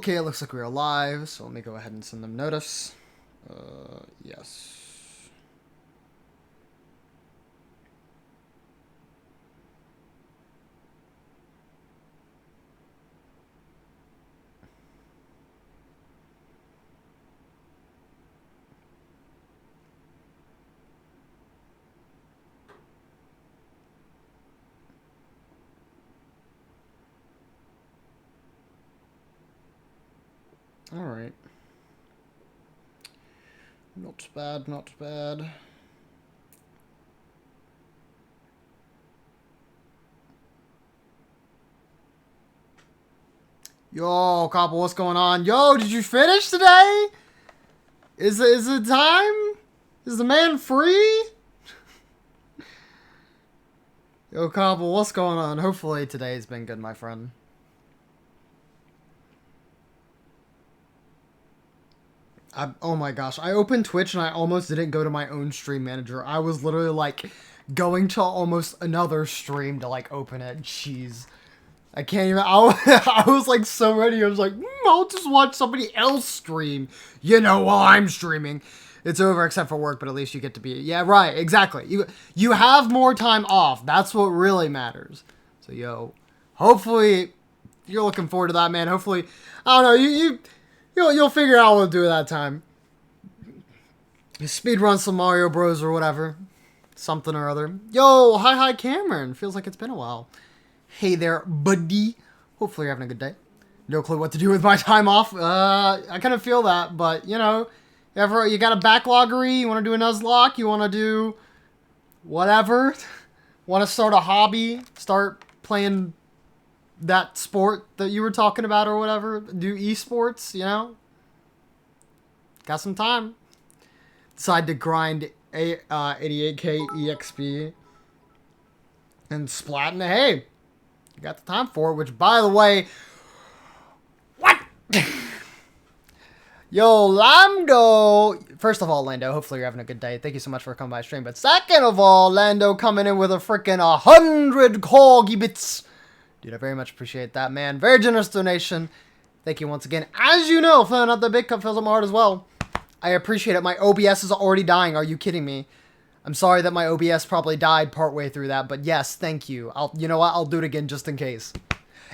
Okay, it looks like we're live, so let me go ahead and send them notice. Yes. Alright. Not bad, not bad. Yo, Copple, what's going on? Yo, did you finish today? Is it time? Is the man free? Yo, Copple, what's going on? Hopefully today's been good, my friend. Oh my gosh, I opened Twitch and I almost didn't go to my own stream manager. I was literally like going to almost another stream to like open it. Jeez. I can't even, I was like so ready. I was like, I'll just watch somebody else stream, you know, while I'm streaming. It's over except for work, but at least you get to be, yeah, right, exactly. You have more time off. That's what really matters. So, yo, hopefully you're looking forward to that, man. Hopefully, I don't know, you'll figure out what to do at that time. You speedrun some Mario Bros or whatever. Something or other. Yo, hi Cameron. Feels like it's been a while. Hey there, buddy. Hopefully you're having a good day. No clue what to do with my time off. I kind of feel that, but you know, you got a backloggery, you want to do a Nuzlocke, you want to do whatever. Want to start a hobby, start playing that sport that you were talking about or whatever. Do esports, you know. Got some time. Decide to grind 88k EXP and splat, hey, you got the time for it, which, by the way, what? Yo, Lando. First of all, Lando, hopefully you're having a good day. Thank you so much for coming by stream. But second of all, Lando coming in with a freaking 100 corgi bits. Dude, I very much appreciate that, man. Very generous donation. Thank you once again. As you know, filling out the big cup fills up my heart as well. I appreciate it. My OBS is already dying. Are you kidding me? I'm sorry that my OBS probably died partway through that, but yes, thank you. You know what? I'll do it again just in case.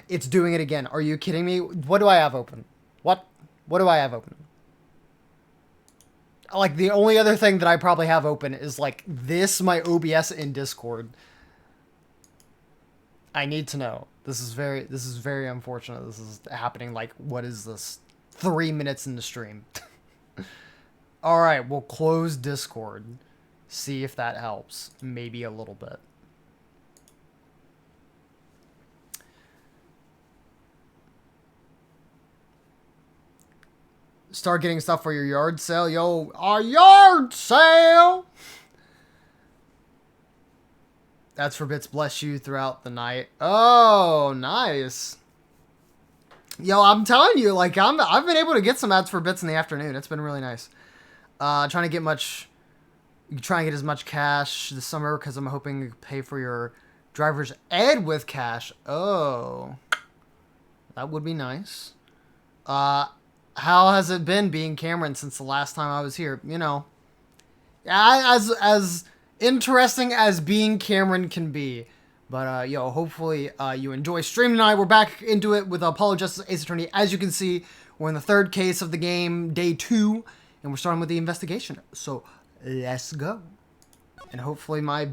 It's doing it again. Are you kidding me? What do I have open? What do I have open? Like, the only other thing that I probably have open is, like, my OBS in Discord. I need to know. This is very unfortunate. This is happening, like, what is this? 3 minutes in the stream. Alright, we'll close Discord. See if that helps. Maybe a little bit. Start getting stuff for your yard sale. Yo, our yard sale! That's for bits. Bless you throughout the night. Oh, nice. Yo, I'm telling you, like, I've been able to get some ads for bits in the afternoon. It's been really nice. Trying to get as much cash this summer because I'm hoping to pay for your driver's ed with cash. Oh, that would be nice. How has it been being Cameron since the last time I was here? You know, as interesting as being Cameron can be. But, yo, hopefully you enjoy stream tonight. We're back into it with Apollo Justice Ace Attorney. As you can see, we're in the third case of the game, day 2, and we're starting with the investigation. So, let's go. And hopefully my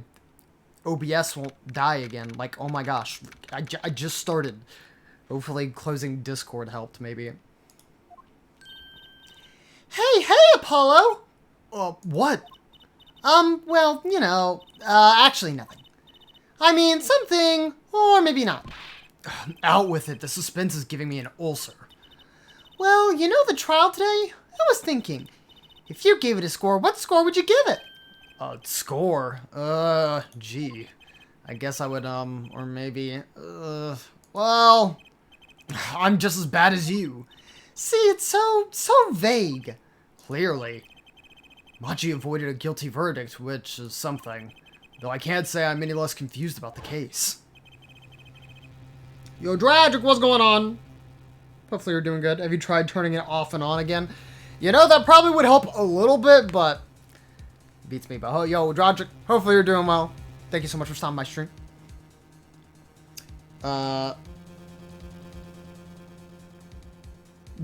OBS won't die again. Like, oh my gosh, I just started. Hopefully closing Discord helped, maybe. Hey, Apollo! What? Well, you know, actually nothing. I mean, something, or maybe not. Out with it. The suspense is giving me an ulcer. Well, you know the trial today? I was thinking, if you gave it a score, what score would you give it? Score? Gee. I guess I would, or maybe, well, I'm just as bad as you. See, it's so vague. Clearly. Machi avoided a guilty verdict, which is something. Though I can't say I'm any less confused about the case. Yo, Dragic, what's going on? Hopefully you're doing good. Have you tried turning it off and on again? You know, that probably would help a little bit, but beats me. But oh, yo, Roderick, hopefully you're doing well. Thank you so much for stopping my stream.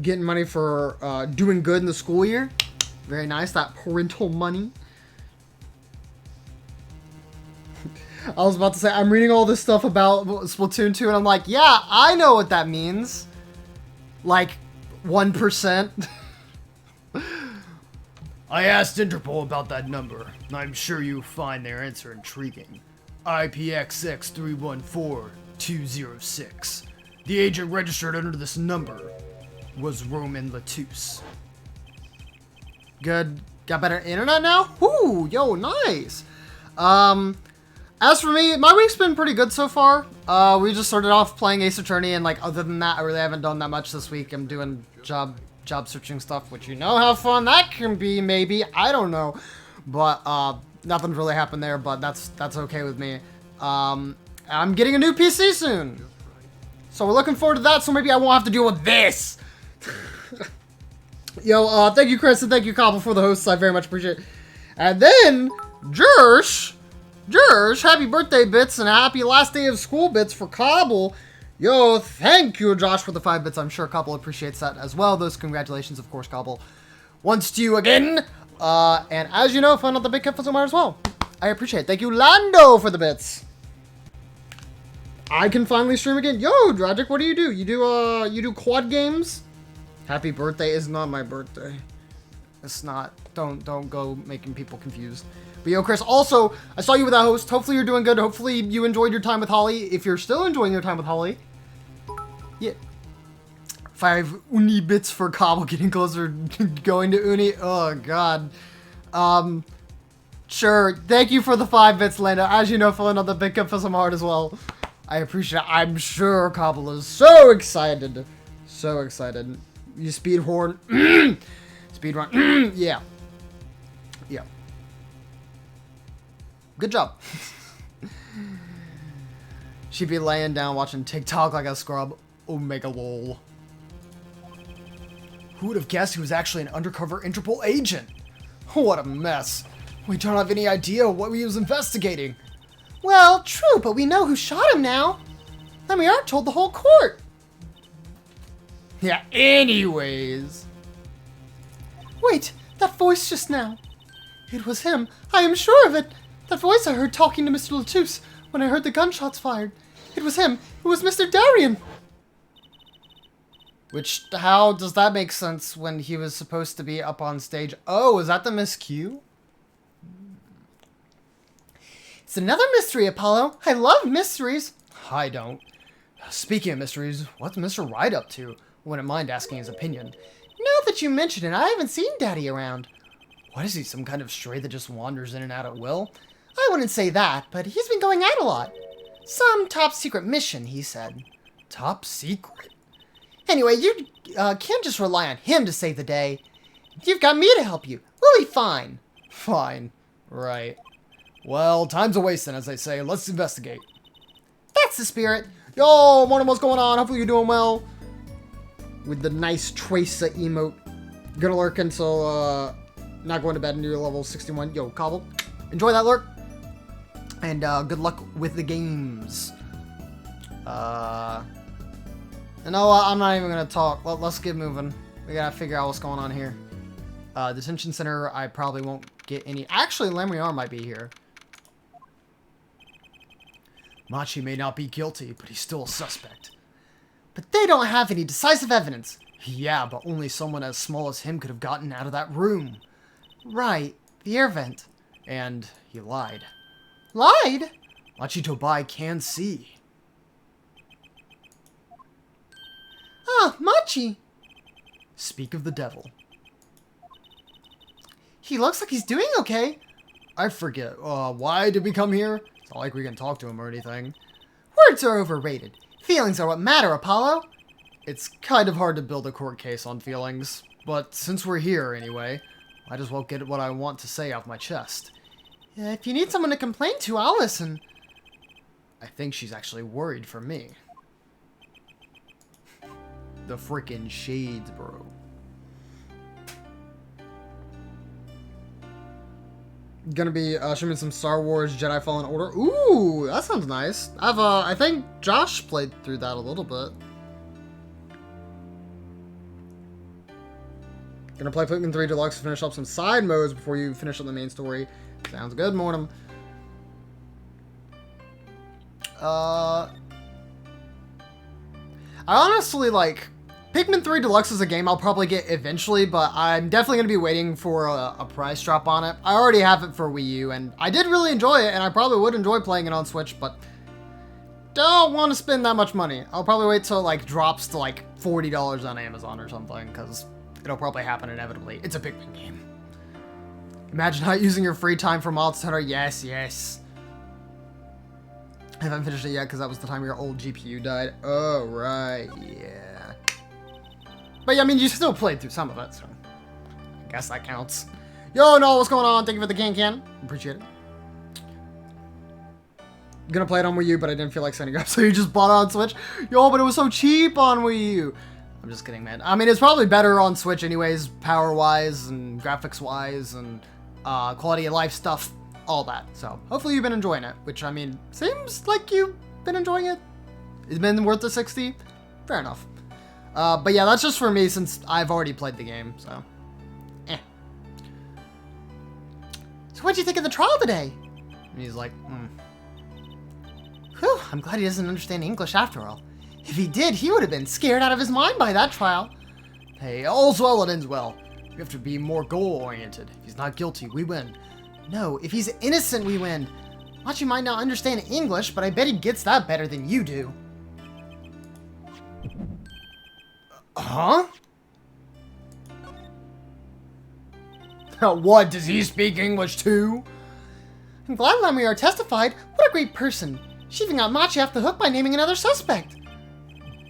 Getting money for doing good in the school year. Very nice. That parental money. I was about to say, I'm reading all this stuff about Splatoon 2, and I'm like, yeah, I know what that means. Like, 1%. I asked Interpol about that number. I'm sure you'll find their answer intriguing. IPX6314206. The agent registered under this number was Roman Latus. Good. Got better internet now? Whoo, yo, nice. As for me, my week's been pretty good so far. We just started off playing Ace Attorney, and like other than that, I really haven't done that much this week. I'm doing job searching stuff, which you know how fun that can be, maybe. I don't know. But nothing's really happened there, but that's okay with me. I'm getting a new PC soon. So we're looking forward to that, so maybe I won't have to deal with this. Yo, thank you, Chris, and thank you, Cobble, for the hosts. I very much appreciate it. And then, Jersh, happy birthday bits and happy last day of school bits for Cobble. Yo, thank you, Josh, for the 5 bits. I'm sure Cobble appreciates that as well. Those congratulations, of course, Cobble. Once to you again. And as you know, fun out the big Kefazomar as well. I appreciate it. Thank you, Lando, for the bits. I can finally stream again. Yo, Dragic, what do? You do quad games? Happy birthday is not my birthday. It's not. Don't go making people confused. But yo, Chris, also, I saw you with that host. Hopefully you're doing good. Hopefully you enjoyed your time with Holly. If you're still enjoying your time with Holly. Yeah. 5 uni bits for Cobble getting closer going to uni. Oh, God. Sure. Thank you for the 5 bits, Lando. As you know, filling out the big cup for some heart as well. I appreciate it. I'm sure Cobble is so excited. So excited. You speed horn. Speed run. Yeah. Yeah. Good job. She'd be laying down watching TikTok like a scrub. Omega lol. Who would have guessed he was actually an undercover Interpol agent? What a mess. We don't have any idea what he was investigating. Well, true, but we know who shot him now. Then we aren't told the whole court. Yeah, anyways. Wait, that voice just now. It was him. I am sure of it. That voice I heard talking to Mr. Latus when I heard the gunshots fired. It was him. It was Mr. Darien. Which, how does that make sense when he was supposed to be up on stage? Oh, is that the Miss Q? It's another mystery, Apollo. I love mysteries. I don't. Speaking of mysteries, what's Mr. Wright up to? Wouldn't mind asking his opinion. Now that you mention it, I haven't seen Daddy around. What is he, some kind of stray that just wanders in and out at will? I wouldn't say that, but he's been going out a lot. Some top secret mission, he said. Top secret? Anyway, you can't just rely on him to save the day. You've got me to help you. We'll be fine. Fine. Right. Well, time's a wasting, as they say. Let's investigate. That's the spirit. Yo, morning, what's going on? Hopefully you're doing well. With the nice Tracer emote. Gonna lurk until, not going to bed until level 61. Yo, Cobble, enjoy that lurk. And, good luck with the games. You know what? I'm not even gonna talk. Let's get moving. We gotta figure out what's going on here. Detention center, I probably won't get any. Actually, Lamriar might be here. Machi may not be guilty, but he's still a suspect. But they don't have any decisive evidence. Yeah, but only someone as small as him could have gotten out of that room. Right, the air vent. And he lied. Lied? Machi Tobai can see. Ah, Machi. Speak of the devil. He looks like he's doing okay. I forget. Why did we come here? It's not like we can talk to him or anything. Words are overrated. Feelings are what matter, Apollo. It's kind of hard to build a court case on feelings. But since we're here anyway, might as well get what I want to say off my chest. If you need someone to complain to, I'll listen. I think she's actually worried for me. The freaking shades, bro. Gonna be streaming some Star Wars Jedi Fallen Order. Ooh, that sounds nice. I think Josh played through that a little bit. Gonna play Pikmin 3 Deluxe to finish up some side modes before you finish up the main story. Sounds good, Mortem. I honestly, like, Pikmin 3 Deluxe is a game I'll probably get eventually, but I'm definitely going to be waiting for a price drop on it. I already have it for Wii U, and I did really enjoy it, and I probably would enjoy playing it on Switch, but don't want to spend that much money. I'll probably wait till it, like, drops to, like, $40 on Amazon or something, because it'll probably happen inevitably. It's a Pikmin game. Imagine not using your free time for Monster Hunter. Yes, yes. I haven't finished it yet, because that was the time your old GPU died. Oh, right, yeah. But yeah, I mean, you still played through some of it, so I guess that counts. Yo, Noel, what's going on? Thank you for the can. Appreciate it. Gonna play it on Wii U, but I didn't feel like setting up, so you just bought it on Switch? Yo, but it was so cheap on Wii U. I'm just kidding, man. I mean, it's probably better on Switch anyways, power-wise and graphics-wise and quality of life stuff, all that. So hopefully you've been enjoying it, which, I mean, seems like you've been enjoying it. It's been worth the 60. Fair enough. But yeah, that's just for me since I've already played the game, so. Eh. So what'd you think of the trial today? And he's like, Whew, I'm glad he doesn't understand English after all. If he did, he would have been scared out of his mind by that trial. Hey, all's well that ends well. We have to be more goal-oriented. If he's not guilty, we win. No, if he's innocent, we win. Machi might not understand English, but I bet he gets that better than you do. Huh? What, does he speak English too? I'm glad Lamriar testified. What a great person. She even got Machi off the hook by naming another suspect.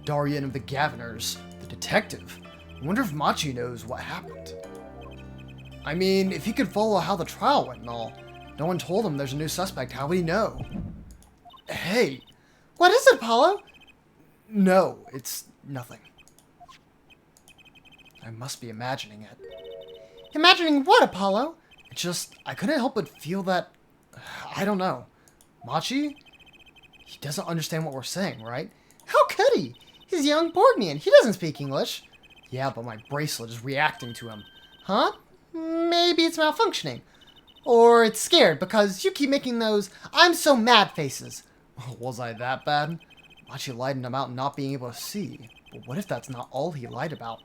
Darien of the Gaviners, the detective. I wonder if Machi knows what happened. I mean, if he could follow how the trial went and all. No one told him there's a new suspect. How would he know? Hey. What is it, Apollo? No, it's nothing. I must be imagining it. Imagining what, Apollo? It's just, I couldn't help but feel that, I don't know. Machi? He doesn't understand what we're saying, right? How could he? He's a young Borgnian. He doesn't speak English. Yeah, but my bracelet is reacting to him. Huh? Maybe it's malfunctioning. Or it's scared because you keep making those I'm so mad faces. Was I that bad? Machi lied about not being able to see. But what if that's not all he lied about?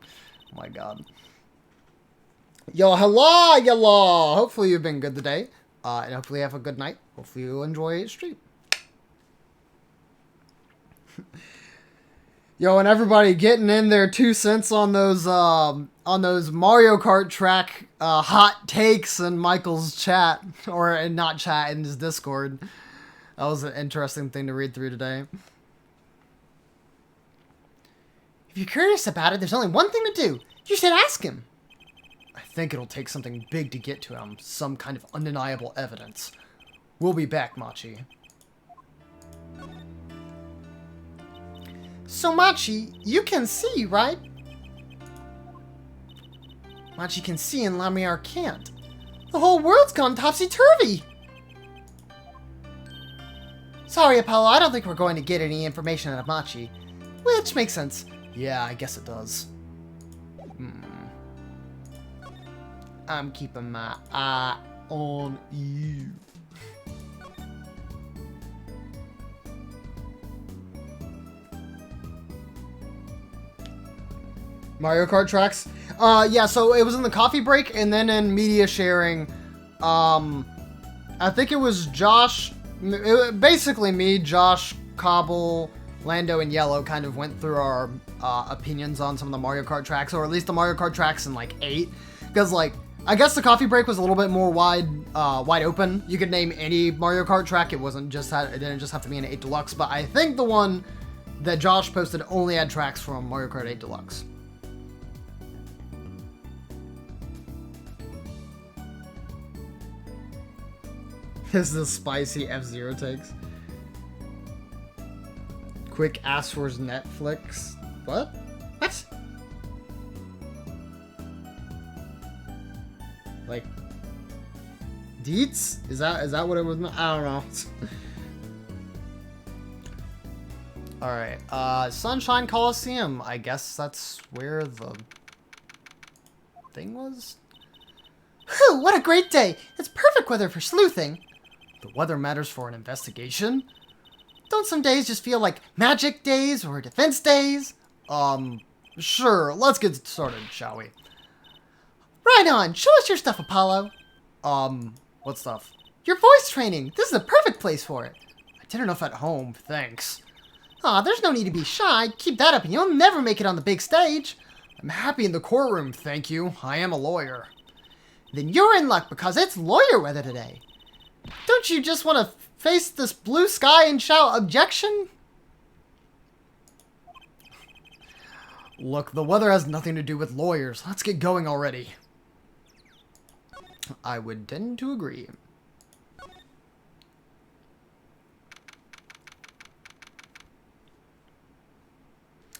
Oh my god. Yo, hello, y'all. Hopefully you've been good today. And hopefully you have a good night. Hopefully you enjoy stream. Yo, and everybody getting in their 2 cents on those Mario Kart track hot takes in Michael's chat, or not chat, in his Discord. That was an interesting thing to read through today. If you're curious about it, there's only one thing to do. You should ask him. I think it'll take something big to get to him, some kind of undeniable evidence. We'll be back, Machi. So, Machi, you can see, right? Machi can see and Lamriar can't. The whole world's gone topsy-turvy! Sorry, Apollo, I don't think we're going to get any information out of Machi. Which makes sense. Yeah, I guess it does. I'm keeping my eye on you. Mario Kart tracks? Yeah, so it was in the coffee break and then in media sharing. I think it was Josh, basically me, Josh, Cobble, Lando, and Yellow kind of went through our opinions on some of the Mario Kart tracks, or at least the Mario Kart tracks in like 8. Because like, I guess the coffee break was a little bit more wide open. You could name any Mario Kart track. It wasn't just it didn't just have to be an 8 Deluxe. But I think the one that Josh posted only had tracks from Mario Kart 8 Deluxe. This is the spicy F-Zero takes. Quick ask for his Netflix. What? What? Like, Dietz? Is that what it was? I don't know. Alright, Sunshine Coliseum. I guess that's where the thing was? Whew, what a great day! It's perfect weather for sleuthing. The weather matters for an investigation? Don't some days just feel like magic days or defense days? Sure, let's get started, shall we? Right on, show us your stuff, Apollo. What stuff? Your voice training. This is the perfect place for it. I did enough at home, thanks. Aw, there's no need to be shy. Keep that up and you'll never make it on the big stage. I'm happy in the courtroom, thank you. I am a lawyer. Then you're in luck because it's lawyer weather today. Don't you just want to face this blue sky and shout objection? Look, the weather has nothing to do with lawyers. Let's get going already. I would tend to agree.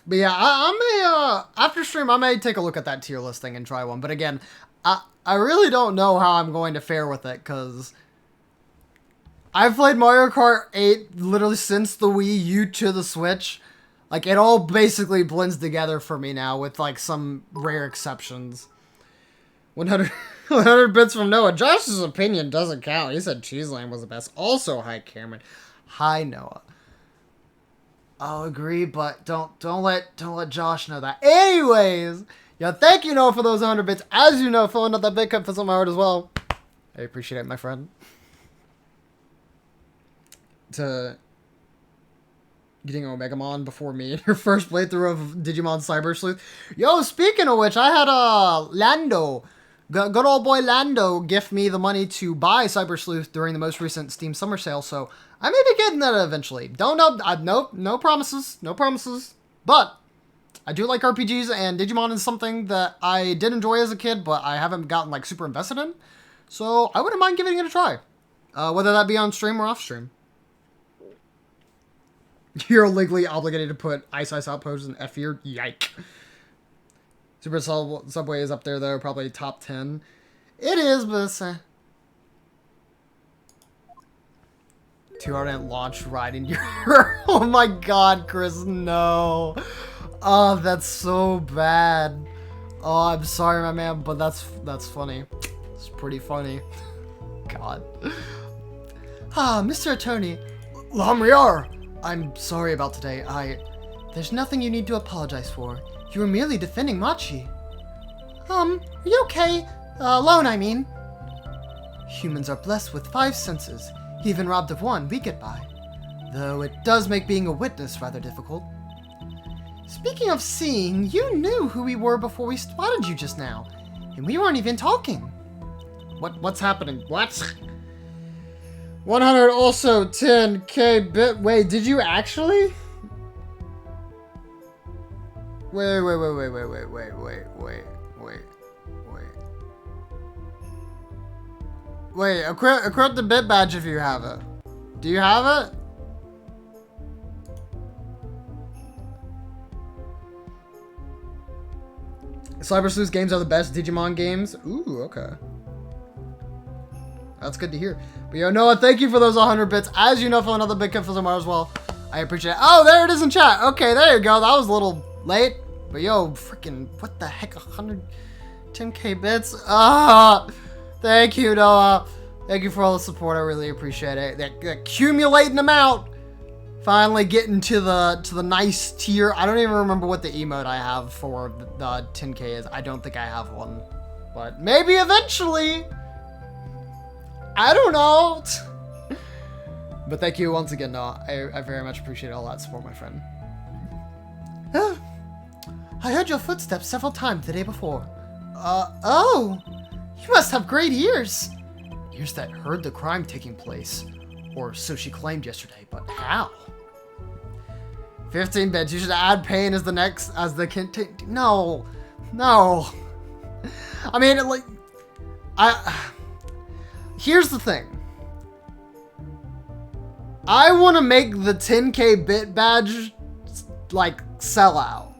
But yeah, I may, after stream, I may take a look at that tier listing and try one. But again, I really don't know how I'm going to fare with it, because I've played Mario Kart 8 literally since the Wii U to the Switch. Like, it all basically blends together for me now, with, like, some rare exceptions. 100 bits from Noah. Josh's opinion doesn't count. He said Cheeseland was the best. Also, hi, Cameron. Hi, Noah. I'll agree, but don't let Josh know that. Anyways, yeah, thank you, Noah, for those 100 bits. As you know, filling up that big cup fills up my heart as well. I appreciate it, my friend. To getting Omegamon before me in your first playthrough of Digimon Cyber Sleuth. Yo, speaking of which, I had Lando, good old boy Lando, gift me the money to buy Cyber Sleuth during the most recent Steam Summer Sale, so I may be getting that eventually. Don't know, no promises, but I do like RPGs, and Digimon is something that I did enjoy as a kid, but I haven't gotten like super invested in, so I wouldn't mind giving it a try, whether that be on stream or off stream. You're legally obligated to put Ice Outpost in F here. Yike. Super Subway is up there, though. Probably top 10. It is, but it's... 2 hour launch ride in your... Oh my god, Chris, no. Oh, that's so bad. Oh, I'm sorry, my man, but that's funny. It's pretty funny. God. Ah, Mr. Attorney. Lamriar! I'm sorry about today. There's nothing you need to apologize for. You were merely defending Machi. Are you okay? Alone, I mean. Humans are blessed with 5 senses. Even robbed of one, we get by. Though it does make being a witness rather difficult. Speaking of seeing, you knew who we were before we spotted you just now. And we weren't even talking. What's happening? What? 100 also 10k bit. Wait, did you actually? Wait. Wait, equip the bit badge if you have it. Do you have it? Cyber Sleuth games are the best Digimon games. Ooh, okay. That's good to hear. But yo, Noah, thank you for those 100 bits. As you know, for another big cup for tomorrow as well. I appreciate it. Oh, there it is in chat. Okay, there you go. That was a little late. But yo, freaking, what the heck? 110k bits? Thank you, Noah. Thank you for all the support. I really appreciate it. That accumulating them out. Finally getting to the nice tier. I don't even remember what the emote I have for the 10k is. I don't think I have one. But maybe eventually. I don't know. But thank you once again, Noah. I very much appreciate all that support, my friend. I heard your footsteps several times the day before. Oh. You must have great ears. Ears that heard the crime taking place. Or so she claimed yesterday, but how? 15 bits. You should add pain as the next, as the no. I mean, like, here's the thing. I want to make the 10k bit badge, like, sell out.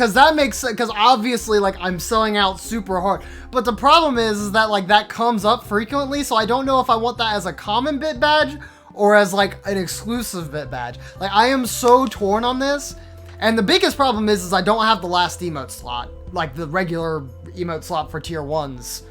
because that makes, because obviously, like, I'm selling out super hard. But the problem is that, like, that comes up frequently, so I don't know if I want that as a common bit badge or as, like, an exclusive bit badge. Like, I am so torn on this. And the biggest problem is I don't have the last emote slot, like the regular emote slot for tier 1s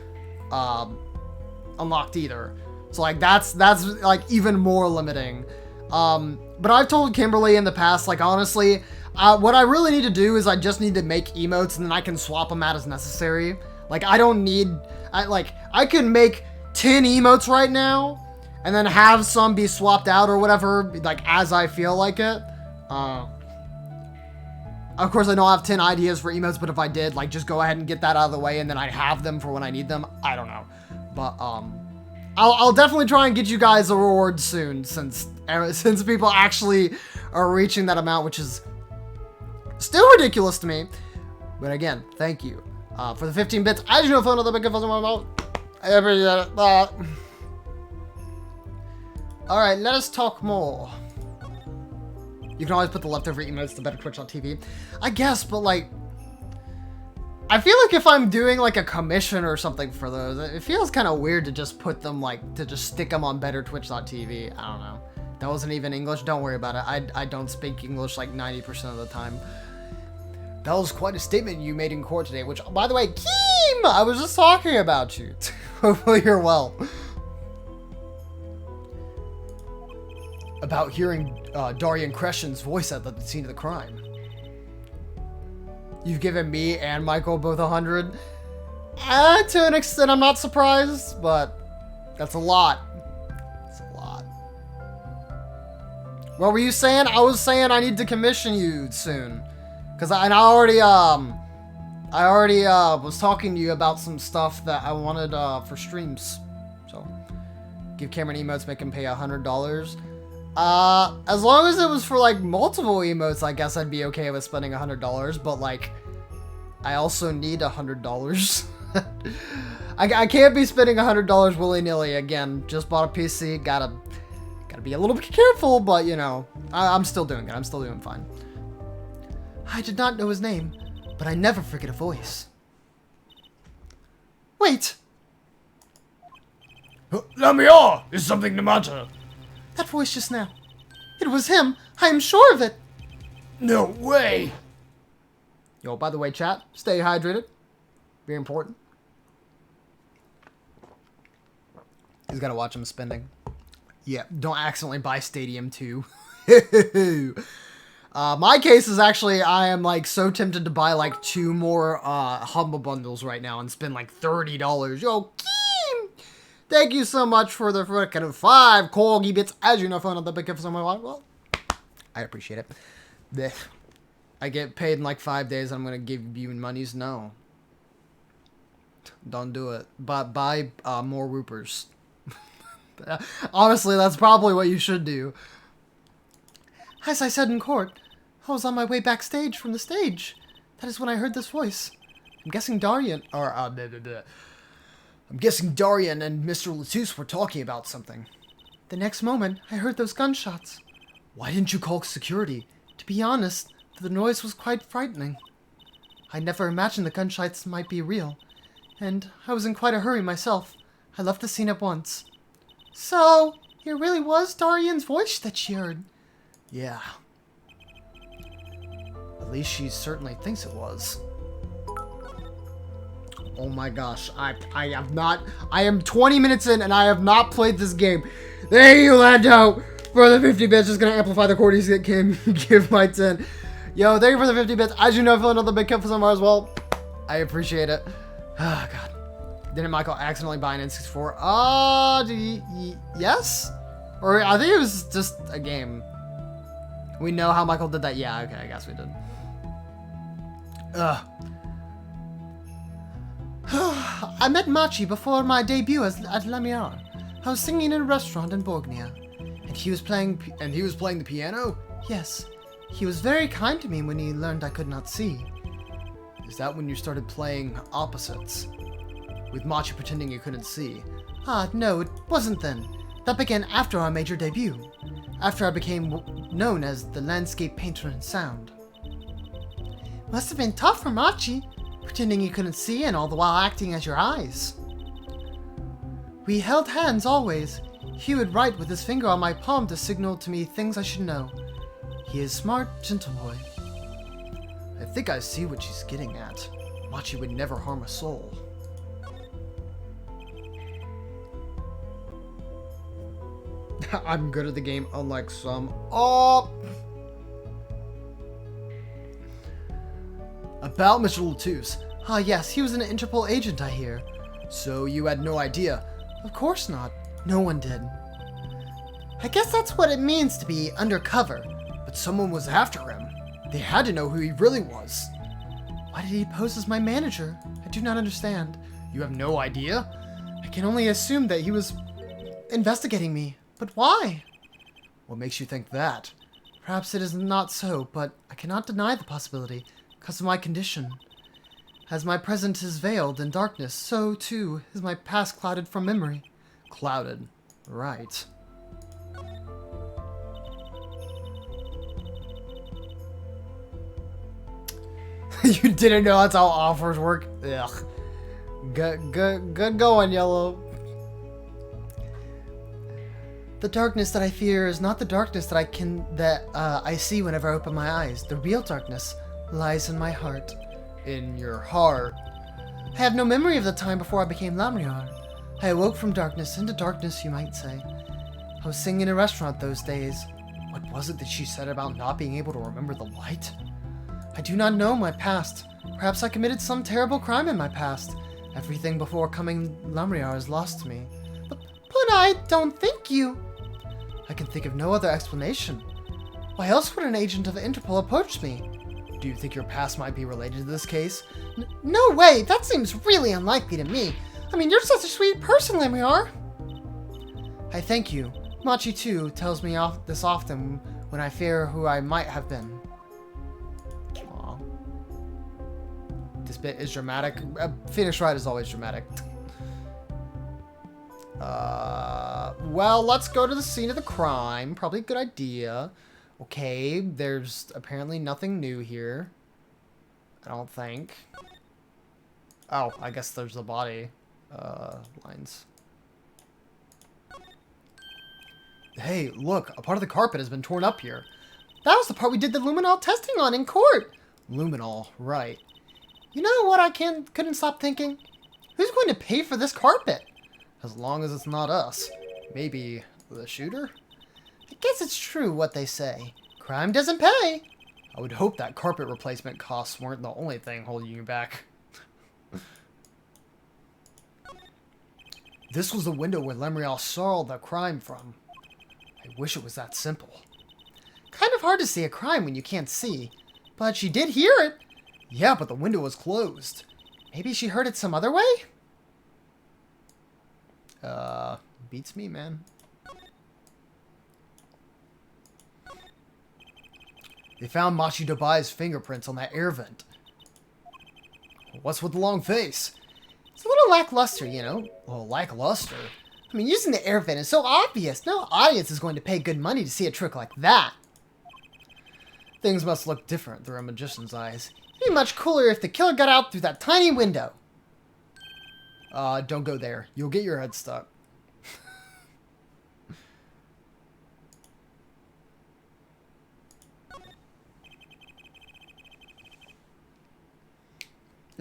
unlocked either. So like that's like even more limiting. But I've told Kimberly in the past, like honestly, what I really need to do is I just need to make emotes and then I can swap them out as necessary. Like I don't need, I can make 10 emotes right now and then have some be swapped out or whatever, like as I feel like it. Of course, I don't have 10 ideas for emotes, but if I did, like, just go ahead and get that out of the way, and then I'd have them for when I need them. I don't know. But, I'll definitely try and get you guys a reward soon, since people actually are reaching that amount, which is still ridiculous to me. But again, thank you for the 15 bits. As you know, phone the big fuzz in my mouth. I appreciate it. Alright, let us talk more. You can always put the leftover emotes to better Twitch.tv. I guess, but like, I feel like if I'm doing like a commission or something for those, it feels kind of weird to just put them like, to just stick them on better Twitch.tv. I don't know. That wasn't even English. Don't worry about it. I don't speak English like 90% of the time. That was quite a statement you made in court today, which, by the way, Keem, I was just talking about you. Hopefully you're well. About hearing Darian Crescen's voice at the scene of the crime. You've given me and Michael both 100. To an extent, I'm not surprised, but that's a lot. That's a lot. What were you saying? I was saying I need to commission you soon, cause I already was talking to you about some stuff that I wanted for streams. So, give Cameron emotes, make him pay $100. As long as it was for, like, multiple emotes, I guess I'd be okay with spending $100, but, like, I also need $100. I can't be spending $100 willy-nilly again. Just bought a PC, gotta be a little bit careful, but, you know, I'm still doing it. I'm still doing fine. I did not know his name, but I never forget a voice. Wait! Let me on! Is something the matter? That voice just now. It was him. I am sure of it. No way! Yo, by the way, chat, stay hydrated. Very important. He's gotta watch him spending. Yeah, don't accidentally buy Stadium 2. My case is actually, I am like so tempted to buy like 2 more Humble Bundles right now and spend like $30. Yo, Keem! Thank you so much for the freaking 5 corgi bits. As you know, phone on the big gift for someone. Well, I appreciate it. Blech. I get paid in like 5 days. I'm gonna give you monies. No, don't do it. But buy more Roopers. Honestly, that's probably what you should do. As I said in court, I was on my way backstage from the stage. That is when I heard this voice. I'm guessing Darian, or I'm guessing Darian and Mr. Latus were talking about something. The next moment, I heard those gunshots. Why didn't you call security? To be honest, the noise was quite frightening. I never imagined the gunshots might be real, and I was in quite a hurry myself. I left the scene at once. So, it really was Darian's voice that she heard. Yeah. At least she certainly thinks it was. Oh my gosh, I am 20 minutes in and I have not played this game. Thank you, Lando, for the 50 bits. Just gonna amplify the Cordies that can give my 10. Yo, thank you for the 50 bits. As you know, fill another big cup for somewhere as well. I appreciate it. Oh god. Didn't Michael accidentally buy an N64? Yes? Or I think it was just a game. We know how Michael did that. Yeah, okay, I guess we did. Ugh. I met Machi before my debut at Lamiar. I was singing in a restaurant in Borgnia. And he was playing the piano? Yes. He was very kind to me when he learned I could not see. Is that when you started playing opposites? With Machi pretending you couldn't see? Ah, no, it wasn't then. That began after our major debut. After I became known as the landscape painter in sound. Must have been tough for Machi, pretending you couldn't see and all the while acting as your eyes. We held hands always. He would write with his finger on my palm to signal to me things I should know. He is smart, gentle boy. I think I see what she's getting at. Machi would never harm a soul. I'm good at the game, unlike some. Oh! About Mr. Latus. Ah, yes, he was an Interpol agent, I hear. So you had no idea? Of course not. No one did. I guess that's what it means to be undercover. But someone was after him. They had to know who he really was. Why did he pose as my manager? I do not understand. You have no idea? I can only assume that he was investigating me. But why? What makes you think that? Perhaps it is not so, but I cannot deny the possibility, because of my condition. As my present is veiled in darkness, so, too, is my past clouded from memory. Clouded. Right. You didn't know that's how offers work? Ugh. Good going, Yellow. The darkness that I fear is not the darkness that I see whenever I open my eyes. The real darkness lies in my heart. In your heart? I have no memory of the time before I became Lamriar. I awoke from darkness into darkness, you might say. I was singing in a restaurant those days. What was it that she said about not being able to remember the light? I do not know my past. Perhaps I committed some terrible crime in my past. Everything before coming Lamriar is lost to me. But I don't think you... I can think of no other explanation. Why else would an agent of Interpol approach me? Do you think your past might be related to this case? No way! That seems really unlikely to me. I mean, you're such a sweet person, Lamriar. I thank you. Machi, too, tells me this often when I fear who I might have been. Aww. This bit is dramatic. Phoenix Wright is always dramatic. Well, let's go to the scene of the crime. Probably a good idea. Okay, there's apparently nothing new here. I don't think. Oh, I guess there's the body lines. Hey, look, a part of the carpet has been torn up here. That was the part we did the luminol testing on in court. Luminol, right. You know what I couldn't stop thinking? Who's going to pay for this carpet? As long as it's not us. Maybe the shooter? I guess it's true what they say. Crime doesn't pay. I would hope that carpet replacement costs weren't the only thing holding you back. This was the window where Lemriel saw the crime from. I wish it was that simple. Kind of hard to see a crime when you can't see. But she did hear it. Yeah, but the window was closed. Maybe she heard it some other way? Beats me, man. They found Machi Dobai's fingerprints on that air vent. What's with the long face? It's a little lackluster, you know. Well, lackluster? I mean, using the air vent is so obvious. No audience is going to pay good money to see a trick like that. Things must look different through a magician's eyes. It'd be much cooler if the killer got out through that tiny window. Don't go there. You'll get your head stuck.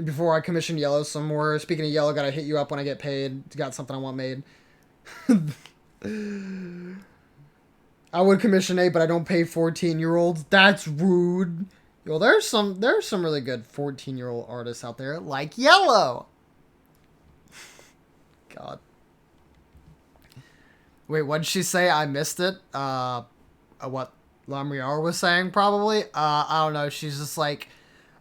Before I commission Yellow some more. Speaking of Yellow, gotta hit you up when I get paid. Got something I want made. I would commission 8, but I don't pay 14-year-olds. That's rude. Yo, there's some really good 14-year-old artists out there, like Yellow. God. Wait, what did she say? I missed it. What Lamriar was saying, probably. I don't know. She's just like,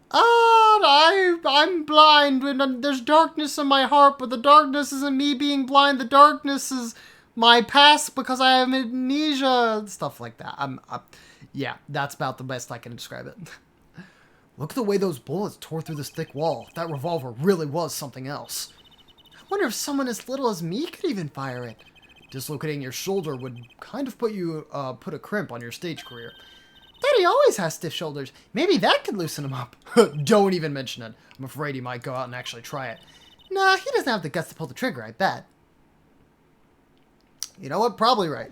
I'm blind when there's darkness in my heart, but the darkness isn't me being blind. The darkness is my past because I have amnesia. Stuff like that. Yeah, that's about the best I can describe it. Look at the way those bullets tore through this thick wall. That revolver really was something else. I wonder if someone as little as me could even fire it. Dislocating your shoulder would kind of put a crimp on your stage career. Daddy always has stiff shoulders. Maybe that could loosen him up. Don't even mention it. I'm afraid he might go out and actually try it. Nah, he doesn't have the guts to pull the trigger, I bet. You know what? Probably right.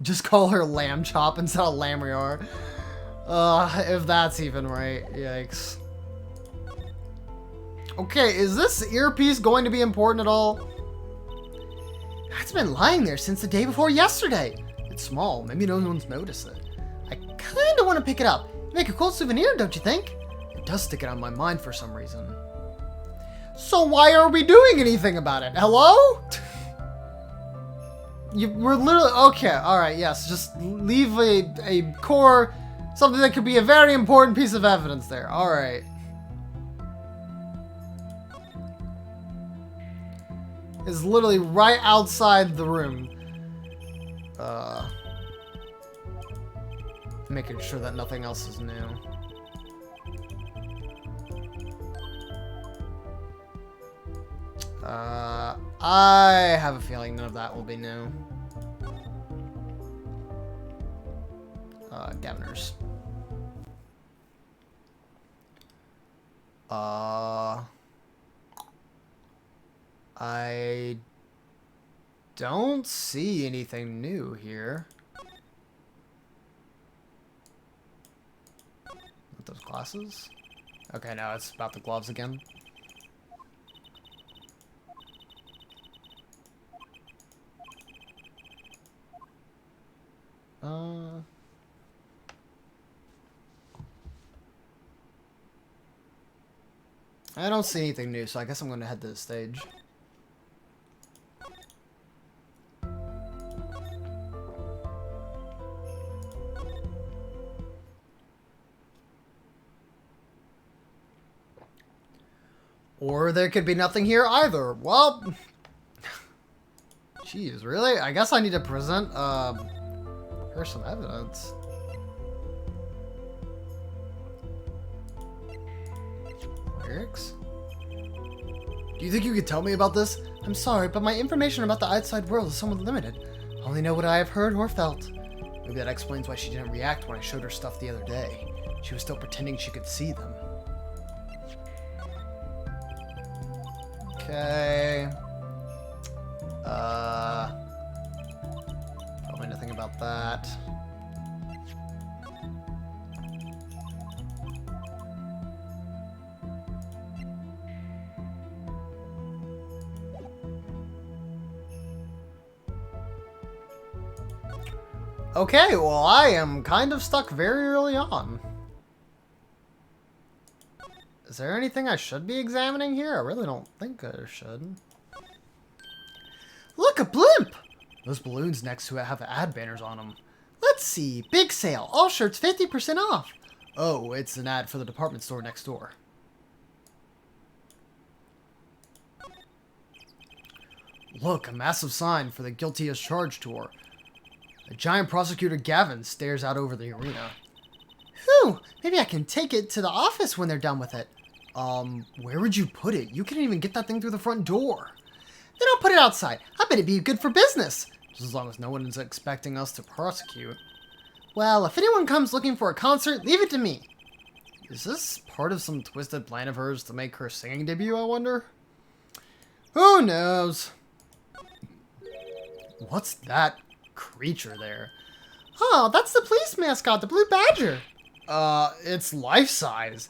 Just call her Lamb Chop instead of Lamriar. If that's even right. Yikes. Okay, is this earpiece going to be important at all? It's been lying there since the day before yesterday. It's small. Maybe no one's noticed it. I kinda want to pick it up. Make a cool souvenir, don't you think? It does stick it on my mind for some reason. So why are we doing anything about it? Hello? We're literally... Okay, alright, yes. Just leave a core... Something that could be a very important piece of evidence there. Alright. It's literally right outside the room. Making sure that nothing else is new. I have a feeling none of that will be new. Governors. I don't see anything new here. With those glasses? Okay, now it's about the gloves again. I don't see anything new, so I guess I'm going to head to the stage. Or there could be nothing here either. Well, jeez, really? I guess I need to present, here's some evidence. Lyrics? Do you think you could tell me about this? I'm sorry, but my information about the outside world is somewhat limited. I only know what I have heard or felt. Maybe that explains why she didn't react when I showed her stuff the other day. She was still pretending she could see them. Okay. Probably nothing about that. Okay, well, I am kind of stuck very early on. Is there anything I should be examining here? I really don't think I should. Look, a blimp! Those balloons next to it have ad banners on them. Let's see. Big sale. All shirts 50% off. Oh, it's an ad for the department store next door. Look, a massive sign for the Guilty as Charged tour. A giant prosecutor Gavin stares out over the arena. Whew, maybe I can take it to the office when they're done with it. Where would you put it? You can't even get that thing through the front door. Then I'll put it outside. I bet it'd be good for business. Just as long as no one is expecting us to prosecute. Well, if anyone comes looking for a concert, leave it to me. Is this part of some twisted plan of hers to make her singing debut, I wonder? Who knows? What's that creature there? Oh, that's the police mascot, the Blue Badger. It's life-size.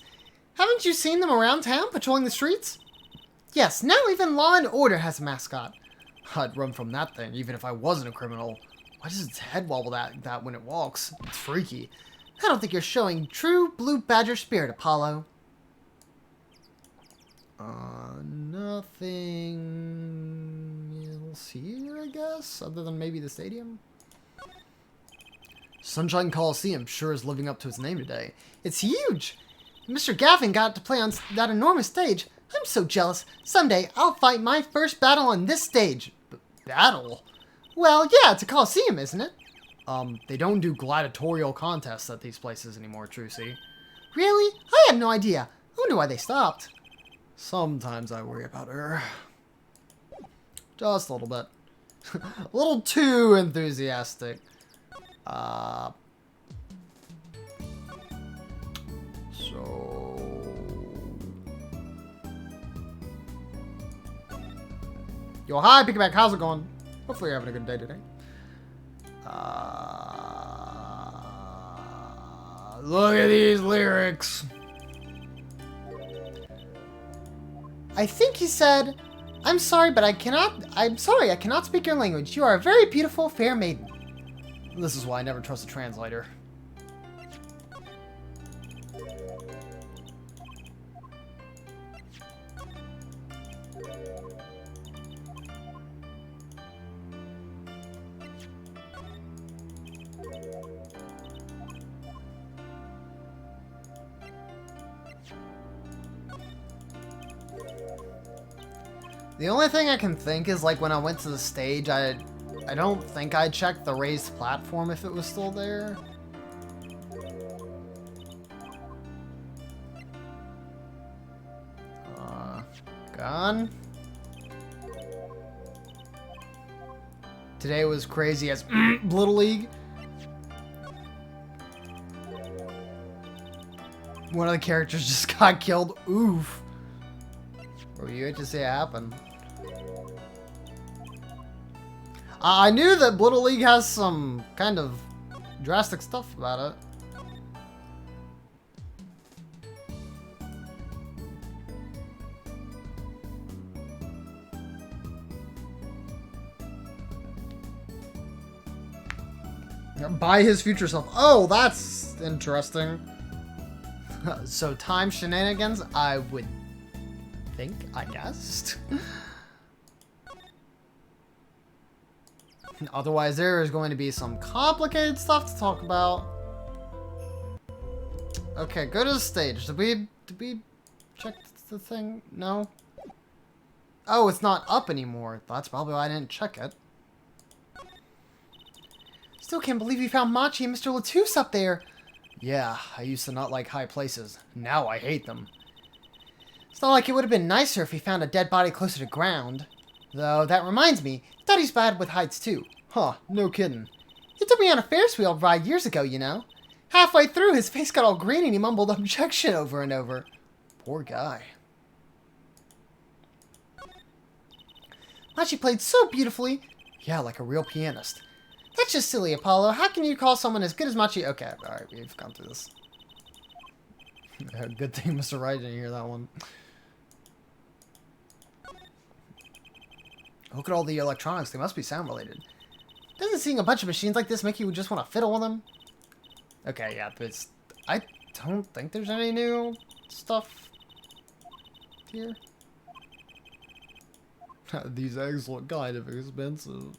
Haven't you seen them around town patrolling the streets? Yes, now even Law and Order has a mascot. I'd run from that thing, even if I wasn't a criminal. Why does its head wobble that when it walks? It's freaky. I don't think you're showing true Blue Badger spirit, Apollo. Nothing else here, I guess, other than maybe the stadium. Sunshine Coliseum sure is living up to its name today. It's huge. Mr. Gavin got to play on that enormous stage. I'm so jealous. Someday, I'll fight my first battle on this stage. Battle? Well, yeah, it's a Coliseum, isn't it? They don't do gladiatorial contests at these places anymore, Trucy. Really? I had no idea. I wonder why they stopped. Sometimes I worry about her. Just a little bit. A little too enthusiastic. So... Yo, hi, Piggyback. How's it going? Hopefully you're having a good day today. Look at these lyrics. I think he said, I'm sorry, I cannot speak your language. You are a very beautiful, fair maiden. This is why I never trust a translator. The only thing I can think is, like, when I went to the stage, I don't think I checked the raised platform if it was still there. Gone. Today was crazy as Little League. One of the characters just got killed. Oof. Or you hate to see it happen. I knew that Little League has some kind of drastic stuff about it. By his future self. Oh, that's interesting. So time shenanigans, I would think, I guessed. Otherwise, there is going to be some complicated stuff to talk about. Okay, go to the stage. Did we check the thing? No? Oh, it's not up anymore. That's probably why I didn't check it. Still can't believe you found Machi and Mr. Latouche up there. Yeah, I used to not like high places. Now I hate them. It's not like it would have been nicer if he found a dead body closer to ground. Though, that reminds me, Daddy's bad with heights too. Huh, no kidding. He took me on a Ferris wheel ride years ago, you know. Halfway through, his face got all green and he mumbled objection over and over. Poor guy. Machi played so beautifully. Yeah, like a real pianist. That's just silly, Apollo. How can you call someone as good as Machi? Okay, alright, we've gone through this. Good thing Mr. Wright didn't hear that one. Look at all the electronics. They must be sound related. Doesn't seeing a bunch of machines like this make you just want to fiddle with them? Okay, yeah, but I don't think there's any new stuff here. These eggs look kind of expensive.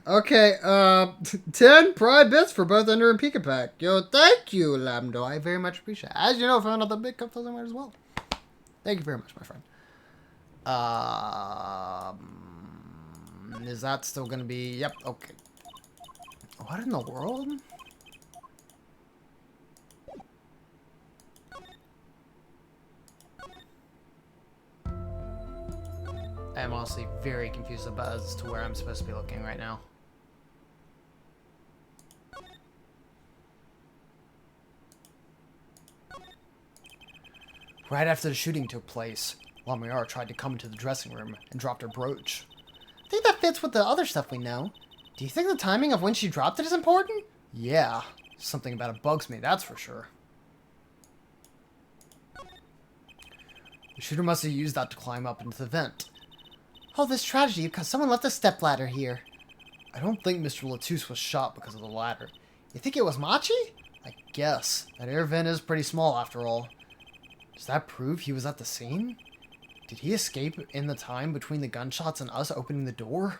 Okay, 10 pride bits for both Ender and Pika Pack. Yo, thank you, Lambdo. I very much appreciate it. As you know, if I'm another big cup, doesn't matter as well. Thank you very much, my friend. Is that still gonna be... Yep, okay. What in the world? I am honestly very confused about as to where I'm supposed to be looking right now. Right after the shooting took place, Lamar tried to come into the dressing room and dropped her brooch. I think that fits with the other stuff we know. Do you think the timing of when she dropped it is important? Yeah, something about it bugs me, that's for sure. The shooter must have used that to climb up into the vent. Oh, this tragedy because someone left a stepladder here. I don't think Mr. Latouche was shot because of the ladder. You think it was Machi? I guess. That air vent is pretty small after all. Does that prove he was at the scene? Did he escape in the time between the gunshots and us opening the door?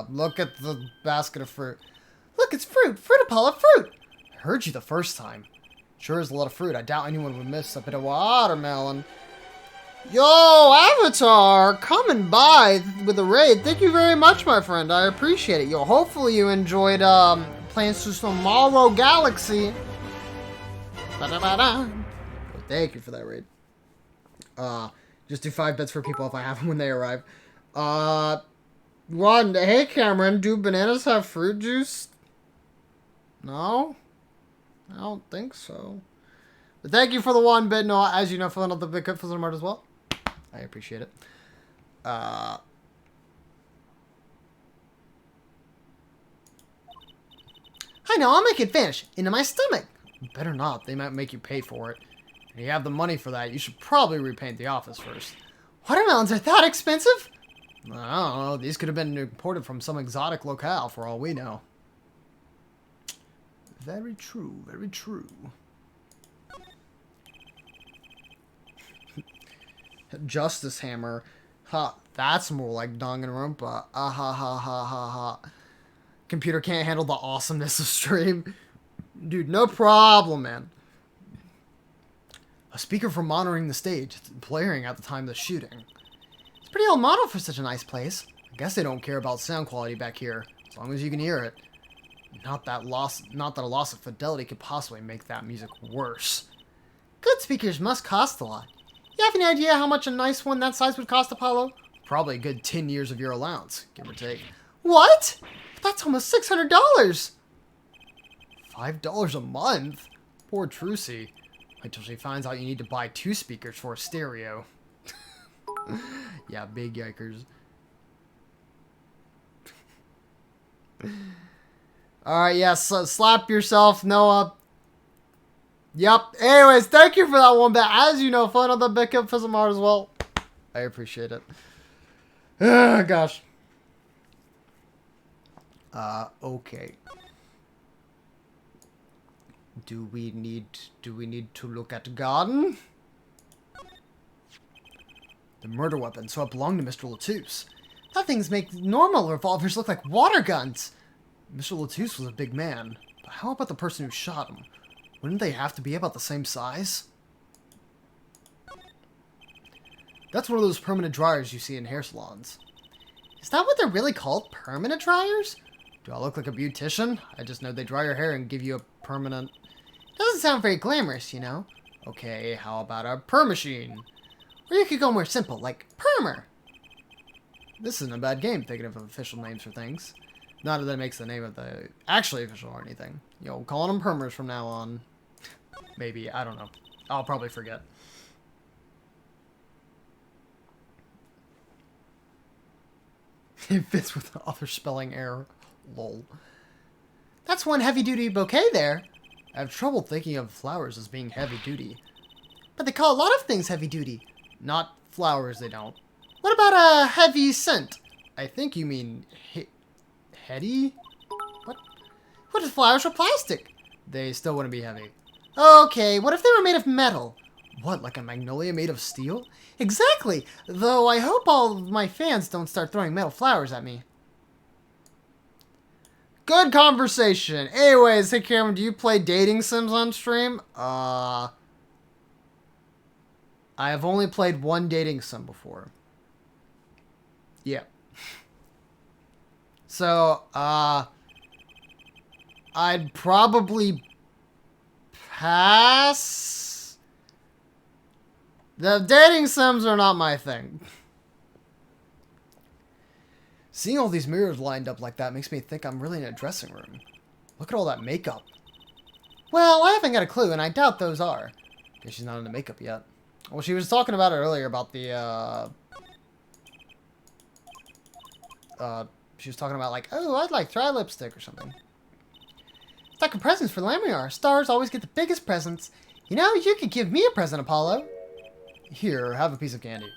Look at the basket of fruit. Look, it's fruit! Fruit, Apollo, fruit! I heard you the first time. Sure is a lot of fruit. I doubt anyone would miss a bit of watermelon. Yo, Avatar, coming by with a raid. Thank you very much, my friend. I appreciate it. Yo, hopefully you enjoyed Plans to Tomorrow Galaxy. Ba-da-ba-da. Thank you for that raid. Just do 5 bits for people if I have them when they arrive. One, hey Cameron, do bananas have fruit juice? No? I don't think so. But thank you for the 1 bit, Noah. As you know, filling out the big cup for the art as well. I appreciate it. Hi, Noah, I'll make it vanish into my stomach. Better not. They might make you pay for it. And you have the money for that. You should probably repaint the office first. Watermelons are that expensive? I don't know. These could have been imported from some exotic locale for all we know. Very true. Very true. Justice Hammer. Ha, that's more like Danganronpa. Ah ha ha ha ha ha. Computer can't handle the awesomeness of stream. Dude, no problem, man. A speaker for monitoring the stage. It's blaring at the time of the shooting. It's a pretty old model for such a nice place. I guess they don't care about sound quality back here, as long as you can hear it. Not that a loss of fidelity could possibly make that music worse. Good speakers must cost a lot. You have any idea how much a nice one that size would cost, Apollo? Probably a good 10 years of your allowance, give or take. What? That's almost $600! $5 a month? Poor Trucy. Wait till she finds out you need to buy 2 speakers for a stereo. Yeah, big yikers. Alright, yes, slap yourself, Noah. Yep. Anyways, thank you for that 1 bit. As you know, fun on the big up for some art as well. I appreciate it. Gosh. Okay. Do we need to look at the garden? The murder weapon, so it belonged to Mr. Latouche. That things make normal revolvers look like water guns. Mr. Latouche was a big man, but how about the person who shot him? Wouldn't they have to be about the same size? That's one of those permanent dryers you see in hair salons. Is that what they're really called? Permanent dryers? Do I look like a beautician? I just know they dry your hair and give you a permanent... Doesn't sound very glamorous, you know? Okay, how about a permachine? Or you could go more simple, like permer. This isn't a bad game, thinking of official names for things. Not that it makes the name of the actually official or anything. You know, calling them permers from now on. Maybe, I don't know. I'll probably forget. It fits with the other spelling error. Lol. That's one heavy-duty bouquet there. I have trouble thinking of flowers as being heavy-duty. But they call a lot of things heavy-duty. Not flowers, they don't. What about a heavy scent? I think you mean heady? What if flowers were plastic? They still wouldn't be heavy. Okay, what if they were made of metal? What, like a magnolia made of steel? Exactly! Though I hope all of my fans don't start throwing metal flowers at me. Good conversation. Anyways, hey Cameron, do you play dating sims on stream? I have only played 1 dating sim before. Yeah. So, I'd probably pass. The dating sims are not my thing. Seeing all these mirrors lined up like that makes me think I'm really in a dressing room. Look at all that makeup. Well, I haven't got a clue, and I doubt those are. Guess she's not into makeup yet. Well, she was talking about it earlier about the, she was talking about like, oh, I'd like try lipstick or something. Stacking presents for Lamriar. Stars always get the biggest presents. You know, you could give me a present, Apollo. Here, have a piece of candy.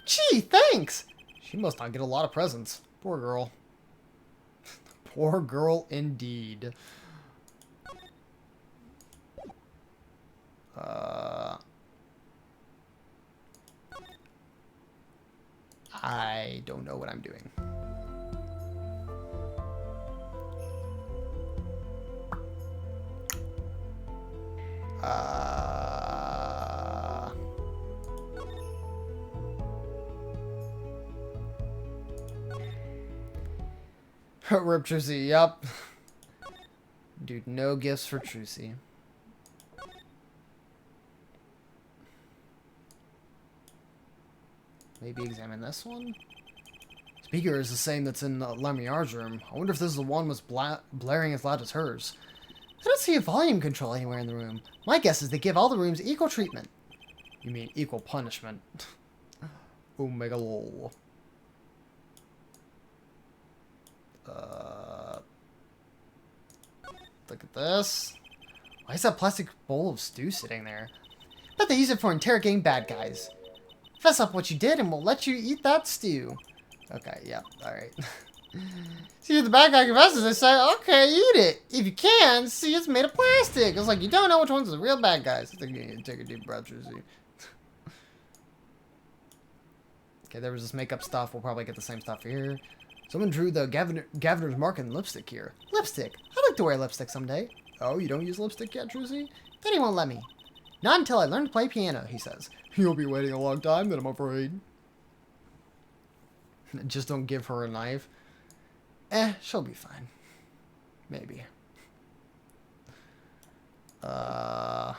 Gee, thanks. She must not get a lot of presents. Poor girl. Poor girl indeed. I don't know what I'm doing. Rip Trucy, yup. Dude, no gifts for Trucy. Maybe examine this one? Speaker is the same that's in Lamiar's room. I wonder if this is the one was blaring as loud as hers. I don't see a volume control anywhere in the room. My guess is they give all the rooms equal treatment. You mean equal punishment. Omega lol. Look at this. Why is that plastic bowl of stew sitting there? Bet they use it for interrogating bad guys. Fess up what you did and we'll let you eat that stew. Okay, yeah, alright. See, if the bad guy confesses, they say, okay, eat it. If you can, see, it's made of plastic. It's like, you don't know which one's the real bad guys. I think you need to take a deep breath, Trucy. Okay, there was this makeup stuff. We'll probably get the same stuff here. Someone drew the Gaviner's mark in lipstick here. Lipstick? I'd like to wear lipstick someday. Oh, you don't use lipstick yet, Trucy? Then he won't let me. Not until I learn to play piano, he says. You'll be waiting a long time, then I'm afraid. Just don't give her a knife. She'll be fine. Maybe. What?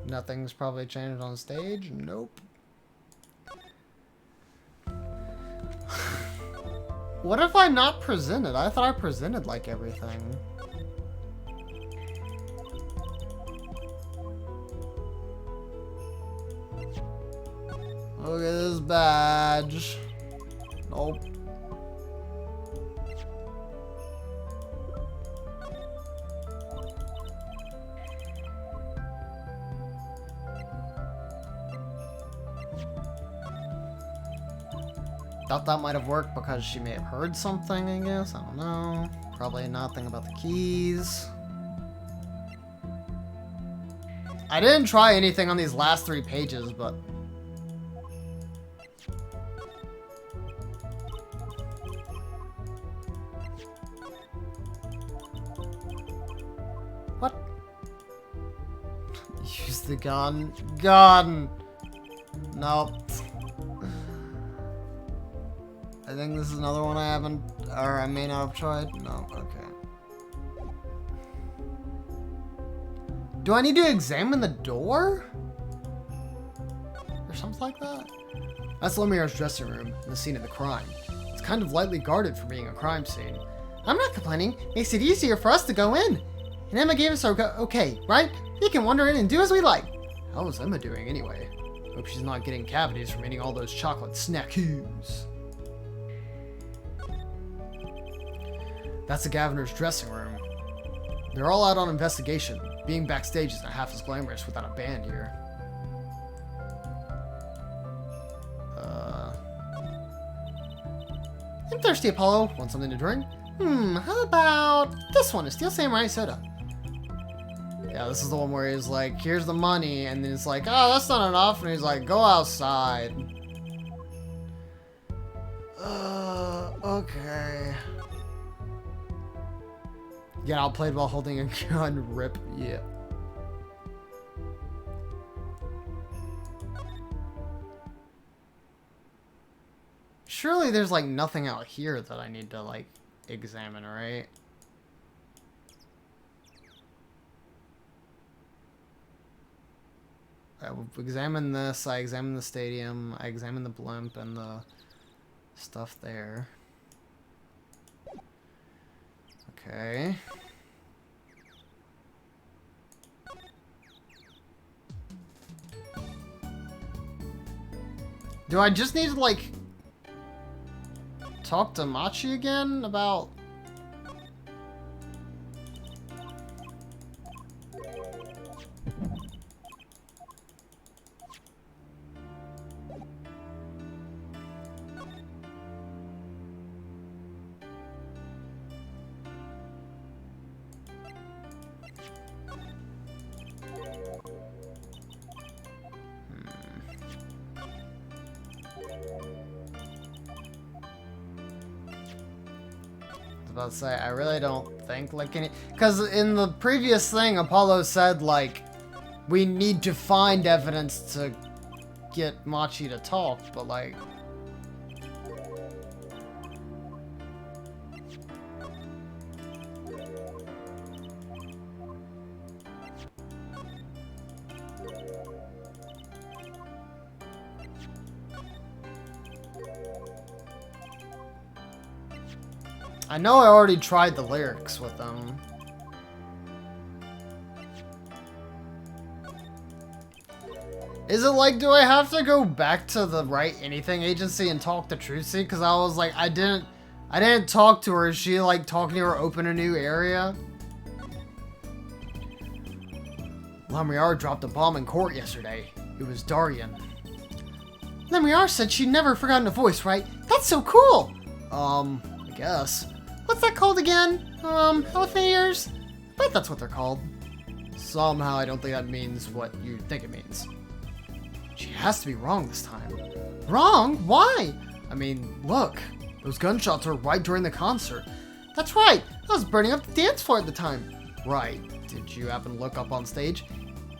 Nothing's probably changed on stage? Nope. What if I'm not presented? I thought I presented like everything. Look at this badge. Nope. Thought that might have worked because she may have heard something, I guess. I don't know. Probably nothing about the keys. I didn't try anything on these last 3 pages, but... What? Use the gun. Gun! Nope. I think this is another one I haven't, or I may not have tried. No, okay. Do I need to examine the door? Or something like that? That's Lumière's dressing room, the scene of the crime. It's kind of lightly guarded for being a crime scene. I'm not complaining. Makes it easier for us to go in. And Emma gave us our okay, right? We can wander in and do as we like. How is Emma doing anyway? Hope she's not getting cavities from eating all those chocolate snacks. That's the Gaviner's dressing room. They're all out on investigation. Being backstage isn't half as glamorous without a band here. I'm thirsty, Apollo. Want something to drink? How about this one? A Steel Samurai soda. Yeah, this is the one where he's like, here's the money, and then it's like, oh, that's not enough, and he's like, go outside. Okay. Get outplayed while holding a gun. Rip. Yeah. Surely there's like nothing out here that I need to like examine, right? I examined this, I examined the stadium, I examined the blimp and the stuff there. Okay. Do I just need to, like, talk to Machi again about... about to say, I really don't think, like, any... Because in the previous thing, Apollo said, like, we need to find evidence to get Machi to talk, but, like... I know I already tried the lyrics with them. Is it like, do I have to go back to the Write Anything agency and talk to Trucy? Because I was like, I didn't talk to her. Is she like talking to her open a new area? Lamriar dropped a bomb in court yesterday. It was Darien. Lemriar said she'd never forgotten a voice, right? That's so cool! I guess. What's that called again? Elephant ears? I bet that's what they're called. Somehow I don't think that means what you think it means. She has to be wrong this time. Wrong? Why? I mean, look. Those gunshots were right during the concert. That's right. I was burning up the dance floor at the time. Right. Did you happen to look up on stage?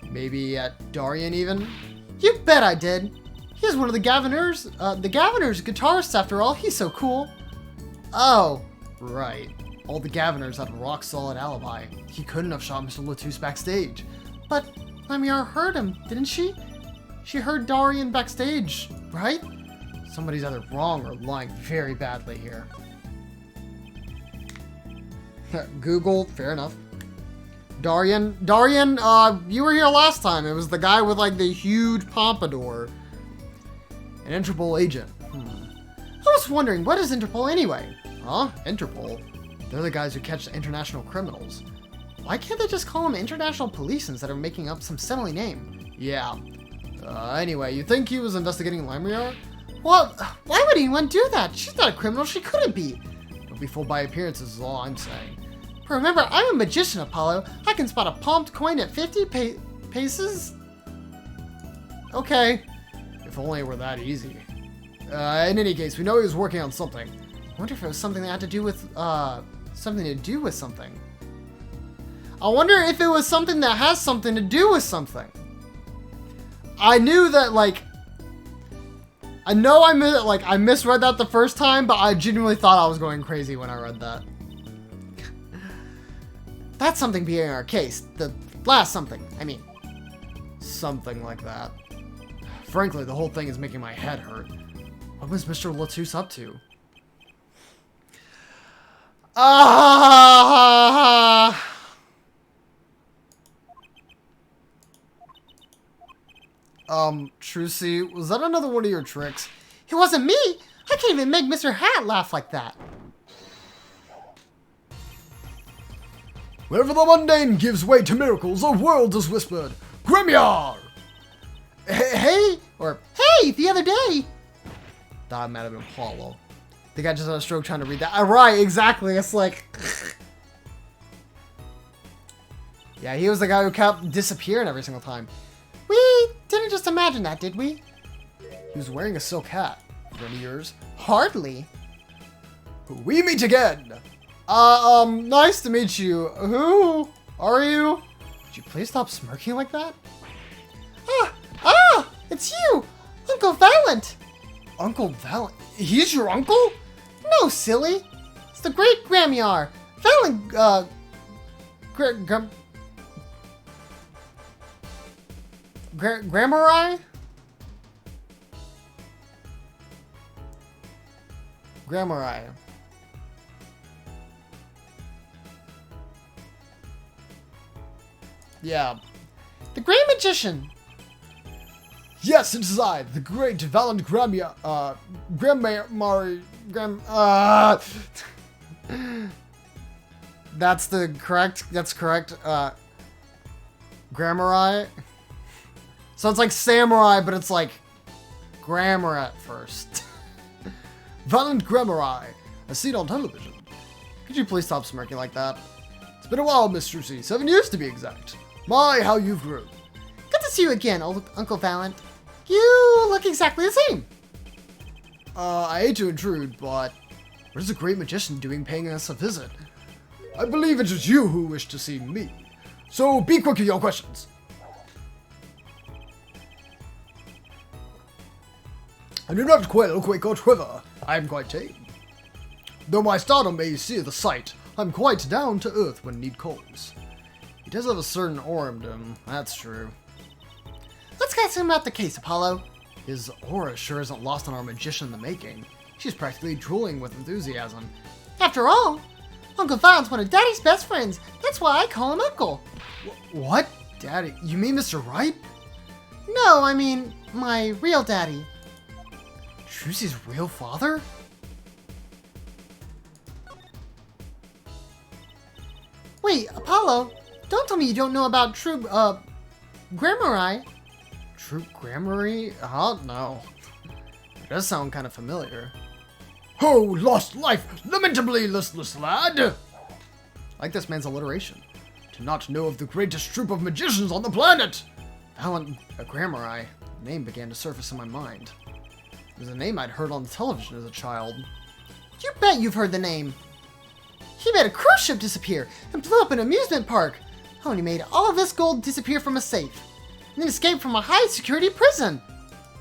Maybe at Darien even? You bet I did. He's one of the Gaviner's guitarists after all. He's so cool. Oh, right. All the Gaviners had a rock-solid alibi. He couldn't have shot Mr. Latouche backstage. But Lemriar heard him, didn't she? She heard Darien backstage, right? Somebody's either wrong or lying very badly here. Google, fair enough. Darien, you were here last time. It was the guy with like the huge pompadour. An Interpol agent. I was wondering, what is Interpol anyway? Huh? Interpol? They're the guys who catch the international criminals. Why can't they just call them international police instead of making up some silly name? Yeah. Anyway, you think he was investigating Lamriar? Well, why would anyone do that? She's not a criminal. She couldn't be. Don't be fooled by appearances is all I'm saying. But remember, I'm a magician, Apollo. I can spot a palmed coin at 50 paces. Okay. If only it were that easy. In any case, we know he was working on something. I wonder if it was something that had to do with, something to do with something. I wonder if it was something that has something to do with something. I knew that, like... I know I misread that the first time, but I genuinely thought I was going crazy when I read that. That's something being our case. The last something, I mean. Something like that. Frankly, the whole thing is making my head hurt. What was Mr. Latouche up to? Trucy, was that another one of your tricks? It wasn't me! I can't even make Mr. Hat laugh like that. Wherever the mundane gives way to miracles, a world is whispered. Gremiar! Hey! Or, hey, the other day! that might have been hollow. I think I just had a stroke trying to read that. Right, exactly. It's like... yeah, he was the guy who kept disappearing every single time. We didn't just imagine that, did we? He was wearing a silk hat. One of yours? Hardly. We meet again! Nice to meet you. Who are you? Could you please stop smirking like that? It's you! Uncle Valent! Uncle Valent? He's your uncle? No, silly. It's the great Gramiar. Valent, Grammari? Grammari. Yeah. The Great Magician. Yes, it is I, the great Valent Grammari, That's correct, Grammari. So it's like samurai, but it's like grammar at first. Valent Grammari, as seen on television. Could you please stop smirking like that? It's been a while, Miss Trucy, 7 years to be exact. My, how you've grown. Good to see you again, Uncle Valent. You look exactly the same. I hate to intrude, but What is the great magician doing paying us a visit? I believe it is you who wish to see me. So be quick with your questions. I do not quail, quake, or quiver. I am quite tame. Though my stardom may see the sight, I'm quite down to earth when need calls. He does have a certain aura to him, that's true. Let's ask him about the case, Apollo. His aura sure isn't lost on our magician in the making. She's practically drooling with enthusiasm. After all, Uncle Vaughn's one of Daddy's best friends. That's why I call him Uncle. What? Daddy? You mean Mr. Wright? No, I mean my real daddy. Trucy's real father? Wait, Apollo, don't tell me you don't know about Troop, Grammari. Troop Grammary? Oh, no. It does sound kind of familiar. Ho, lost life, lamentably listless lad! I like this man's alliteration. To not know of the greatest troop of magicians on the planet! Valiant Grammari. Name began to surface in my mind. It was a name I'd heard on television as a child. You bet you've heard the name. He made a cruise ship disappear and blew up an amusement park. Oh, and he made all of this gold disappear from a safe. And then escaped from a high-security prison.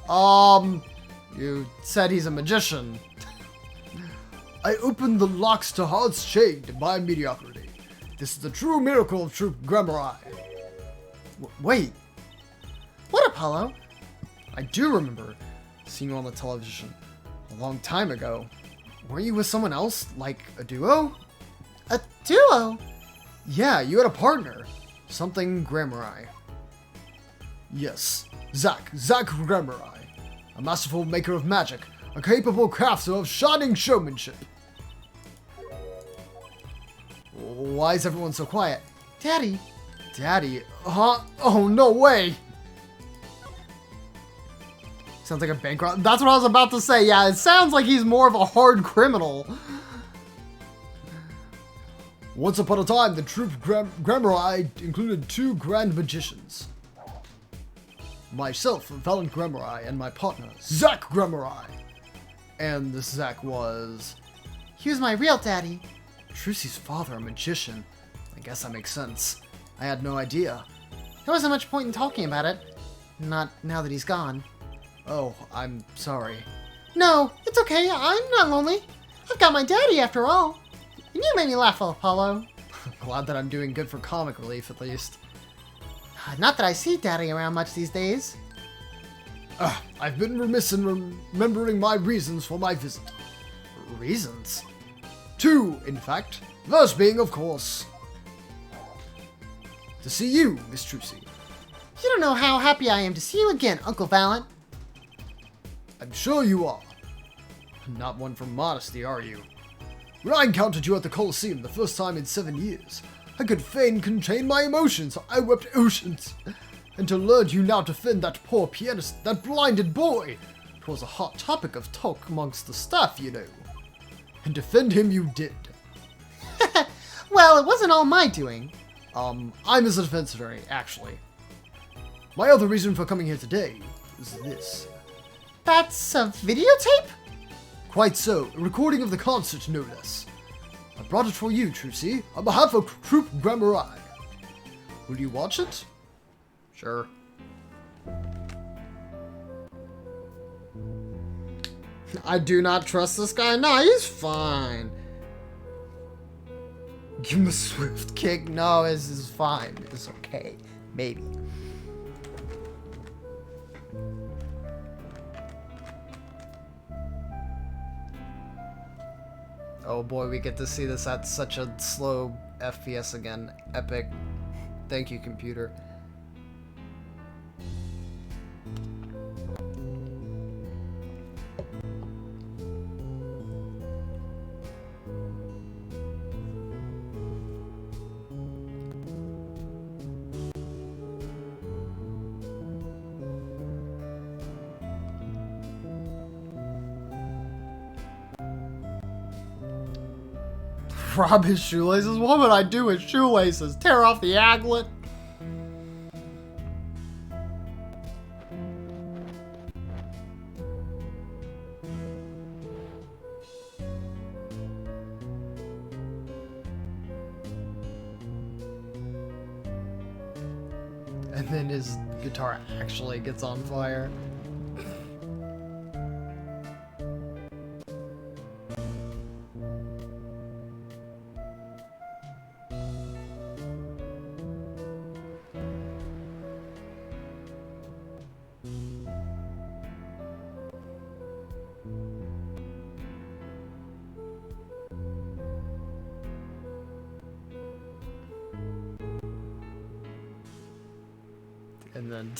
You said he's a magician. I opened the locks to hearts chained by mediocrity. This is the true miracle of Troop Grammari. Wait, What, Apollo? I do remember seeing you on the television a long time ago. Weren't you with someone else, like a duo? A duo? Yeah, you had a partner. Something Grammari. Yes, Zack Grammari. A masterful maker of magic, a capable crafter of shining showmanship. Why is everyone so quiet? Daddy, Daddy? Huh? Oh, no way! Sounds like a bank robber. That's what I was about to say. Yeah, it sounds like he's more of a hard criminal. Once upon a time, the Troop Grammari included 2 grand magicians. Myself, Valiant Grammari, and my partner, Zack Grammari. And this Zack was... he was my real daddy. Trucy's father, a magician. I guess that makes sense. I had no idea. There wasn't much point in talking about it. Not now that he's gone. Oh, I'm sorry. No, it's okay. I'm not lonely. I've got my daddy after all. And you made me laugh, Apollo. Glad that I'm doing good for comic relief, at least. Not that I see daddy around much these days. I've been remiss in remembering my reasons for my visit. Reasons? 2, in fact. First being, of course, to see you, Miss Trucy. You don't know how happy I am to see you again, Uncle Valiant. I'm sure you are. Not one for modesty, are you? When I encountered you at the Colosseum the first time in 7 years, I could fain contain my emotions. I wept oceans. And to learn you now defend that poor pianist, that blinded boy, 'twas a hot topic of talk amongst the staff, you know. And defend him you did. Well, it wasn't all my doing. I'm his defense attorney, actually. My other reason for coming here today is this. That's a videotape? Quite so, a recording of the concert, no less. I brought it for you, Trucy, on behalf of Troop Grammari. Will you watch it? Sure. I do not trust this guy. No, he's fine. Give him a swift kick. No, this is fine. It's okay. Maybe. Oh boy, we get to see this at such a slow FPS again. Epic. Thank you, computer. Rob his shoelaces? What would I do with shoelaces? Tear off the aglet? And then his guitar actually gets on fire. And then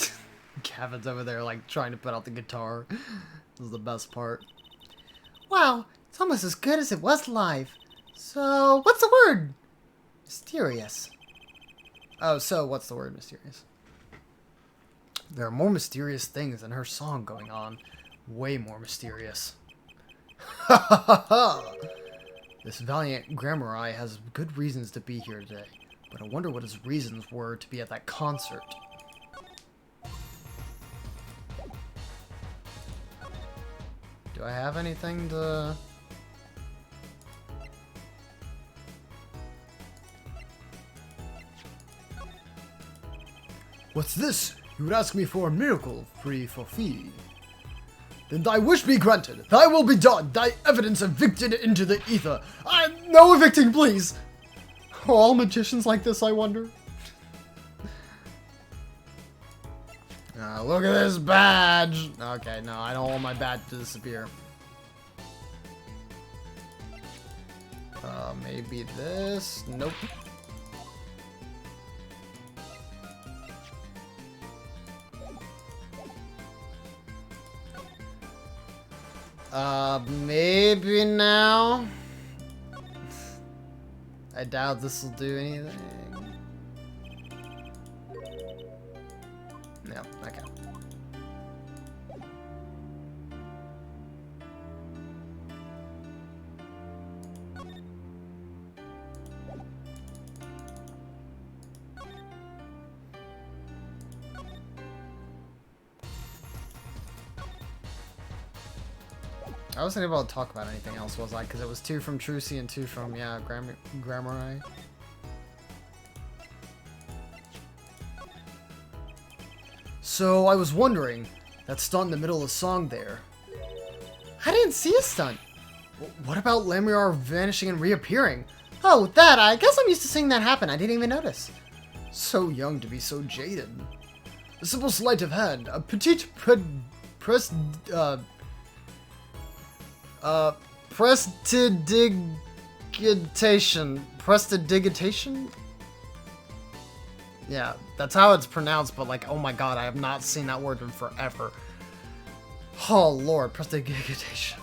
Gavin's over there, like, trying to put out the guitar. This is the best part. Wow, it's almost as good as it was live. So, what's the word? Mysterious. Oh, so what's the word mysterious? There are more mysterious things than her song going on. Way more mysterious. Ha ha ha ha! This valiant Grammar has good reasons to be here today. But I wonder what his reasons were to be at that concert. Do I have anything to... What's this? You would ask me for a miracle, free for fee. Then thy wish be granted, thy will be done, thy evidence evicted into the ether. No evicting, please! Are all magicians like this, I wonder? Look at this badge! Okay, no, I don't want my badge to disappear. Maybe this? Nope. Maybe now? I doubt this will do anything. No, okay. I wasn't able to talk about anything else, was I? Because it was 2 from Trucy and 2 from, yeah, Grammar. So, I was wondering, that stunt in the middle of the song there. I didn't see a stunt. What about Lamriar vanishing and reappearing? Oh, that, I guess I'm used to seeing that happen. I didn't even notice. So young to be so jaded. A simple sleight of hand, a petite Prestidigitation? Yeah, that's how it's pronounced, but like, oh my god, I have not seen that word in forever. Oh lord, prestidigitation.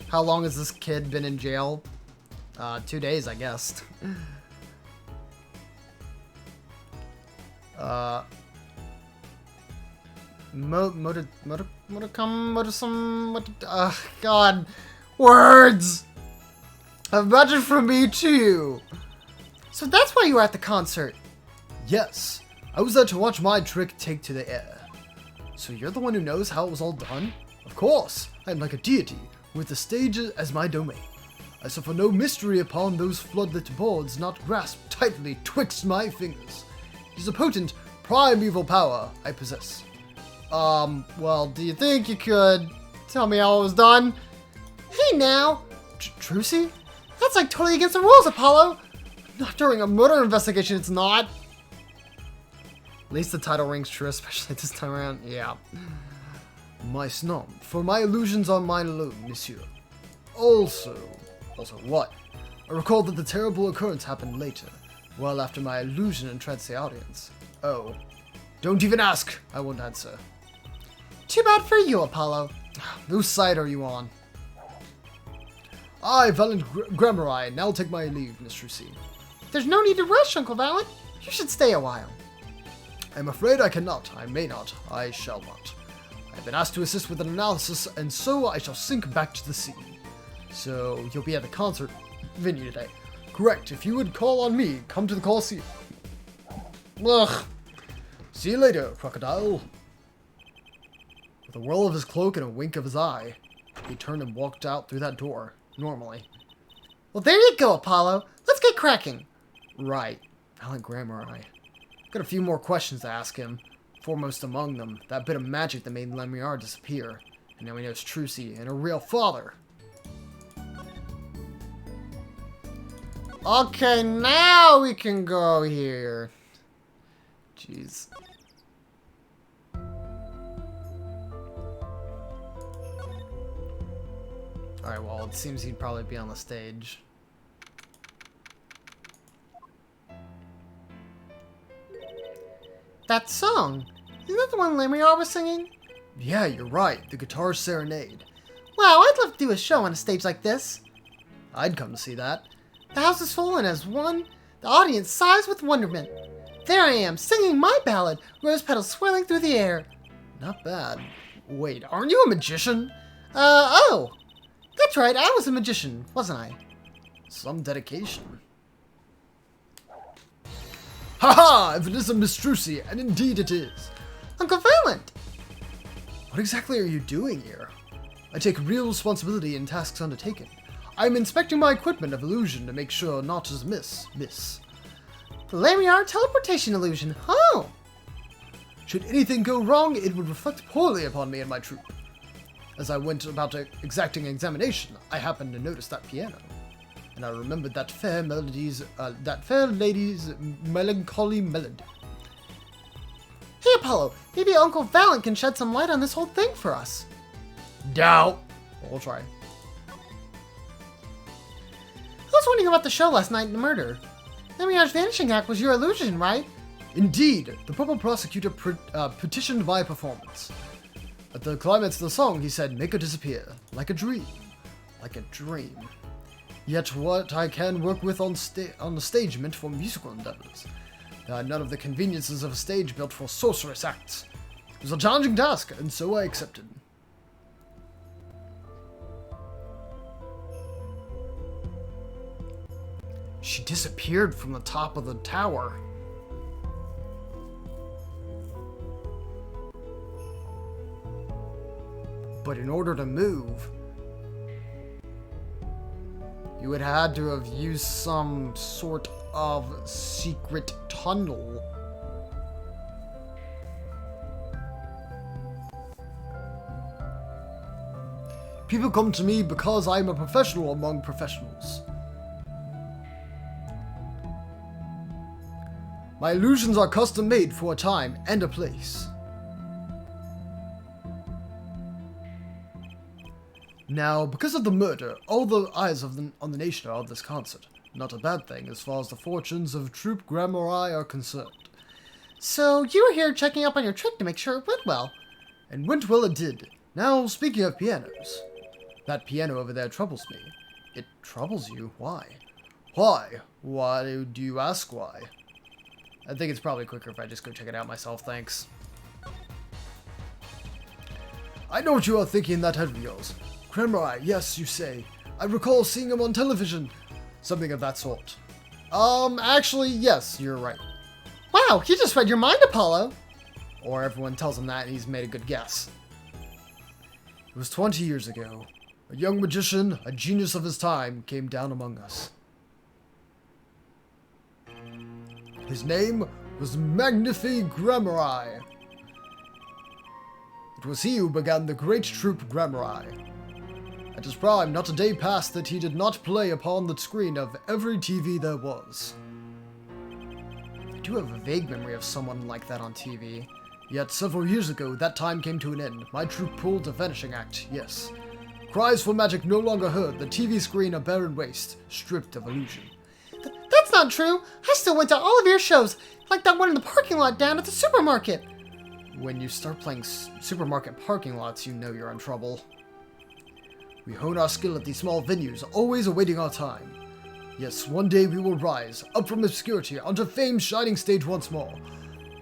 How long has this kid been in jail? 2 days, I guess. God, words! A budget from me too. So that's why you were at the concert. Yes, I was there to watch my trick take to the air. So you're the one who knows how it was all done? Of course, I am like a deity, with the stage as my domain. I suffer no mystery upon those floodlit boards not grasped tightly twixt my fingers. It is a potent, primeval power I possess. Well, do you think you could tell me how it was done? Hey now! Trucy? That's like totally against the rules, Apollo! Not during a murder investigation, it's not. At least the title rings true, especially this time around. Yeah. My snom, for my illusions are mine alone, monsieur. Also what? I recall that the terrible occurrence happened later, well after my illusion entranced the audience. Oh. Don't even ask! I won't answer. Too bad for you, Apollo. Whose side are you on? I, Valiant Grammar, now take my leave, Miss Trucy. There's no need to rush, Uncle Valent. You should stay a while. I'm afraid I cannot, I may not, I shall not. I've been asked to assist with an analysis, and so I shall sink back to the sea. So, you'll be at the concert venue today? Correct, if you would call on me, come to the Coliseum. Ugh. See you later, crocodile. With a whirl of his cloak and a wink of his eye, he turned and walked out through that door, normally. Well, there you go, Apollo. Let's get cracking. Right. Valiant Grammar. Got a few more questions to ask him. Foremost among them, that bit of magic that made Lemriar disappear. And now he knows Trucy and her real father. Okay, now we can go here. Jeez. Alright, well, it seems he'd probably be on the stage. That song, isn't that the one Lemriar was singing? Yeah, you're right. The Guitar Serenade. Wow, I'd love to do a show on a stage like this. I'd come to see that. The house is full, and as one, the audience sighs with wonderment. There I am, singing my ballad, rose petals swirling through the air. Not bad. Wait, aren't you a magician? Oh! That's right, I was a magician, wasn't I? Some dedication. Haha! If it isn't Miss Trucy, and indeed it is. Uncle Valent! What exactly are you doing here? I take real responsibility in tasks undertaken. I'm inspecting my equipment of illusion to make sure not to miss. The Lemriar teleportation illusion, oh! Should anything go wrong, it would reflect poorly upon me and my troop. As I went about exacting examination, I happened to notice that piano. And I remembered that fair lady's melancholy melody. Hey Apollo, maybe Uncle Valent can shed some light on this whole thing for us. Doubt. Well, we'll try. I was wondering about the show last night in the murder. Lemriar's vanishing act was your illusion, right? Indeed, the purple prosecutor petitioned my performance. At the climax of the song, he said, "Make her disappear, like a dream, like a dream." Yet what I can work with on the stage meant for musical endeavors. There are none of the conveniences of a stage built for sorcerous acts. It was a challenging task, and so I accepted. She disappeared from the top of the tower. But in order to move, you would have had to have used some sort of secret tunnel. People come to me because I'm a professional among professionals. My illusions are custom made for a time and a place. Now, because of the murder, all the eyes on the nation are on this concert. Not a bad thing as far as the fortunes of Troop Grammari are concerned. So you were here checking up on your trick to make sure it went well. And went well it did. Now, speaking of pianos, that piano over there troubles me. It troubles you? Why? Why? Why do you ask why? I think it's probably quicker if I just go check it out myself, thanks. I know what you are thinking in that head of yours. Grammari, yes, you say. I recall seeing him on television. Something of that sort. Actually, yes, you're right. Wow, he just read your mind, Apollo. Or everyone tells him that and he's made a good guess. It was 20 years ago. A young magician, a genius of his time, came down among us. His name was Magnifi Grammari. It was he who began the great Troop Grammari. At his prime, not a day passed that he did not play upon the screen of every TV there was. I do have a vague memory of someone like that on TV. Yet several years ago, that time came to an end. My troop pulled a vanishing act, yes. Cries for magic no longer heard, the TV screen a barren waste, stripped of illusion. That's not true. I still went to all of your shows, like that one in the parking lot down at the supermarket. When you start playing supermarket parking lots, you know you're in trouble. We hone our skill at these small venues, always awaiting our time. Yes, one day we will rise, up from obscurity, onto fame's shining stage once more.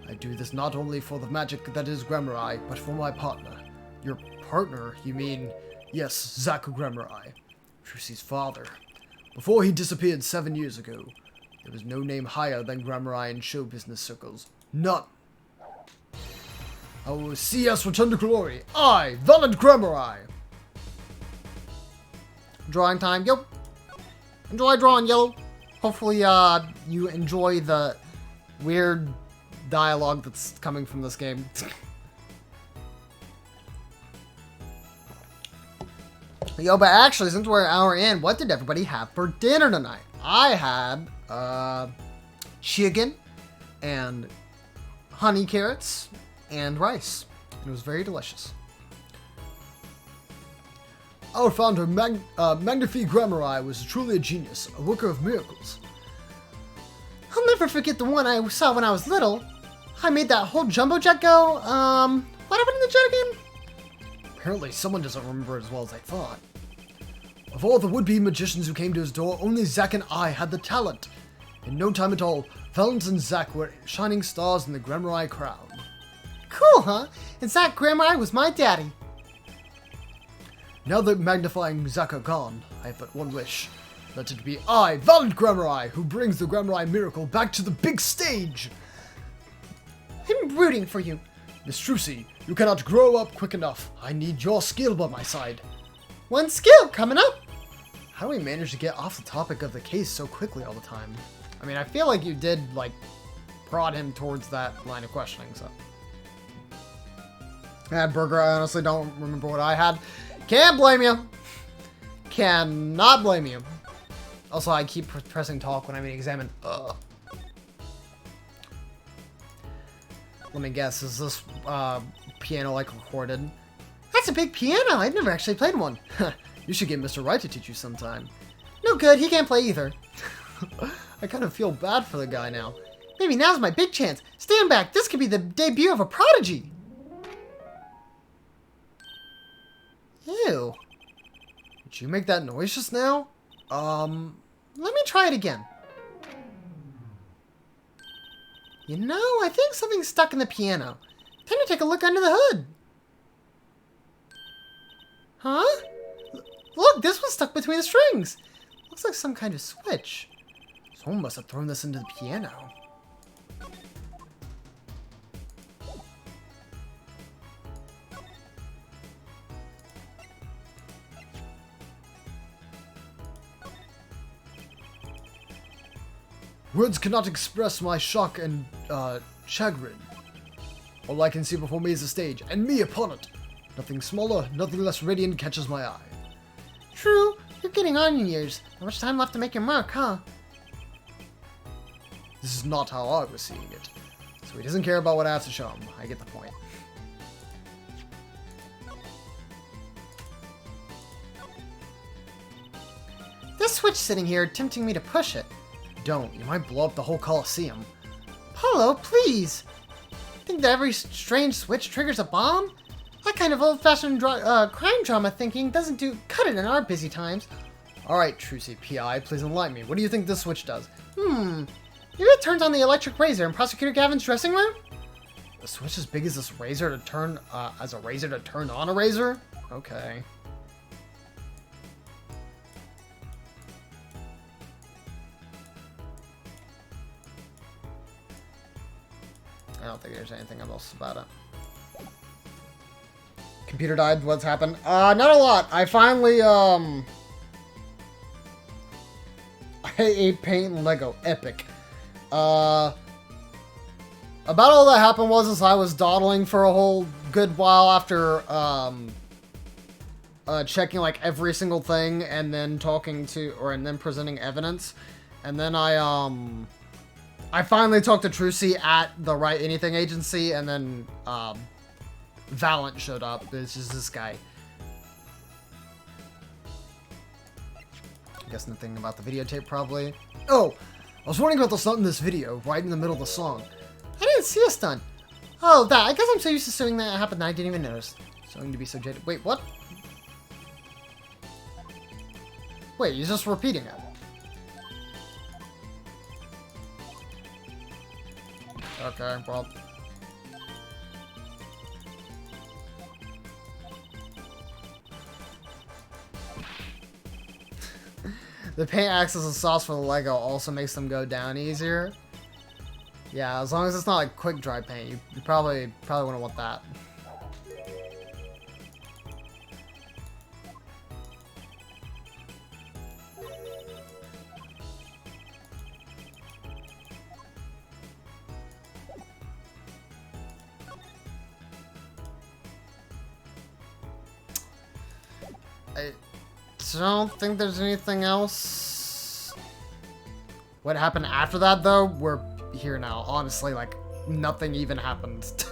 I do this not only for the magic that is Grammari, but for my partner. Your partner, you mean? Yes, Zach Grammari, Trucy's father. Before he disappeared 7 years ago, there was no name higher than Grammari in show business circles. None. I will see us return to glory. I, Valent Grammari. Drawing time, yo. Enjoy drawing, yo. Hopefully, you enjoy the weird dialogue that's coming from this game. Yo, but actually, since we're an hour in, what did everybody have for dinner tonight? I had, chicken and honey carrots and rice. It was very delicious. Our founder, Magnifique Grammari, was truly a genius, a worker of miracles. I'll never forget the one I saw when I was little. I made that whole jumbo jet go. What happened in the jet again? Apparently, someone doesn't remember it as well as I thought. Of all the would-be magicians who came to his door, only Zack and I had the talent. In no time at all, Valens and Zack were shining stars in the Grammari crowd. Cool, huh? And Zack Grammari was my daddy. Now that Magnifying Zack are gone, I have but one wish. Let it be I, Valent Grammari, who brings the Grammari miracle back to the big stage! I'm rooting for you. Miss Trucy, you cannot grow up quick enough. I need your skill by my side. One skill coming up. How do we manage to get off the topic of the case so quickly all the time? I mean, I feel like you did, like, prod him towards that line of questioning, so. I had burger, I honestly don't remember what I had. Can't blame you. Cannot blame you. Also, I keep pressing talk when I'm being examined. Ugh. Let me guess, is this piano like recorded? That's a big piano. I've never actually played one. You should get Mr. Wright to teach you sometime. No good. He can't play either. I kind of feel bad for the guy now. Maybe now's my big chance. Stand back. This could be the debut of a prodigy. Ew. Did you make that noise just now? Let me try it again. You know, I think something's stuck in the piano. Time to take a look under the hood. Huh? Look, this was stuck between the strings. Looks like some kind of switch. Someone must have thrown this into the piano. Words cannot express my shock and, chagrin. All I can see before me is the stage, and me upon it. Nothing smaller, nothing less radiant catches my eye. True, you're getting on in years. Not much time left to make your mark, huh? This is not how I was seeing it. So he doesn't care about what I have to show him. I get the point. This switch sitting here tempting me to push it. Don't. You might blow up the whole Coliseum. Paulo, please! Think that every strange switch triggers a bomb? That kind of old-fashioned crime drama thinking doesn't cut it in our busy times. Alright, Trucy PI, please enlighten me. What do you think this switch does? Maybe it turns on the electric razor in Prosecutor Gavin's dressing room? A switch as big as this razor to turn, as a razor to turn on a razor? Okay. I don't think there's anything else about it. Computer died, what's happened? Not a lot. I finally, I ate paint and Lego. Epic. About all that happened was I was dawdling for a whole good while after, checking, like, every single thing and then and then presenting evidence. And then I finally talked to Trucy at the Write Anything agency, and then, Valent showed up. It's just this guy. Guess nothing about the videotape, probably. Oh! I was wondering about the stunt in this video, right in the middle of the song. I didn't see a stunt. Oh, that. I guess I'm so used to assuming that happened that I didn't even notice. Something to be subjected. Wait, what? Wait, you're just repeating it. Okay, well. The paint acts as a sauce for the Lego, also makes them go down easier. Yeah, as long as it's not like quick dry paint, you probably wouldn't want that. I don't think there's anything else. What happened after that, though? We're here now. Honestly, like, nothing even happened.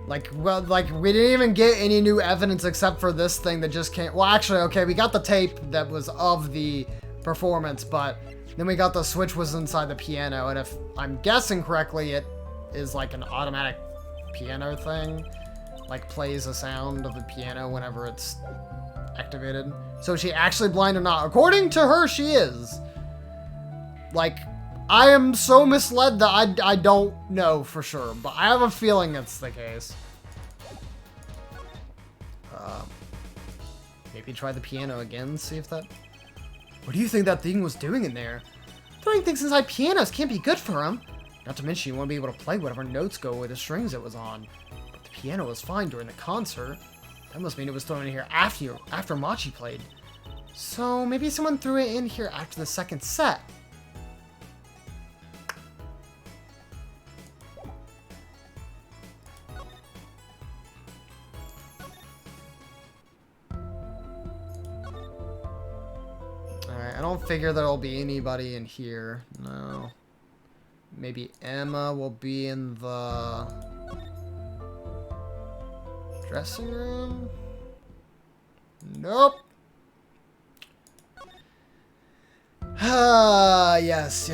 Like, well, like, we didn't even get any new evidence except for this thing that just came. Well, actually, okay, we got the tape that was of the performance, but then we got the switch was inside the piano, and if I'm guessing correctly, it is like an automatic piano thing. Like, plays a sound of the piano whenever it's activated. So is she actually blind or not? According to her, she is. Like, I am so misled that I don't know for sure, but I have a feeling it's the case. Maybe try the piano again, see if that... What do you think that thing was doing in there? Throwing things inside pianos can't be good for him. Not to mention you won't be able to play whatever notes go with the strings it was on. But the piano was fine during the concert. That must mean it was thrown in here after Machi played. So maybe someone threw it in here after the second set. Alright, I don't figure there'll be anybody in here. No. Maybe Emma will be in the dressing room? Nope. Yes.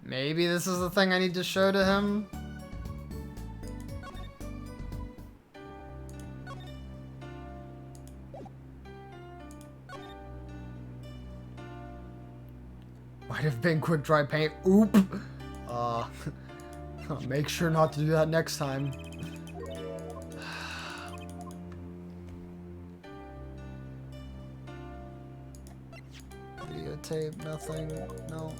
Maybe this is the thing I need to show to him. Might have been quick dry paint. Oop. Make sure not to do that next time. Videotape, nothing. No.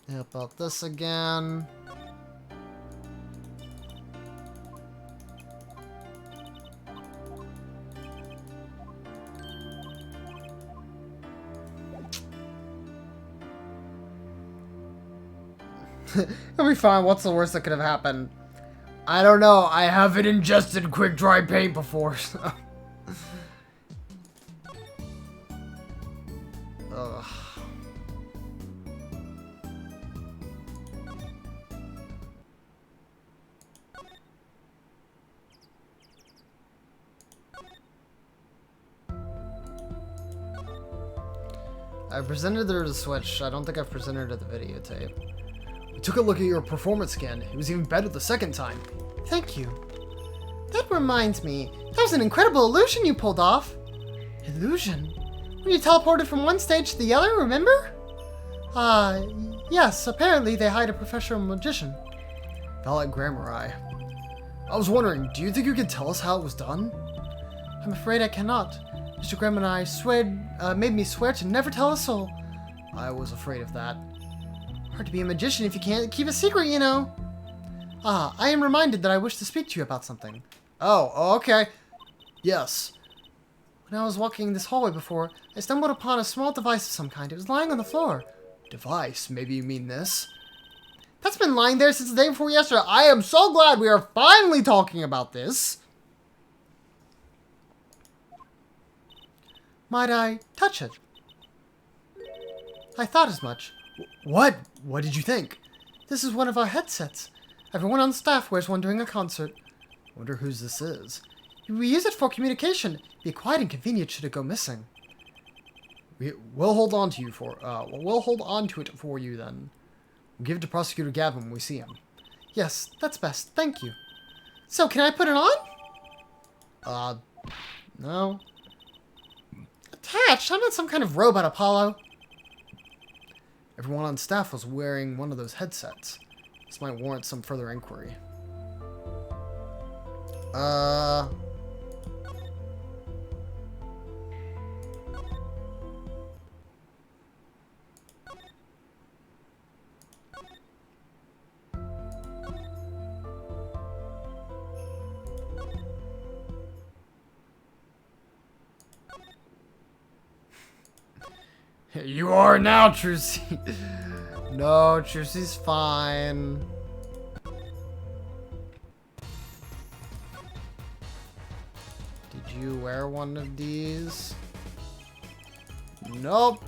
Yeah, about this again. It'll be fine. What's the worst that could have happened? I don't know. I haven't ingested quick dry paint before, so. Ugh. I presented her the Switch. I don't think I've presented her the videotape. I took a look at your performance scan. It was even better the second time. Thank you. That reminds me, that was an incredible illusion you pulled off. Illusion? When you teleported from one stage to the other, remember? Yes, apparently they hired a professional magician. Valak Grammari. I was wondering, do you think you could tell us how it was done? I'm afraid I cannot. Mr. Grammari made me swear to never tell a soul. I was afraid of that. Hard to be a magician if you can't keep a secret, you know. I am reminded that I wish to speak to you about something. Oh, okay. Yes. When I was walking this hallway before, I stumbled upon a small device of some kind. It was lying on the floor. Device? Maybe you mean this? That's been lying there since the day before yesterday. I am so glad we are finally talking about this. Might I touch it? I thought as much. What? What did you think? This is one of our headsets. Everyone on staff wears one during a concert. Wonder whose this is. We use it for communication. It'd be quite inconvenient should it go missing. We'll hold on to you for. We'll hold on to it for you then. We'll give it to Prosecutor Gavin when we see him. Yes, that's best. Thank you. So, can I put it on? No. Attached? I'm not some kind of robot, Apollo. Everyone on staff was wearing one of those headsets. This might warrant some further inquiry. You are now, Trucy. No, Trucy's fine. Did you wear one of these? Nope.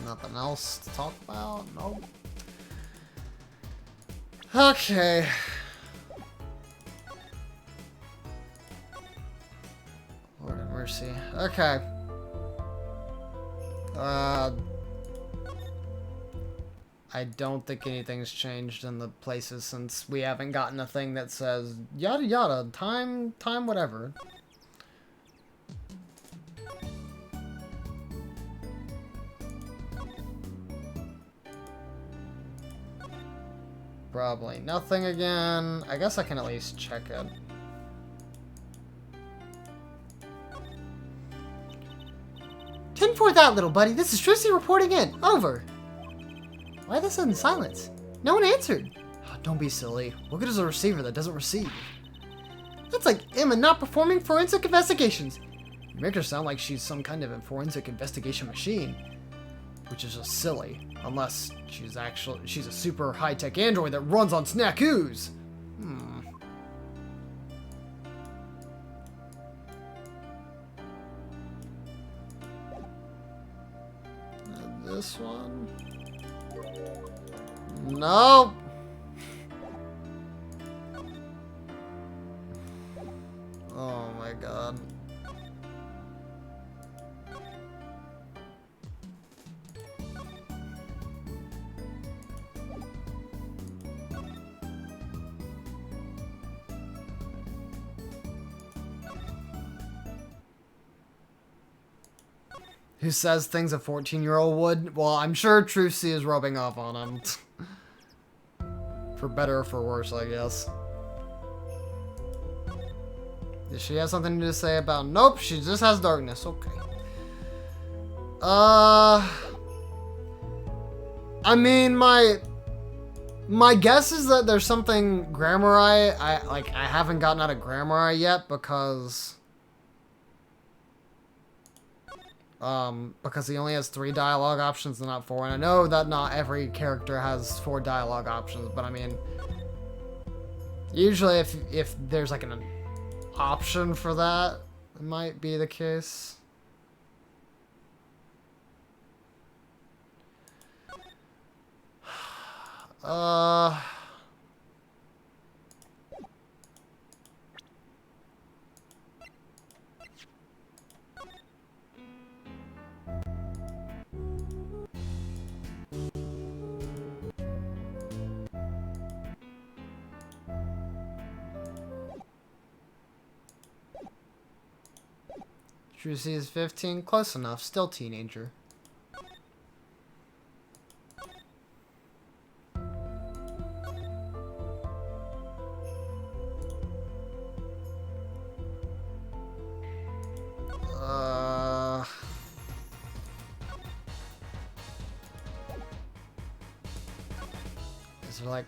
Nothing else to talk about? Nope. Okay. Lord have mercy. Okay. I don't think anything's changed in the places since we haven't gotten a thing that says yada yada, time whatever. Probably nothing again. I guess I can at least check it. Ten for that, little buddy. This is Trucy reporting in. Over. Why the sudden silence? No one answered. Oh, don't be silly. What good is a receiver that doesn't receive? That's like Emma not performing forensic investigations. You make her sound like she's some kind of a forensic investigation machine. Which is just silly. Unless she's a super high-tech android that runs on snackoos. This one? Nope. Oh my god. Who says things a 14-year-old would? Well, I'm sure Trucy is rubbing off on him. For better or for worse, I guess. Does she have something to say about... Nope, she just has darkness. Okay. I mean, my guess is that there's something grammar I haven't gotten out of grammar yet because he only has 3 dialogue options and not 4. And I know that not every character has 4 dialogue options, but I mean, usually if there's like an option for that, it might be the case. Trucy is 15, close enough, still teenager. Is there like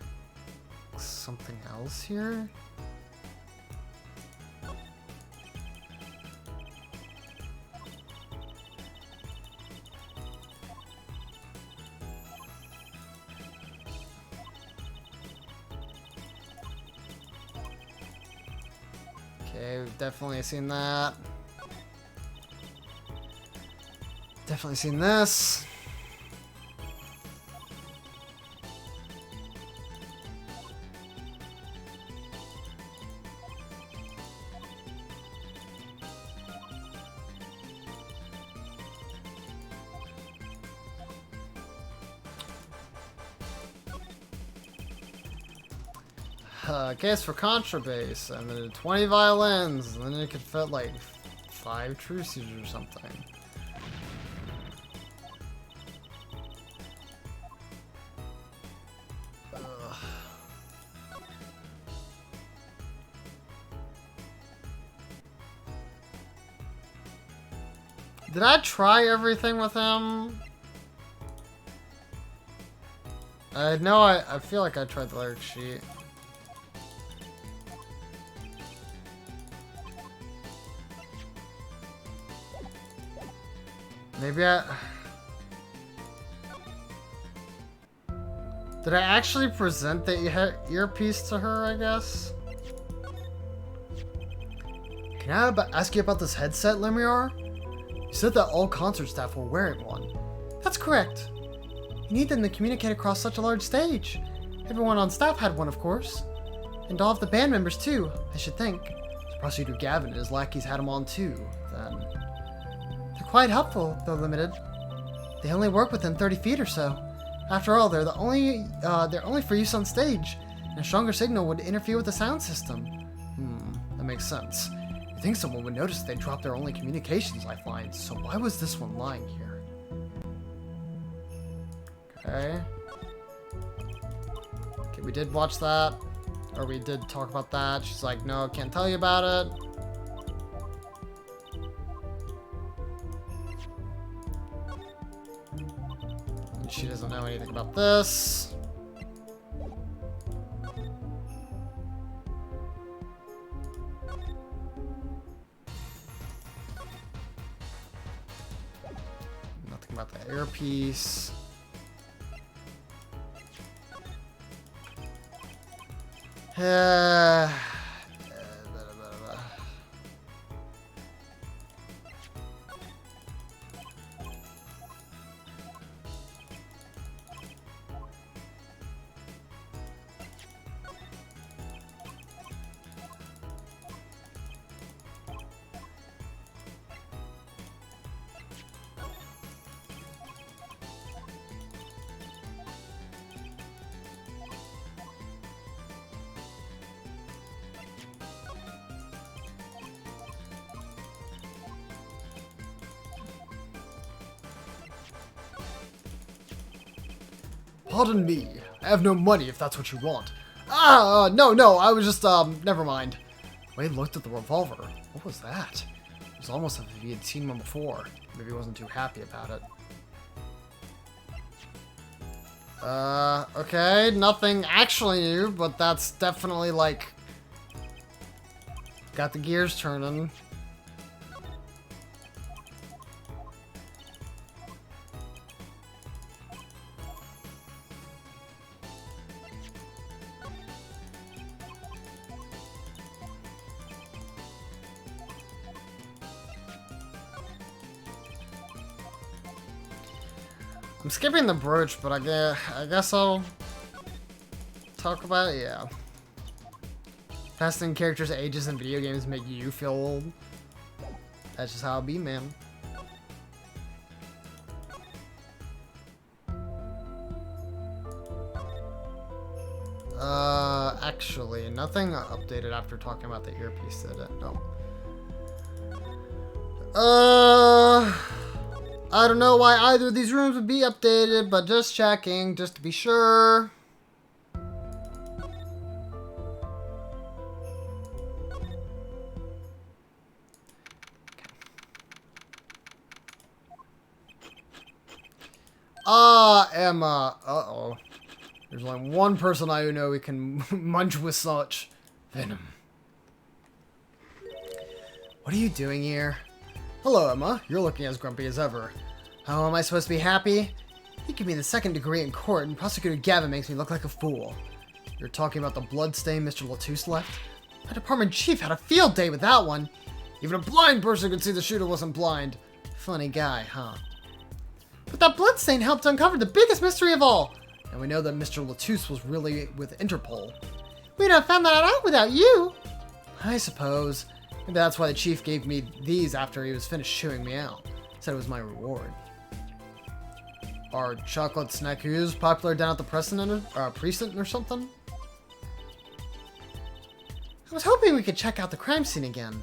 something else here? Okay, we've definitely seen that. Definitely seen this. case for contrabass, and then 20 violins, and then it could fit like 5 truces or something. Ugh. Did I try everything with him? No, I feel like I tried the lyric sheet. Maybe I... Did I actually present the earpiece to her, I guess? Can I ask you about this headset, Lemurior? You said that all concert staff were wearing one. That's correct. You need them to communicate across such a large stage. Everyone on staff had one, of course. And all of the band members, too, I should think. Prosecutor Gavin and his lackeys had them on too, then. They're quite helpful, though limited. They only work within 30 feet or so. After all, they're only for use on stage, and a stronger signal would interfere with the sound system. That makes sense. You'd think someone would notice if they dropped their only communications lifeline, so why was this one lying here? Okay. Okay, we did watch that. Or we did talk about that. She's like, no, can't tell you about it. And she doesn't know anything about this. Nothing about the earpiece. Pardon me. I have no money if that's what you want. No, I was just, never mind. Wade looked at the revolver. What was that? It was almost as if he had seen one before. Maybe he wasn't too happy about it. Okay, nothing actually new, but that's definitely, like, got the gears turning. I'm skipping the brooch, but I guess I'll talk about it, yeah. Fascinating characters' ages in video games make you feel old. That's just how it be, man. Actually, nothing updated after talking about the earpiece, did it? No. I don't know why either of these rooms would be updated, but just checking, just to be sure. Emma. Uh-oh. There's only one person I know we can munch with such venom. What are you doing here? Hello, Emma. You're looking as grumpy as ever. How am I supposed to be happy? You give me the second degree in court, and Prosecutor Gavin makes me look like a fool. You're talking about the bloodstain Mr. Latouche left? My department chief had a field day with that one. Even a blind person could see the shooter wasn't blind. Funny guy, huh? But that bloodstain helped uncover the biggest mystery of all. And we know that Mr. Latouche was really with Interpol. We'd have found that out without you. I suppose. Maybe that's why the chief gave me these after he was finished chewing me out. Said it was my reward. Are chocolate snackus popular down at the precinct or something? I was hoping we could check out the crime scene again.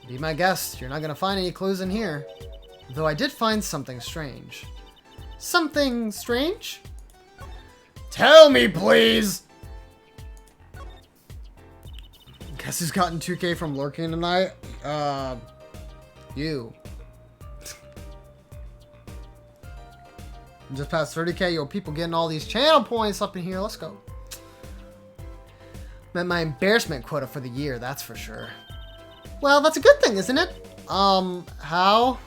Be my guest, you're not gonna find any clues in here. Though I did find something strange. Something strange? Tell me, please! Guess who's gotten 2K from lurking tonight? You. Just past 30K, yo, people getting all these channel points up in here. Let's go. Met my embarrassment quota for the year, that's for sure. Well, that's a good thing, isn't it? How?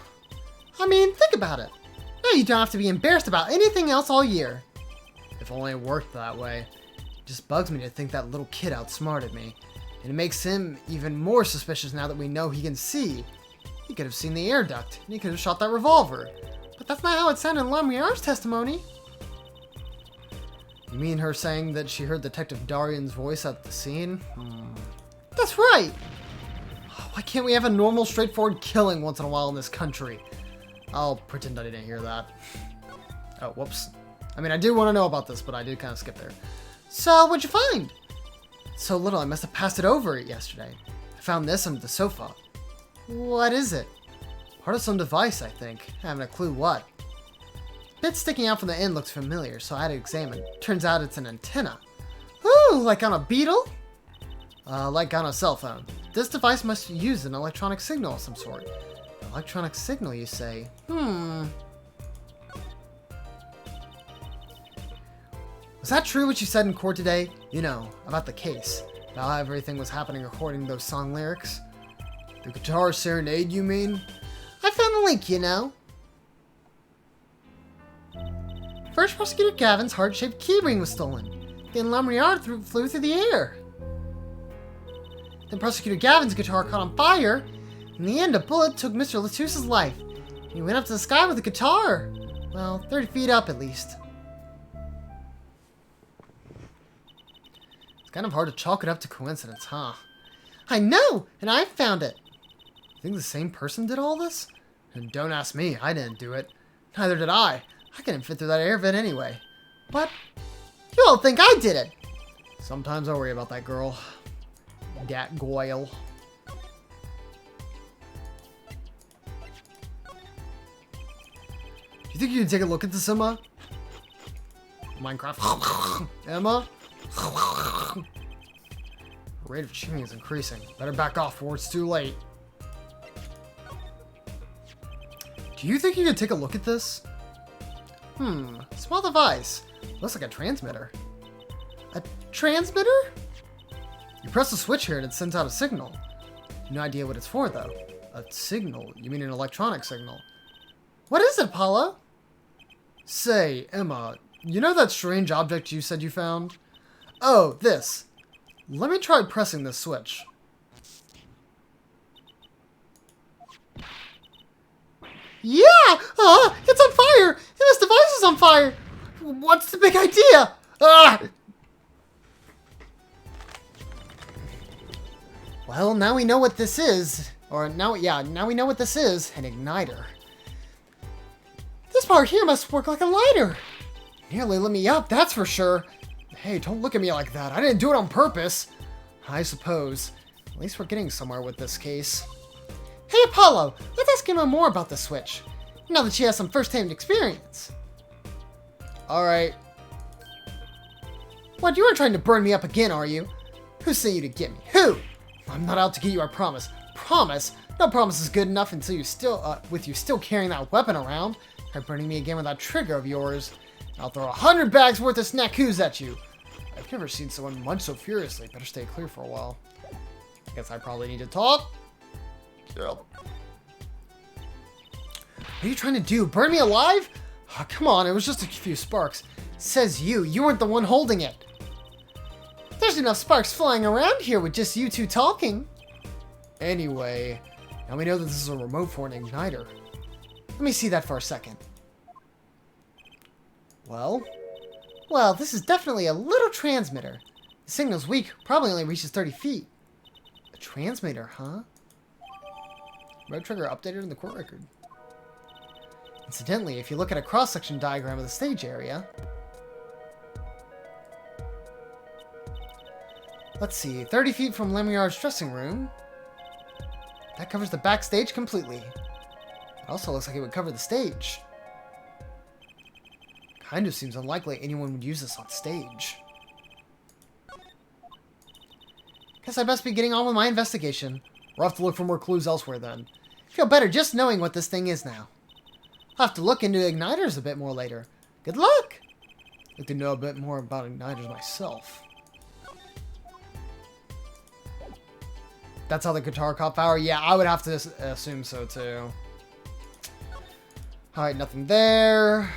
I mean, think about it. Now you don't have to be embarrassed about anything else all year. If only it worked that way. It just bugs me to think that little kid outsmarted me. And it makes him even more suspicious now that we know he can see. He could have seen the air duct, and he could have shot that revolver. But that's not how it sounded in Lamriar's testimony. You mean her saying that she heard Detective Darian's voice at the scene? That's right! Why can't we have a normal, straightforward killing once in a while in this country? I'll pretend I didn't hear that. Oh, whoops. I mean, I do want to know about this, but I did kind of skip there. So, what'd you find? So little, I must have passed it over yesterday. I found this under the sofa. What is it? Part of some device, I think. I haven't a clue what. Bit sticking out from the end looks familiar, so I had to examine. Turns out it's an antenna. Ooh, like on a beetle? Like on a cell phone. This device must use an electronic signal of some sort. Electronic signal, you say? Hmm. Was that true what you said in court today? You know, about the case. About how everything was happening according to those song lyrics? The guitar serenade, you mean? I found the link, you know. First, Prosecutor Gavin's heart-shaped keyring was stolen. Then Lamriard flew through the air. Then Prosecutor Gavin's guitar caught on fire. In the end, a bullet took Mr. Latusse's life. He went up to the sky with the guitar. Well, 30 feet up at least. It's kind of hard to chalk it up to coincidence, huh? I know, and I found it. You think the same person did all this? And don't ask me, I didn't do it. Neither did I. I couldn't fit through that air vent anyway. What? You all think I did it? Sometimes I worry about that girl. Dat Goyle. Do you think you can take a look at this, Emma? Minecraft. Emma? Her rate of chewing is increasing. Better back off before it's too late. Do you think you can take a look at this? Small device. Looks like a transmitter. A transmitter? You press the switch here and it sends out a signal. No idea what it's for, though. A signal? You mean an electronic signal? What is it, Apollo? Say, Emma, you know that strange object you said you found? Oh, this. Let me try pressing this switch. Yeah! It's on fire! And this device is on fire! What's the big idea? Well, now we know what this is. Now we know what this is. An igniter. This part here must work like a lighter. Nearly lit me up, that's for sure. Hey, don't look at me like that. I didn't do it on purpose. I suppose. At least we're getting somewhere with this case. Hey, Apollo, let's ask Emma more about the switch. Now that she has some first-hand experience. Alright. What, you aren't trying to burn me up again, are you? Who sent you to get me? Who? I'm not out to get you, I promise. Promise? No promise is good enough until you still, with you still carrying that weapon around. Try burning me again with that trigger of yours. I'll throw 100 bags worth of snackoos at you. I've never seen someone munch so furiously. Better stay clear for a while. I guess I probably need to talk. Yep. What are you trying to do? Burn me alive? Oh, come on, it was just a few sparks. Says you. You weren't the one holding it. There's enough sparks flying around here with just you two talking. Anyway, now we know that this is a remote for an igniter. Let me see that for a second. Well? Well, this is definitely a little transmitter. The signal's weak, probably only reaches 30 feet. A transmitter, huh? Red trigger updated in the court record. Incidentally, if you look at a cross-section diagram of the stage area, Let's see, 30 feet from Lemuyar's dressing room. That covers the backstage completely. It also looks like it would cover the stage. Kind of seems unlikely anyone would use this on stage. Guess I best be getting on with my investigation. We'll have to look for more clues elsewhere then. Feel better just knowing what this thing is now. I'll have to look into igniters a bit more later. Good luck! I'd like to know a bit more about igniters myself. That's how the guitar caught power? Yeah, I would have to assume so too. Alright, nothing there.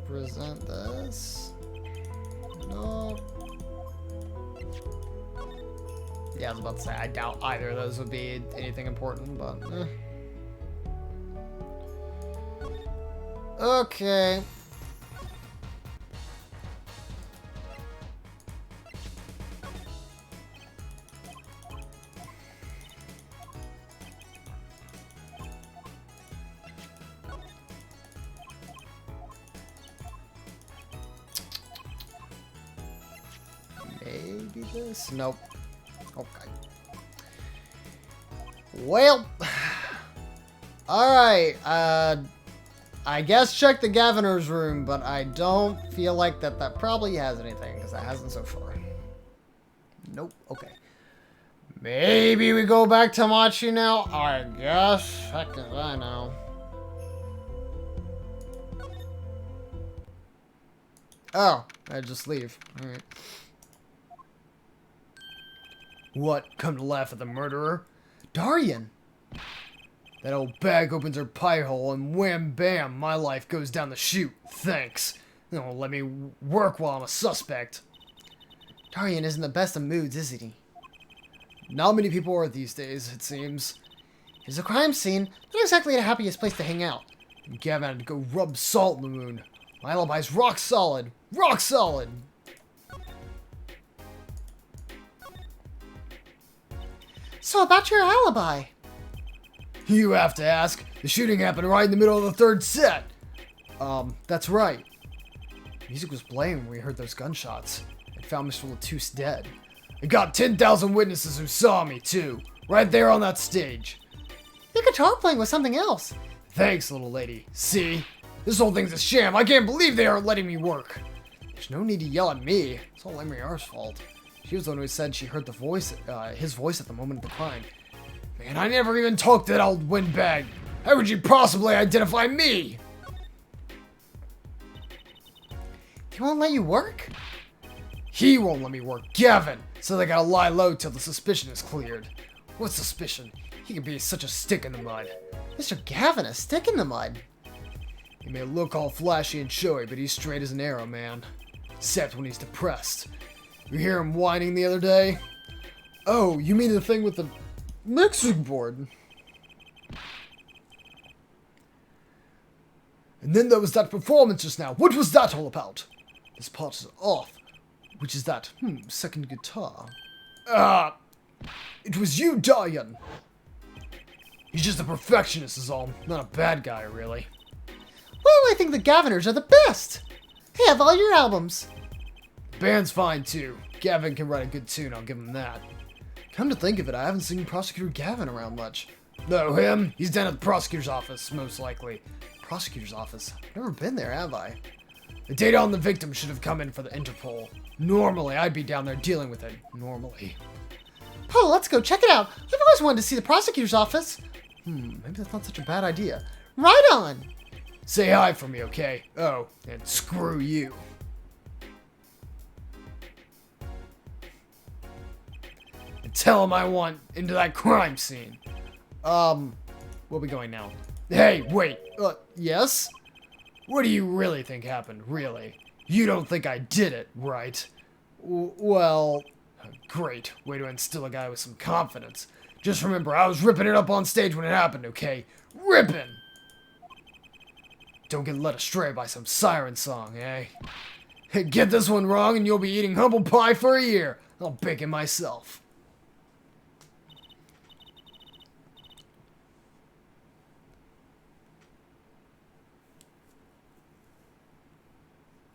Present this. No. Yeah, I was about to say, I doubt either of those would be anything important, but Okay. Maybe this? Nope. Okay. Well, alright, I guess check the Governor's room, but I don't feel like that probably has anything, because it hasn't so far. Nope, okay. Maybe we go back to Machi now? I guess. Heck if I know. Oh, I just leave. Alright. What? Come to laugh at the murderer? Darien! That old bag opens her pie hole and wham bam, my life goes down the chute. Thanks. They won't let me work while I'm a suspect. Darien isn't the best of moods, isn't he? Not many people are these days, it seems. It's a crime scene, not exactly the happiest place to hang out. Gavin had to go rub salt in the wound. My alibi's rock solid. Rock solid! So about your alibi. You have to ask. The shooting happened right in the middle of the third set. That's right. Music was playing when we heard those gunshots. It found Mr. Latouche dead. I got 10,000 witnesses who saw me, too. Right there on that stage. Your guitar playing was something else. Thanks, little lady. See? This whole thing's a sham. I can't believe they aren't letting me work. There's no need to yell at me. It's all Lemuyar's fault. She was the one who said she heard the voice, his voice at the moment of the crime. Man, I never even talked to that old windbag. How would you possibly identify me? He won't let you work? He won't let me work. Gavin! So they gotta lie low till the suspicion is cleared. What suspicion? He could be such a stick in the mud. Mr. Gavin, a stick in the mud. He may look all flashy and showy, but he's straight as an arrow, man. Except when he's depressed. You hear him whining the other day? Oh, you mean the thing with the mixing board? And then there was that performance just now. What was that all about? This part is off. Which is that? Second guitar. It was you, Darien. He's just a perfectionist is all. Not a bad guy, really. Well, I think the Gaviners are the best. I have all your albums. Band's fine, too. Gavin can write a good tune, I'll give him that. Come to think of it, I haven't seen Prosecutor Gavin around much. No, him? He's down at the prosecutor's office, most likely. Prosecutor's office? I've never been there, have I? The data on the victim should have come in for the Interpol. Normally, I'd be down there dealing with it. Normally. Oh, let's go check it out. I've always wanted to see the prosecutor's office. Maybe that's not such a bad idea. Right on. Say hi for me, okay? Oh, and screw you. And tell him I want into that crime scene. We'll be going now. Hey, wait. Yes? What do you really think happened, really? You don't think I did it, right? Well, great. Way to instill a guy with some confidence. Just remember, I was ripping it up on stage when it happened, okay? Ripping! Don't get led astray by some siren song, eh? Get this one wrong and you'll be eating humble pie for a year. I'll bake it myself.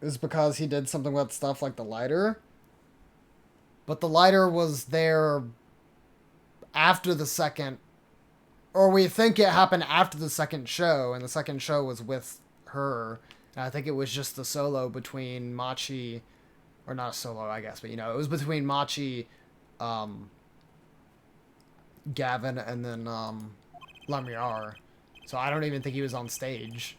is because he did something with stuff like the lighter. But the lighter was there after the second, or we think it happened after the second show, and the second show was with her. And I think it was just the solo between Machi, or not a solo, I guess, but you know, it was between Machi, Gavin, and then Lemriar. So I don't even think he was on stage.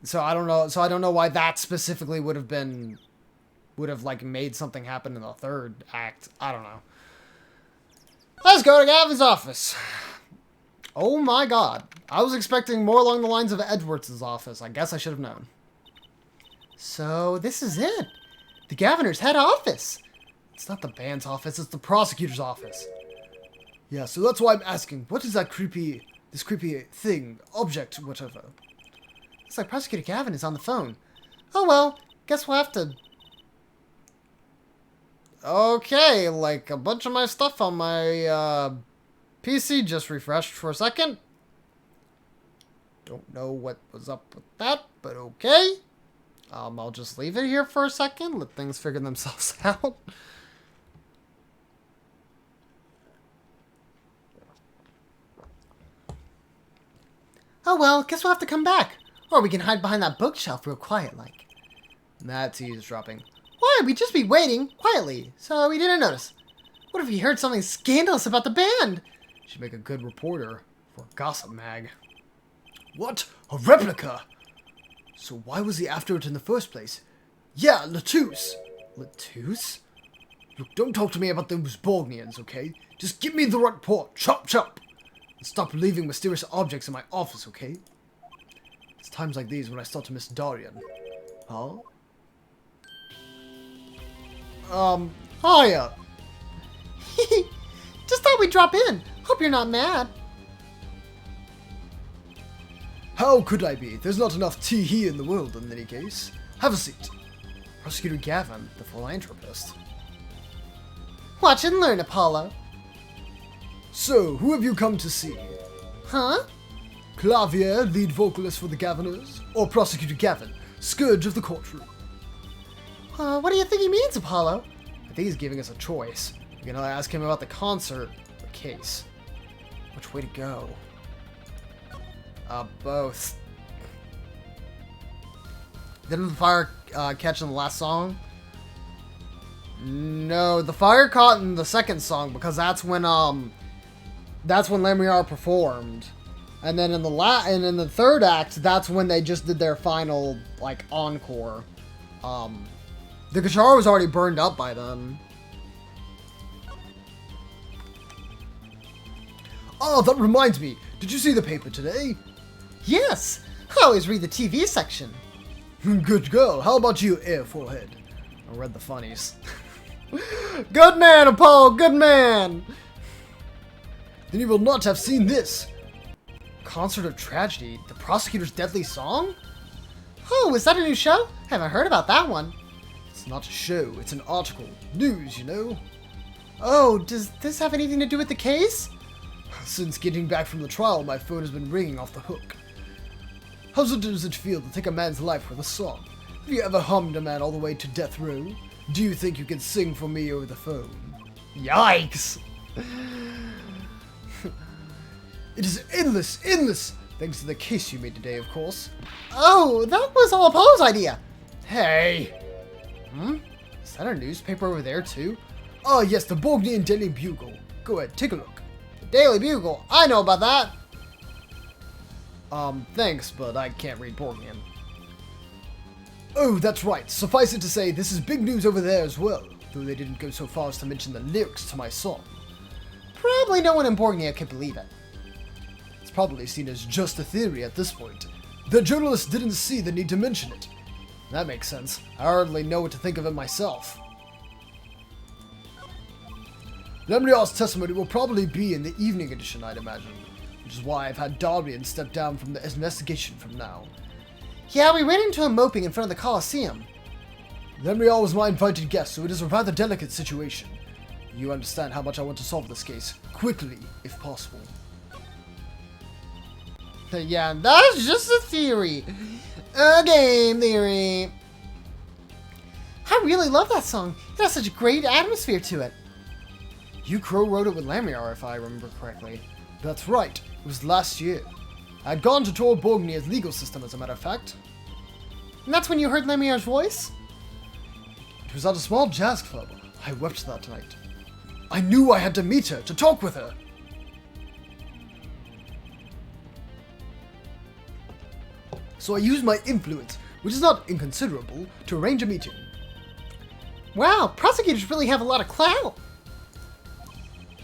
So I don't know. So I don't know why that specifically would have like made something happen in the third act. I don't know. Let's go to Gavin's office. Oh my god. I was expecting more along the lines of Edwards' office. I guess I should have known. So this is it. The governor's head office. It's not the band's office, it's the prosecutor's office. Yeah, so that's why I'm asking, what is that creepy thing, object, whatever? Looks like Prosecutor Gavin is on the phone. Oh well, guess we'll have to... Okay, like a bunch of my stuff on my PC just refreshed for a second. Don't know what was up with that, but okay. I'll just leave it here for a second, let things figure themselves out. Oh well, guess we'll have to come back. Or we can hide behind that bookshelf real quiet like. That's eavesdropping. Why? We'd just be waiting, quietly, so we didn't notice. What if he heard something scandalous about the band? Should make a good reporter for a gossip mag. What? A replica? So why was he after it in the first place? Yeah, Latouche. Latouche? Look, don't talk to me about those Borgnians, okay? Just give me the right port. Chop, chop. And stop leaving mysterious objects in my office, okay? It's times like these when I start to miss Darian. Huh? Hiya. Just thought we'd drop in. Hope you're not mad. How could I be? There's not enough tea here in the world in any case. Have a seat. Prosecutor Gavin, the philanthropist. Watch and learn, Apollo. So, who have you come to see? Huh? Clavier, lead vocalist for the Gaviners, or Prosecutor Gavin, scourge of the courtroom? What do you think he means, Apollo? I think he's giving us a choice. We can either ask him about the concert or case. Which way to go? Both. Didn't the fire catch in the last song? No, the fire caught in the second song because that's when Lemriar performed. And then in the third act, that's when they just did their final like encore. The guitar was already burned up by then. Oh, that reminds me. Did you see the paper today? Yes. I always read the TV section. Good girl. How about you, Air Forehead? I read the funnies. Good man, Apollo, good man! Then you will not have seen this. Concert of Tragedy, the prosecutor's deadly song? Oh, is that a new show? Haven't heard about that one. It's not a show, it's an article. News, you know. Oh, does this have anything to do with the case? Since getting back from the trial, my phone has been ringing off the hook. How does it feel to take a man's life with a song? Have you ever hummed a man all the way to death row? Do you think you can sing for me over the phone? Yikes! It is endless, endless! Thanks to the case you made today, of course. Oh, that was all Apollo's idea. Hey! Is that a newspaper over there, too? Ah, yes, the Borgnian Daily Bugle. Go ahead, take a look. The Daily Bugle, I know about that! Thanks, but I can't read Borgnian. Oh, that's right. Suffice it to say, this is big news over there as well, though they didn't go so far as to mention the lyrics to my song. Probably no one in Borgnia could believe it. It's probably seen as just a theory at this point. The journalists didn't see the need to mention it. That makes sense. I hardly know what to think of it myself. Lemriar's testimony will probably be in the evening edition, I'd imagine, which is why I've had Darian step down from the investigation from now. Yeah, we ran into him moping in front of the Coliseum. Lemriar was my invited guest, so it is a rather delicate situation. You understand how much I want to solve this case, quickly, if possible. Yeah, that's just a theory. A game theory. I really love that song. It has such a great atmosphere to it. You co-wrote it with Lamiar, if I remember correctly. That's right. It was last year. I'd gone to tour Borgnia's legal system, as a matter of fact. And that's when you heard Lamiar's voice? It was at a small jazz club. I wept that night. I knew I had to meet her, to talk with her. So I used my influence, which is not inconsiderable, to arrange a meeting. Wow, prosecutors really have a lot of clout.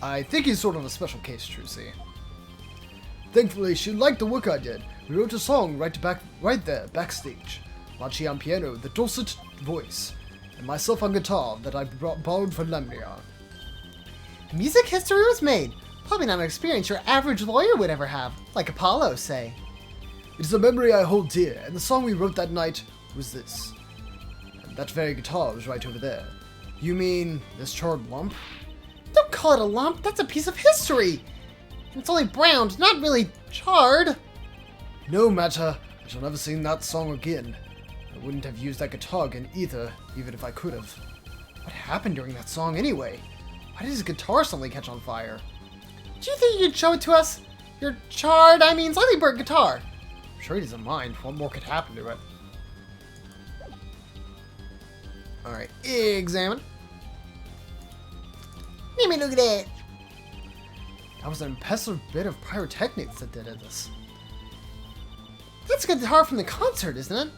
I think he's sort of a special case, Trucy. Thankfully, she liked the work I did. We wrote a song right there, backstage. Machi on piano, the dulcet voice, and myself on guitar that I borrowed from Lemniar. Music history was made. Probably not an experience your average lawyer would ever have, like Apollo, say. It is a memory I hold dear, and the song we wrote that night was this. And that very guitar was right over there. You mean this charred lump? Don't call it a lump, that's a piece of history! It's only browned, not really charred. No matter, I shall never sing that song again. I wouldn't have used that guitar again either, even if I could have. What happened during that song anyway? Why did his guitar suddenly catch on fire? Do you think you could show it to us? Your charred, slightly burnt guitar. I'm sure he doesn't mind. What more could happen to it? Alright, examine. Let me look at it. That was an impressive bit of pyrotechnics that did this. That's a guitar from the concert, isn't it?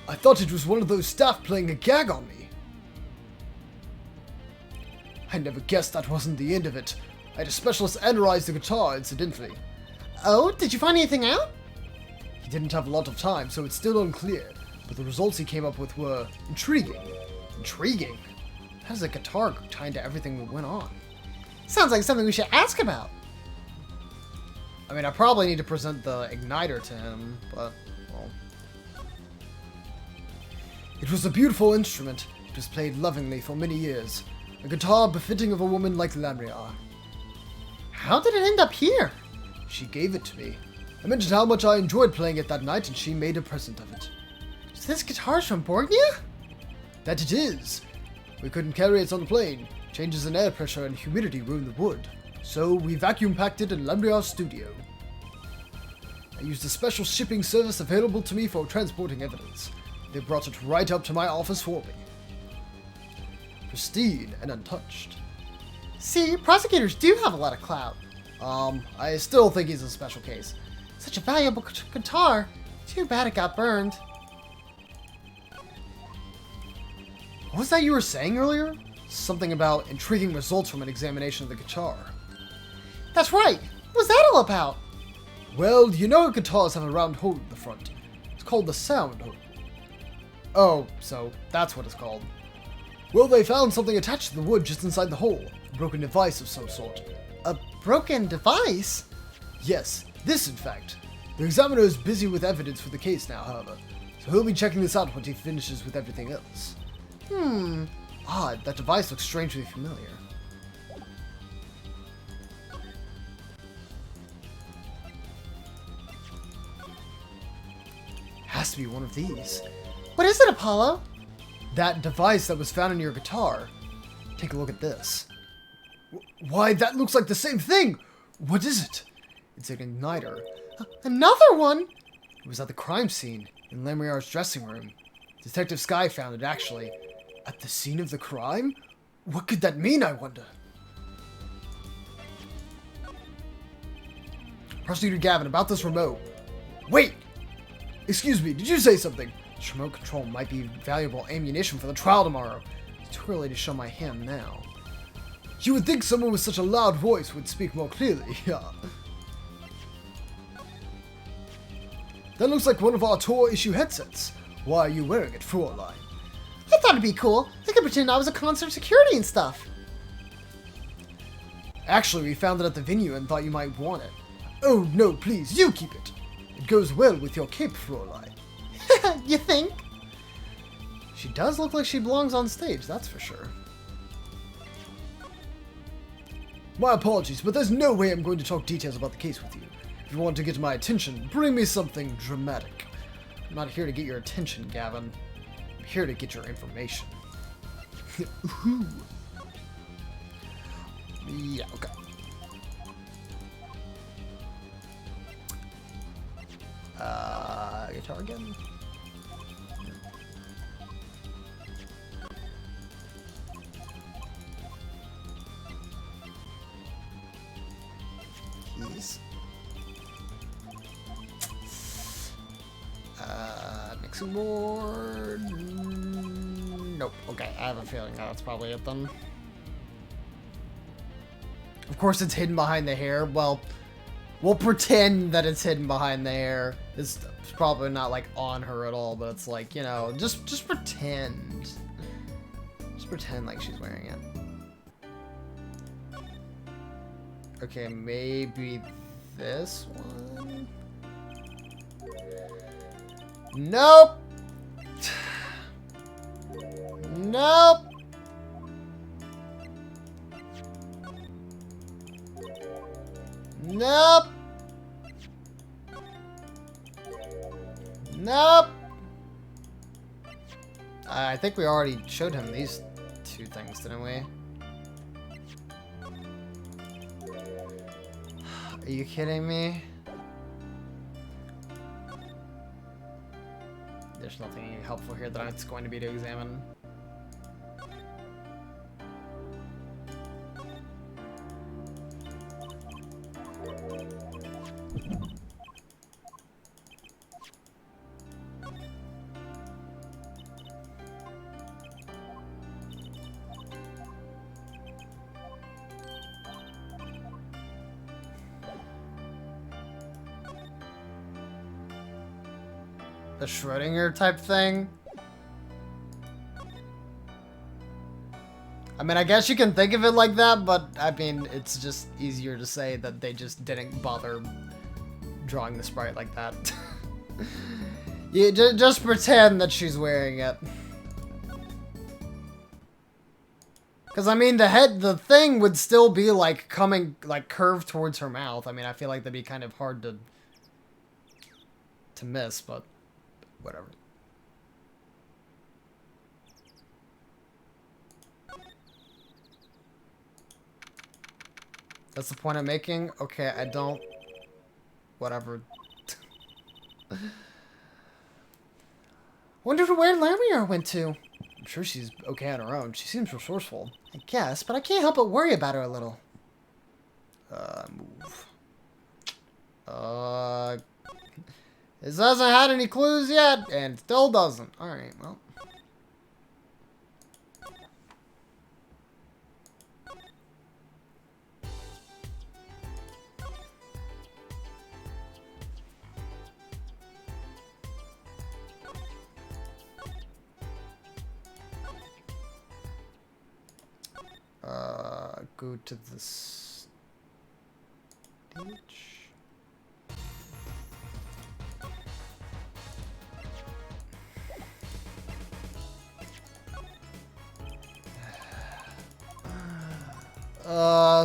I thought it was one of those staff playing a gag on me. I never guessed that wasn't the end of it. I had a specialist analyze the guitar, incidentally. Oh, did you find anything out? He didn't have a lot of time, so it's still unclear, but the results he came up with were intriguing. Intriguing? How does a guitar tie into everything that went on? Sounds like something we should ask about. I mean, I probably need to present the igniter to him, but, well. It was a beautiful instrument. It was played lovingly for many years. A guitar befitting of a woman like Lamriar. How did it end up here? She gave it to me. I mentioned how much I enjoyed playing it that night, and she made a present of it. So this guitar's from Borgnia? That it is. We couldn't carry it on the plane. Changes in air pressure and humidity ruined the wood. So we vacuum packed it in Lamriar's studio. I used a special shipping service available to me for transporting evidence. They brought it right up to my office for me. Pristine and untouched. See, prosecutors do have a lot of clout. I still think he's a special case. Such a valuable guitar. Too bad it got burned. What was that you were saying earlier? Something about intriguing results from an examination of the guitar. That's right. What was that all about? Well, you know guitars have a round hole in the front. It's called the sound hole. Oh, so that's what it's called. Well, they found something attached to the wood just inside the hole. A broken device of some sort. A broken device? Yes, this in fact. The examiner is busy with evidence for the case now, however, so he'll be checking this out when he finishes with everything else. Odd, that device looks strangely familiar. Has to be one of these. What is it, Apollo? That device that was found in your guitar. Take a look at this. Why, that looks like the same thing! What is it? It's an igniter. Another one? It was at the crime scene, in Lamriar's dressing room. Detective Sky found it, actually. At the scene of the crime? What could that mean, I wonder? Prosecutor Gavin, about this remote. Wait! Excuse me, did you say something? This remote control might be valuable ammunition for the trial tomorrow. It's too early to show my hand now. You would think someone with such a loud voice would speak more clearly, yeah. That looks like one of our tour issue headsets. Why are you wearing it, Fraulein? I thought it'd be cool. I could pretend I was a concert security and stuff. Actually, we found it at the venue and thought you might want it. Oh no, please, you keep it. It goes well with your cape, Fraulein. You think? She does look like she belongs on stage, that's for sure. My apologies, but there's no way I'm going to talk details about the case with you. If you want to get my attention, bring me something dramatic. I'm not here to get your attention, Gavin. I'm here to get your information. Yeah, okay. Guitar again? Keys. Mixing board. Nope. Okay, I have a feeling that's probably it then. Of course it's hidden behind the hair. Well, we'll pretend that it's hidden behind the hair. It's probably not like on her at all, but it's like, you know, just pretend. Just pretend like she's wearing it. Okay, maybe this one? Nope! Nope! Nope! Nope! I think we already showed him these two things, didn't we? Are you kidding me? There's nothing helpful here that it's going to be to examine. The Schrodinger type thing? I mean, I guess you can think of it like that, but I mean, it's just easier to say that they just didn't bother drawing the sprite like that. You just pretend that she's wearing it. Because, I mean, the thing would still be, like, coming, like, curved towards her mouth. I mean, I feel like that'd be kind of hard to miss, but whatever. That's the point I'm making? Okay, I don't... Whatever. Wonder where Lamia went to. I'm sure she's okay on her own. She seems resourceful. I guess, but I can't help but worry about her a little. Move. This hasn't had any clues yet, and still doesn't. Alright, well. Go to the stage.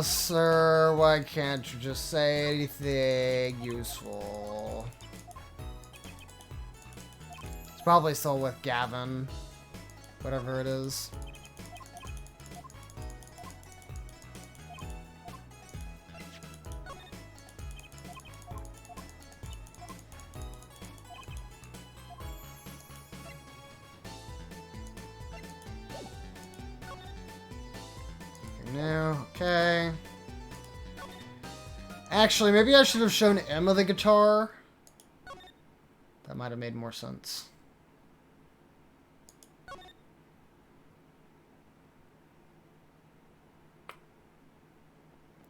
Sir, why can't you just say anything useful? It's probably still with Gavin. Whatever it is. No, okay. Actually, maybe I should have shown Emma the guitar. That might have made more sense.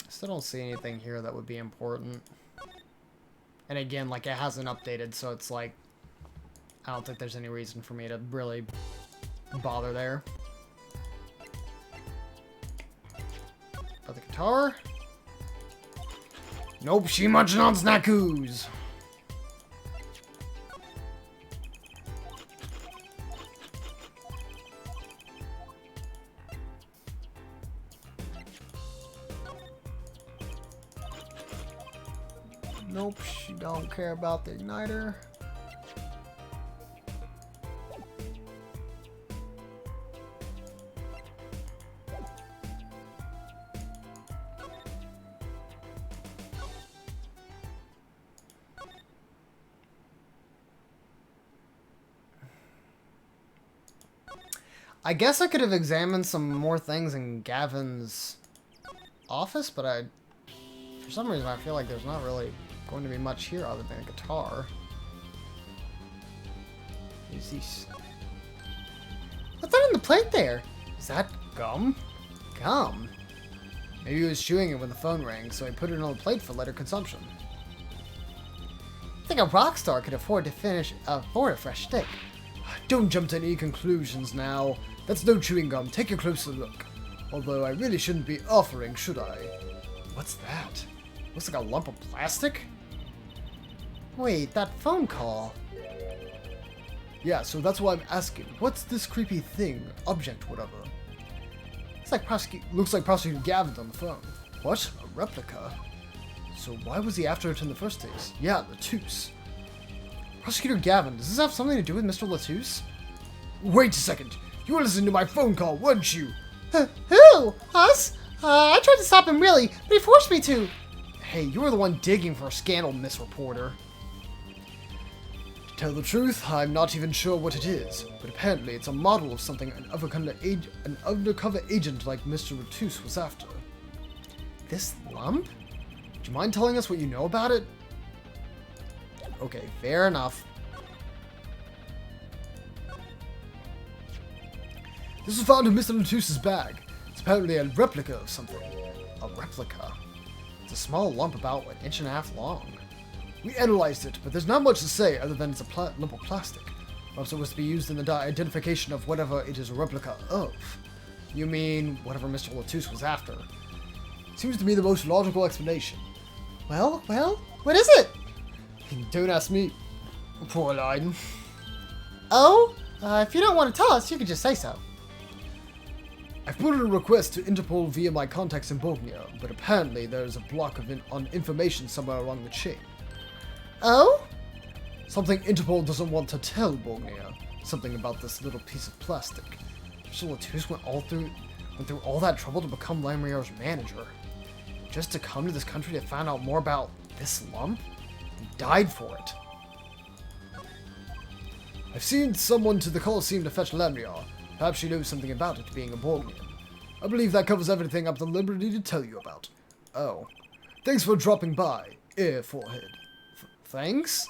Still don't see anything here that would be important. And again, like, it hasn't updated, so it's like, I don't think there's any reason for me to really bother there. But the guitar? Nope, she munching on snackoos. Nope, she don't care about the igniter. I guess I could have examined some more things in Gavin's office, but for some reason, I feel like there's not really going to be much here other than a guitar. What's this? What's that on the plate there? Is that gum? Gum? Maybe he was chewing it when the phone rang, so he put it on the plate for later consumption. I think a rock star could afford a fresh steak. Don't jump to any conclusions now. That's no chewing gum. Take a closer look. Although I really shouldn't be offering, should I? What's that? Looks like a lump of plastic? Wait, that phone call. Yeah, so that's why I'm asking. What's this creepy thing? Object, whatever. Looks like Prosecutor Gavin's on the phone. What? A replica? So why was he after it in the first place? Yeah, Latouche. Prosecutor Gavin, does this have something to do with Mr. Latouche? Wait a second. You were listening to my phone call, weren't you? Who? Us? I tried to stop him, really, but he forced me to. Hey, you were the one digging for a scandal, Miss Reporter. To tell the truth, I'm not even sure what it is, but apparently it's a model of something an undercover agent like Mr. Latouche was after. This lump? Do you mind telling us what you know about it? Okay, fair enough. This was found in Mr. Latouche's bag. It's apparently a replica of something. A replica? It's a small lump about an inch and a half long. We analyzed it, but there's not much to say other than it's a lump of plastic. Perhaps it was to be used in the identification of whatever it is a replica of. You mean whatever Mr. Latouche was after? Seems to be the most logical explanation. Well, what is it? Don't ask me. Poor line. Oh? If you don't want to tell us, you could just say so. I've put in a request to Interpol via my contacts in Bosnia, but apparently there's a block on information somewhere along the chain. Oh? Something Interpol doesn't want to tell Bosnia. Something about this little piece of plastic. Mr. Latouche went through all that trouble to become Lamriar's manager. Just to come to this country to find out more about this lump? He died for it. I've seen someone to the Colosseum to fetch Lamriar. Perhaps she knows something about it, being a Borgnian. I believe that covers everything I'm at liberty to tell you about. Oh. Thanks for dropping by, Air Forehead. Thanks?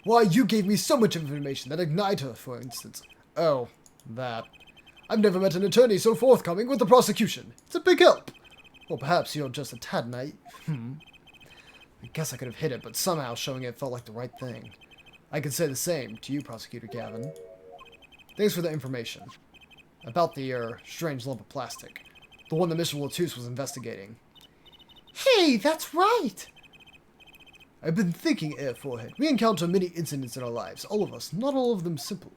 Why, you gave me so much information, that igniter, for instance. Oh, that. I've never met an attorney so forthcoming with the prosecution. It's a big help. Or perhaps you're just a tad naive. I guess I could have hit it, but somehow showing it felt like the right thing. I could say the same to you, Prosecutor Gavin. Thanks for the information. About the, strange lump of plastic. The one that Mr. Latouche was investigating. Hey, that's right! I've been thinking, Air Forehead. We encounter many incidents in our lives, all of us, not all of them simple.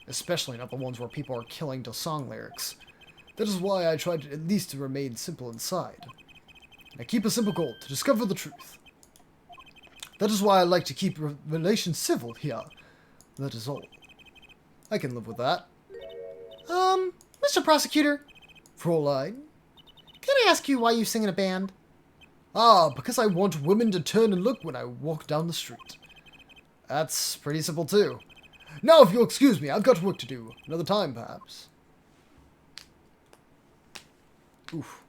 Especially not the ones where people are killing to song lyrics. That is why I tried at least to remain simple inside. I keep a simple goal, to discover the truth. That is why I like to keep relations civil here. That is all. I can live with that. Mr. Prosecutor, Fraulein? can I ask you why you sing in a band? Ah, because I want women to turn and look when I walk down the street. That's pretty simple too. Now, if you'll excuse me, I've got work to do. Another time, perhaps. Oof.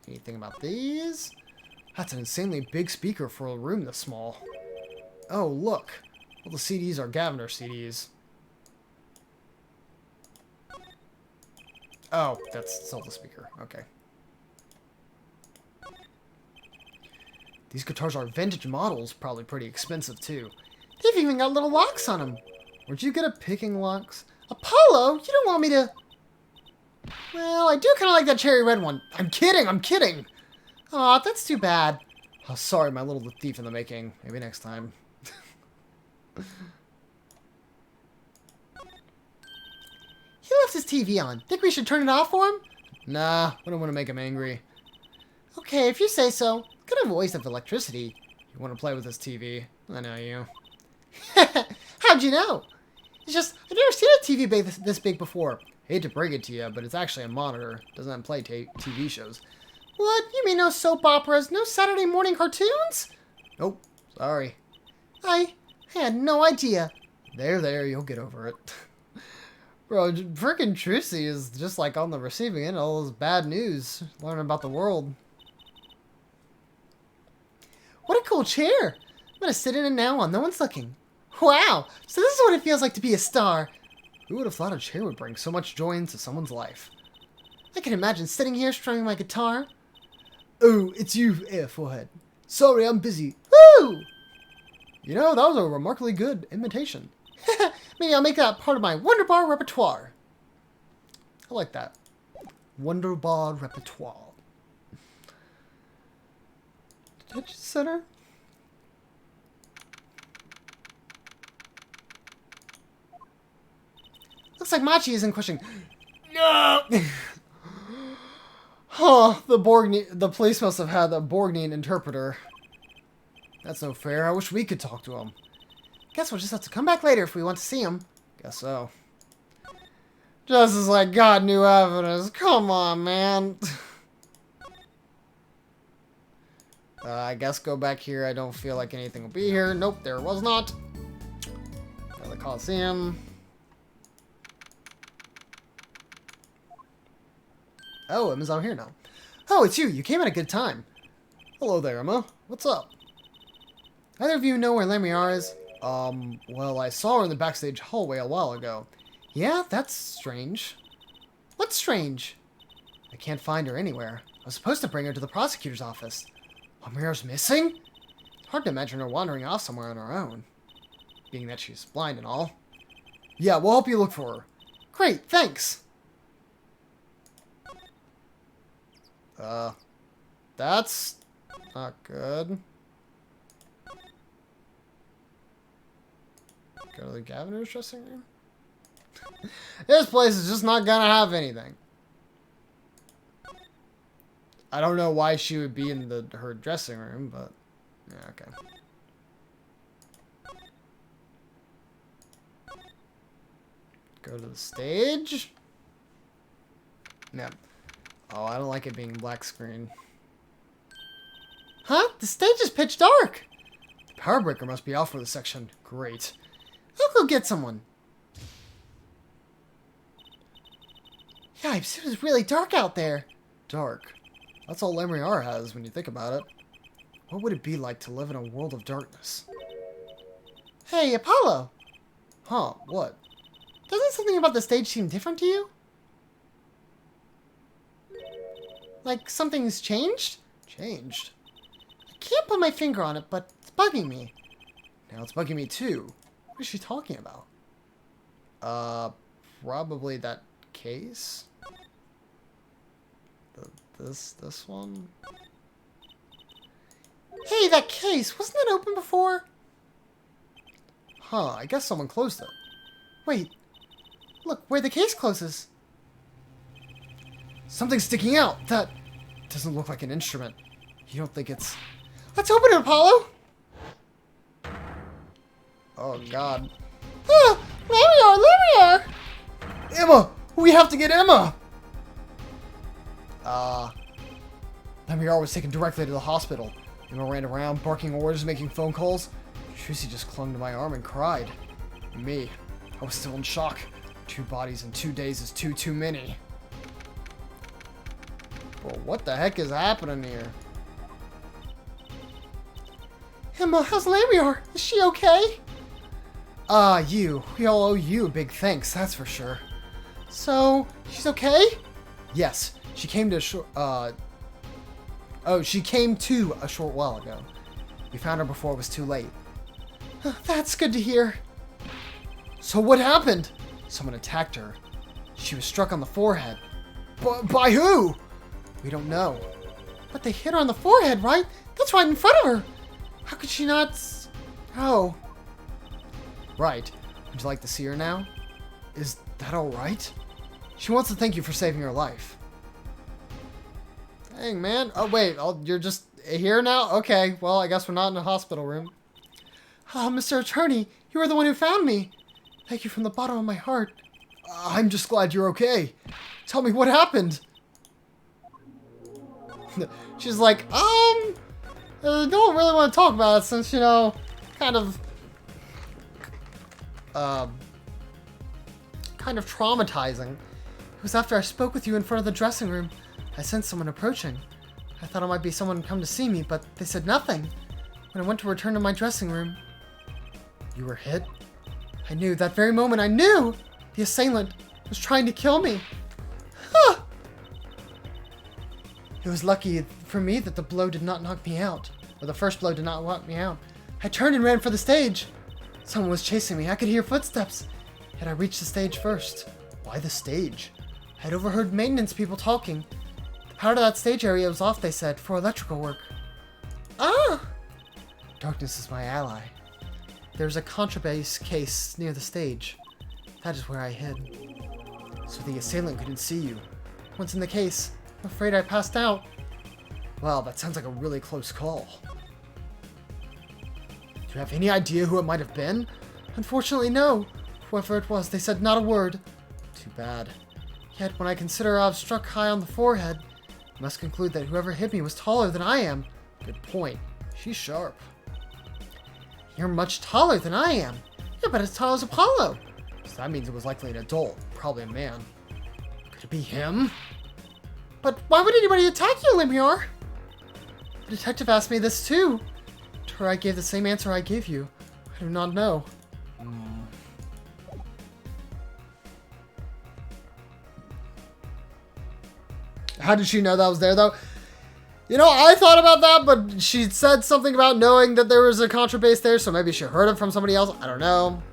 Anything about these? That's an insanely big speaker for a room this small. Oh, look. All the CDs are Gaviner CDs. Oh, that's still the speaker. Okay. These guitars are vintage models, probably pretty expensive too. They've even got little locks on them. Where'd you get a picking locks? Apollo, you don't want me to... Well, I do kind of like that cherry red one. I'm kidding, I'm kidding! Aw, that's too bad. Oh, sorry, my little thief in the making. Maybe next time. He left his TV on. Think we should turn it off for him? Nah, I don't want to make him angry. Okay, if you say so. Could have a waste of electricity. You want to play with this TV? I know you. How'd you know? It's just, I've never seen a TV this big before. Hate to break it to you, but it's actually a monitor. Doesn't play TV shows. What? You mean no soap operas, no Saturday morning cartoons? Nope, sorry. I had no idea. There, you'll get over it. Bro, freaking Trucy is just like on the receiving end of all this bad news. Learning about the world. What a cool chair. I'm gonna sit in it now while no one's looking. Wow, so this is what it feels like to be a star. Who would have thought a chair would bring so much joy into someone's life? I can imagine sitting here strumming my guitar. Oh, it's you, Airforehead. Sorry, I'm busy. Woo! You know, that was a remarkably good imitation. Maybe I'll make that part of my Wonder Bar repertoire. I like that. Wonder Bar repertoire. Detention center? Looks like Machi is in question. No! Huh, the police must have had the Borgnine interpreter. That's no fair. I wish we could talk to him. Guess we'll just have to come back later if we want to see him. Guess so. Just as like got new evidence. Come on, man. I guess go back here. I don't feel like anything will be here. Nope, there was not. Go to the Coliseum. Oh, Emma's out here now. Oh, it's you. You came at a good time. Hello there, Emma. What's up? Either of you know where Lemriar is? Well, I saw her in the backstage hallway a while ago. Yeah, that's strange. What's strange? I can't find her anywhere. I was supposed to bring her to the prosecutor's office. Lemriar's missing? Hard to imagine her wandering off somewhere on her own. Being that she's blind and all. Yeah, we'll help you look for her. Great, thanks. That's not good. Go to the governor's dressing room? This place is just not gonna have anything. I don't know why she would be in her dressing room, but yeah, okay. Go to the stage. No. Oh, I don't like it being black screen. Huh? The stage is pitch dark. The power breaker must be off for the section. Great. I'll go get someone. Yipes, it was really dark out there. Dark. That's all Lemriar has when you think about it. What would it be like to live in a world of darkness? Hey, Apollo. Huh, what? Doesn't something about the stage seem different to you? Like something's changed? Changed? I can't put my finger on it, but it's bugging me. Now it's bugging me too. What is she talking about? Probably that case? This one? Hey, that case, wasn't it open before? Huh, I guess someone closed it. Wait, look where the case closes. Something's sticking out. That doesn't look like an instrument. You don't think it's... Let's open it, Apollo. Oh, God. Ah, Lemriar! Emma! We have to get Emma! Lemriar was taken directly to the hospital. Emma ran around, barking orders, making phone calls. Trucy just clung to my arm and cried. Me, I was still in shock. 2 bodies in 2 days is too many. Well, what the heck is happening here? Emma, how's Lemriar? Is she okay? We all owe you a big thanks, that's for sure. So, she's okay? Yes, she came to she came to a short while ago. We found her before it was too late. That's good to hear. So what happened? Someone attacked her. She was struck on the forehead. By who? We don't know. But they hit her on the forehead, right? That's right in front of her. How could she not... Oh. Right. Would you like to see her now? Is that alright? She wants to thank you for saving her life. Dang, man. Oh, wait. You're just here now? Okay. Well, I guess we're not in a hospital room. Ah, Mr. Attorney, you are the one who found me. Thank you from the bottom of my heart. I'm just glad you're okay. Tell me what happened. She's like, don't really want to talk about it since, you know, kind of traumatizing. It was after I spoke with you in front of the dressing room. I sensed someone approaching. I thought it might be someone come to see me, but they said nothing. When I went to return to my dressing room, You were hit? I knew, that very moment I knew! The assailant was trying to kill me. It was lucky for me that the blow did not knock me out. Or the first blow did not knock me out. I turned and ran for the stage. Someone was chasing me. I could hear footsteps. Yet I reached the stage first. Why the stage? I had overheard maintenance people talking. The power to that stage area was off, they said, for electrical work. Darkness is my ally. There was a contrabass case near the stage. That is where I hid. So the assailant couldn't see you. Once in the case, I'm afraid I passed out. Well, that sounds like a really close call. Do you have any idea who it might have been? Unfortunately, no. Whoever it was, they said not a word. Too bad. Yet, when I consider I was struck high on the forehead, I must conclude that whoever hit me was taller than I am. Good point. She's sharp. You're much taller than I am. You're about as tall as Apollo. So that means it was likely an adult, probably a man. Could it be him? But why would anybody attack you, Lemure? The detective asked me this too. To her I gave the same answer I gave you. I do not know. How did she know that was there, though? You know, I thought about that, but she said something about knowing that there was a contrabass there, so maybe she heard it from somebody else. I don't know.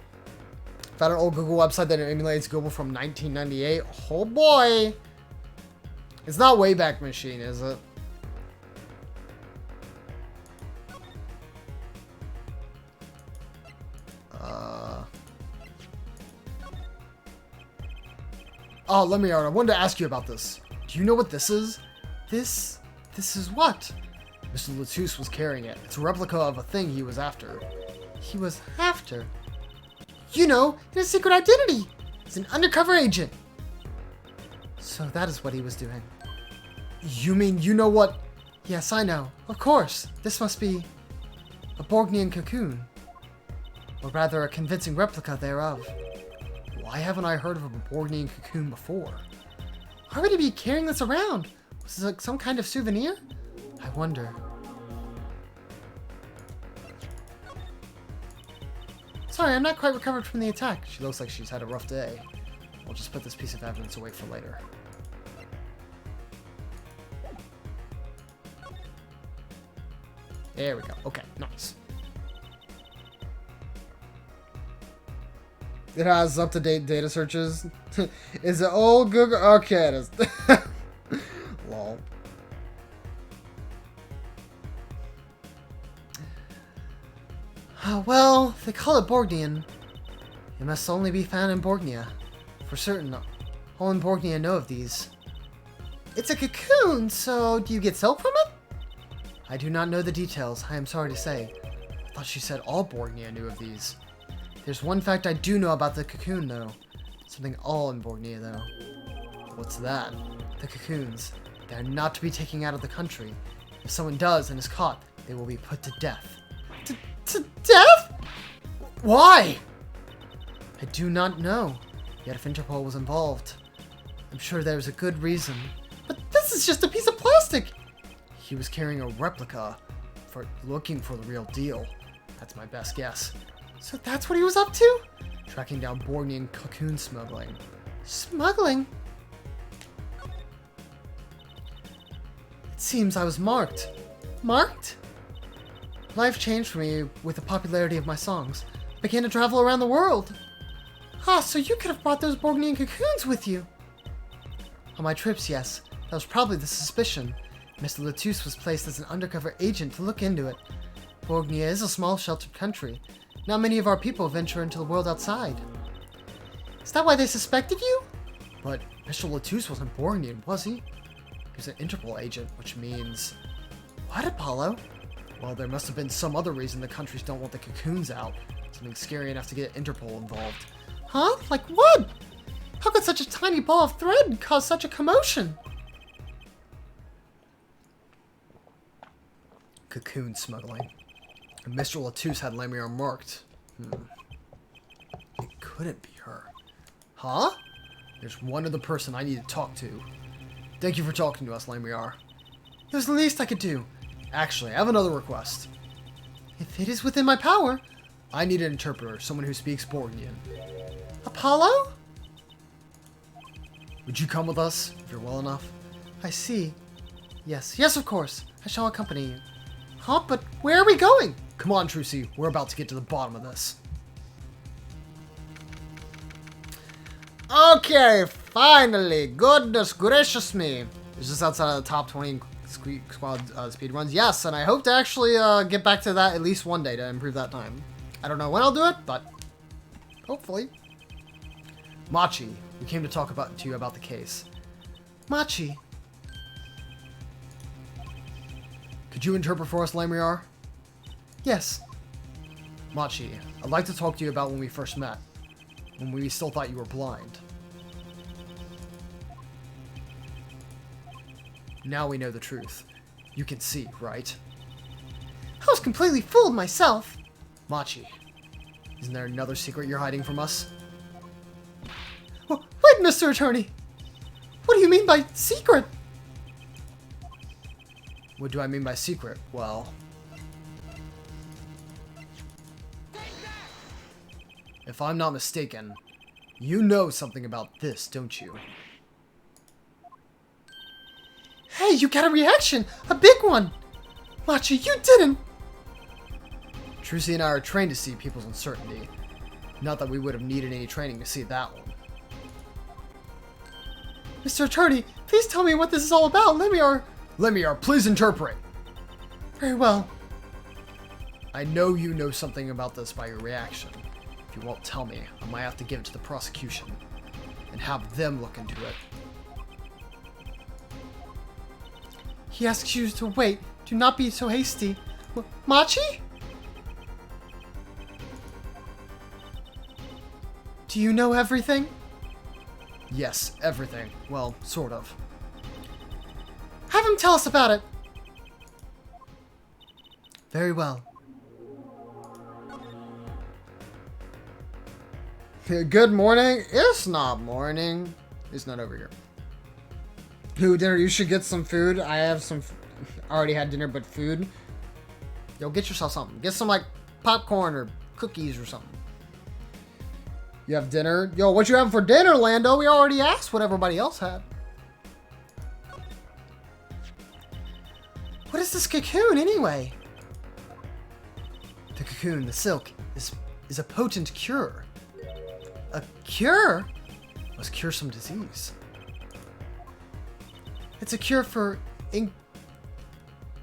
Found an old Google website that emulates Google from 1998. Oh boy. It's not Wayback Machine, is it? Oh, let me out. I wanted to ask you about this. Do you know what this is? This is what? Mr. Latouche was carrying it. It's a replica of a thing he was after. He was after. You know, his secret identity. He's an undercover agent. So that is what he was doing. You mean you know what? Yes, I know. Of course. This must be a Borgnian cocoon. Or rather, a convincing replica thereof. Why haven't I heard of a Borgnian cocoon before? Why would he be carrying this around? Was this like some kind of souvenir? I wonder. Sorry, I'm not quite recovered from the attack. She looks like she's had a rough day. We'll just put this piece of evidence away for later. There we go. Okay, nice. It has up-to-date data searches. Is it old Google? Okay, it is. Lol. Well, they call it Borgnian. It must only be found in Borgnia. For certain, all in Borgnia know of these. It's a cocoon, so do you get silk from it? I do not know the details, I am sorry to say. I thought she said all Borgnia knew of these. There's one fact I do know about the cocoon, though. Something all in Borgnia, though. What's that? The cocoons. They are not to be taken out of the country. If someone does and is caught, they will be put to death. To death? Why? I do not know. Yet if Interpol was involved, I'm sure there's a good reason. But this is just a piece of plastic! He was carrying a replica for looking for the real deal. That's my best guess. So that's what he was up to? Tracking down Borgnian cocoon smuggling. Smuggling? It seems I was marked. Marked? Life changed for me with the popularity of my songs. I began to travel around the world. Ah, so you could have brought those Borgnian cocoons with you. On my trips, yes. That was probably the suspicion. Mr. Latouche was placed as an undercover agent to look into it. Borgnia is a small, sheltered country. Not many of our people venture into the world outside. Is that why they suspected you? But Mr. Latouche wasn't Borgnian, was he? was an Interpol agent, which means... What, Apollo? Well, there must have been some other reason the countries don't want the cocoons out. Something scary enough to get Interpol involved. Huh? Like what? How could such a tiny ball of thread cause such a commotion? Cocoon smuggling. And Mr. Latouche had Lemire marked. It couldn't be her. Huh? There's one other person I need to talk to. Thank you for talking to us, Lemire. It was the least I could do. Actually, I have another request. If it is within my power. I need an interpreter, someone who speaks Borgian. Apollo? Would you come with us, if you're well enough? I see. Yes, of course. I shall accompany you. Huh? But where are we going? Come on, Trucy. We're about to get to the bottom of this. Okay, finally. Goodness gracious me. Is this outside of the top 20 squad speedruns? Yes, and I hope to actually get back to that at least one day to improve that time. I don't know when I'll do it, but hopefully. Machi, we came to talk to you about the case. Machi. Could you interpret for us, Lemire? Yes. Machi, I'd like to talk to you about when we first met. When we still thought you were blind. Now we know the truth. You can see, right? I was completely fooled myself. Machi, isn't there another secret you're hiding from us? Wait, Mr. Attorney. What do you mean by secret? What do I mean by secret? Well... if I'm not mistaken, you know something about this, don't you? Hey, you got a reaction! A big one! Machi, you didn't! Trucy and I are trained to see people's uncertainty. Not that we would have needed any training to see that one. Mr. Attorney, please tell me what this is all about. Lemire, please interpret! Very well. I know you know something about this by your reaction. If you won't tell me, I might have to give it to the prosecution and have them look into it. He asks you to wait. Do not be so hasty. Machi? Do you know everything? Yes, everything. Well, sort of. Have him tell us about it. Very well. Good morning. It's not morning. It's not over here. Who dinner? You should get some food. I have some. I already had dinner, but food. Yo, get yourself something. Get some like popcorn or cookies or something. You have dinner. Yo, what you having for dinner, Lando? We already asked what everybody else had. What is this cocoon anyway? The cocoon, the silk, is a potent cure. A cure? Must cure some disease. It's a cure for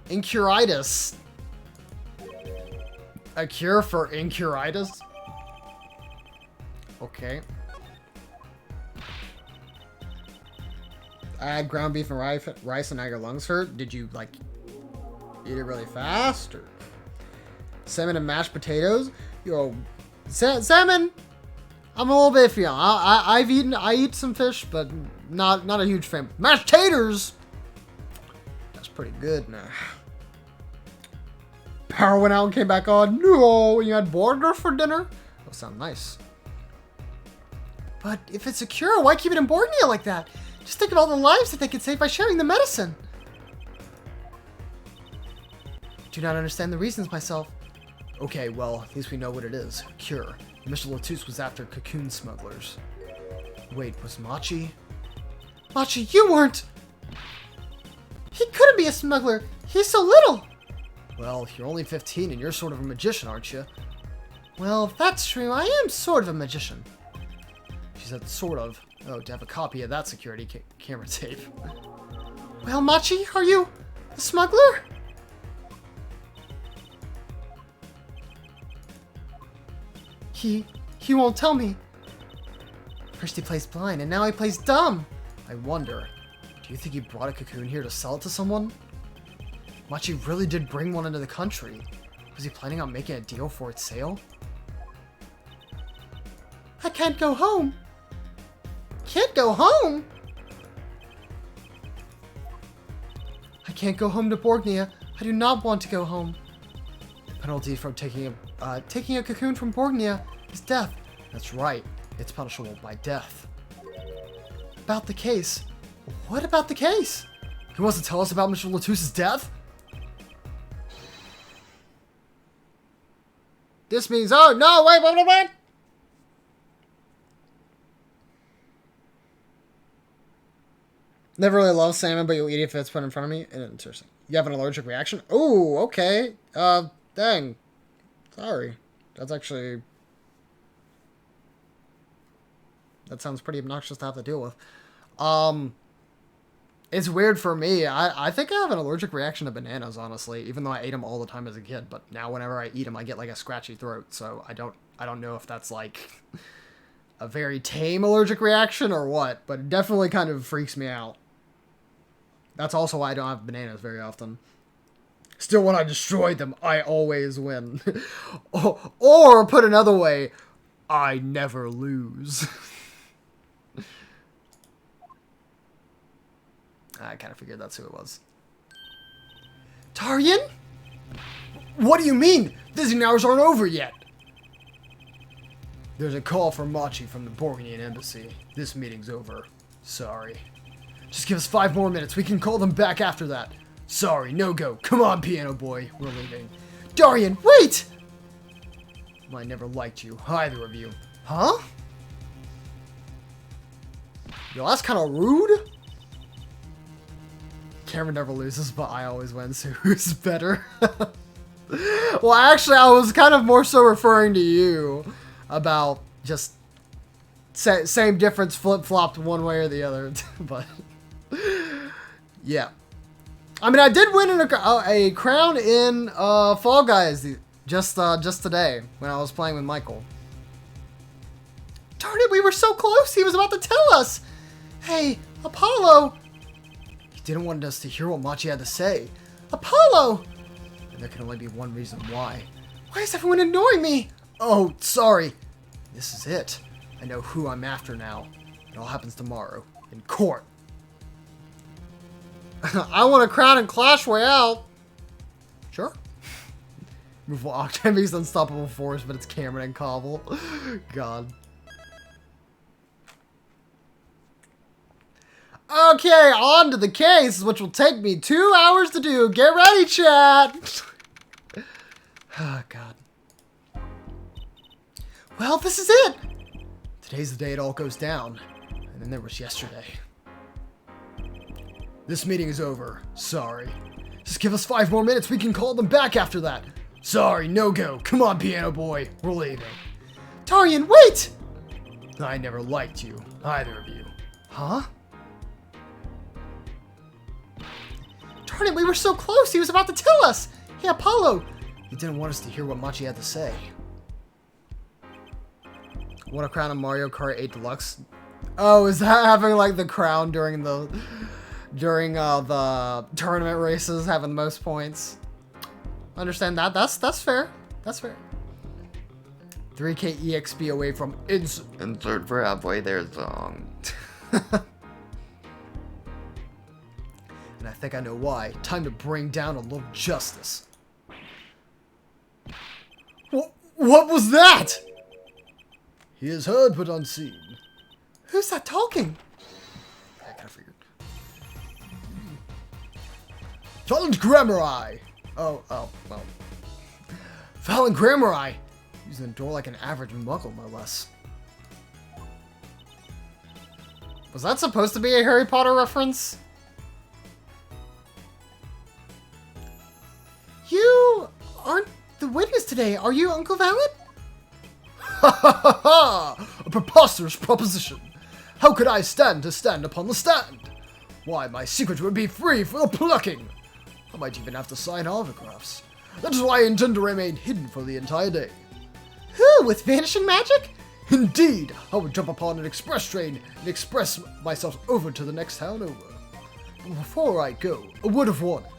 Incuritis. A cure for incuritis? Okay. I had ground beef and rice and now your lungs hurt. Did you, like, eat it really fast? Or salmon and mashed potatoes? Yo, salmon! I'm a little bit iffy on. I eat some fish, but not a huge fan. Mashed taters! That's pretty good now. Power went out and came back on. No, you had burger for dinner? That sounds nice. But if it's a cure, why keep it in Borneo like that? Just think of all the lives that they could save by sharing the medicine. Do not understand the reasons myself. Okay, well, at least we know what it is. Cure. Mr. Latouche was after cocoon smugglers. Wait, was Machi? Machi, you weren't! He couldn't be a smuggler. He's so little. Well, you're only 15 and you're sort of a magician, aren't you? Well, if that's true, I am sort of a magician. She said sort of. Oh, to have a copy of that security camera tape. Well, Machi, are you a smuggler? He won't tell me. First he plays blind, and now he plays dumb. I wonder, Do you think he brought a cocoon here to sell it to someone? Machi really did bring one into the country. Was he planning on making a deal for its sale? I can't go home. Can't go home? I can't go home to Borgnia. I do not want to go home. The penalty from taking a cocoon from Borgnia is death. That's right. It's punishable by death. About the case. What about the case? He wants to tell us about Mr. Latus's death? This means, oh no, wait. Never really loved salmon, but you'll eat it if it's put in front of me. Interesting. You have an allergic reaction? Oh, okay. Dang. Sorry. That's actually... That sounds pretty obnoxious to have to deal with. It's weird for me. I think I have an allergic reaction to bananas, honestly, even though I ate them all the time as a kid. But now whenever I eat them, I get like a scratchy throat. So I don't know if that's like a very tame allergic reaction or what, but it definitely kind of freaks me out. That's also why I don't have bananas very often. Still, when I destroy them, I always win. Or put another way, I never lose. I kind of figured that's who it was. Tarian? What do you mean? Visiting hours aren't over yet. There's a call for Machi from the Borgnian embassy. This meeting's over. Sorry. Just give us 5 more minutes. We can call them back after that. Sorry, no go. Come on, piano boy. We're leaving. Darian, wait! I never liked you. Either of you. Huh? Yo, that's kind of rude. Cameron never loses, but I always win, so who's better? Well, actually, I was kind of more so referring to you about just same difference, flip-flopped one way or the other. But, yeah. I mean, I did win a crown in Fall Guys just today when I was playing with Michael. Darn it, we were so close. He was about to tell us. Hey, Apollo. He didn't want us to hear what Machi had to say. Apollo. And there can only be one reason why. Why is everyone ignoring me? Oh, sorry. This is it. I know who I'm after now. It all happens tomorrow in court. I want a crown in Clash Royale. Sure. Move Octavi's Unstoppable Force, but it's Cameron and Cobble. God. Okay, on to the case, which will take me 2 hours to do. Get ready, chat. Oh, God. Well, this is it. Today's the day it all goes down. And then there was yesterday. This meeting is over. Sorry. Just give us 5 more minutes. We can call them back after that. Sorry, no go. Come on, piano boy. We're leaving. Tarian, wait! I never liked you. Either of you. Huh? Darn it, we were so close. He was about to tell us. Hey, Apollo. He didn't want us to hear what Machi had to say. Want a crown in Mario Kart 8 Deluxe? Oh, is that having like the crown during the tournament races, having the most points? Understand that? That's fair. That's fair. 3K EXP away from insert for halfway there song. And I think I know why. Time to bring down a little justice. What was that? He is heard but unseen. Who's that talking? I kind of figured. Challenge Grammar-Eye! Oh, well. Fallon Grammar-Eye! Using the door like an average muggle, no less. Was that supposed to be a Harry Potter reference? You aren't the witness today, are you, Uncle Valen? Ha ha ha ha! A preposterous proposition! How could I stand to stand upon the stand? Why, my secret would be free for the plucking! I might even have to sign autographs. That is why I intend to remain hidden for the entire day. Who, with vanishing magic? Indeed! I would jump upon an express train and express myself over to the next town over. before I go, a word of warning.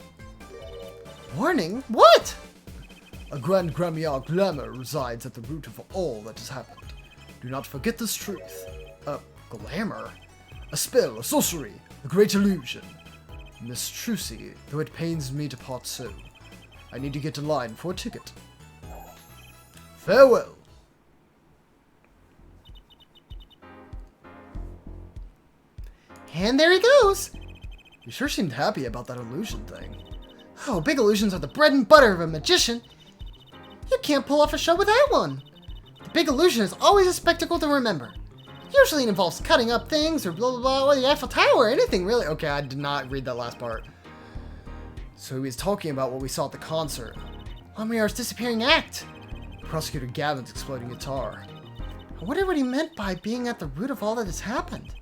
Warning? What? A grand gramier glamour resides at the root of all that has happened. Do not forget this truth. Glamour? A spell, a sorcery, a great illusion. Miss Trucy, though it pains me to part so, I need to get in line for a ticket. Farewell. And there he goes. You sure seemed happy about that illusion thing. Oh, big illusions are the bread and butter of a magician. You can't pull off a show without one. The big illusion is always a spectacle to remember. Usually it involves cutting up things or blah blah blah, or the Eiffel Tower, or anything really. Okay, I did not read that last part. So he was talking about what we saw at the concert. Lemier's disappearing act. Prosecutor Gavin's exploding guitar. I wonder what he meant by being at the root of all that has happened.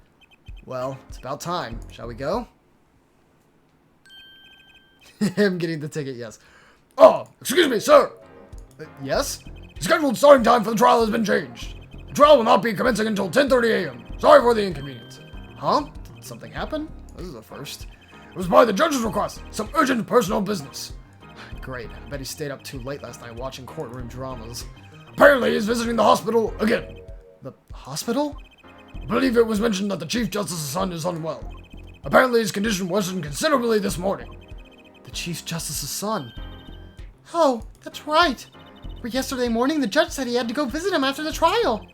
Well, it's about time. Shall we go? Him getting the ticket, yes. Oh, excuse me, sir. Yes? The scheduled starting time for the trial has been changed. The trial will not be commencing until 10:30 a.m. Sorry for the inconvenience. Huh? Did something happen? This is a first. It was by the judge's request. Some urgent personal business. Great. I bet he stayed up too late last night watching courtroom dramas. Apparently, he's visiting the hospital again. The hospital? I believe it was mentioned that the Chief Justice's son is unwell. Apparently, his condition worsened considerably this morning. The Chief Justice's son. Oh, that's right. For yesterday morning, the judge said he had to go visit him after the trial.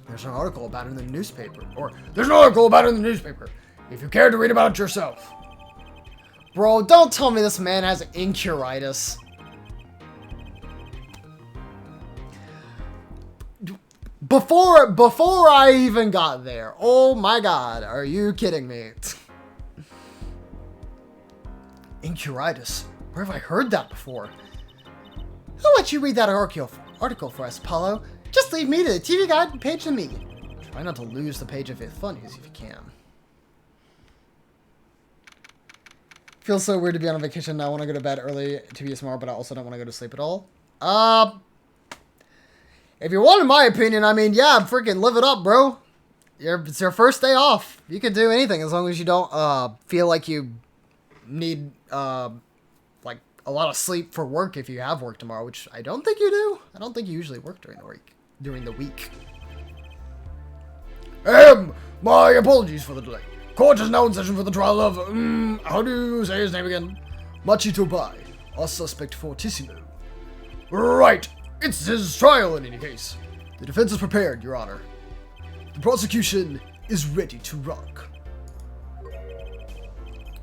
There's an article about it in the newspaper. Or, there's an article about it in the newspaper, if you care to read about it yourself. Bro, don't tell me this man has incuritis. Before I even got there. Oh my god, are you kidding me? Incuritis? Where have I heard that before? I'll let you read that article for us, Paulo. Just leave me to the TV Guide page of me. Try not to lose the page of It Funnies if you can. Feels so weird to be on a vacation. I want to go to bed early to be tomorrow, but I also don't want to go to sleep at all. If you wanted my opinion, I mean, yeah, freaking live it up, bro. It's your first day off. You can do anything as long as you don't feel like you need like a lot of sleep for work if you have work tomorrow, which I don't think you do. I don't think you usually work during the week. My apologies for the delay. Court is now in session for the trial of, how do you say his name again? Machito Bai, our suspect fortissimo. Right. It's his trial in any case. The defense is prepared, Your Honor. The prosecution is ready to rock.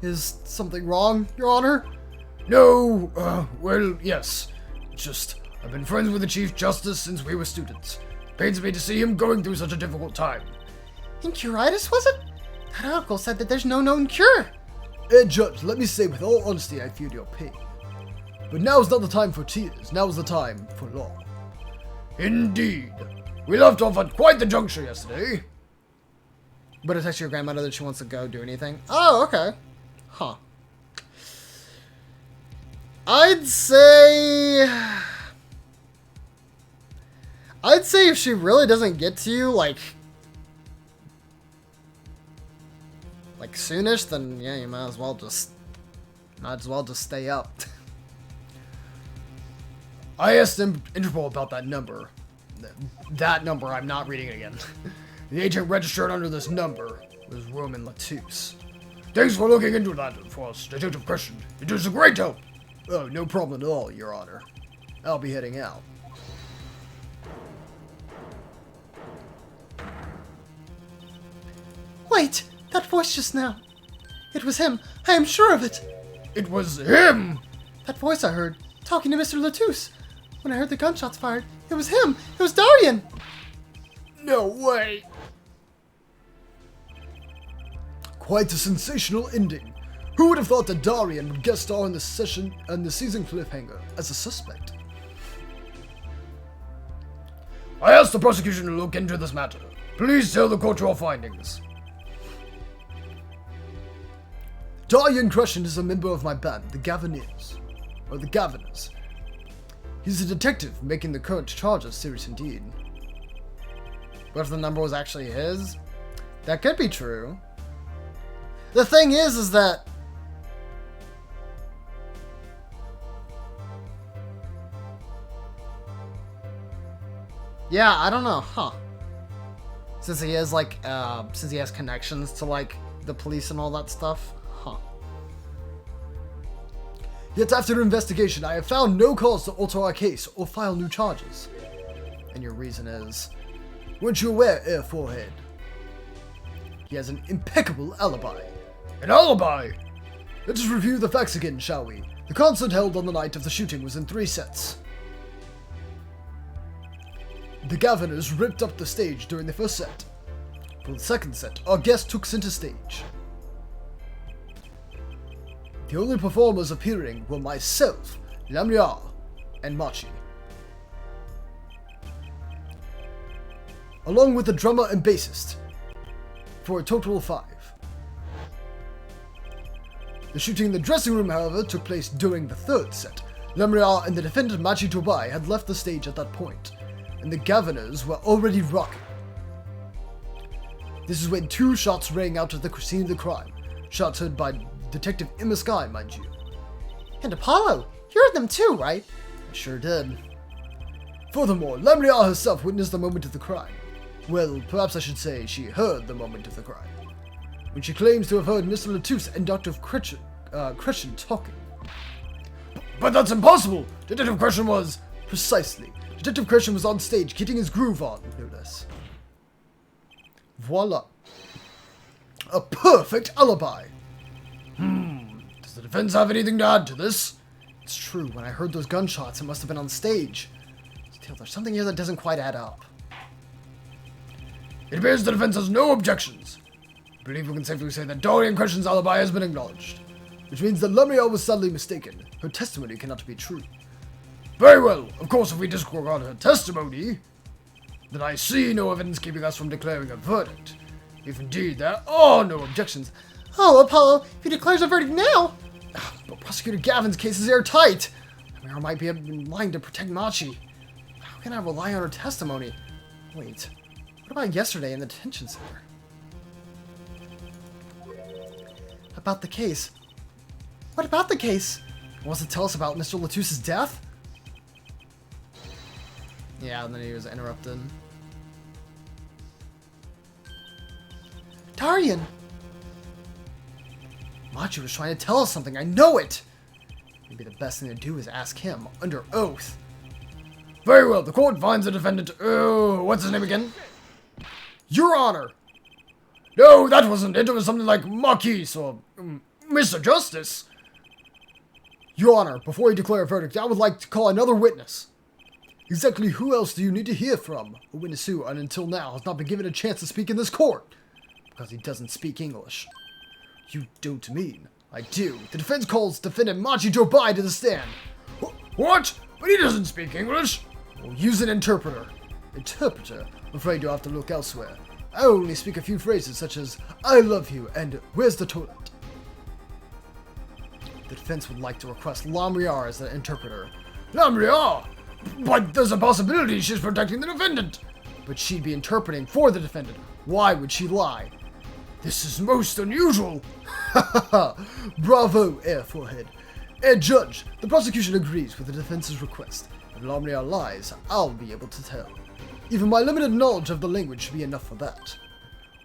Is something wrong, Your Honor? No, well, yes. Just, I've been friends with the Chief Justice since we were students. Pains me to see him going through such a difficult time. Incuritis, was it? That article said that there's no known cure. Judge, let me say with all honesty I feel your pain. But now is not the time for tears, now is the time for law. Indeed. We left off at quite the juncture yesterday. But it texts your grandmother that she wants to go do anything. Oh, okay. Huh. I'd say if she really doesn't get to you, like soonish, then yeah, you might as well just stay up. I asked Interpol about that number. That number, I'm not reading it again. The agent registered under this number was Roman Latouche. Thanks for looking into that for us, Detective Christian. It is a great help. Oh, no problem at all, Your Honor. I'll be heading out. Wait, that voice just now. It was him. I am sure of it. It was him! That voice I heard, talking to Mr. Latouche. When I heard the gunshots fired, it was him. It was Darian. No way. Quite a sensational ending. Who would have thought that Darian would guest star in the season cliffhanger as a suspect? I asked the prosecution to look into this matter. Please tell the court your findings. Darian Crescent is a member of my band, the Gaviniers. Or the Gaviners. He's a detective, making the current charges serious indeed. What if the number was actually his? That could be true. The thing is that... Yeah, I don't know, huh? Since he is like, since he has connections to like the police and all that stuff, huh? Yet after investigation, I have found no cause to alter our case or file new charges. And your reason is? Weren't you aware, Air Forehead? He has an impeccable alibi. An alibi? Let us review the facts again, shall we? The concert held on the night of the shooting was in 3 sets. The Governors ripped up the stage during the first set. For the second set, our guest took center stage. The only performers appearing were myself, Lamria, and Machi. Along with the drummer and bassist, for a total of 5. The shooting in the dressing room, however, took place during the third set. Lamria and the defendant Machi Tobai had left the stage at that point, and the Governors were already rocking. This is when 2 shots rang out at the scene of the crime. Shots heard by Detective Emma Sky, mind you. And Apollo, you heard them too, right? I sure did. Furthermore, Lamria herself witnessed the moment of the crime. Well, perhaps I should say she heard the moment of the crime, when she claims to have heard Mr. Latus and Dr. Christian talking. But that's impossible! Detective Christian was... Precisely. Detective Christian was on stage getting his groove on, no less. Voila. A perfect alibi. Does the defense have anything to add to this? It's true, when I heard those gunshots, it must have been on stage. Still, there's something here that doesn't quite add up. It appears the defense has no objections. I believe we can safely say that Dorian Christian's alibi has been acknowledged. Which means that Lamria was sadly mistaken. Her testimony cannot be true. Very well. Of course, if we disregard her testimony, then I see no evidence keeping us from declaring a verdict. If indeed there are no objections. Oh, Apollo, if he declares a verdict now... But Prosecutor Gavin's case is airtight. Lamria might be lying to protect Machi. How can I rely on her testimony? Wait, what about yesterday in the detention center? About the case. What about the case? Wants to tell us about Mr. Latus's death? Yeah, and then he was interrupted. Darian! Machi was trying to tell us something, I know it! Maybe the best thing to do is ask him, under oath. Very well, the court finds the defendant... what's his name again? Your Honor! No, that wasn't it. It was something like Marquis or Mr. Justice. Your Honor, before you declare a verdict, I would like to call another witness. Exactly who else do you need to hear from? A witness who, until now, has not been given a chance to speak in this court. Because he doesn't speak English. You don't mean. I do. The defense calls defendant Machi Jobai to the stand. What? But he doesn't speak English. We'll use an interpreter. Interpreter? I'm afraid you'll have to look elsewhere. I only speak a few phrases such as, I love you, and where's the toilet? The defense would like to request Lamria as the interpreter. Lamria? But there's a possibility she's protecting the defendant. But she'd be interpreting for the defendant. Why would she lie? This is most unusual. Bravo, Air Forehead. Air Judge, the prosecution agrees with the defense's request. If Lamria lies, I'll be able to tell. Even my limited knowledge of the language should be enough for that.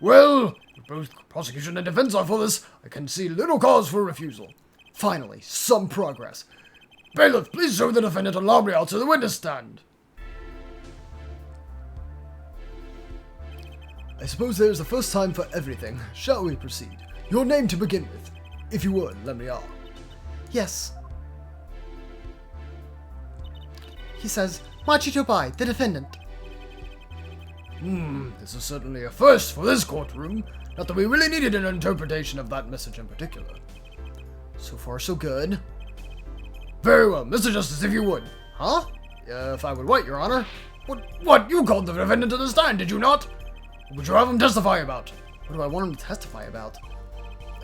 Well, if both prosecution and defense are for this, I can see little cause for refusal. Finally, some progress. Bailiff, please show the defendant and Lamria to the witness stand. I suppose there's a first time for everything. Shall we proceed? Your name to begin with, if you would, Lamria. Yes. He says, Machi Tobai, the defendant. This is certainly a first for this courtroom. Not that we really needed an interpretation of that message in particular. So far, so good. Very well, Mr. Justice, if you would. Huh? If I would what, Your Honor? What? You called the defendant to the stand, did you not? What would you have him testify about? What do I want him to testify about?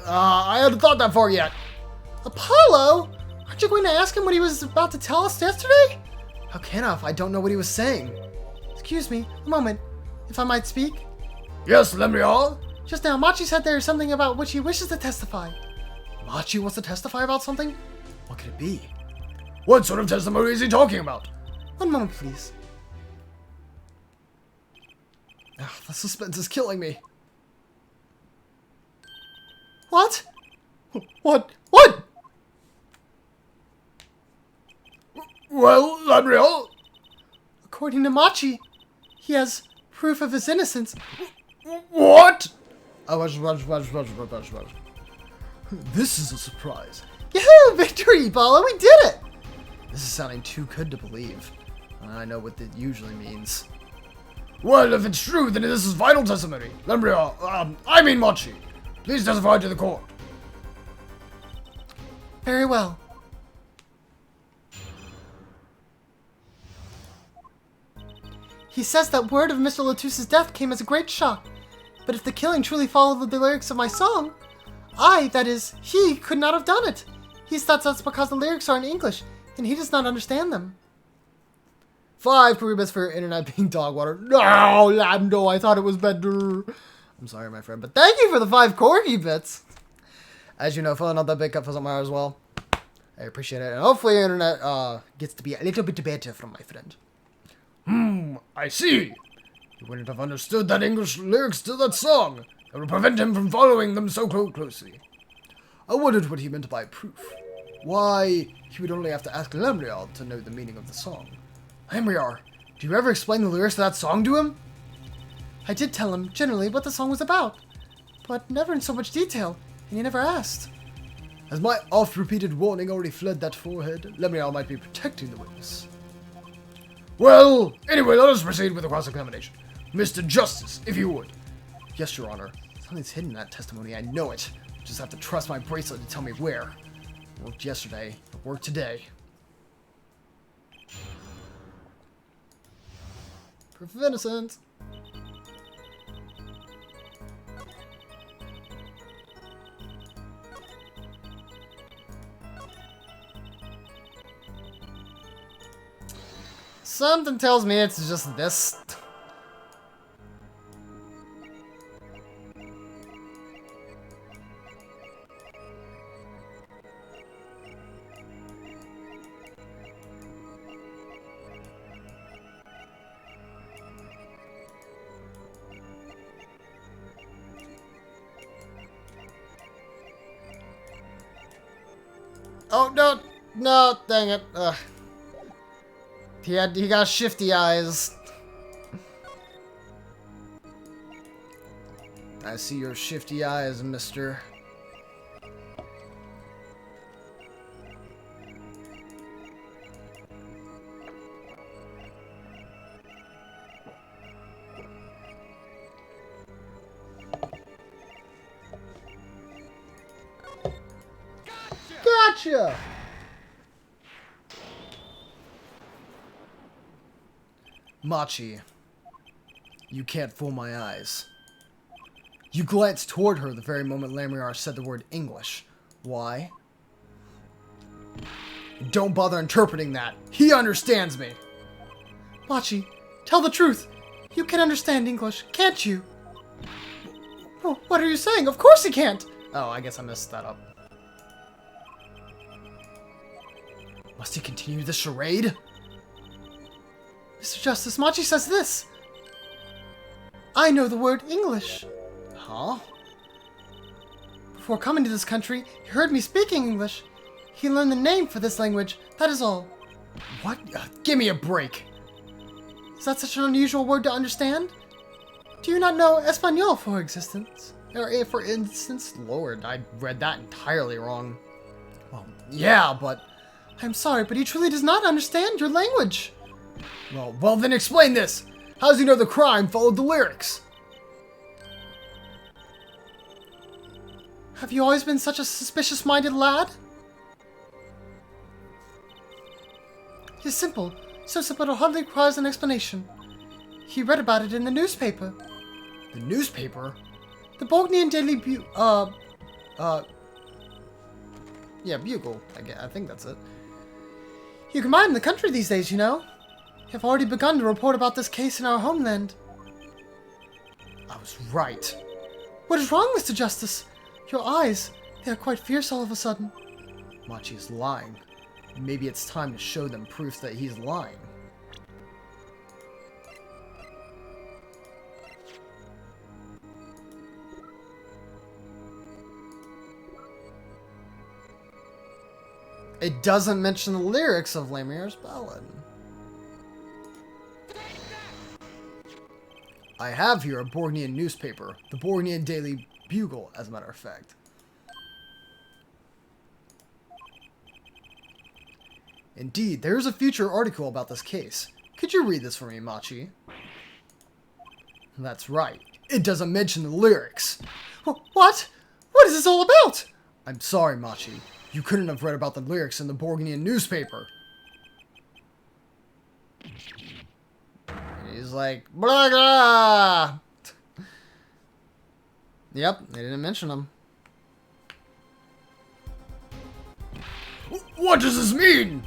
I hadn't thought that far yet. Apollo? Aren't you going to ask him what he was about to tell us yesterday? How can I if I don't know what he was saying? Excuse me, a moment. If I might speak? Yes, Lamria? Just now, Machi said there is something about which he wishes to testify. Machi wants to testify about something? What could it be? What sort of testimony is he talking about? One moment, please. The suspense is killing me. What? What? Well, Lamriel? According to Machi, he has proof of his innocence. What? This is a surprise. Yahoo! Victory, Bala! We did it! This is sounding too good to believe. I know what that usually means. Well, if it's true, then this is vital testimony. Lamriel, I mean Machi. Please testify to the court. Very well. He says that word of Mr. Latus's death came as a great shock. But if the killing truly followed the lyrics of my song, that is, he could not have done it. He says that's because the lyrics are in English, and he does not understand them. 5 career bits for your internet being dog water. No, Lando, I thought it was better. I'm sorry, my friend, but thank you for the 5 corgi bits. As you know, filling out that big cup doesn't matter as well. I appreciate it, and hopefully your internet gets to be a little bit better from my friend. I see. He wouldn't have understood that English lyrics to that song. That would prevent him from following them so closely. I wondered what he meant by proof. Why, he would only have to ask Lemrial to know the meaning of the song. Lemriar, did you ever explain the lyrics to that song to him? I did tell him, generally, what the song was about, but never in so much detail, and he never asked. As my oft-repeated warning already fled that forehead, Lemrial might be protecting the witness. Well, anyway, let us proceed with the cross-examination. Mr. Justice, if you would. Yes, Your Honor. Something's hidden in that testimony, I know it. Just have to trust my bracelet to tell me where. It worked yesterday, it worked today. Proof of innocence. Something tells me it's just this. Oh, no, dang it. Ugh. He got shifty eyes. I see your shifty eyes, mister. Gotcha! Machi, you can't fool my eyes. You glanced toward her the very moment Lamriar said the word English. Why? Don't bother interpreting that. He understands me. Machi, tell the truth. You can understand English, can't you? Oh, what are you saying? Of course he can't! Oh, I guess I messed that up. Must he continue the charade? Mr. Justice, Machi says this. I know the word English. Huh? Before coming to this country, he heard me speaking English. He learned the name for this language, that is all. What? Give me a break. Is that such an unusual word to understand? Do you not know Espanol, for existence? Or, for instance, Lord, I read that entirely wrong. Well, yeah, but... I'm sorry, but he truly does not understand your language. Well, then explain this. How does he know the crime followed the lyrics? Have you always been such a suspicious-minded lad? It's simple. So simple it hardly requires an explanation. He read about it in the newspaper. The newspaper? The Bognian Daily Yeah, Bugle. I think that's it. You can mind the country these days, you know. Have already begun to report about this case in our homeland. I was right. What is wrong, Mr. Justice? Your eyes, they are quite fierce all of a sudden. Machi is lying. Maybe it's time to show them proof that he's lying. It doesn't mention the lyrics of Lemurier's ballad. I have here a Borgnian newspaper, the Borgnian Daily Bugle, as a matter of fact. Indeed, there is a feature article about this case. Could you read this for me, Machi? That's right. It doesn't mention the lyrics. What? What is this all about? I'm sorry, Machi. You couldn't have read about the lyrics in the Borgnian newspaper. He's like, blah, blah. Yep, they didn't mention them. What does this mean?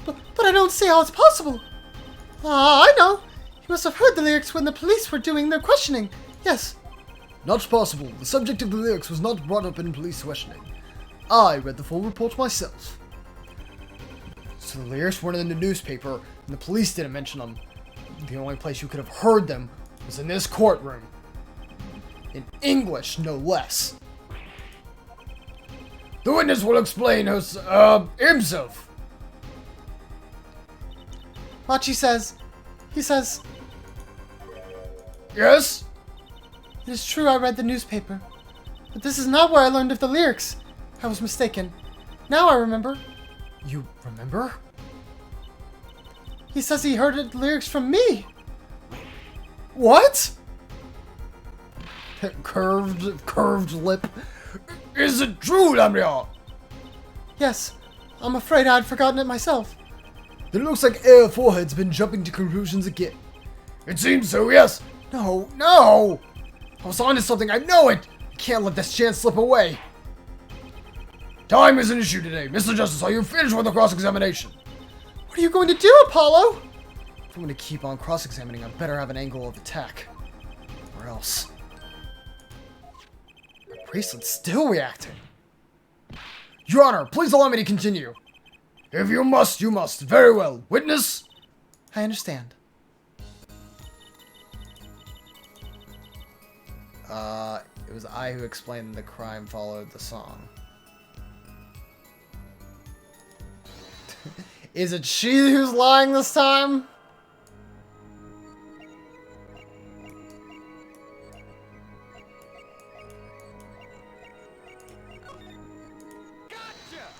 But I don't see how it's possible. I know. You must have heard the lyrics when the police were doing their questioning. Yes. Not possible. The subject of the lyrics was not brought up in police questioning. I read the full report myself. So the lyrics weren't in the newspaper, and the police didn't mention them. The only place you could have heard them was in this courtroom. In English, no less. The witness will explain himself. Machi says, Yes? It is true I read the newspaper, but this is not where I learned of the lyrics. I was mistaken. Now I remember. You remember? He says he heard the lyrics from me. What? Curved lip. Is it true, Lamria? Yes, I'm afraid I'd forgotten it myself. Then it looks like Air Forehead's been jumping to conclusions again. It seems so, yes. No! I was onto something, I know it! I can't let this chance slip away. Time is an issue today. Mr. Justice, are you finished with the cross-examination? What are you going to do, Apollo? If I'm going to keep on cross-examining, I better have an angle of attack. Or else... My bracelet's still reacting. Your Honor, please allow me to continue. If you must, you must. Very well. Witness? I understand. It was I who explained the crime followed the song. Is it she who's lying this time?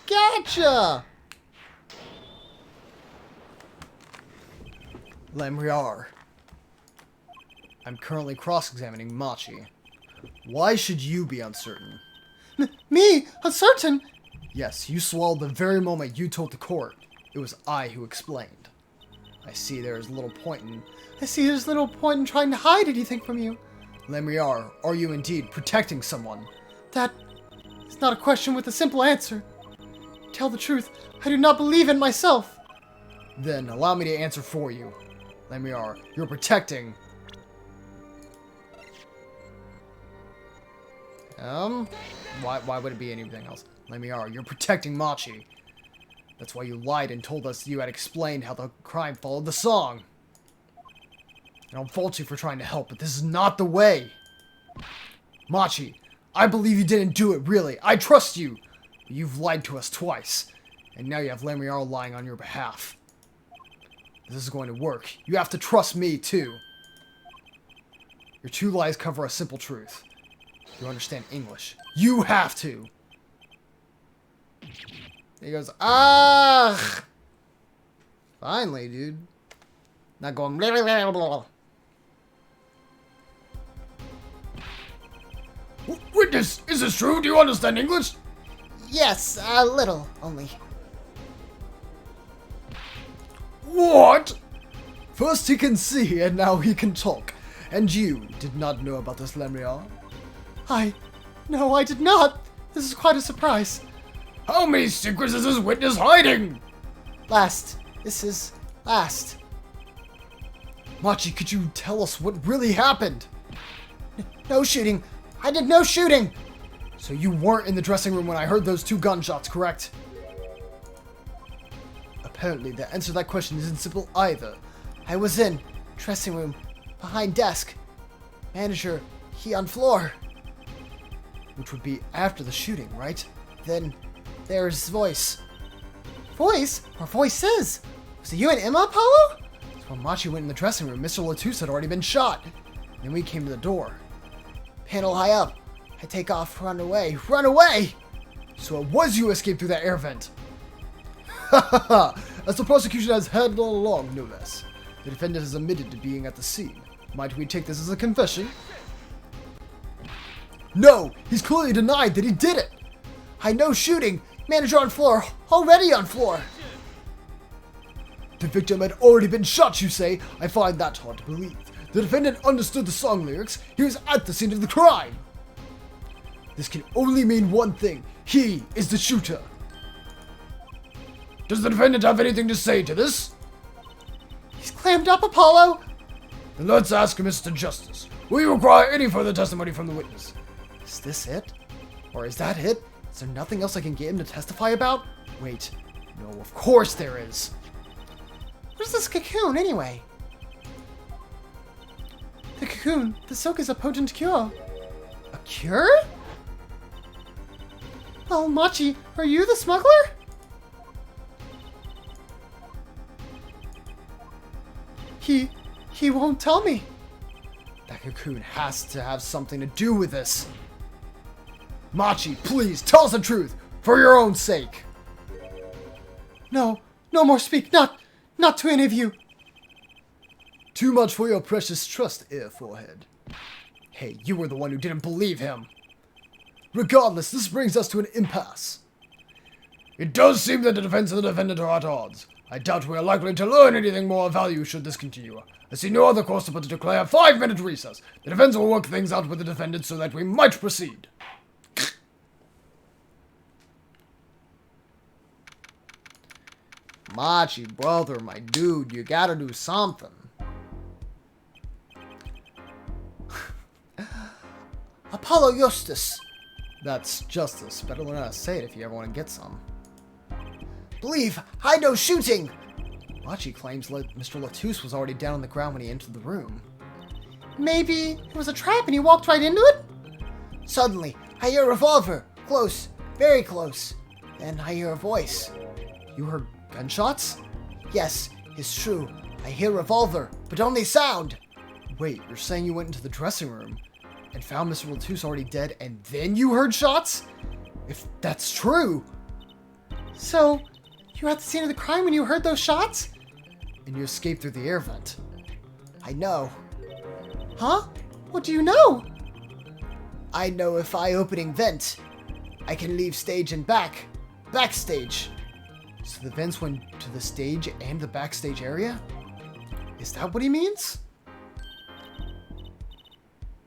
Gotcha! Lemriar. I'm currently cross-examining Machi. Why should you be uncertain? Me? Uncertain? Yes, you swallowed the very moment you told the court. It was I who explained. I see there's little point in... I see there's little point in trying to hide anything from you. Lemriar, are you indeed protecting someone? That is not a question with a simple answer. Tell the truth, I do not believe in myself. Then allow me to answer for you. Lemriar, you're protecting... Why would it be anything else? Lemriar, you're protecting Machi. That's why you lied and told us you had explained how the crime followed the song. I don't fault you for trying to help, but this is not the way. Machi, I believe you didn't do it, really. I trust you. But you've lied to us twice. And now you have Lemriar lying on your behalf. This is going to work. You have to trust me, too. Your two lies cover a simple truth. You understand English. You have to! He goes, ah! Finally, dude. Not going blah, blah, blah, blah. Witness, is this true? Do you understand English? Yes, a little, only. What? First he can see, and now he can talk. And you did not know about this, Lemriar? No, I did not. This is quite a surprise. How many secrets is this witness hiding? This is last. Machi, could you tell us what really happened? No shooting. I did no shooting. So you weren't in the dressing room when I heard those 2 gunshots, correct? Apparently, the answer to that question isn't simple either. I was in dressing room, behind desk. Manager, he on floor. Which would be after the shooting, right? Then there's voice. Voice? Or voices? Was it you and Emma, Apollo? So when Machi went in the dressing room, Mr. Latouche had already been shot. Then we came to the door. Panel high up. I take off, run away. Run away! So it was you who escaped through that air vent. Ha ha ha! As the prosecution has had all along, no less. The defendant has admitted to being at the scene. Might we take this as a confession? No! He's clearly denied that he did it! I know shooting. Manager on floor. Already on floor. The victim had already been shot, you say? I find that hard to believe. The defendant understood the song lyrics. He was at the scene of the crime. This can only mean one thing. He is the shooter. Does the defendant have anything to say to this? He's clammed up, Apollo. Then let's ask Mr. Justice. Will you require any further testimony from the witness? Is this it? Or is that it? Is there nothing else I can get him to testify about? Wait. No, of course there is. Where's this cocoon, anyway? The cocoon. The silk is a potent cure. A cure? Well, Machi, are you the smuggler? He won't tell me. That cocoon has to have something to do with this. Machi, please, tell us the truth, for your own sake. No more speak, not to any of you. Too much for your precious trust, Air Forehead. Hey, you were the one who didn't believe him. Regardless, this brings us to an impasse. It does seem that the defense and the defendant are at odds. I doubt we are likely to learn anything more of value should this continue. I see no other course but to declare a 5-minute recess. The defense will work things out with the defendant so that we might proceed. Machi, brother, my dude, you gotta do something. Apollo Justus. That's justice. Better learn how to say it if you ever want to get some. Believe, I know shooting. Machi claims Mr. Latouche was already down on the ground when he entered the room. Maybe it was a trap and he walked right into it? Suddenly, I hear a revolver. Close. Very close. Then I hear a voice. You heard gunshots? Yes, it's true. I hear revolver, but only sound. Wait, you're saying you went into the dressing room and found Mr. Latouche already dead and then you heard shots? If that's true. So, you were at the scene of the crime when you heard those shots? And you escaped through the air vent. I know. Huh? What do you know? I know if I opening vent, I can leave stage and backstage. So the vents went to the stage and the backstage area? Is that what he means?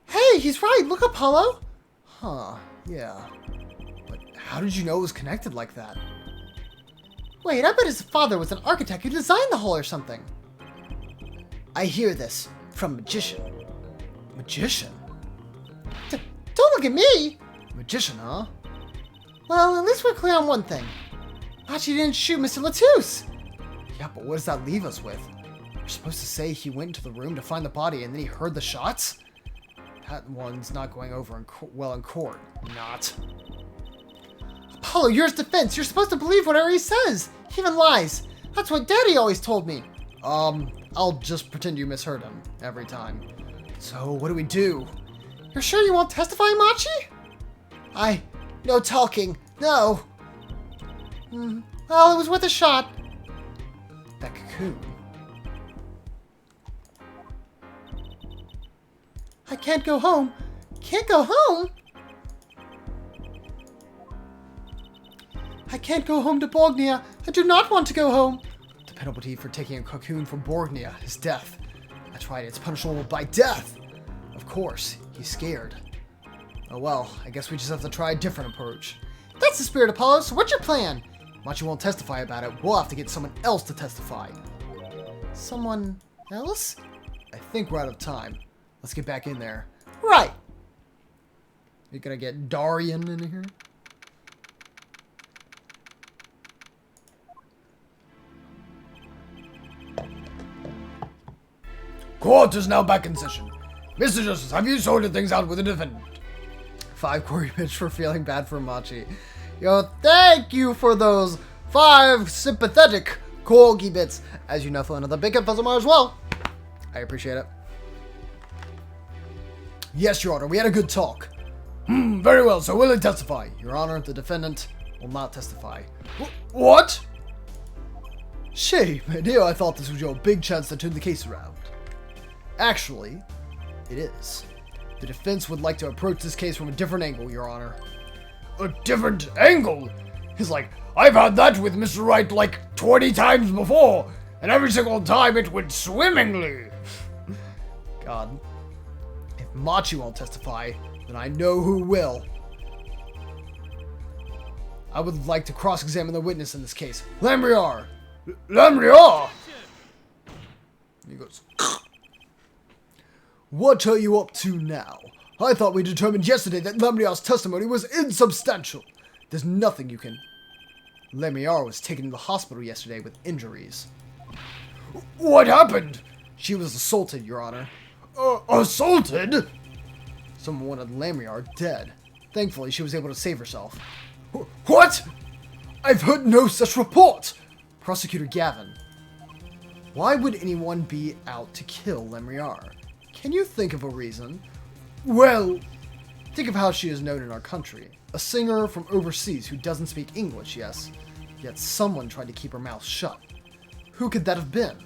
Hey, he's right. Look, Apollo. Huh, yeah. But how did you know it was connected like that? Wait, I bet his father was an architect who designed the hole or something. I hear this from Magician. Magician? Don't look at me! Magician, huh? Well, at least we're clear on one thing. Machi didn't shoot Mr. Latouche. Yeah, but what does that leave us with? You're supposed to say he went into the room to find the body and then he heard the shots? That one's not going over well in court. Not. Apollo, you're his defense. You're supposed to believe whatever he says. He even lies. That's what Daddy always told me. I'll just pretend you misheard him every time. So, what do we do? You're sure you won't testify, Machi? No talking. No. Well, it was worth a shot. That cocoon. I can't go home. Can't go home? I can't go home to Bognia. I do not want to go home. The penalty for taking a cocoon from Borgnia is death. That's right, it's punishable by death. Of course, he's scared. Oh well, I guess we just have to try a different approach. That's the spirit, Apollo, so what's your plan? Machi won't testify about it. We'll have to get someone else to testify. Someone else? I think we're out of time. Let's get back in there. Right. You gonna get Darian in here? Court is now back in session. Mr. Justice, have you sorted things out with the defendant? 5 Corey bitch for feeling bad for Machi. Yo, thank you for those 5 sympathetic corgi bits. As you know, for another big Puzzlemar as well. I appreciate it. Yes, Your Honor, we had a good talk. Very well, so will he testify? Your Honor, the defendant will not testify. What? Shame, dear, I thought this was your big chance to turn the case around. Actually, it is. The defense would like to approach this case from a different angle, Your Honor. A different angle? He's like, I've had that with Mr. Wright like 20 times before, and every single time it went swimmingly. God. If Machi won't testify, then I know who will. I would like to cross-examine the witness in this case. Lambriar! Lambriar! He goes, What are you up to now? I thought we determined yesterday that Lambriar's testimony was insubstantial. there's nothing you can... Lambriar was taken to the hospital yesterday with injuries. What happened? She was assaulted, Your Honor. Assaulted? Someone wanted Lambriar dead. Thankfully, she was able to save herself. What? I've heard no such report. Prosecutor Gavin, why would anyone be out to kill Lambriar? Can you think of a reason? Well, think of how she is known in our country. A singer from overseas who doesn't speak English, yes. Yet someone tried to keep her mouth shut. Who could that have been?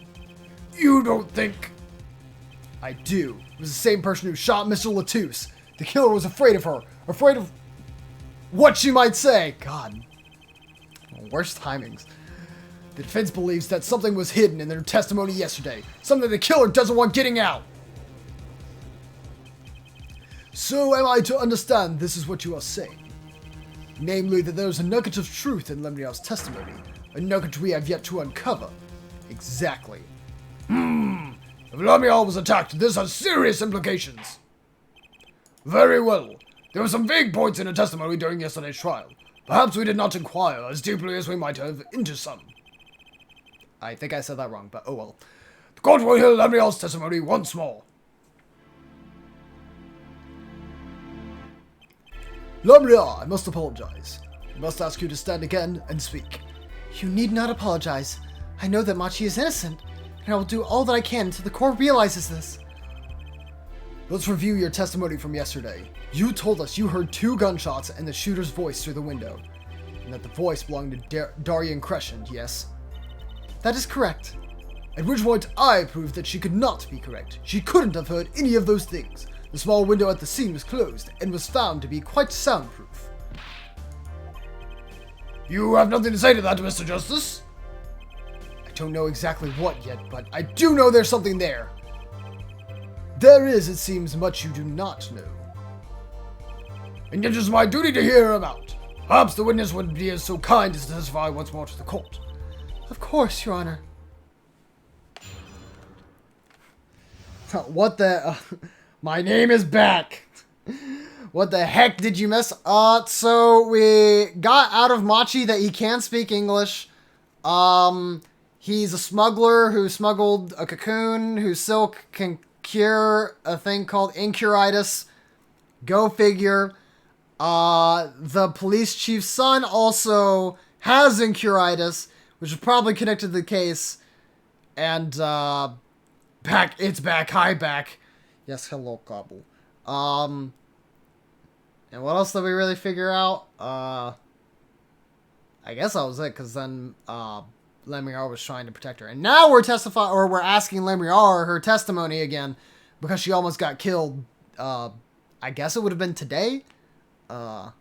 you don't think... I do. It was the same person who shot Mr. Latouche. The killer was afraid of her. Afraid of what she might say. God. Worst timings. The defense believes that something was hidden in their testimony yesterday. Something the killer doesn't want getting out. So am I to understand this is what you are saying? Namely, that there is a nugget of truth in Lemniar's testimony. A nugget we have yet to uncover. Exactly. If Lemniar was attacked, this has serious implications. Very well. There were some vague points in her testimony during yesterday's trial. Perhaps we did not inquire as deeply as we might have into some. I think I said that wrong, but oh well. The court will hear Lemniar's testimony once more. Lemniar, I must apologize. I must ask you to stand again and speak. You need not apologize. I know that Machi is innocent, and I will do all that I can until the court realizes this. Let's review your testimony from yesterday. You told us you heard 2 gunshots and the shooter's voice through the window, and that the voice belonged to Darian Crescent, yes? That is correct. At which point I proved that she could not be correct. She couldn't have heard any of those things. The small window at the scene was closed and was found to be quite soundproof. You have nothing to say to that, Mr. Justice? I don't know exactly what yet, but I do know there's something there. There is, it seems, much you do not know. And yet it is my duty to hear him out. Perhaps the witness would be so kind as to testify once more to the court. Of course, Your Honor. What the... my name is back. What the heck did you miss? So we got out of Machi that he can speak English. He's a smuggler who smuggled a cocoon whose silk can cure a thing called incuritis. Go figure. The police chief's son also has incuritis, which is probably connected to the case. And, it's back, hi back. Yes, hello, Gobble. And what else did we really figure out? I guess that was it, because then, Lemriar was trying to protect her. And now we're we're asking Lemriar her testimony again, because she almost got killed, I guess it would have been today? Or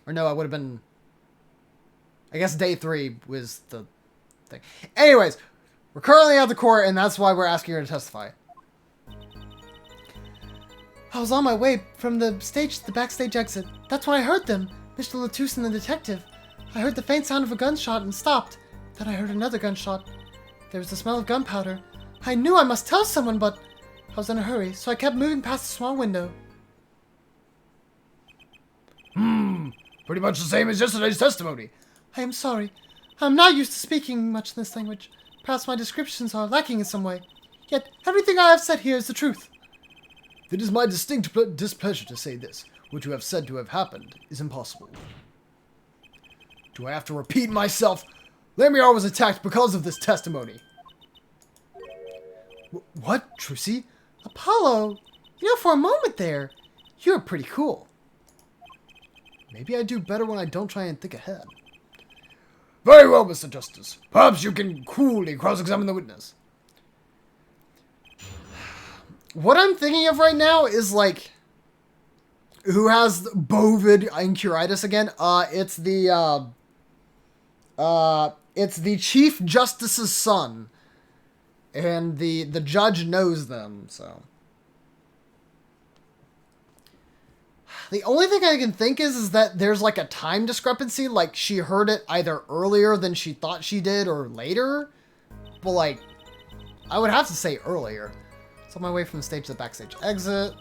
no, it would have been, I guess day 3 was the thing. Anyways, we're currently at the court, and that's why we're asking her to testify. I was on my way from the stage to the backstage exit. That's when I heard them, Mr. Latouche and the detective. I heard the faint sound of a gunshot and stopped. Then I heard another gunshot. There was the smell of gunpowder. I knew I must tell someone, but I was in a hurry, so I kept moving past the small window. Pretty much the same as yesterday's testimony. I am sorry. I'm not used to speaking much in this language. Perhaps my descriptions are lacking in some way. Yet, everything I have said here is the truth. It is my distinct displeasure to say this. What you have said to have happened is impossible. Do I have to repeat myself? Lamiar was attacked because of this testimony. What, Trucy? Apollo, you know, for a moment there, you're pretty cool. Maybe I do better when I don't try and think ahead. Very well, Mr. Justice. Perhaps you can coolly cross-examine the witness. What I'm thinking of right now is, like, who has bovid incuritis again? It's the Chief Justice's son. And the judge knows them, so. The only thing I can think is that there's, like, a time discrepancy. Like, she heard it either earlier than she thought she did or later. But, like, I would have to say earlier. So on my way from the stage to the backstage exit.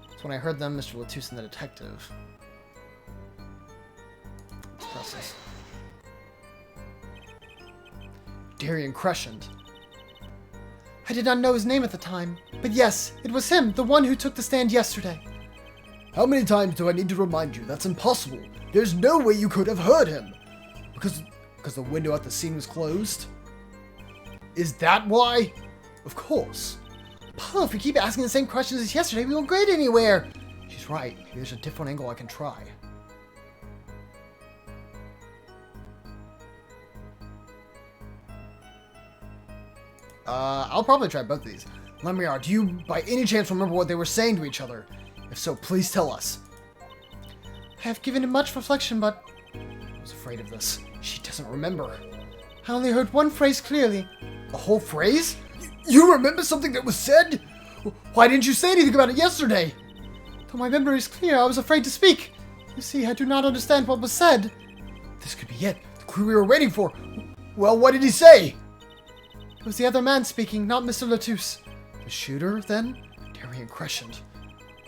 That's when I heard them, Mr. Latus and the detective. Let's press this. Darian Crescent. I did not know his name at the time, but yes, it was him, the one who took the stand yesterday. How many times do I need to remind you? That's impossible. There's no way you could have heard him. Because the window at the scene was closed? Is that why? Of course. Apollo, if we keep asking the same questions as yesterday, we won't get anywhere. She's right. Maybe there's a different angle I can try. I'll probably try both of these. Lamiar, do you by any chance remember what they were saying to each other? If so, please tell us. I have given it much reflection, but I was afraid of this. She doesn't remember. I only heard one phrase clearly. A whole phrase? You remember something that was said? Why didn't you say anything about it yesterday? Though my memory is clear, I was afraid to speak. You see, I do not understand what was said. This could be it. The clue we were waiting for. Well, what did he say? It was the other man speaking, not Mr. Latus. The shooter, then? Darian Crescent.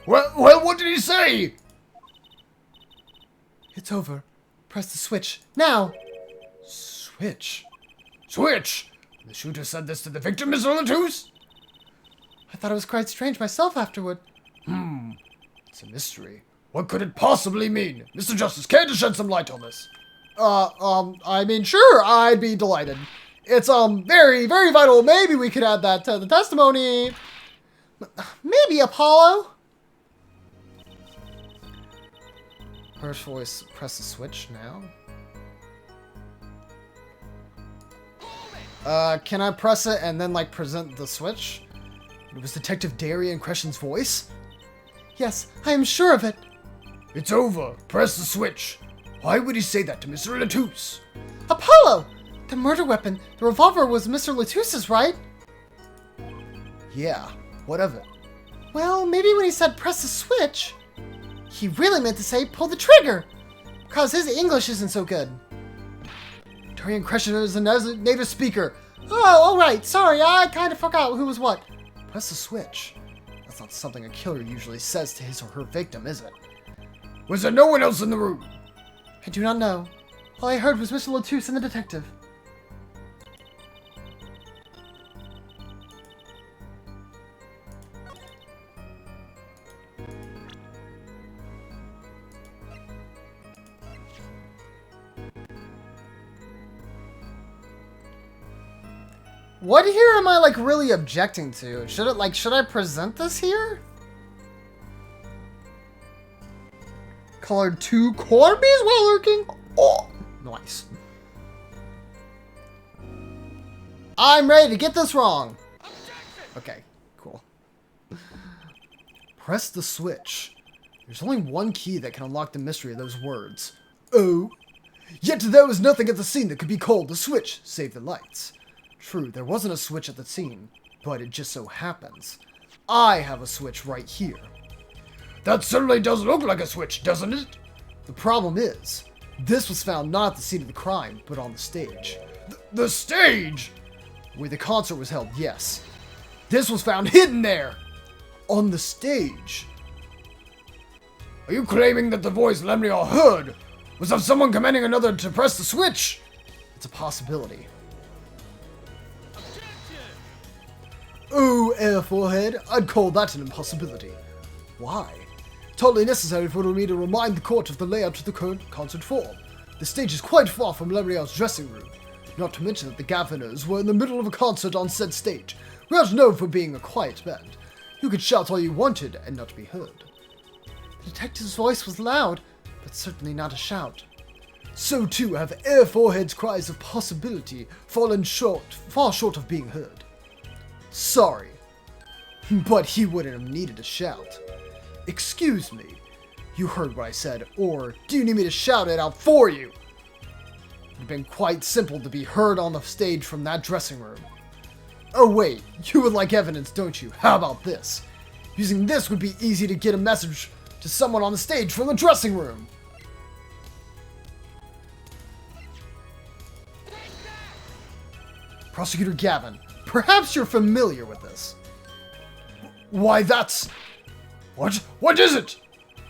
Well, what did he say? It's over. Press the switch. Now! Switch? Switch? The shooter said this to the victim, Mr. Latus? I thought it was quite strange myself afterward. It's a mystery. What could it possibly mean? Mr. Justice, care to shed some light on this? I mean, sure, I'd be delighted. It's, very, very vital. Maybe we could add that to the testimony. Maybe, Apollo? Harsh voice, press the switch now. Can I press it and then, like, present the switch? It was Detective Darian Crescent's voice? Yes, I am sure of it. It's over. Press the switch. Why would he say that to Mr. Latus? Apollo! The murder weapon, the revolver was Mr. Latus's, right? Yeah, what of it? Well, maybe when he said press the switch, he really meant to say pull the trigger, because his English isn't so good. Darian Crescent is a native speaker. Oh, alright, sorry, I kind of forgot who was what. Press the switch. That's not something a killer usually says to his or her victim, is it? Was there no one else in the room? I do not know. All I heard was Mr. Latus and the detective. What here am I, like, really objecting to? Should I present this here? Colored 2 Corbies while lurking? Oh, nice. I'm ready to get this wrong. Okay, cool. Press the switch. There's only one key that can unlock the mystery of those words. Oh. Yet there was nothing at the scene that could be called the switch, save the lights. True, there wasn't a switch at the scene, but it just so happens I have a switch right here. That certainly does look like a switch, doesn't it? The problem is, this was found not at the scene of the crime, but on the stage. The stage? Where the concert was held, yes. This was found hidden there! On the stage. Are you claiming that the voice Lemniar heard was of someone commanding another to press the switch? It's a possibility. Oh, Air Forehead, I'd call that an impossibility. Why? It's hardly necessary for me to remind the court of the layout of the current concert form. The stage is quite far from Lemniar's dressing room. Not to mention that the Governors were in the middle of a concert on said stage. We aren't known for being a quiet band. You could shout all you wanted and not be heard. The detective's voice was loud, but certainly not a shout. So too have Air Forehead's cries of possibility far short of being heard. Sorry, but he wouldn't have needed a shout. Excuse me, you heard what I said, or do you need me to shout it out for you? It would have been quite simple to be heard on the stage from that dressing room. Oh wait, you would like evidence, don't you? How about this? Using this would be easy to get a message to someone on the stage from the dressing room. Prosecutor Gavin, perhaps you're familiar with this. Why, that's... What? What is it?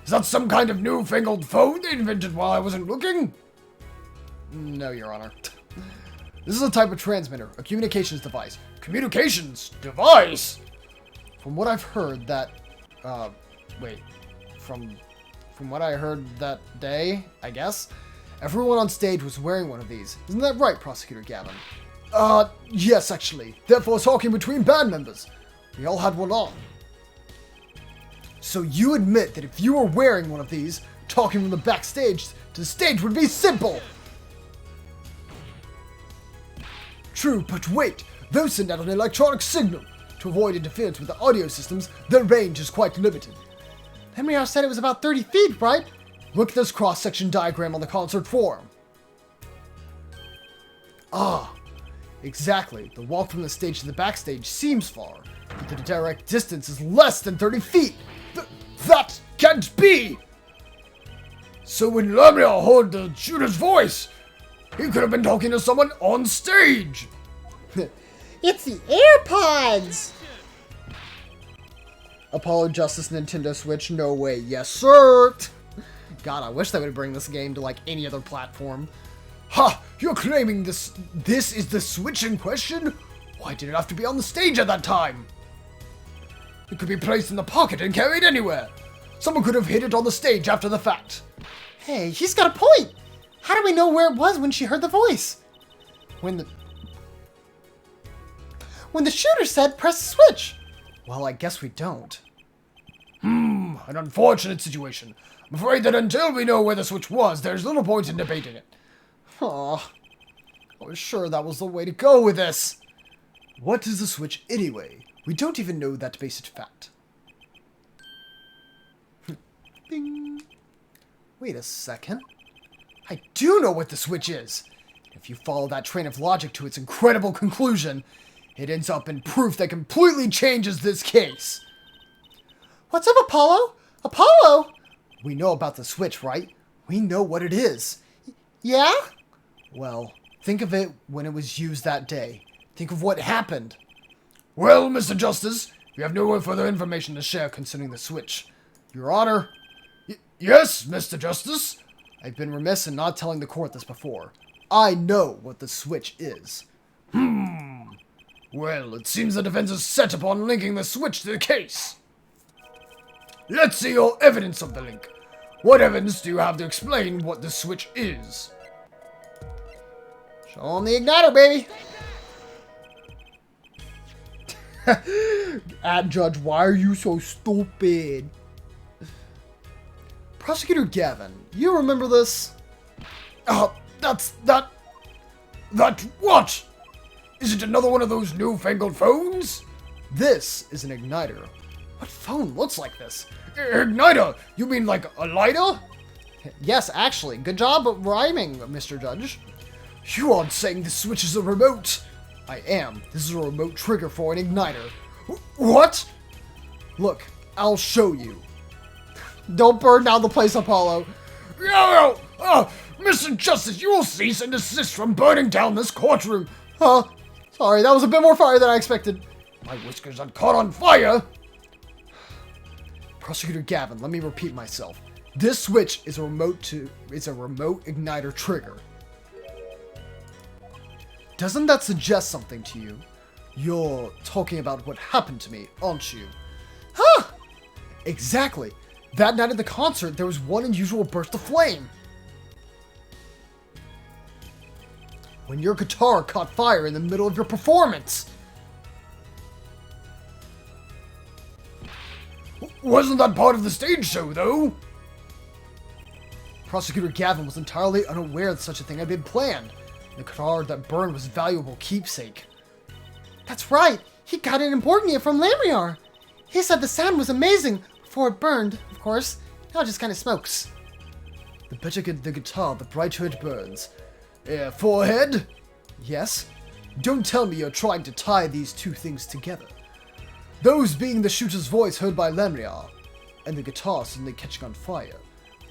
Is that some kind of newfangled phone they invented while I wasn't looking? No, Your Honor. This is a type of transmitter, a communications device. Communications device? From what I've heard that... From what I heard that day, I guess, everyone on stage was wearing one of these. Isn't that right, Prosecutor Gavin? Yes, actually. Therefore, talking between band members. We all had one on. So you admit that if you were wearing one of these, talking from the backstage to the stage would be simple. True, but wait. Those send out an electronic signal. To avoid interference with the audio systems, their range is quite limited. Lemniar said it was about 30 feet, right? Look at this cross-section diagram on the concert form. Ah, exactly. The walk from the stage to the backstage seems far, but the direct distance is less than 30 feet. That can't be! So when Lemniar heard the shooter's voice, he could have been talking to someone on stage. It's the AirPods! Apollo Justice Nintendo Switch? No way. Yes, sir! God, I wish they would bring this game to, like, any other platform. Ha! You're claiming this is the Switch in question? Why did it have to be on the stage at that time? It could be placed in the pocket and carried anywhere. Someone could have hid it on the stage after the fact. Hey, he's got a point! How do we know where it was when she heard the voice? When the shooter said, press the switch! Well, I guess we don't. An unfortunate situation. I'm afraid that until we know where the switch was, there's little point in debating it. Aw, I was sure that was the way to go with this. What is the switch anyway? We don't even know that basic fact. Bing. Wait a second. I do know what the switch is. If you follow that train of logic to its incredible conclusion, it ends up in proof that completely changes this case. What's up, Apollo? Apollo! We know about the switch, right? We know what it is. Yeah? Well, think of it when it was used that day. Think of what happened. Well, Mr. Justice, we have no further information to share concerning the switch. Your Honor. Yes, Mr. Justice? I've been remiss in not telling the court this before. I know what the switch is. Well, it seems the defense is set upon linking the switch to the case. Let's see your evidence of the link. What evidence do you have to explain what the switch is? Show him the igniter, baby! Judge, why are you so stupid? Prosecutor Gavin, you remember this? That what? Is it another one of those newfangled phones? This is an igniter. What phone looks like this? Igniter? You mean like a lighter? Yes, actually. Good job rhyming, Mr. Judge. You aren't saying the switch is a remote? I am. This is a remote trigger for an igniter. What? Look, I'll show you. Don't burn down the place, Apollo. No! Mr. Justice, you will cease and desist from burning down this courtroom. Sorry, that was a bit more fire than I expected. My whiskers are caught on fire. Prosecutor Gavin, let me repeat myself. This switch is a remote igniter trigger. Doesn't that suggest something to you? You're talking about what happened to me, aren't you? Huh! Exactly. That night at the concert, there was one unusual burst of flame. When your guitar caught fire in the middle of your performance. Wasn't that part of the stage show, though? Prosecutor Gavin was entirely unaware that such a thing had been planned. The guitar that burned was a valuable keepsake. That's right. He got it important gift from Lamriar. He said the sound was amazing before it burned, of course. Now it just kind of smokes. The better the guitar, the brighter it burns. Forehead? Yes? Don't tell me you're trying to tie these two things together. Those being the shooter's voice heard by Lamriar, and the guitar suddenly catching on fire.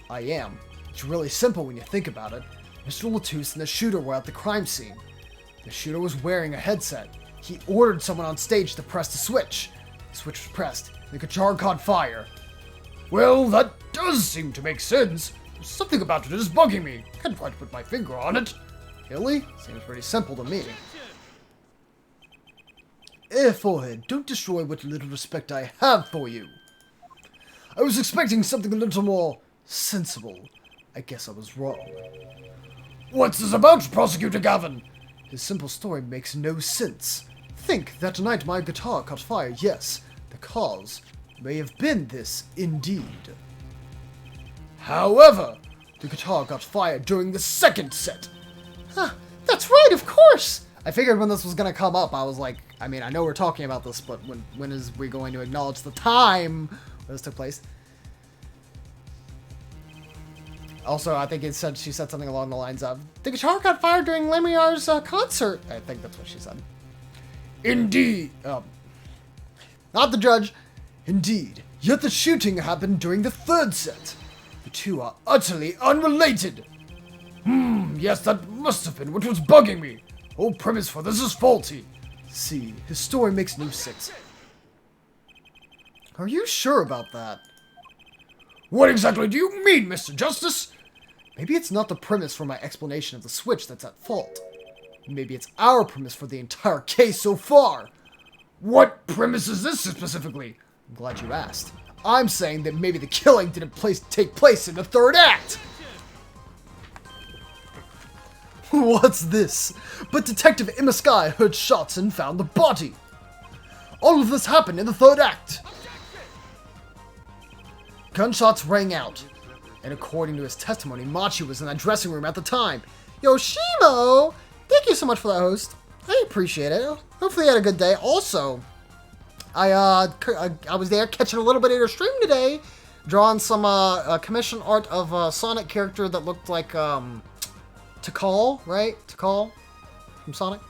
I am. It's really simple when you think about it. Mr. Latus and the shooter were at the crime scene. The shooter was wearing a headset. He ordered someone on stage to press the switch. The switch was pressed. The guitar caught fire. Well, that does seem to make sense. There's something about it is bugging me. Can't quite put my finger on it. Really? Seems pretty simple to me. Forehead, don't destroy what little respect I have for you. I was expecting something a little more sensible. I guess I was wrong. What's this about, Prosecutor Gavin? His simple story makes no sense. Think that night my guitar caught fire, yes. The cause may have been this, indeed. However, the guitar got fired during the second set. Huh, that's right, of course! I figured when this was gonna come up, I was like, I mean, I know we're talking about this, but when is we going to acknowledge the time when this took place? Also, I think she said something along the lines of, the guitar got fired during Lamriar's concert. I think that's what she said. Indeed. Not the judge. Indeed. Yet the shooting happened during the third set. The two are utterly unrelated. Yes, that must have been what was bugging me. Whole premise for this is faulty. See, his story makes no sense. Are you sure about that? What exactly do you mean, Mr. Justice? Maybe it's not the premise for my explanation of the switch that's at fault. Maybe it's our premise for the entire case so far. What premise is this specifically? I'm glad you asked. I'm saying that maybe the killing didn't take place in the third act. What's this? But Detective Emma Sky heard shots and found the body. All of this happened in the third act. Gunshots rang out. And according to his testimony, Machi was in that dressing room at the time. Yoshimo! Thank you so much for that, host. I appreciate it. Hopefully you had a good day. Also, I was there catching a little bit of your stream today, drawing some commission art of a Sonic character that looked like Tikal, right? Tikal from Sonic.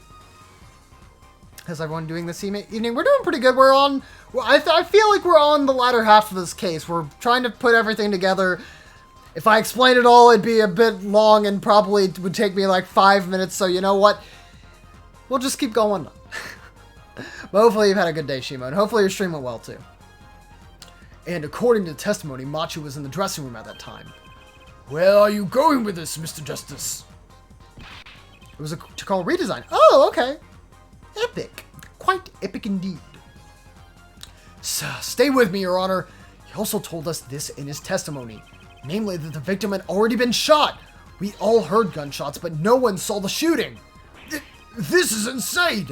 How's everyone doing this evening? We're doing pretty good. We're on. I feel like we're on the latter half of this case. We're trying to put everything together. If I explained it all, it'd be a bit long and probably would take me like 5 minutes. So you know what? We'll just keep going. But hopefully you've had a good day, Shimo, and hopefully your stream went well too. And according to the testimony, Machi was in the dressing room at that time. Where are you going with this, Mr. Justice? It was a Tikal redesign. Oh, okay. Epic. Quite epic indeed. So, stay with me, Your Honor. He also told us this in his testimony. Namely, that the victim had already been shot. We all heard gunshots, but no one saw the shooting. This is insane!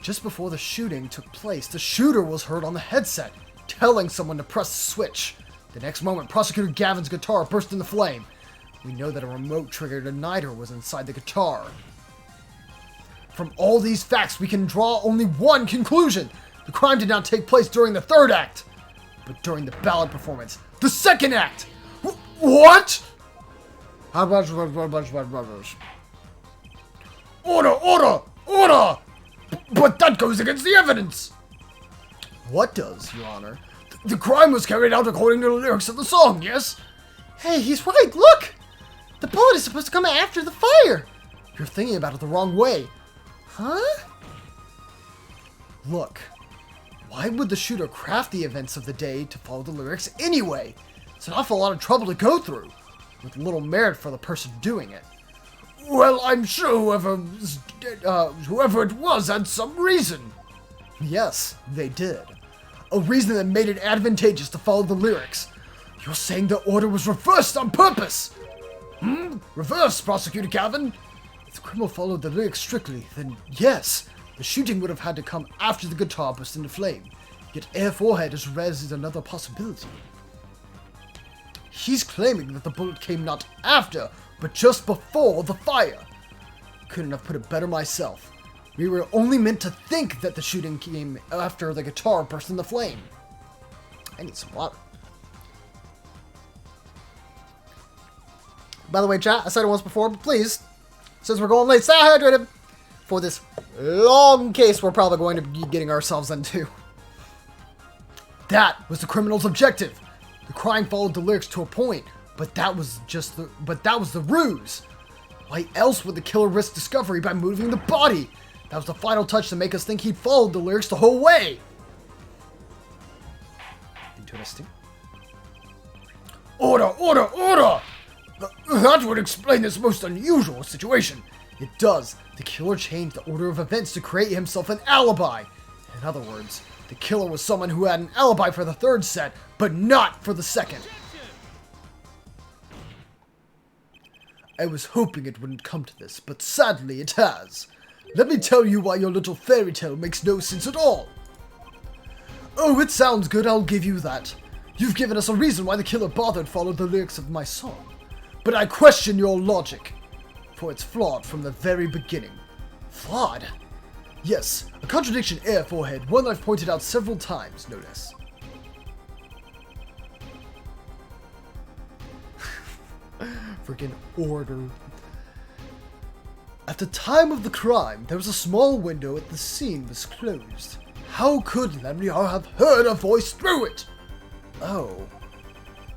Just before the shooting took place, the shooter was heard on the headset, telling someone to press the switch. The next moment, Prosecutor Gavin's guitar burst into flame. We know that a remote-triggered igniter was inside the guitar. From all these facts, we can draw only one conclusion. The crime did not take place during the third act, but during the ballad performance. The second act! What? Order! But that goes against the evidence! What does, Your Honor? The crime was carried out according to the lyrics of the song, yes? Hey, he's right, look! The bullet is supposed to come after the fire! You're thinking about it the wrong way. Huh? Look, why would the shooter craft the events of the day to follow the lyrics anyway? It's an awful lot of trouble to go through, with little merit for the person doing it. Well, I'm sure whoever it was had some reason. Yes, they did. A reason that made it advantageous to follow the lyrics. You're saying the order was reversed on purpose? Reversed, Prosecutor Calvin? If the criminal followed the lyrics strictly, then yes, the shooting would have had to come after the guitar burst into flame. Yet Air Forehead has raised another possibility. He's claiming that the bullet came not after, but just before the fire. Couldn't have put it better myself. We were only meant to think that the shooting came after the guitar burst into flame. I need some water. By the way, chat, I said it once before, but please, since we're going late, stay hydrated for this long case we're probably going to be getting ourselves into. That was the criminal's objective. The crime followed the lyrics to a point, but that was the ruse. Why else would the killer risk discovery by moving the body? That was the final touch to make us think he'd followed the lyrics the whole way. Interesting. Order, order, order! That would explain this most unusual situation. It does. The killer changed the order of events to create himself an alibi. In other words, the killer was someone who had an alibi for the third set, but not for the second. I was hoping it wouldn't come to this, but sadly it has. Let me tell you why your little fairy tale makes no sense at all. Oh, it sounds good, I'll give you that. You've given us a reason why the killer bothered followed the lyrics of my song. But I question your logic, for it's flawed from the very beginning. Flawed? Yes, a contradiction, Air Forehead, one I've pointed out several times, no less. Freaking order. At the time of the crime, there was a small window at the scene was closed. How could Lemniar have heard a voice through it? Oh.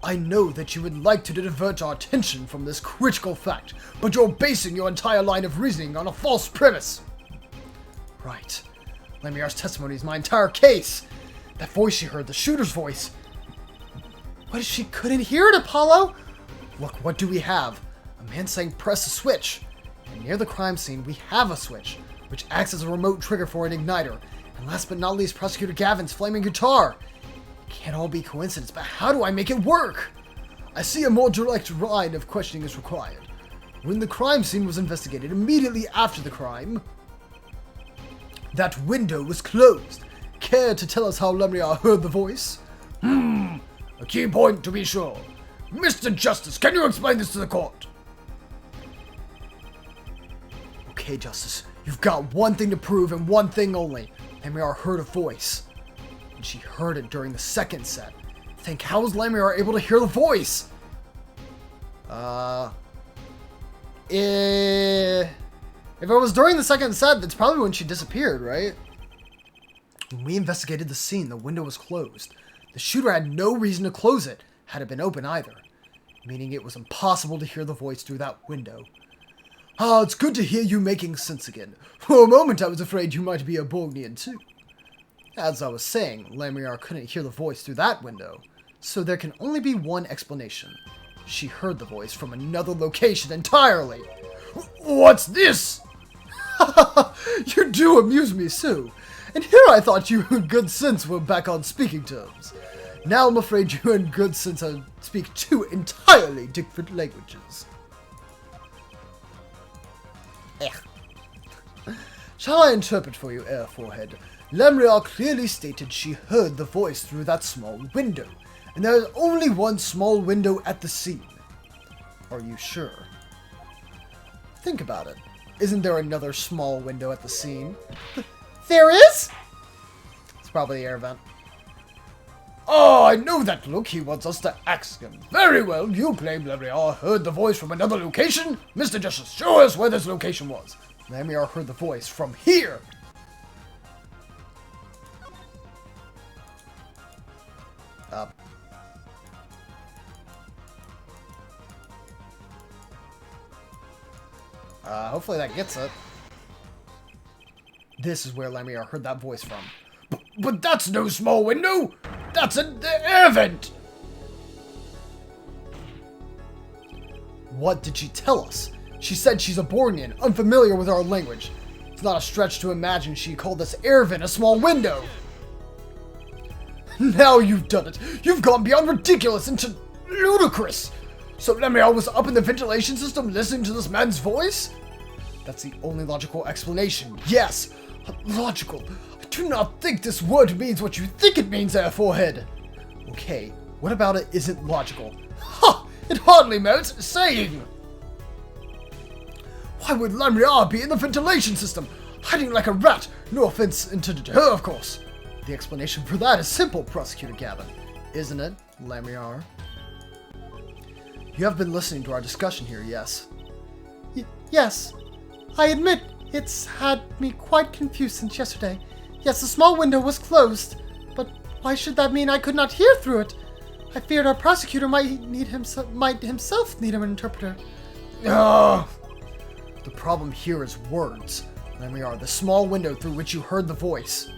I know that you would like to divert our attention from this critical fact, but you're basing your entire line of reasoning on a false premise. Right. Lemniar's testimony is my entire case. That voice she heard, the shooter's voice. What if she couldn't hear it, Apollo? Look, what do we have? A man saying press a switch. And near the crime scene, we have a switch, which acts as a remote trigger for an igniter. And last but not least, Prosecutor Gavin's flaming guitar. It can't all be coincidence, but how do I make it work? I see a more direct line of questioning is required. When the crime scene was investigated immediately after the crime, that window was closed. Care to tell us how Lemniar heard the voice? A key point to be sure. Mr. Justice, can you explain this to the court? Okay, Justice. You've got one thing to prove and one thing only. Lemniar heard a voice. And she heard it during the second set. Think, how was Lemniar able to hear the voice? If it was during the second set, that's probably when she disappeared, right? When we investigated the scene, the window was closed. The shooter had no reason to close it, had it been open either. Meaning it was impossible to hear the voice through that window. Ah, it's good to hear you making sense again. For a moment I was afraid you might be a Borgnian too. As I was saying, Lemniar couldn't hear the voice through that window, so there can only be one explanation. She heard the voice from another location entirely. What's this? You do amuse me, Sue. And here I thought you and Good Sense were back on speaking terms. Now I'm afraid you and Good Sense speak two entirely different languages. Shall I interpret for you, Air Forehead? Lemniar clearly stated she heard the voice through that small window, and there is only one small window at the scene. Are you sure? Think about it. Isn't there another small window at the scene? There is? It's probably the air vent. Oh, I know that look. He wants us to ask him. Very well, you claim Lemniar heard the voice from another location? Mr. Justice, show us where this location was. Lemniar heard the voice from here. Hopefully that gets it. This is where Lemniar heard that voice from. But that's no small window! That's the air vent! What did she tell us? She said she's a Bornean, unfamiliar with our language. It's not a stretch to imagine she called this air vent a small window. Now you've done it. You've gone beyond ridiculous into ludicrous. So Lemuel was up in the ventilation system listening to this man's voice? That's the only logical explanation. Yes, logical. I do not think this word means what you think it means, there, forehead. Okay, what about it isn't logical? Ha! It hardly merits saying. Why would Lemuel be in the ventilation system, hiding like a rat? No offense intended to her, of course. The explanation for that is simple, Prosecutor Gavin. Isn't it, Lemuel? You have been listening to our discussion here, yes? Yes. I admit, it's had me quite confused since yesterday. Yes, the small window was closed, but why should that mean I could not hear through it? I feared our prosecutor might himself need an interpreter. Ugh. The problem here is words. Lemuel, the small window through which you heard the voice.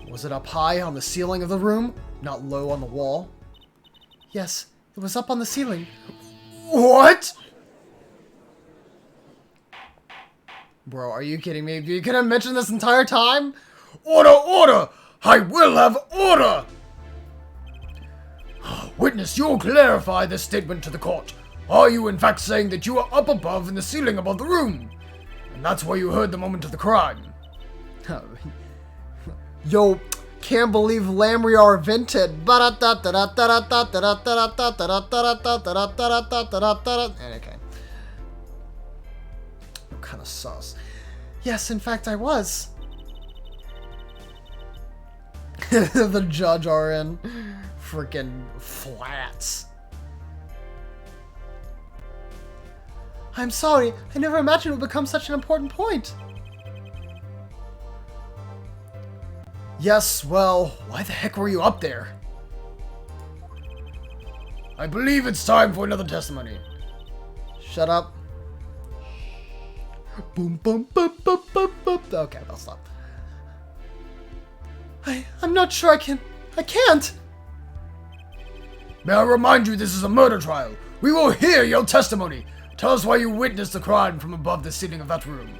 Was it up high on the ceiling of the room, not low on the wall? Yes, it was up on the ceiling. What? Bro, are you kidding me? You could have mentioned this entire time? Order, order! I will have order! Witness, you'll clarify this statement to the court. Are you in fact saying that you were up above in the ceiling above the room? And that's where you heard the moment of the crime? Yo, can't believe Lamriar vented. Okay. Kind of sus. Yes, in fact, I was. The judge are in freaking flats. I'm sorry. I never imagined it would become such an important point. Yes, well, why the heck were you up there? I believe it's time for another testimony. Shut up. Boom, boom, boom, boom, boom, boom. Okay, I'll stop. I'm not sure I can't. May I remind you this is a murder trial. We will hear your testimony. Tell us why you witnessed the crime from above the ceiling of that room.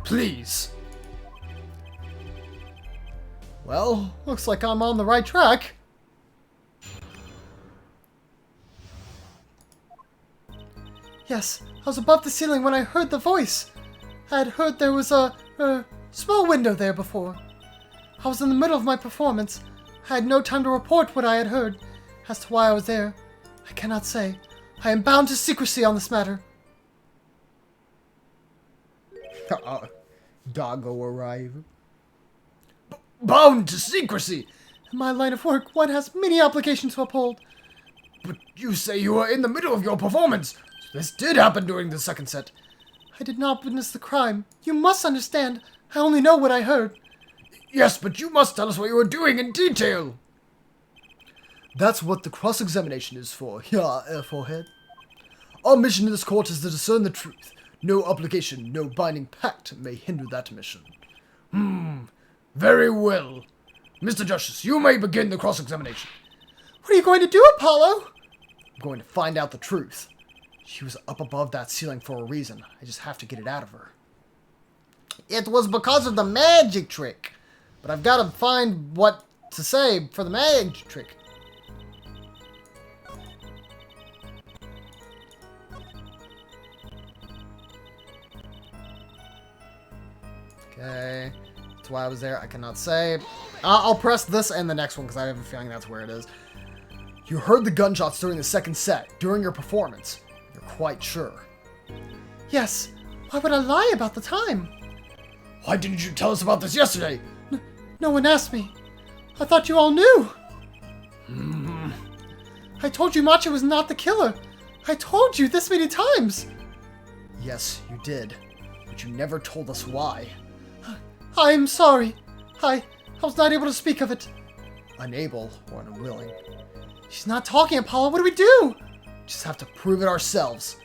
Please. Well, looks like I'm on the right track. Yes, I was above the ceiling when I heard the voice. I had heard there was a small window there before. I was in the middle of my performance. I had no time to report what I had heard. As to why I was there, I cannot say. I am bound to secrecy on this matter. Doggo arrive. Bound to secrecy? In my line of work, one has many obligations to uphold. But you say you were in the middle of your performance. So this did happen during the second set. I did not witness the crime. You must understand. I only know what I heard. Yes, but you must tell us what you were doing in detail. That's what the cross-examination is for. Yeah, forehead. Our mission in this court is to discern the truth. No obligation, no binding pact may hinder that mission. Very well. Mr. Justice, you may begin the cross-examination. What are you going to do, Apollo? I'm going to find out the truth. She was up above that ceiling for a reason. I just have to get it out of her. It was because of the magic trick. But I've got to find what to say for the magic trick. Okay. That's why I was there. I cannot say. I'll press this and the next one because I have a feeling that's where it is. You heard the gunshots during the second set, during your performance. You're quite sure. Yes. Why would I lie about the time? Why didn't you tell us about this yesterday? No one asked me. I thought you all knew. I told you Machi was not the killer. I told you this many times. Yes, you did. But you never told us why. I am sorry. I was not able to speak of it. Unable or unwilling. She's not talking, Apollo. What do we do? Just have to prove it ourselves.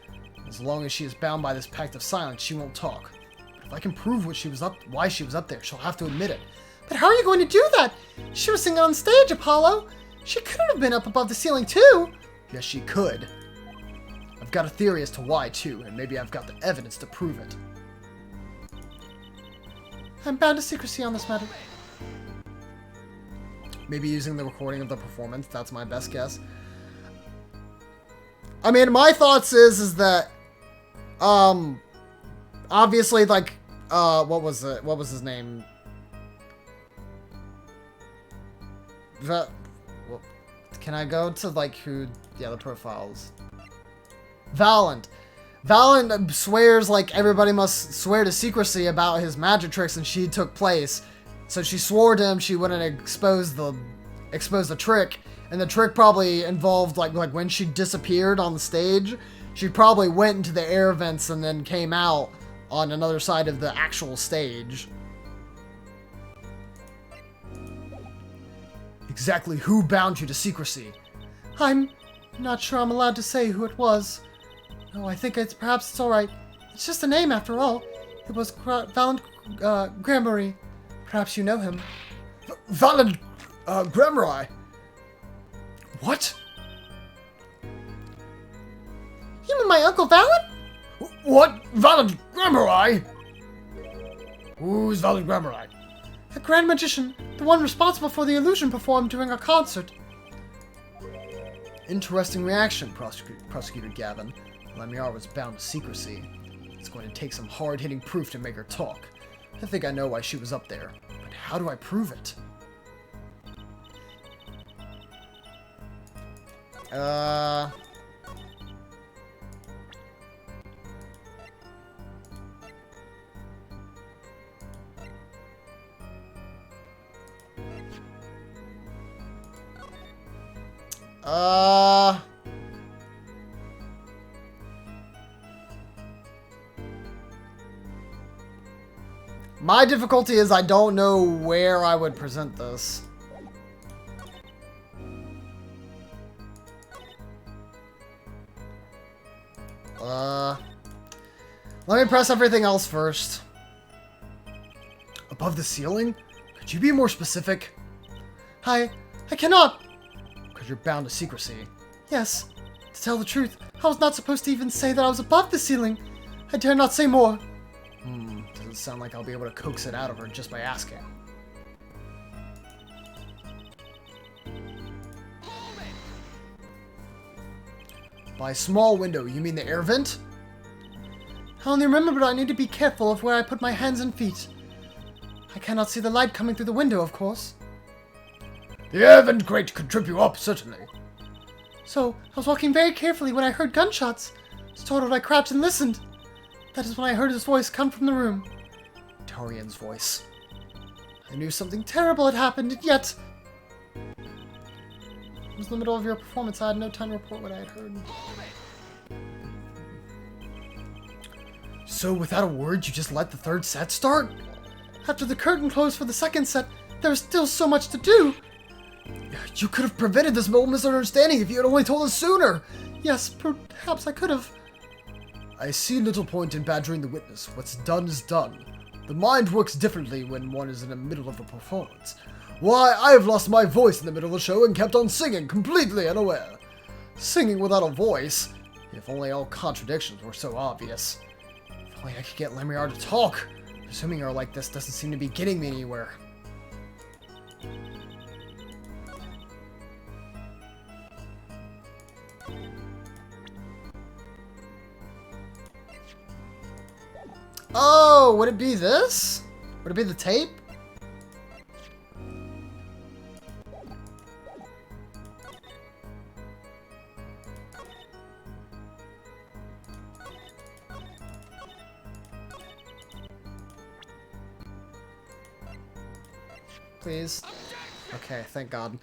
As long as she is bound by this pact of silence, she won't talk. But if I can prove why she was up there, she'll have to admit it. But how are you going to do that? She was singing on stage, Apollo. She couldn't have been up above the ceiling, too. Yes, she could. I've got a theory as to why, too, and maybe I've got the evidence to prove it. I'm bound to secrecy on this matter. Maybe using the recording of the performance. That's my best guess. I mean, my thoughts is that, obviously, like, what was it? What was his name? Can I go to, like, who, yeah, the profiles? Valant. Valant swears, like, everybody must swear to secrecy about his magic tricks, and she took place. So she swore to him she wouldn't expose the trick, and the trick probably involved, like when she disappeared on the stage, she probably went into the air vents and then came out on another side of the actual stage. Exactly who bound you to secrecy? I'm not sure I'm allowed to say who it was. No, I think perhaps it's alright. It's just a name after all. It was Valant Gramarye. Perhaps you know him. Valant Gramarye? What? You mean my Uncle Valant? What? Valant Gramarye? Who's Valant Gramarye? A Grand Magician, the one responsible for the illusion performed during a concert. Interesting reaction, Prosecutor Gavin. Lemire was bound to secrecy. It's going to take some hard-hitting proof to make her talk. I think I know why she was up there, but how do I prove it? My difficulty is I don't know where I would present this. Let me press everything else first. Above the ceiling? Could you be more specific? I cannot. Because you're bound to secrecy. Yes. To tell the truth, I was not supposed to even say that I was above the ceiling. I dare not say more. Doesn't sound like I'll be able to coax it out of her just by asking. By small window, you mean the air vent? I only remembered I need to be careful of where I put my hands and feet. I cannot see the light coming through the window, of course. The air vent grate could trip you up, certainly. So, I was walking very carefully when I heard gunshots. Startled, I crouched and listened. That is when I heard his voice come from the room. Tarian's voice. I knew something terrible had happened, and yet... It was the middle of your performance. I had no time to report what I had heard. So, without a word, you just let the third set start? After the curtain closed for the second set, there was still so much to do. You could have prevented this whole misunderstanding if you had only told us sooner. Yes, perhaps I could have. I see little point in badgering the witness. What's done is done. The mind works differently when one is in the middle of a performance. Why, I have lost my voice in the middle of the show and kept on singing, completely unaware. Singing without a voice? If only all contradictions were so obvious. If only I could get Lemire to talk. Presuming her like this doesn't seem to be getting me anywhere. Oh, would it be this? Would it be the tape? Please. Okay, thank God.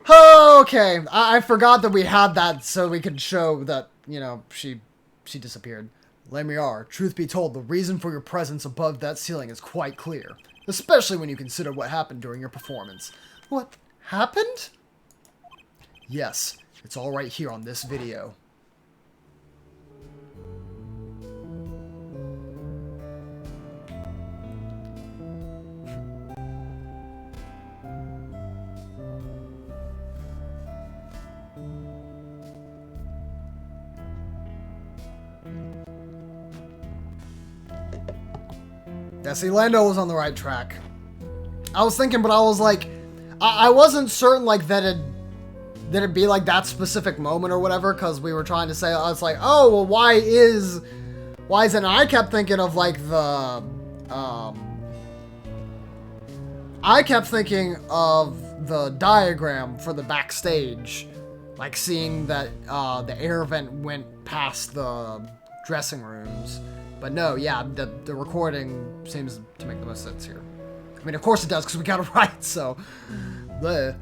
Okay, I forgot that we had that so we could show that, you know, she disappeared. Lemire, truth be told, the reason for your presence above that ceiling is quite clear. Especially when you consider what happened during your performance. What happened? Yes, it's all right here on this video. Yeah, see, Lando was on the right track. I was thinking, but I was like, I wasn't certain like that it'd be like that specific moment or whatever, because we were trying to say, I was like, oh, well, why is it? And I kept thinking of like I kept thinking of the diagram for the backstage, like seeing that the air vent went past the dressing rooms. But no, yeah, the recording seems to make the most sense here. I mean, of course it does, because we got it right, so... Bleh.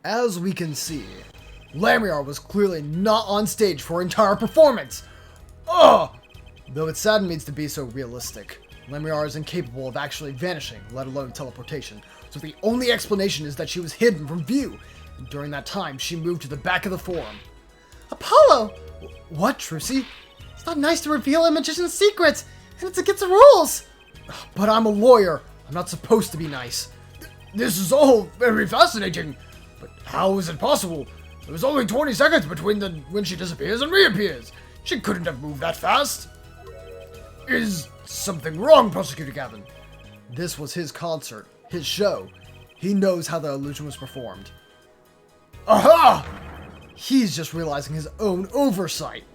As we can see, Lamiar was clearly not on stage for her entire performance. Ugh! Though it saddened me to be so realistic. Lamiar is incapable of actually vanishing, let alone teleportation, so the only explanation is that she was hidden from view, and during that time she moved to the back of the forum. Apollo! What, Trucy? It's not nice to reveal a magician's secrets, and it's against the rules! But I'm a lawyer. I'm not supposed to be nice. This is all very fascinating, but how is it possible? There was only 20 seconds between when she disappears and reappears. She couldn't have moved that fast. Is something wrong, Prosecutor Gavin? This was his concert, his show. He knows how the illusion was performed. Aha! He's just realizing his own oversight.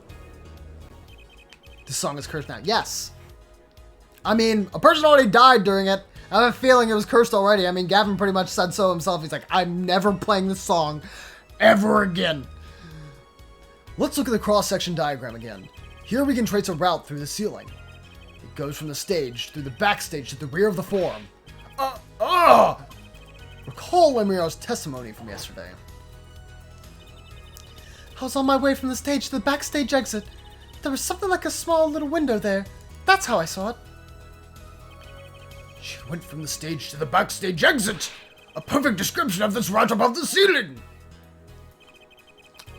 This song is cursed now. Yes. I mean, a person already died during it. I have a feeling it was cursed already. I mean, Gavin pretty much said so himself. He's like, I'm never playing this song ever again. Let's look at the cross-section diagram again. Here we can trace a route through the ceiling. It goes from the stage, through the backstage, to the rear of the forum. Recall Lamiar's testimony from yesterday. I was on my way from the stage to the backstage exit. There was something like a small little window there. That's how I saw it. She went from the stage to the backstage exit. A perfect description of this route above the ceiling.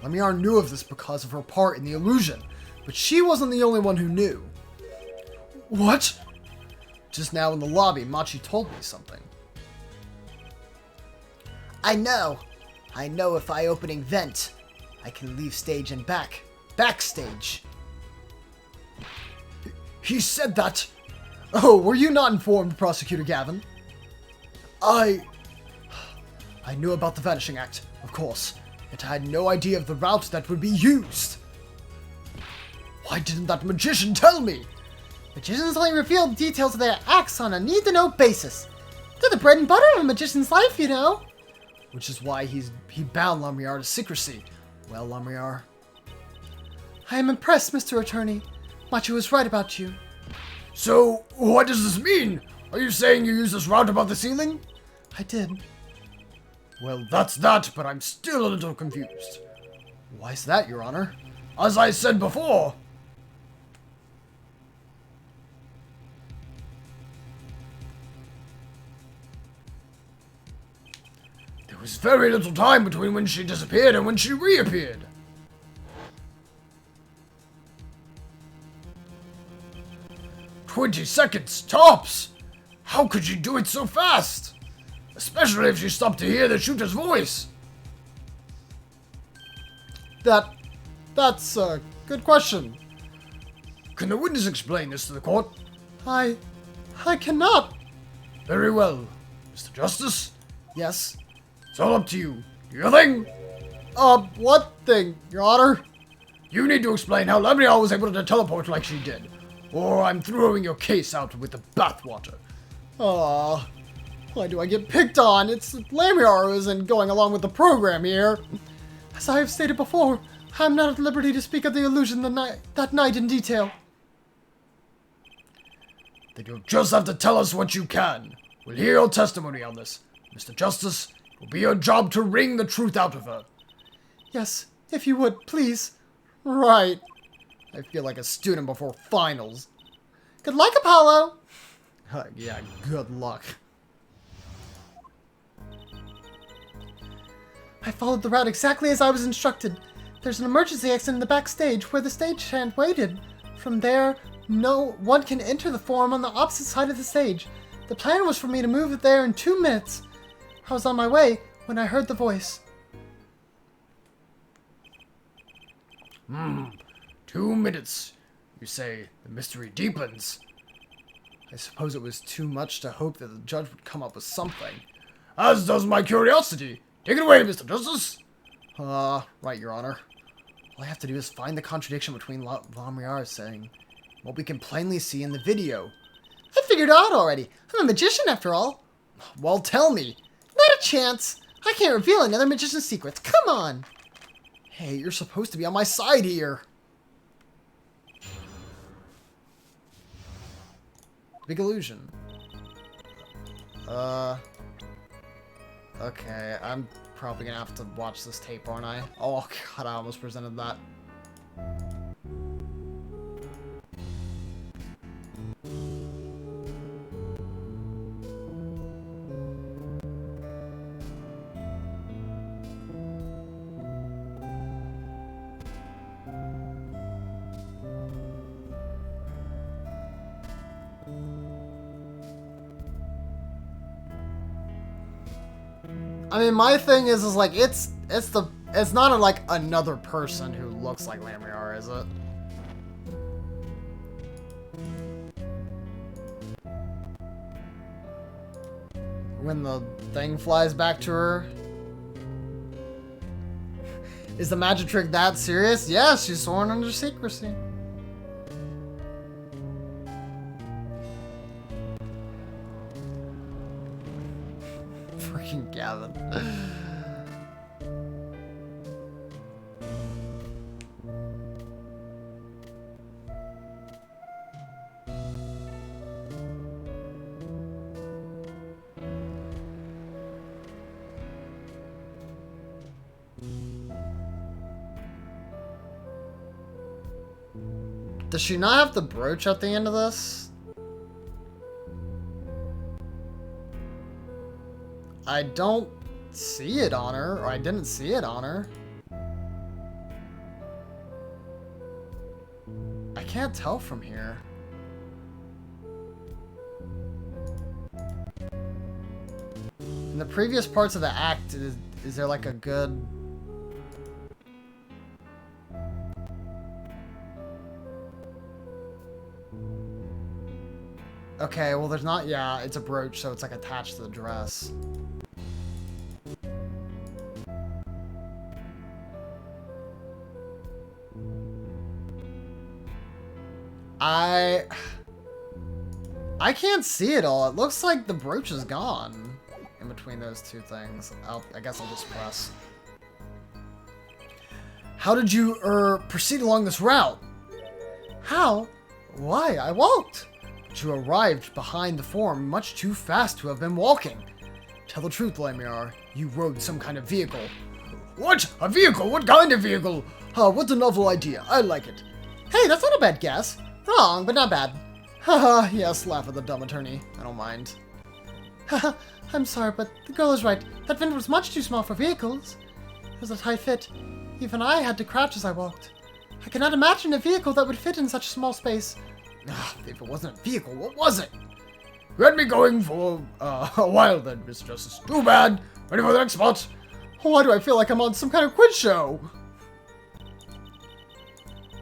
Lamiar knew of this because of her part in the illusion, but she wasn't the only one who knew. What? Just now in the lobby, Machi told me something. I know if I opening vent, I can leave stage and backstage. He said that. Oh, were you not informed, Prosecutor Gavin? I knew about the Vanishing Act, of course, yet I had no idea of the route that would be used. Why didn't that magician tell me? Magicians only reveal details of their acts on a need-to-know basis. They're the bread and butter of a magician's life, you know. Which is why he bound Lamiar to secrecy. Well, Lamiar. I am impressed, Mr. Attorney. Machi was right about you. So, what does this mean? Are you saying you used this route above the ceiling? I did. Well, that's that, but I'm still a little confused. Why's that, Your Honor? As I said before. There was very little time between when she disappeared and when she reappeared. "20 seconds, tops! How could she do it so fast? Especially if she stopped to hear the shooter's voice." That's a good question. Can the witness explain this to the court? I cannot. Very well. Mr. Justice, Yes? it's all up to you. Do your thing. What thing, Your Honor? You need to explain how Lamriel was able to teleport like she did, or I'm throwing your case out with the bathwater. Aw, why do I get picked on? It's Lamiar who isn't going along with the program here. As I have stated before, I am not at liberty to speak of the illusion that night in detail. Then you'll just have to tell us what you can. We'll hear your testimony on this. Mr. Justice, it will be your job to wring the truth out of her. Yes, if you would, please. Right. I feel like a student before finals. Good luck, Apollo! Yeah, good luck. I followed the route exactly as I was instructed. There's an emergency exit in the backstage where the stagehand waited. From there, no one can enter the forum on the opposite side of the stage. The plan was for me to move it there in 2 minutes. I was on my way when I heard the voice. 2 minutes. You say the mystery deepens. I suppose it was too much to hope that the judge would come up with something. As does my curiosity. Take it away, Mr. Justice. Right, Your Honor. All I have to do is find the contradiction between Lamriar saying what we can plainly see in the video. I figured it out already. I'm a magician after all. Well, tell me. Not a chance. I can't reveal another magician's secrets. Come on. Hey, you're supposed to be on my side here. Big illusion. Okay, I'm probably gonna have to watch this tape, aren't I? Oh god, I almost presented that. I mean, my thing is like it's not like another person who looks like Lamriar, is it? When the thing flies back to her. Is the magic trick that serious? Yes, she's sworn under secrecy. Freaking Gavin. Does she not have the brooch at the end of this? I don't see it on her, or I didn't see it on her. I can't tell from here. In the previous parts of the act, is there like a good... Okay, well there's not, yeah, it's a brooch, so it's like attached to the dress. I can't see it all. It looks like the brooch is gone in between those two things. I guess I'll just press. How did you, proceed along this route? How? Why? I walked. But you arrived behind the forum much too fast to have been walking. Tell the truth, Lamriar. You rode some kind of vehicle. What? A vehicle? What kind of vehicle? What a novel idea. I like it. Hey, that's not a bad guess. Wrong, but not bad. Haha, yes, laugh at the dumb attorney. I don't mind. Haha, I'm sorry, but the girl is right. That vent was much too small for vehicles. It was a tight fit. Even I had to crouch as I walked. I cannot imagine a vehicle that would fit in such a small space. If it wasn't a vehicle, what was it? You had me going for a while then, Mr. Justice. Too bad. Ready for the next spot? Why do I feel like I'm on some kind of quiz show?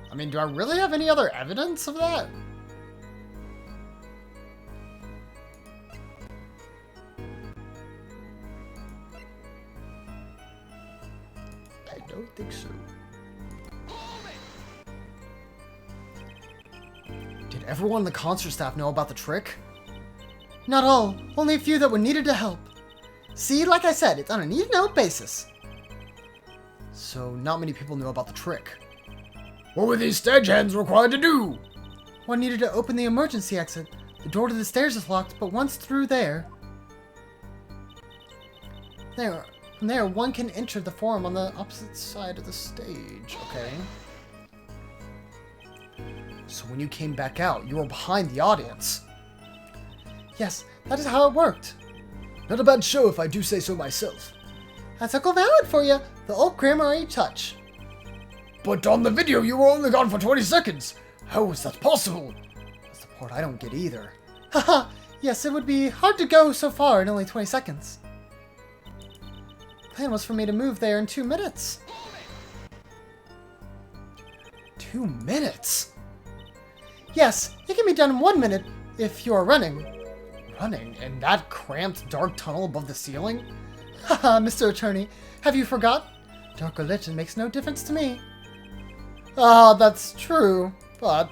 I mean, do I really have any other evidence of that? I don't think so. Did everyone in the concert staff know about the trick? Not all. Only a few that were needed to help. See, like I said, it's on a need-to-know basis. So not many people knew about the trick. What were these stagehands required to do? One needed to open the emergency exit. The door to the stairs is locked, but once through there... From there, one can enter the forum on the opposite side of the stage. Okay. So when you came back out, you were behind the audience. Yes, that is how it worked. Not a bad show if I do say so myself. That's Uncle Valid for you. The old grammar touch. But on the video, you were only gone for 20 seconds. How is that possible? That's the part I don't get either. Haha, yes, it would be hard to go so far in only 20 seconds. The plan was for me to move there in 2 minutes. 2 minutes? Yes, it can be done in 1 minute if you're running. Running in that cramped, dark tunnel above the ceiling? Haha, Mr. Attorney, have you forgot? Dark or lit, it makes no difference to me. Ah, that's true, but...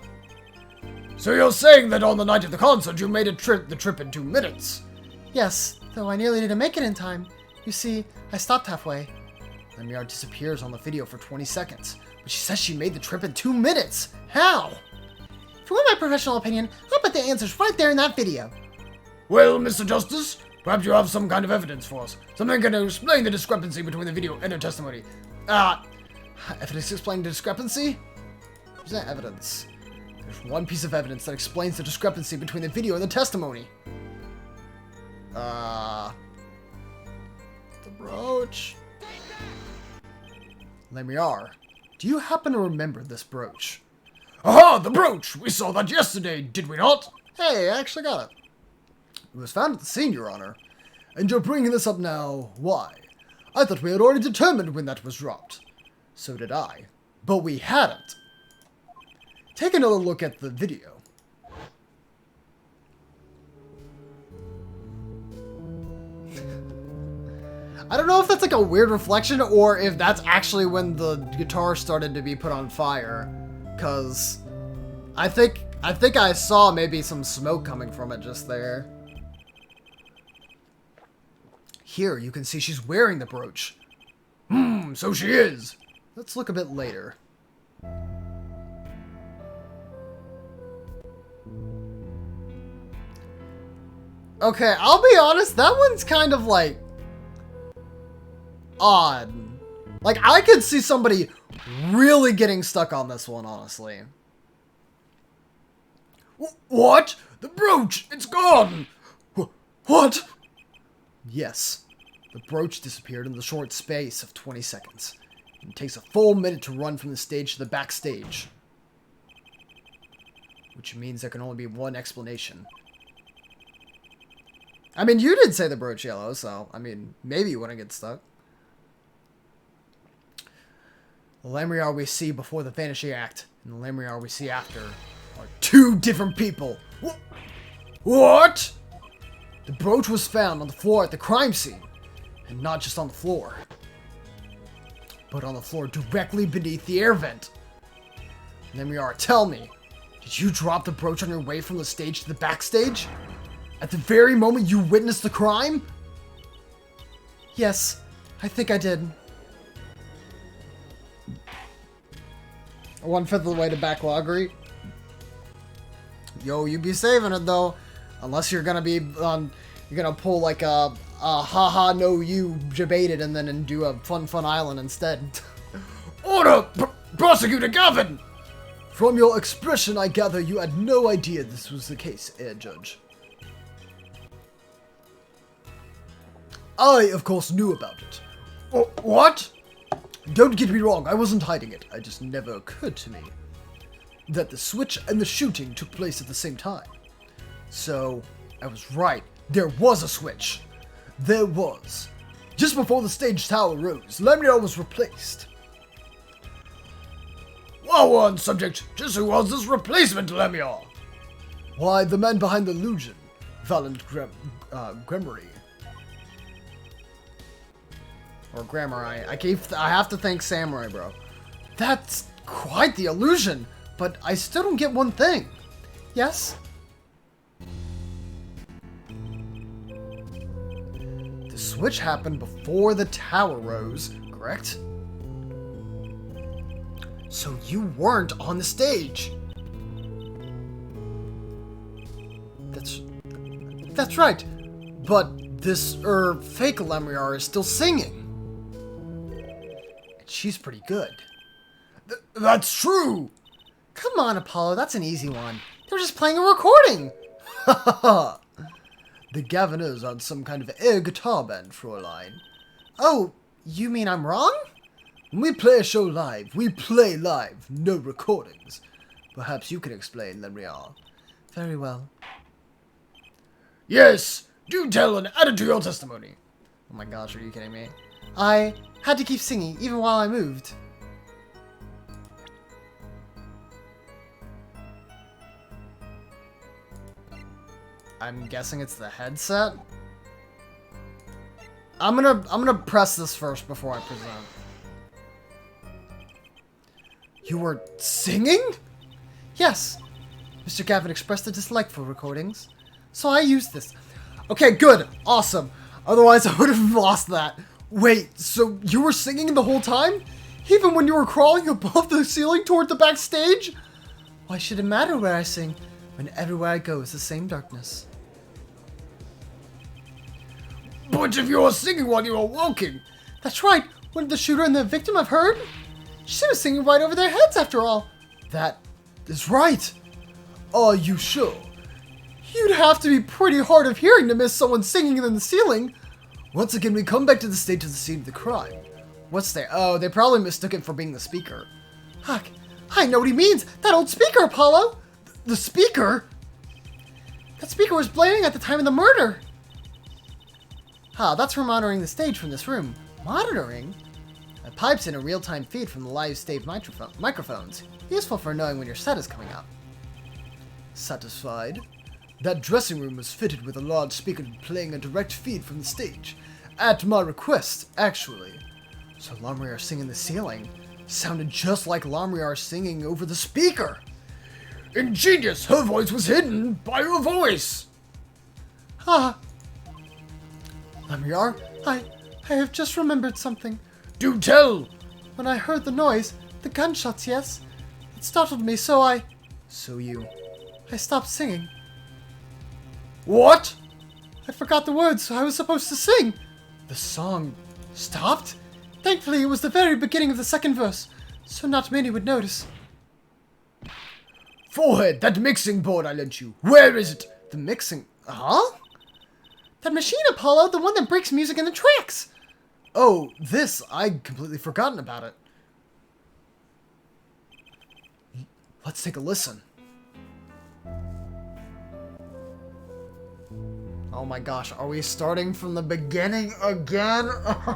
So you're saying that on the night of the concert, you made the trip in 2 minutes? Yes, though I nearly didn't make it in time. You see, I stopped halfway. Lemriar disappears on the video for 20 seconds, but she says she made the trip in 2 minutes. How? If you want my professional opinion, I'll put the answers right there in that video. Well, Mr. Justice, perhaps you have some kind of evidence for us. Something can explain the discrepancy between the video and her testimony. Evidence explaining the discrepancy? Present evidence. There's one piece of evidence that explains the discrepancy between the video and the testimony. The brooch. Lemriar, do you happen to remember this brooch? Aha, the brooch! We saw that yesterday, did we not? Hey, I actually got it. It was found at the scene, Your Honor. And you're bringing this up now. Why? I thought we had already determined when that was dropped. So did I. But we hadn't. Take another look at the video. I don't know if that's like a weird reflection or if that's actually when the guitar started to be put on fire. Cause I think I saw maybe some smoke coming from it just there. Here, you can see she's wearing the brooch. So she is. Let's look a bit later. Okay, I'll be honest, that one's kind of like odd. Like, I could see somebody really getting stuck on this one, honestly. What? The brooch! It's gone! What? Yes, the brooch disappeared in the short space of 20 seconds. It takes a full minute to run from the stage to the backstage. Which means there can only be one explanation. I mean, you did say the brooch yellow, so, I mean, maybe you wouldn't get stuck. The Lemriar we see before the Vanishing Act and the Lemriar we see after are two different people. What? The brooch was found on the floor at the crime scene, and not just on the floor, but on the floor directly beneath the air vent. Lemriar, tell me, did you drop the brooch on your way from the stage to the backstage? At the very moment you witnessed the crime? Yes, I think I did. 1/5 of the way to backloggery. Yo, you be saving it though. Unless you're gonna be on, you're gonna pull like a haha no you debated and then do a fun island instead. Order! Prosecutor Gavin! From your expression, I gather you had no idea this was the case, Judge. I, of course, knew about it. What? Don't get me wrong, I wasn't hiding it. It just never occurred to me that the switch and the shooting took place at the same time. So, I was right. There was a switch. There was. Just before the stage tower rose, Lemriar was replaced. While we're on subject, just who was this replacement Lemriar? Why, the man behind the illusion, Valiant Gremory. Or Grammar, I have to thank Samurai, bro. That's quite the illusion, but I still don't get one thing. Yes? The switch happened before the tower rose, correct? So you weren't on the stage. That's right. But this, fake Lemriar is still singing. And she's pretty good. That's true! Come on, Apollo, that's an easy one. They were just playing a recording! The Gavin is on some kind of air guitar band, Fräulein. Oh, you mean I'm wrong? When we play a show live, we play live, no recordings. Perhaps you can explain, Lemriar. Very well. Yes, do tell and add it to your testimony. Oh my gosh, are you kidding me? I had to keep singing even while I moved. I'm guessing it's the headset. I'm gonna press this first before I present. You were singing? Yes. Mr. Gavin expressed a dislike for recordings, so I used this. Okay, good, awesome. Otherwise, I would have lost that. Wait, so you were singing the whole time? Even when you were crawling above the ceiling toward the backstage? Why should it matter where I sing, when everywhere I go is the same darkness? But if you were singing while you were walking... That's right, wouldn't the shooter and the victim have heard? She was singing right over their heads after all. That is right. Are you sure? You'd have to be pretty hard of hearing to miss someone singing in the ceiling. Once again, we come back to the stage of the scene of the crime. What's there? Oh, they probably mistook it for being the speaker. Huck, I know what he means. That old speaker, Apollo. The speaker? That speaker was blaring at the time of the murder. That's for monitoring the stage from this room. Monitoring? It pipes in a real-time feed from the live stage microphones. Useful for knowing when your set is coming up. Satisfied? That dressing room was fitted with a large speaker playing a direct feed from the stage. At my request, actually. So Lamriar singing in the ceiling sounded just like Lamriar singing over the speaker. Ingenious! Her voice was hidden by your voice! Lamriar, I have just remembered something. Do tell! When I heard the noise, the gunshots, yes, it startled me, so I stopped singing. What? I forgot the words I was supposed to sing. The song stopped? Thankfully, it was the very beginning of the second verse, so not many would notice. Forehead, that mixing board I lent you. Where is it? The mixing... Huh? That machine, Apollo, the one that breaks music in the tracks. Oh, this. I'd completely forgotten about it. Let's take a listen. Oh my gosh, are we starting from the beginning again?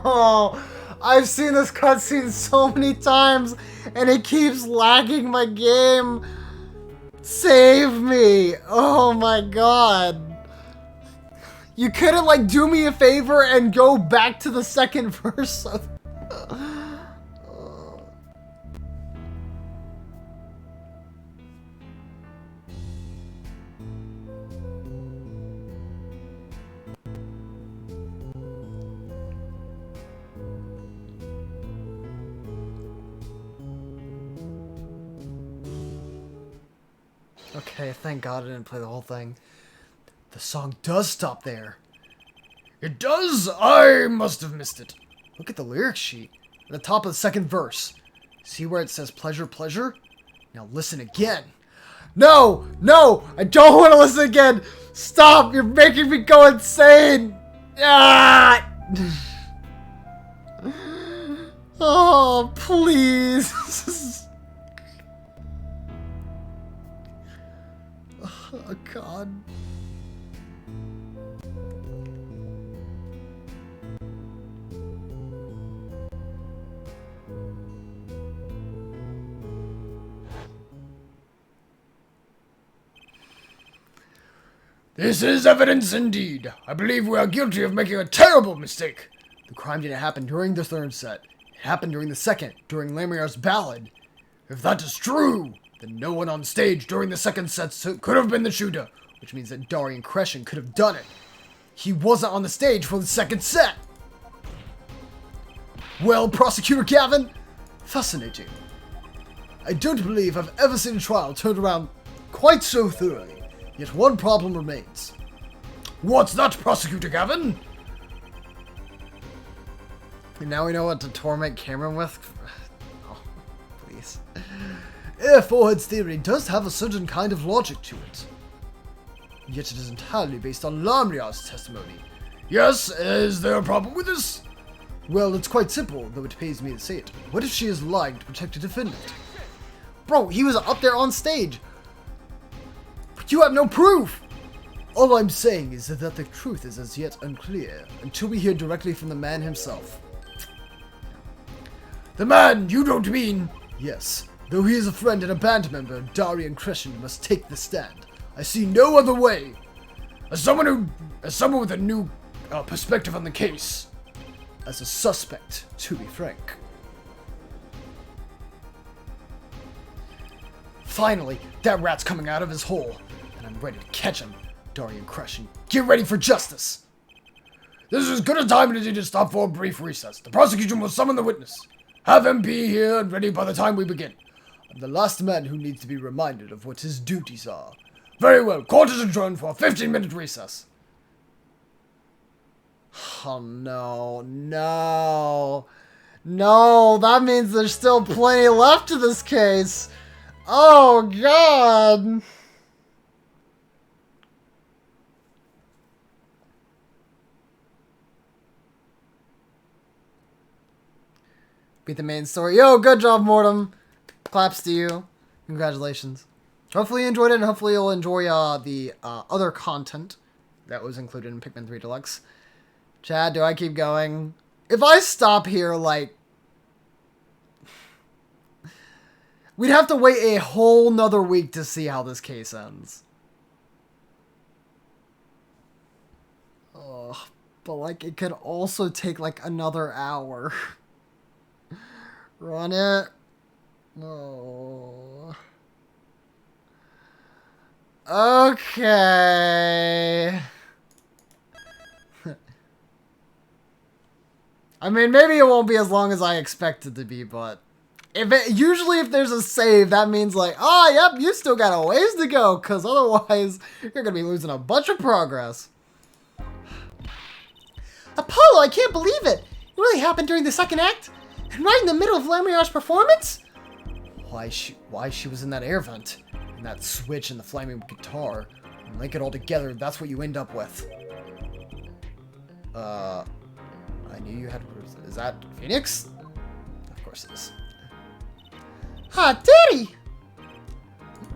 Oh, I've seen this cutscene so many times, and it keeps lagging my game. Save me! Oh my god. You couldn't, like, do me a favor and go back to the second verse of... Okay, thank God I didn't play the whole thing. The song does stop there. It does? I must have missed it. Look at the lyric sheet. At the top of the second verse. See where it says pleasure, pleasure? Now listen again. No! No! I don't want to listen again! Stop! You're making me go insane! Ah! Oh, please! Oh, God. This is evidence indeed. I believe we are guilty of making a terrible mistake. The crime didn't happen during the third set. It happened during the second, during Lamriar's ballad. If that is true, then no one on stage during the second set could have been the shooter. Which means that Darian Crescent could have done it. He wasn't on the stage for the second set. Well, Prosecutor Gavin, fascinating. I don't believe I've ever seen a trial turned around quite so thoroughly. Yet one problem remains. What's that, Prosecutor Gavin? And now we know what to torment Cameron with? Oh, please. Forehead's theory does have a certain kind of logic to it. Yet it is entirely based on Lamriar's testimony. Yes, is there a problem with this? Well, it's quite simple, though it pays me to say it. What if she is lying to protect a defendant? Bro, he was up there on stage. But you have no proof. All I'm saying is that the truth is as yet unclear, until we hear directly from the man himself. The man you don't mean? Yes. Though he is a friend and a band member, Darian Crescent must take the stand. I see no other way. As someone with a new perspective on the case. As a suspect, to be frank. Finally, that rat's coming out of his hole, and I'm ready to catch him. Darian Crescent, get ready for justice! This is as good a time as any to stop for a brief recess. The prosecution will summon the witness. Have him be here and ready by the time we begin. I'm the last man who needs to be reminded of what his duties are. Very well, court is adjourned for a 15-minute recess. Oh, no. No. No, that means there's still plenty left to this case. Oh, God. Beat the main story. Yo, good job, Mortem. Claps to you. Congratulations. Hopefully you enjoyed it, and hopefully you'll enjoy the other content that was included in Pikmin 3 Deluxe. Chad, do I keep going? If I stop here, like... we'd have to wait a whole nother week to see how this case ends. Ugh, but, like, it could also take, like, another hour. Run it. No. Okay. I mean, maybe it won't be as long as I expect it to be, but usually if there's a save, that means like, oh, yep, you still got a ways to go, because otherwise you're going to be losing a bunch of progress. Apollo, I can't believe it! It really happened during the second act? And right in the middle of Lamriar's performance? Why she was in that air vent, and that switch and the flaming guitar, and link it all together, that's what you end up with. I knew you had... Is that Phoenix? Of course it is. Ah, Daddy!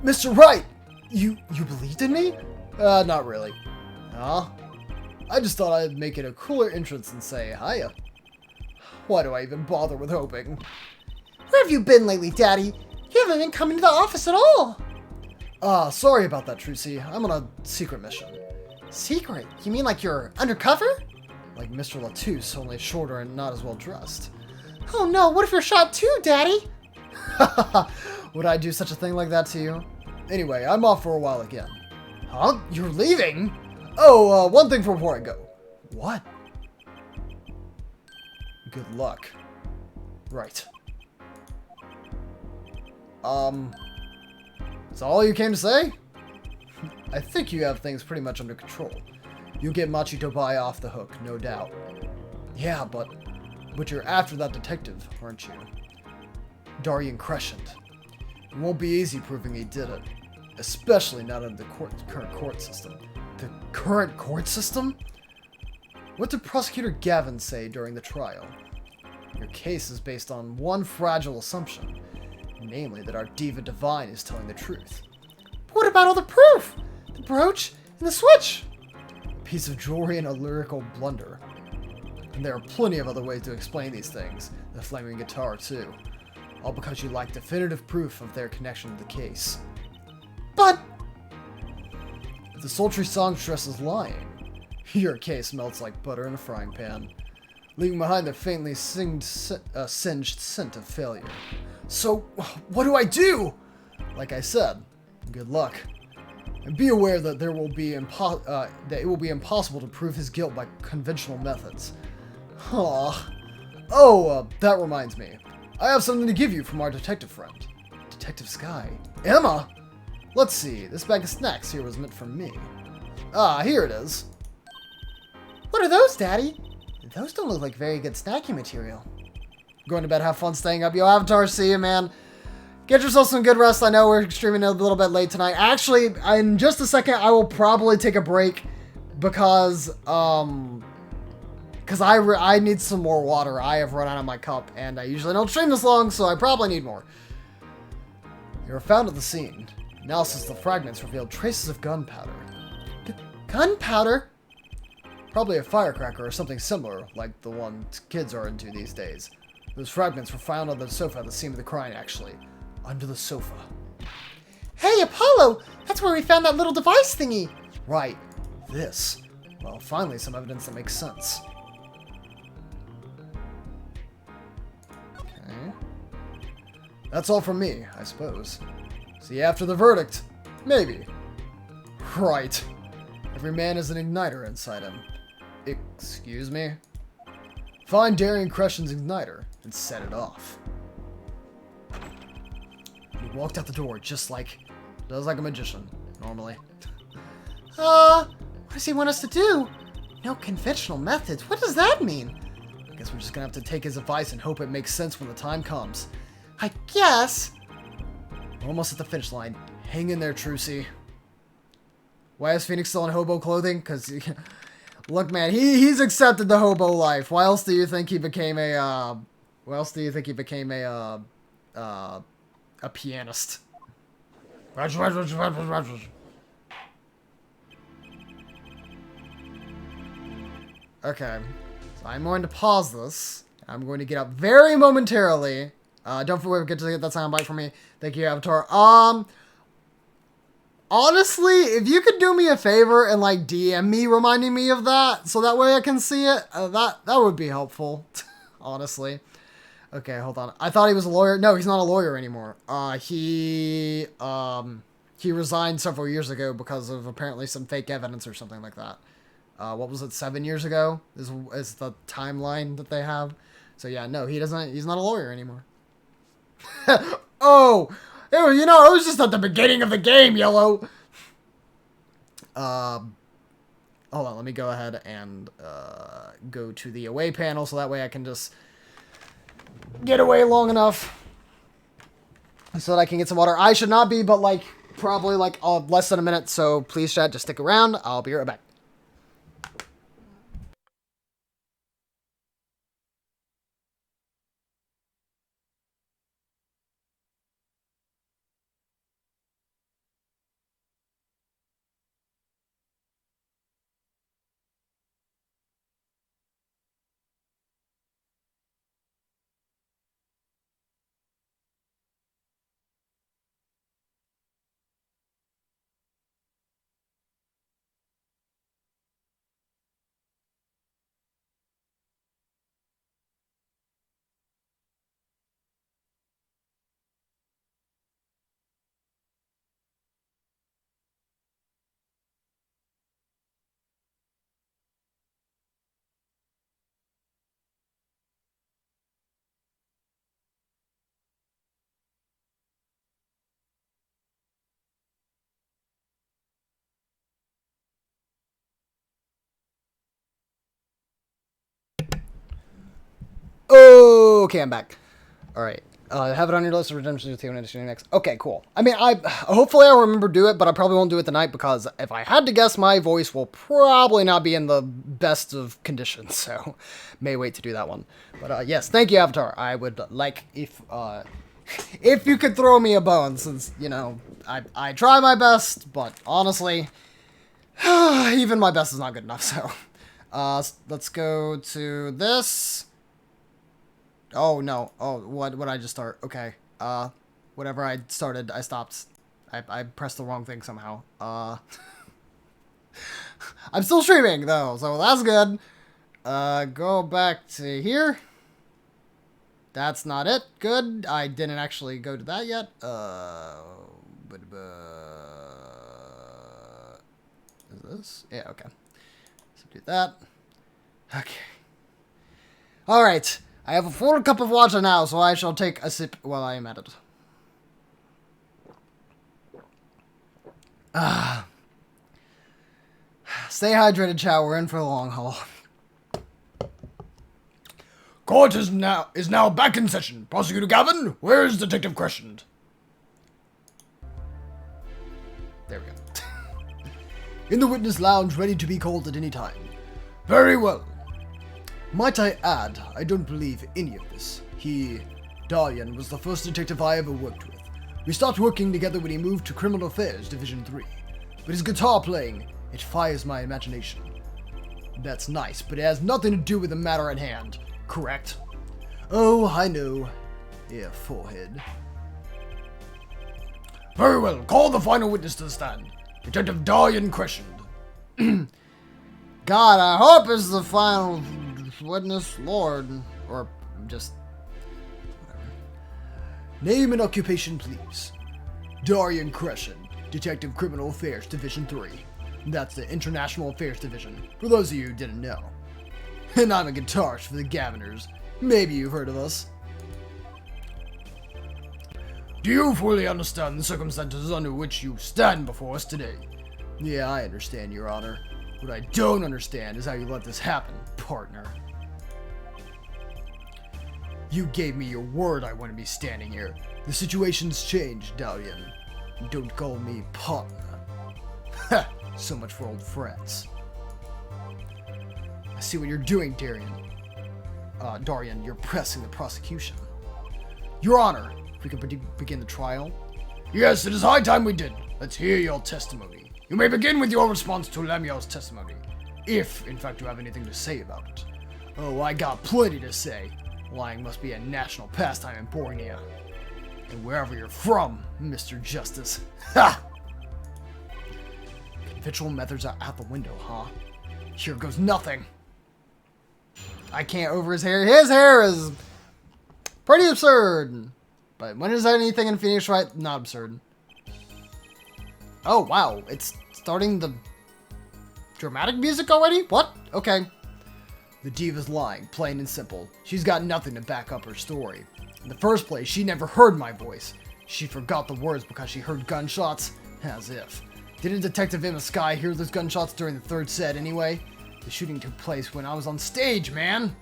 Mr. Wright! You believed in me? Not really. Huh? I just thought I'd make it a cooler entrance and say hiya. Why do I even bother with hoping? Where have you been lately, Daddy? You haven't been coming to the office at all. Sorry about that, Trucy. I'm on a secret mission. Secret? You mean like you're undercover? Like Mr. Latouche, only shorter and not as well dressed. Oh no, what if you're shot too, Daddy? Would I do such a thing like that to you? Anyway, I'm off for a while again. Huh? You're leaving? Oh, one thing before I go. What? Good luck. Right. Is that all you came to say? I think you have things pretty much under control. You'll get Machitobai off the hook, no doubt. Yeah, but you're after that detective, aren't you? Darian Crescent. It won't be easy proving he did it. Especially not under the current court system. The current court system? What did Prosecutor Gavin say during the trial? Your case is based on one fragile assumption. Namely, that our Diva Divine is telling the truth. But what about all the proof? The brooch and the switch? A piece of jewelry and a lyrical blunder. And there are plenty of other ways to explain these things. The flaming guitar, too. All because you lack definitive proof of their connection to the case. But... if the sultry songstress is lying, your case melts like butter in a frying pan, leaving behind the faintly singed scent of failure. So, what do I do? Like I said, good luck. And be aware that it will be impossible to prove his guilt by conventional methods. That reminds me. I have something to give you from our detective friend. Detective Sky. Emma! Let's see, this bag of snacks here was meant for me. Here it is. What are those, Daddy? Those don't look like very good snacking material. Going to bed, have fun staying up. Yo, Avatar, see you, man. Get yourself some good rest. I know we're streaming a little bit late tonight. Actually, in just a second, I will probably take a break because, Because I need some more water. I have run out of my cup, and I usually don't stream this long, so I probably need more. You were found at the scene. Analysis of the fragments revealed traces of gunpowder. Gunpowder? Probably a firecracker or something similar, like the one kids are into these days. Those fragments were found on the sofa at the scene of the crime, actually. Under the sofa. Hey, Apollo! That's where we found that little device thingy! Right. This. Well, finally some evidence that makes sense. Okay. That's all from me, I suppose. See you after the verdict. Maybe. Right. Every man has an igniter inside him. Excuse me? Find Darian Crescen's igniter and set it off. He walked out the door just like a magician, normally. What does he want us to do? No conventional methods. What does that mean? I guess we're just gonna have to take his advice and hope it makes sense when the time comes. I guess. We're almost at the finish line. Hang in there, Trucy. Why is Phoenix still in hobo clothing? Because, look, man, he's accepted the hobo life. Why else do you think he became a, a pianist? Okay, so I'm going to pause this. I'm going to get up very momentarily. Don't forget to get that soundbite for me. Thank you, Avatar. Honestly, if you could do me a favor and like DM me reminding me of that, so that way I can see it, that would be helpful. Honestly. Okay, hold on. I thought he was a lawyer. No, he's not a lawyer anymore. He resigned several years ago because of apparently some fake evidence or something like that. What was it, 7 years ago is the timeline that they have. So yeah, no, he's not a lawyer anymore. Oh, it was just at the beginning of the game, Yellow. Hold on, let me go ahead and go to the away panel so that way I can just get away long enough so that I can get some water. I should not be, but like probably like less than a minute, so please chat, just stick around. I'll be right back. Okay, I'm back. All right. Have it on your list of redemptions with you next. Okay, cool. I mean, hopefully I'll remember to do it, but I probably won't do it tonight because if I had to guess, my voice will probably not be in the best of conditions, so may wait to do that one. But yes, thank you, Avatar. I would like if you could throw me a bone, since I try my best, but honestly, even my best is not good enough. So, let's go to this. Oh, no. Oh, what did I just start? Okay. Whatever I started, I stopped. I pressed the wrong thing somehow. I'm still streaming, though, so that's good. Go back to here. That's not it. Good. I didn't actually go to that yet. Is this? Yeah, okay. So do that. Okay. Alright. I have a full cup of water now, so I shall take a sip while I am at it. Stay hydrated, Chow. We're in for the long haul. Court is now back in session. Prosecutor Gavin, where is Detective Crescent? There we go. In the witness lounge, ready to be called at any time. Very well. Might I add, I don't believe any of this. Darian, was the first detective I ever worked with. We stopped working together when he moved to Criminal Affairs Division 3. But his guitar playing, it fires my imagination. That's nice, but it has nothing to do with the matter at hand, correct? Oh, I know. Yeah, forehead. Very well, call the final witness to the stand. Detective Darian questioned. God, I hope it's the final witness, Lord. Or just... whatever. Name and occupation, please. Darian Crescent, Detective Criminal Affairs Division 3. That's the International Affairs Division, for those of you who didn't know. And I'm a guitarist for the Gaviners. Maybe you've heard of us. Do you fully understand the circumstances under which you stand before us today? Yeah, I understand, Your Honor. What I don't understand is how you let this happen, partner. You gave me your word I wouldn't be standing here. The situation's changed, Darian. Don't call me partner. Ha! So much for old friends. I see what you're doing, Darian. Darian, you're pressing the prosecution. Your Honor, if we could begin the trial. Yes, it is high time we did. Let's hear your testimony. You may begin with your response to Lamiel's testimony, if, in fact, you have anything to say about it. Oh, I got plenty to say. Lying must be a national pastime in Borneo. And wherever you're from, Mr. Justice. Ha! Conventional methods are out the window, huh? Here goes nothing. I can't over his hair. His hair is pretty absurd. But when is anything in Phoenix Wright not absurd? Oh, wow. It's starting the dramatic music already? What? Okay. The diva's lying, plain and simple. She's got nothing to back up her story. In the first place, she never heard my voice. She forgot the words because she heard gunshots? As if. Didn't Detective Emma Sky hear those gunshots during the third set anyway? The shooting took place when I was on stage, man!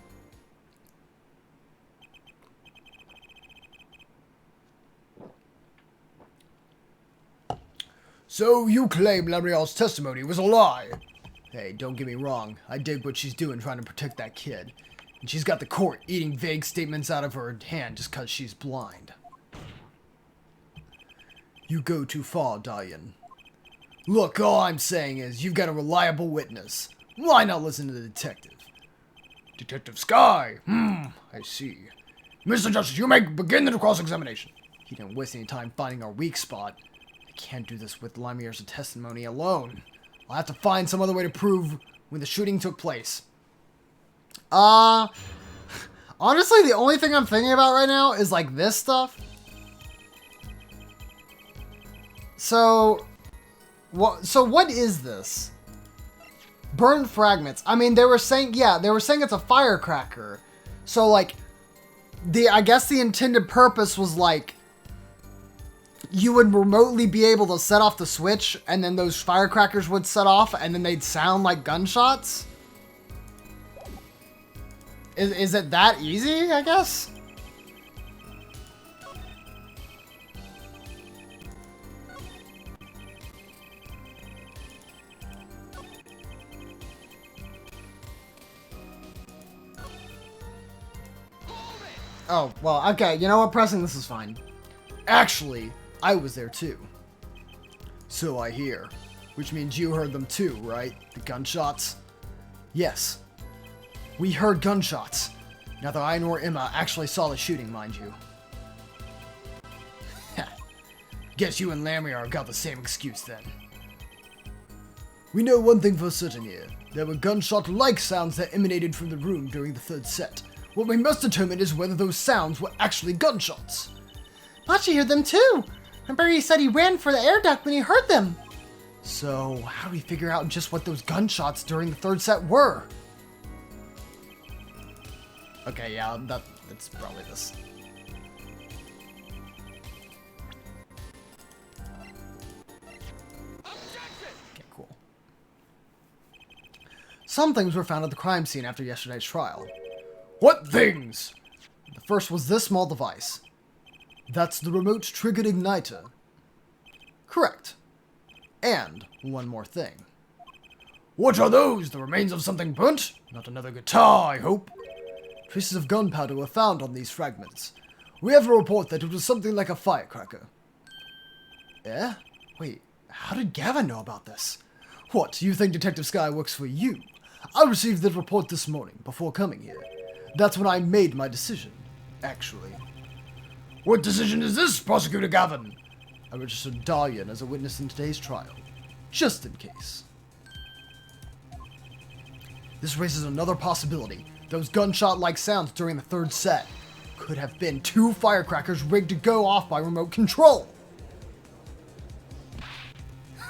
So you claim Lamriel's testimony was a lie? Hey, don't get me wrong. I dig what she's doing trying to protect that kid. And she's got the court eating vague statements out of her hand just because she's blind. You go too far, Darian. Look, all I'm saying is you've got a reliable witness. Why not listen to the detective? Detective Sky. I see. Mr. Justice, you may begin the cross-examination. He didn't waste any time finding our weak spot. I can't do this with Lamier's testimony alone. I'll have to find some other way to prove when the shooting took place. Honestly, the only thing I'm thinking about right now is, like, this stuff. So what is this? Burned fragments. I mean, they were saying it's a firecracker. So, like, I guess the intended purpose was, like, you would remotely be able to set off the switch, and then those firecrackers would set off, and then they'd sound like gunshots? Is it that easy, I guess? Oh, well, okay, you know what? Pressing this is fine. Actually, I was there too. So I hear. Which means you heard them too, right? The gunshots? Yes. We heard gunshots. Neither I nor Emma actually saw the shooting, mind you. Guess you and Lamier got the same excuse then. We know one thing for certain here. There were gunshot-like sounds that emanated from the room during the third set. What we must determine is whether those sounds were actually gunshots. Machi heard them too. Remember he said he ran for the air duct when he heard them. So, how do we figure out just what those gunshots during the third set were? Okay, yeah, that's probably this. Okay, cool. Some things were found at the crime scene after yesterday's trial. What things? The first was this small device. That's the remote-triggered igniter. Correct. And one more thing. What are those? The remains of something burnt? Not another guitar, I hope. Traces of gunpowder were found on these fragments. We have a report that it was something like a firecracker. Eh? Wait, how did Gavin know about this? What, you think Detective Sky works for you? I received the report this morning, before coming here. That's when I made my decision, actually. What decision is this, Prosecutor Gavin? I registered Daryan as a witness in today's trial, just in case. This raises another possibility. Those gunshot-like sounds during the third set could have been 2 firecrackers rigged to go off by remote control.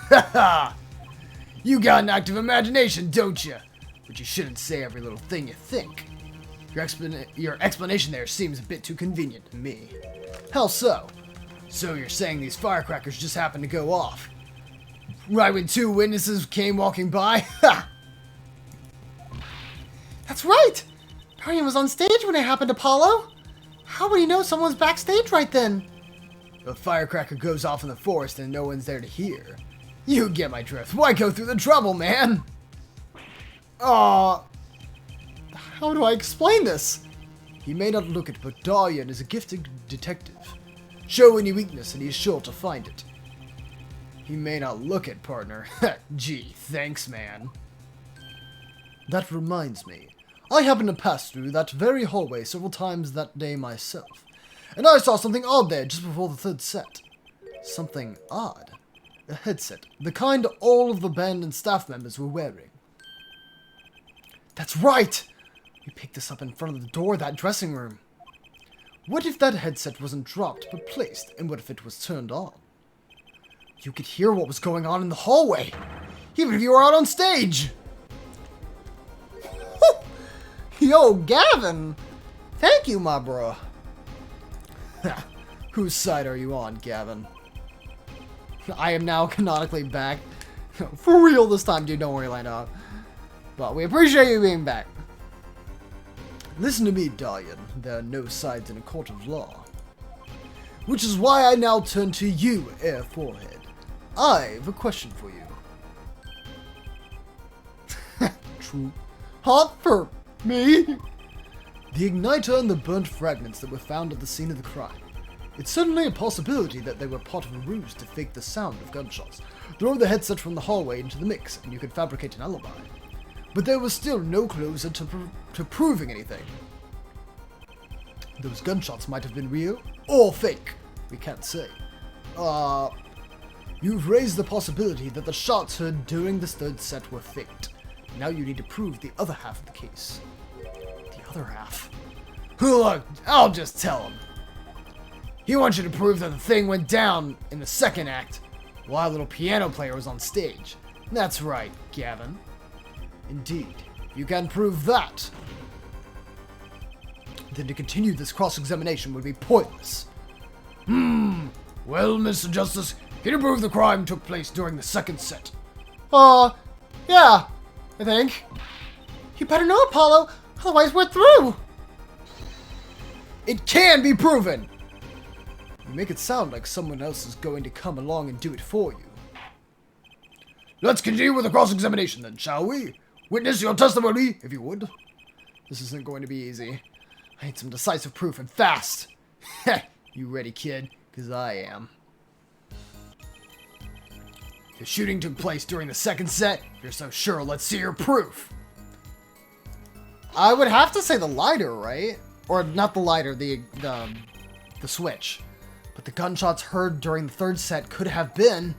Haha! You got an active imagination, don't you? But you shouldn't say every little thing you think. Your explanation there seems a bit too convenient to me. How so? So you're saying these firecrackers just happened to go off? Right when 2 witnesses came walking by? Ha! That's right! Daryan was on stage when it happened, Apollo! How would he know someone was backstage right then? A firecracker goes off in the forest and no one's there to hear. You get my drift. Why go through the trouble, man? How do I explain this? He may not look it, but Daryan is a gifted detective. Show any weakness and he's sure to find it. He may not look it, partner. Gee, thanks, man. That reminds me. I happened to pass through that very hallway several times that day myself, and I saw something odd there just before the third set. Something odd? A headset, the kind all of the band and staff members were wearing. That's right! We picked this up in front of the door of that dressing room. What if that headset wasn't dropped but placed, and what if it was turned on? You could hear what was going on in the hallway, even if you were out on stage! Yo, Gavin! Thank you, my bro. Whose side are you on, Gavin? I am now canonically back. For real this time, dude, don't worry, Lando. But we appreciate you being back. Listen to me, Daryan. There are no sides in a court of law. Which is why I now turn to you, Air Forehead. I've a question for you. True. Hot for me? The igniter and the burnt fragments that were found at the scene of the crime. It's certainly a possibility that they were part of a ruse to fake the sound of gunshots. Throw the headset from the hallway into the mix, and you could fabricate an alibi. But there was still no closer to proving anything. Those gunshots might have been real, or fake. We can't say. You've raised the possibility that the shots heard during this third set were faked. Now you need to prove the other half of the case. The other half? Look, I'll just tell him. He wants you to prove that the thing went down in the second act while a little piano player was on stage. That's right, Gavin. Indeed, you can prove that. Then to continue this cross-examination would be pointless. Well, Mr. Justice, can you prove the crime took place during the second set? Yeah, I think. You better know, Apollo, otherwise we're through! It can be proven! You make it sound like someone else is going to come along and do it for you. Let's continue with the cross-examination then, shall we? Witness your testimony, if you would. This isn't going to be easy. I need some decisive proof and fast. You ready, kid? Because I am. The shooting took place during the second set. If you're so sure, let's see your proof. I would have to say the lighter, right? Or not the lighter, the switch. But the gunshots heard during the third set could have been...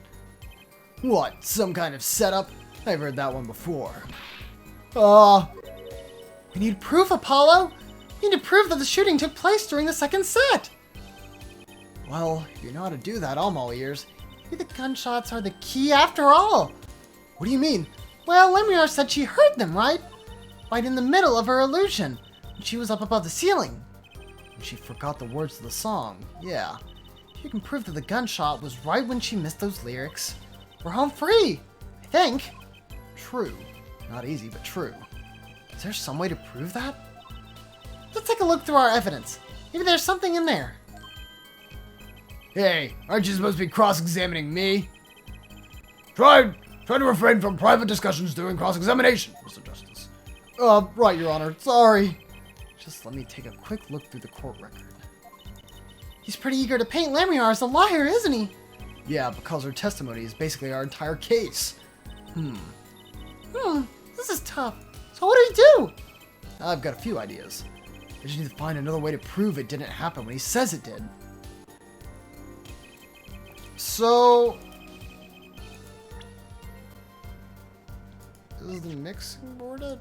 What, some kind of setup? I've heard that one before. We need proof, Apollo! We need to prove that the shooting took place during the second set! Well, if you know how to do that, I'm all ears. Maybe the gunshots are the key after all! What do you mean? Well, Lemire said she heard them, right? Right in the middle of her illusion, when she was up above the ceiling. And she forgot the words of the song, yeah. If you can prove that the gunshot was right when she missed those lyrics, we're home free, I think. True. Not easy, but true. Is there some way to prove that? Let's take a look through our evidence. Maybe there's something in there. Hey, aren't you supposed to be cross-examining me? Try to refrain from private discussions during cross-examination, Mr. Justice. Right, Your Honor. Sorry. Just let me take a quick look through the court record. He's pretty eager to paint Lamriar as a liar, isn't he? Yeah, because her testimony is basically our entire case. This is tough. So what do we do? I've got a few ideas. I just need to find another way to prove it didn't happen when he says it did. So... is the mixing board it?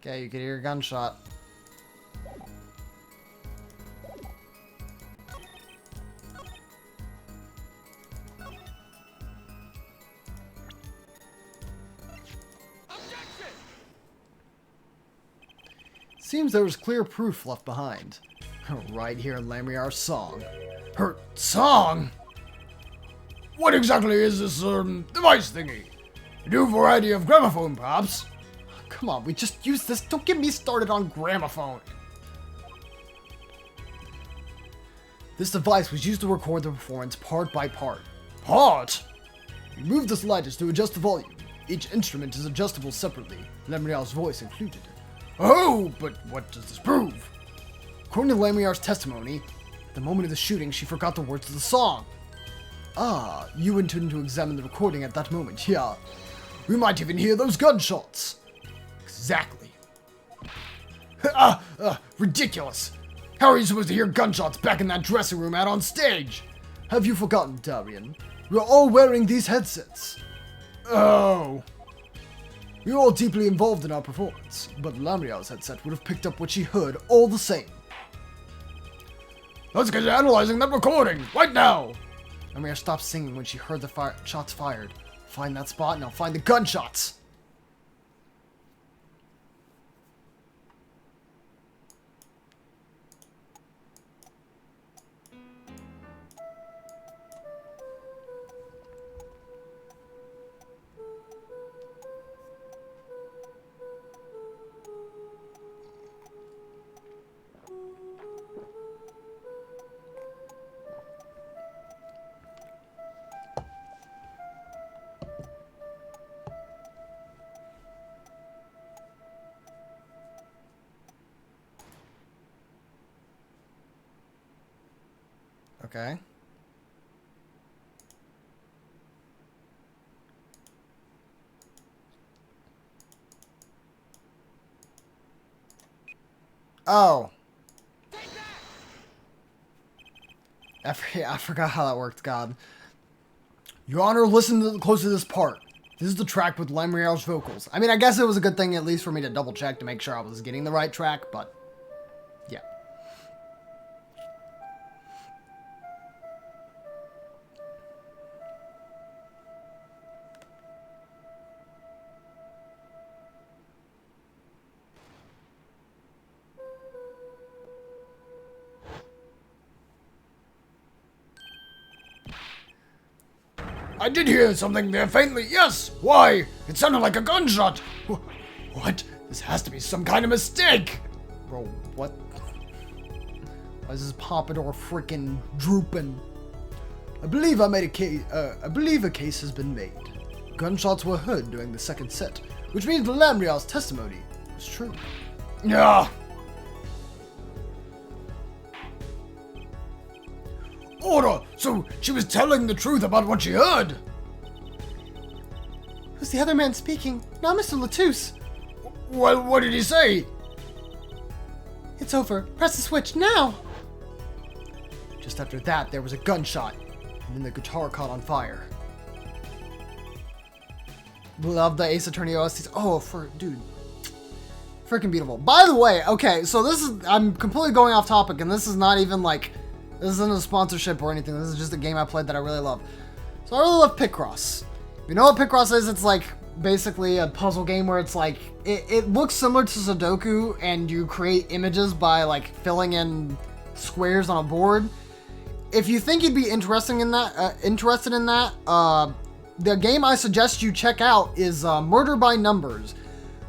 Okay, you can hear a gunshot. Seems there was clear proof left behind. Right here in Lamriar's song. Her song? What exactly is this, device thingy? A new variety of gramophone, perhaps? Come on, we just used this. Don't get me started on gramophone. This device was used to record the performance part by part. Part? Remove the sliders to adjust the volume. Each instrument is adjustable separately, Lamriar's voice included. Oh, but what does this prove? According to Lamriar's testimony, at the moment of the shooting, she forgot the words of the song. Ah, you intend to examine the recording at that moment, yeah. We might even hear those gunshots. Exactly. Ridiculous. How are you supposed to hear gunshots back in that dressing room out on stage? Have you forgotten, Darian? We're all wearing these headsets. Oh. We were all deeply involved in our performance, but Lamriar's headset would have picked up what she heard all the same. Let's get to analyzing that recording, right now! Lamriar stopped singing when she heard the shots fired. Find that spot and I'll find the gunshots. Okay. Oh. I forgot how that worked, God. Your Honor, listen close to this part. This is the track with Lamriar's vocals. I mean, I guess it was a good thing at least for me to double check to make sure I was getting the right track, but yeah. I did hear something there faintly, yes! Why? It sounded like a gunshot! What? This has to be some kind of mistake! Bro, what? Why is this pompadour freaking drooping? I believe a case has been made. Gunshots were heard during the second set, which means Lamriar's testimony was true. Yeah. Order! So she was telling the truth about what she heard! Who's the other man speaking? Not Mr. Latouche. Well, what did he say? It's over. Press the switch now! Just after that, there was a gunshot, and then the guitar caught on fire. Love the Ace Attorney OSTs. Oh, dude. Freaking beautiful. By the way, okay, so I'm completely going off topic, and this is not even like, this isn't a sponsorship or anything. This is just a game I played that I really love. So I really love Picross. You know what Picross is? It's like basically a puzzle game where it's like it looks similar to Sudoku, and you create images by like filling in squares on a board. If you think you'd be interested in that, the game I suggest you check out is Murder by Numbers,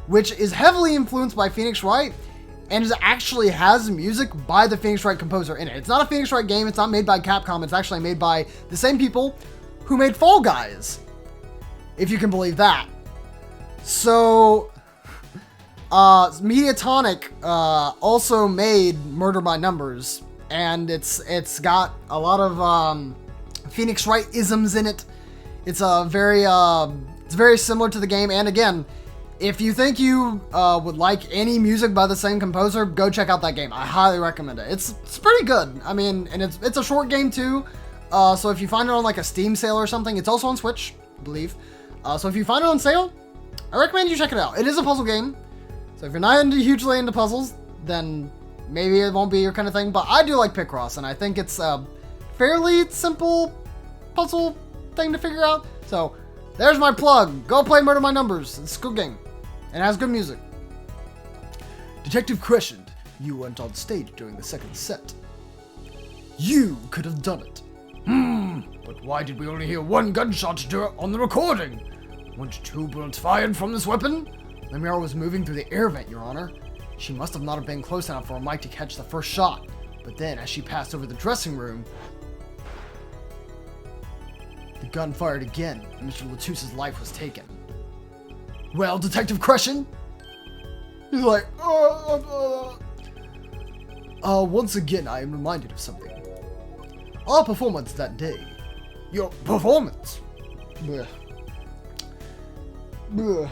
which is heavily influenced by Phoenix Wright, and it actually has music by the Phoenix Wright composer in it. It's not a Phoenix Wright game. It's not made by Capcom. It's actually made by the same people who made Fall Guys, if you can believe that. So, Mediatonic also made Murder by Numbers, and it's got a lot of Phoenix Wright isms in it. It's very similar to the game, and again, if you think you would like any music by the same composer, go check out that game. I highly recommend it. It's pretty good. I mean, and it's a short game too. So if you find it on like a Steam sale or something, it's also on Switch, I believe. So if you find it on sale, I recommend you check it out. It is a puzzle game, so if you're not hugely into puzzles, then maybe it won't be your kind of thing. But I do like Picross, and I think it's a fairly simple puzzle thing to figure out. So there's my plug. Go play Murder by Numbers. It's a good game. It has good music. Detective Crescent, you weren't on stage during the second set. You could have done it. But why did we only hear one gunshot on the recording? Weren't 2 bullets fired from this weapon? Lemire was moving through the air vent, Your Honor. She must have not have been close enough for a mic to catch the first shot. But then, as she passed over the dressing room, the gun fired again, and Mr. Latusse's life was taken. Well, Detective Crescent? He's like, once again, I am reminded of something. Our performance that day. Your performance? Blech. Blech.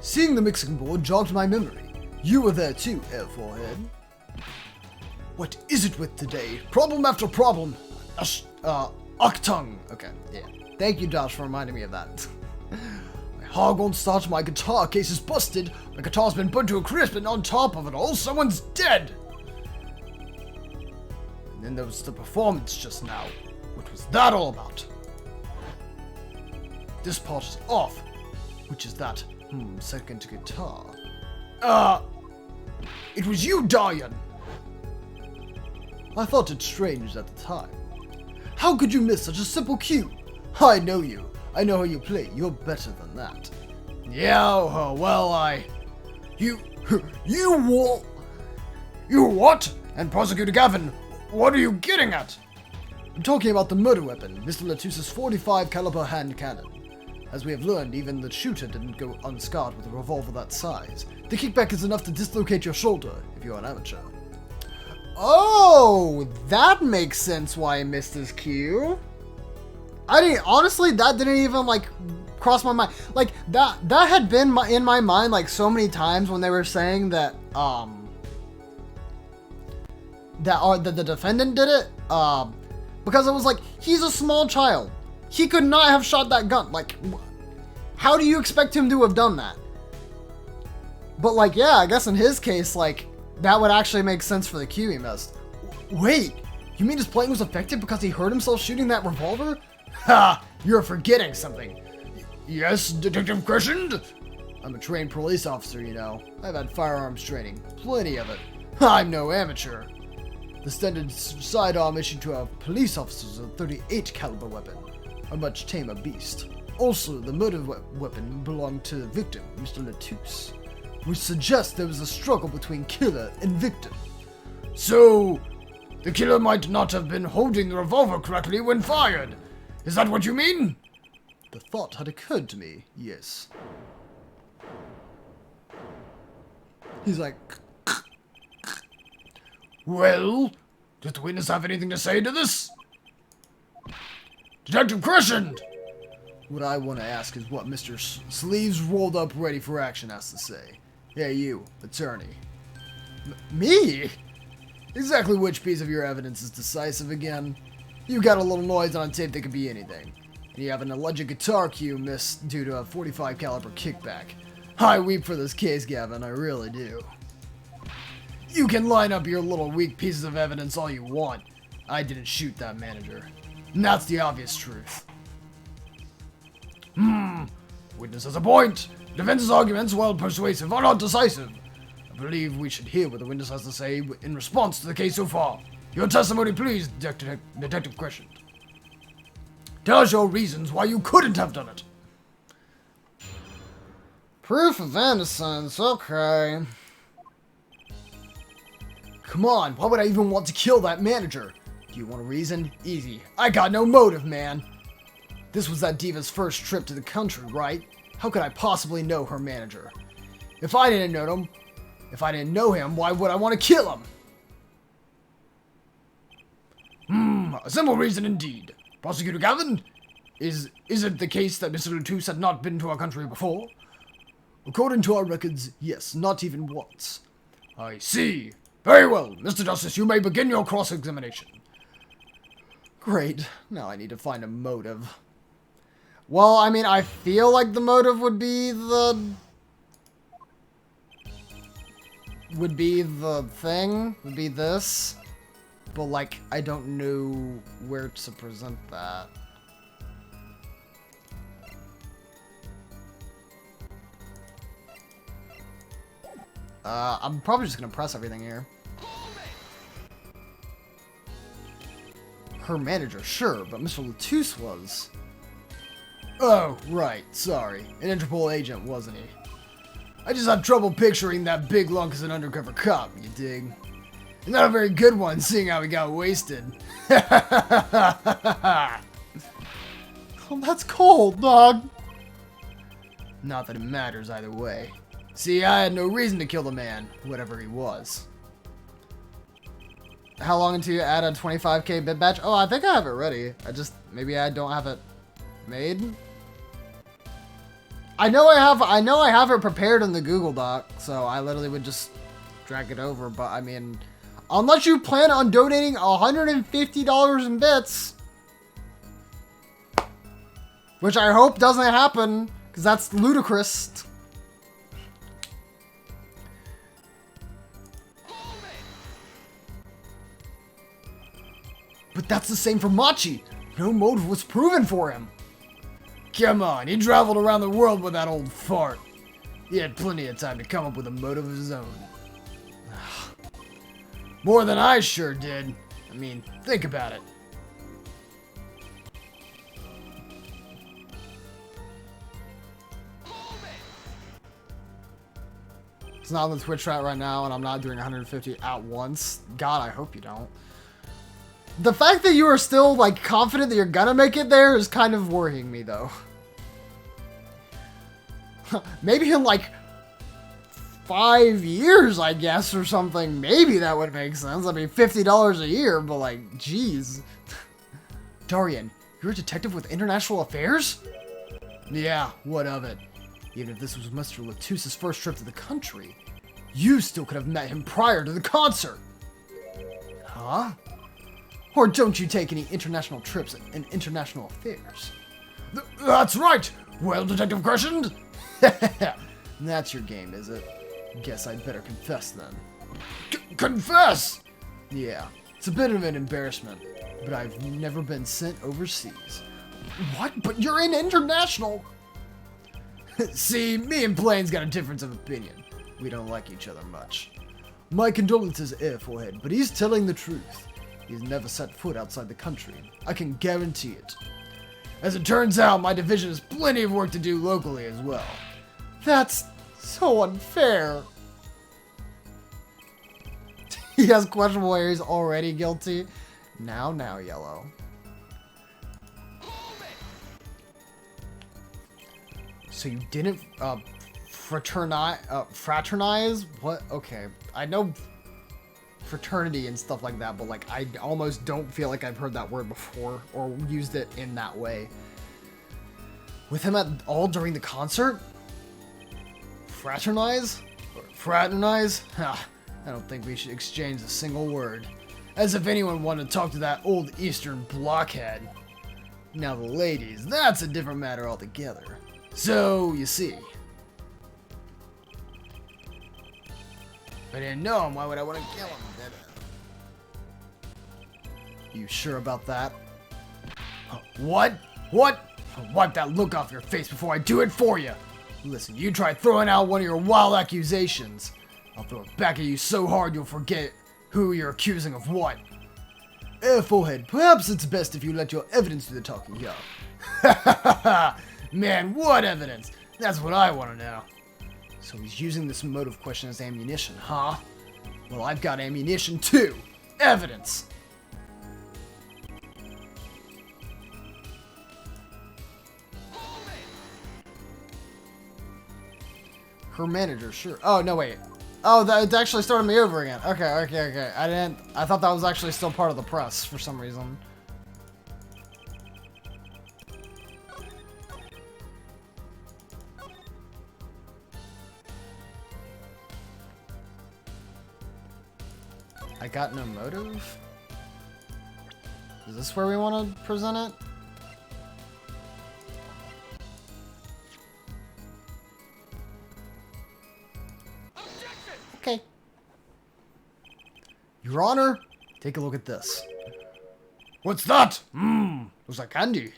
Seeing the mixing board jogged my memory. You were there too, Air Forehead. What is it with today? Problem after problem. Octung. Okay, yeah. Thank you, Josh, for reminding me of that. My hog won't start, my guitar case is busted, my guitar's been burnt to a crisp, and on top of it all, someone's dead! And then there was the performance just now. What was that all about? This part is off. Which is that? Second guitar. It was you, Darian! I thought it strange at the time. How could you miss such a simple cue? I know you. I know how you play. You're better than that. Yeah, well, You what? And Prosecutor Gavin, what are you getting at? I'm talking about the murder weapon, Mr. Latusse's 45 caliber hand cannon. As we have learned, even the shooter didn't go unscarred with a revolver that size. The kickback is enough to dislocate your shoulder if you're an amateur. Oh, that makes sense why I missed his cue. Honestly, that didn't even, like, cross my mind. Like, that had been in my mind, like, so many times when they were saying that, that the defendant did it, because it was like, he's a small child. He could not have shot that gun. Like, how do you expect him to have done that? But, like, yeah, I guess in his case, like, that would actually make sense for the cue he missed. Wait, you mean his plan was effective because he hurt himself shooting that revolver? Ha! You're forgetting something. Yes, Detective Crescent? I'm a trained police officer, you know. I've had firearms training. Plenty of it. I'm no amateur. The standard sidearm issued to our police officers is a 38 caliber weapon. A much tamer beast. Also, the murder weapon belonged to the victim, Mr. Latousse, which suggests there was a struggle between killer and victim. So, the killer might not have been holding the revolver correctly when fired. Is that what you mean? The thought had occurred to me, yes. He's like... Well, does the witness have anything to say to this? Detective Crescent! What I want to ask is what Mr. Sleeves rolled up ready for action has to say. Hey, you, attorney. Me? Exactly which piece of your evidence is decisive again? You got a little noise on tape that could be anything. And you have an alleged guitar cue missed due to a 45 caliber kickback. I weep for this case, Gavin, I really do. You can line up your little weak pieces of evidence all you want. I didn't shoot that manager. And that's the obvious truth. Witness has a point. Defense's arguments, while persuasive, are not decisive. I believe we should hear what the witness has to say in response to the case so far. Your testimony, please, Detective Crescent. Tell us your reasons why you couldn't have done it. Proof of innocence, okay. Come on, why would I even want to kill that manager? Do you want a reason? Easy. I got no motive, man. This was that diva's first trip to the country, right? How could I possibly know her manager? If I didn't know him, why would I want to kill him? A simple reason indeed. Prosecutor Gavin, is it the case that Mr. Latouche had not been to our country before? According to our records, yes, not even once. I see. Very well, Mr. Justice, you may begin your cross-examination. Great. Now I need to find a motive. Well, I mean, I feel like the motive would be the thing. Would be this. But, like, I don't know where to present that. I'm probably just gonna press everything here. Her manager, sure, but Mr. Latouche was... Oh, right, sorry. An Interpol agent, wasn't he? I just have trouble picturing that big lunk as an undercover cop, you dig? And not a very good one, seeing how he got wasted. Oh, that's cold, dog. Not that it matters either way. See, I had no reason to kill the man, whatever he was. How long until you add a 25k bid batch? Oh, I think I have it ready. Maybe I don't have it made. I know I have it prepared in the Google Doc, so I literally would just drag it over, but I mean, unless you plan on donating $150 in bits, which I hope doesn't happen, because that's ludicrous. But that's the same for Machi. No motive was proven for him. Come on, he traveled around the world with that old fart. He had plenty of time to come up with a motive of his own. More than I sure did. I mean, think about it. It's not on the Twitch chat right now, and I'm not doing 150 at once. God, I hope you don't. The fact that you are still, like, confident that you're gonna make it there is kind of worrying me, though. Maybe in, like, 5 years, I guess, or something. Maybe that would make sense. I mean, $50 a year, but, like, jeez. Darian, you're a detective with international affairs? Yeah, what of it? Even if this was Mr. Latouche's first trip to the country, you still could have met him prior to the concert. Huh? Or don't you take any international trips in international affairs? That's right! Well, Detective Crescent? That's your game, is it? Guess I'd better confess then. Confess?! Yeah, it's a bit of an embarrassment, but I've never been sent overseas. What? But you're in international! See, me and Blaine's got a difference of opinion. We don't like each other much. My condolences, Airforehead, but he's telling the truth. He's never set foot outside the country. I can guarantee it. As it turns out, my division has plenty of work to do locally as well. That's so unfair. He has questionable areas already guilty. Now, Yellow. So you didn't fraternize? What? Okay. I know fraternity and stuff like that, but like I almost don't feel like I've heard that word before or used it in that way. With him at all during the concert? Fraternize? Or fraternize? Ha, I don't think we should exchange a single word. As if anyone wanted to talk to that old Eastern blockhead. Now the ladies, that's a different matter altogether. So, you see. If I didn't know him, why would I want to kill him? You sure about that? What? What? Wipe that look off your face before I do it for you. Listen, you try throwing out one of your wild accusations. I'll throw it back at you so hard you'll forget who you're accusing of what. Forehead, perhaps it's best if you let your evidence do the talking here. Ha ha ha ha! Man, what evidence? That's what I want to know. So he's using this motive question as ammunition, huh? Well, I've got ammunition too. Evidence! Her manager, sure. Oh, no, wait. Oh, it actually started me over again. Okay. I thought that was actually still part of the press for some reason. I got no motive? Is this where we want to present it? Okay. Your Honor, take a look at this. What's that? Looks like candy.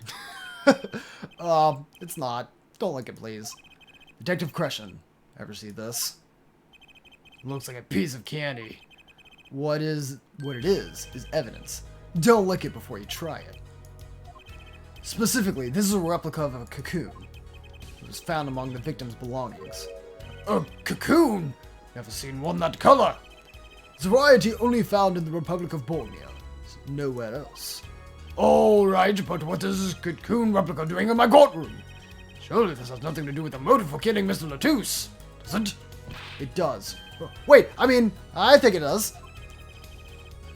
It's not. Don't lick it, please. Detective Crescent. Ever see this? Looks like a piece of candy. What it is evidence. Don't lick it before you try it. Specifically, this is a replica of a cocoon. It was found among the victim's belongings. A cocoon? Never seen one that color. It's a variety only found in the Republic of Borneo. It's nowhere else. Alright, but what is this cocoon replica doing in my courtroom? Surely this has nothing to do with the motive for killing Mr. Latouche, does it? It does. Wait, I think it does.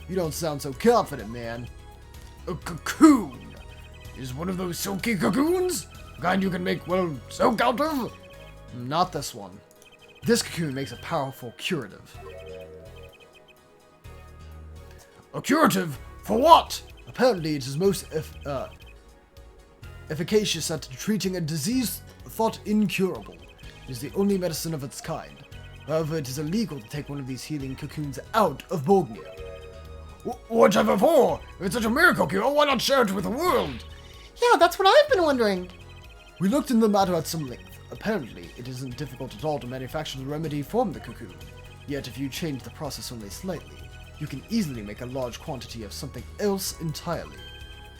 You don't sound so confident, man. A cocoon? Is one of those silky cocoons? The kind you can make, well, silk out of? Not this one. This cocoon makes a powerful curative. A curative? For what? Apparently, it is most efficacious at treating a disease thought incurable. It is the only medicine of its kind. However, it is illegal to take one of these healing cocoons out of Borneo. Whatever for? If it's such a miracle cure, why not share it with the world? Yeah, that's what I've been wondering. We looked into the matter at some length. Apparently, it isn't difficult at all to manufacture the remedy from the cocoon. Yet, if you change the process only slightly, you can easily make a large quantity of something else entirely.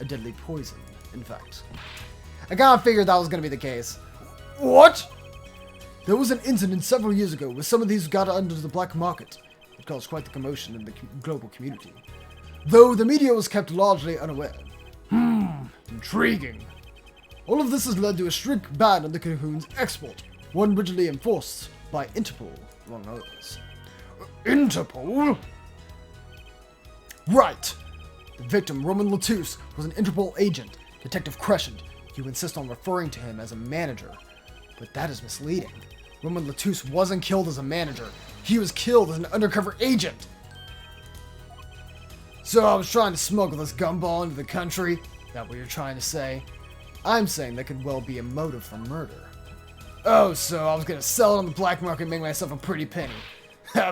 A deadly poison, in fact. I kinda figured that was gonna be the case. What? There was an incident several years ago where some of these got under the black market. It caused quite the commotion in the global community, though the media was kept largely unaware. Intriguing. All of this has led to a strict ban on the cocoon's export, one rigidly enforced by Interpol, among others. Interpol? Right! The victim, Roman Latouche, was an Interpol agent, Detective Crescent. You insist on referring to him as a manager, but that is misleading. Roman Latouche wasn't killed as a manager. He was killed as an undercover agent. So I was trying to smuggle this gumball into the country? Is that what you're trying to say? I'm saying that could well be a motive for murder. Oh, so I was gonna sell it on the black market and make myself a pretty penny.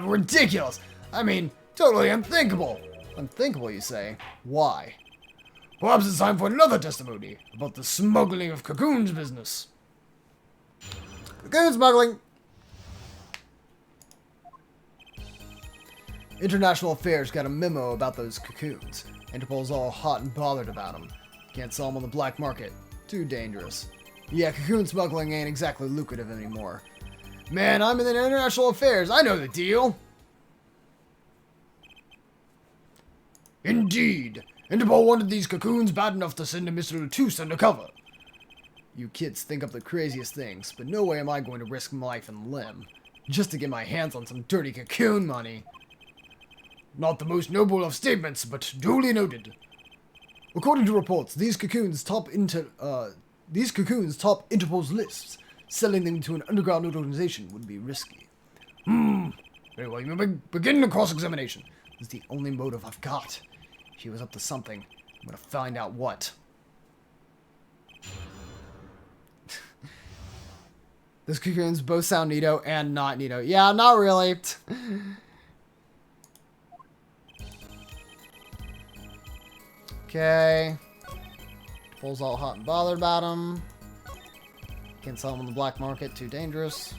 Ridiculous! I mean, totally unthinkable. Unthinkable, you say? Why? Perhaps it's time for another testimony about the smuggling of cocoons business. Cocoon smuggling! International Affairs got a memo about those cocoons. Interpol's all hot and bothered about them. Can't sell them on the black market. Too dangerous. Yeah, cocoon smuggling ain't exactly lucrative anymore. Man, I'm in the International Affairs. I know the deal. Indeed. Interpol wanted these cocoons bad enough to send a Mr. Latouche undercover. You kids think up the craziest things, but no way am I going to risk my life and limb just to get my hands on some dirty cocoon money. Not the most noble of statements, but duly noted. According to reports, these cocoons top Interpol's lists. Selling them to an underground organization would be risky. Very well, you may begin the cross-examination. It's the only motive I've got. He was up to something. I'm gonna find out what. Those cocoons both sound neato and not neato. Yeah, not really. Okay. Fool's all hot and bothered about them. Can't sell them on the black market, too dangerous.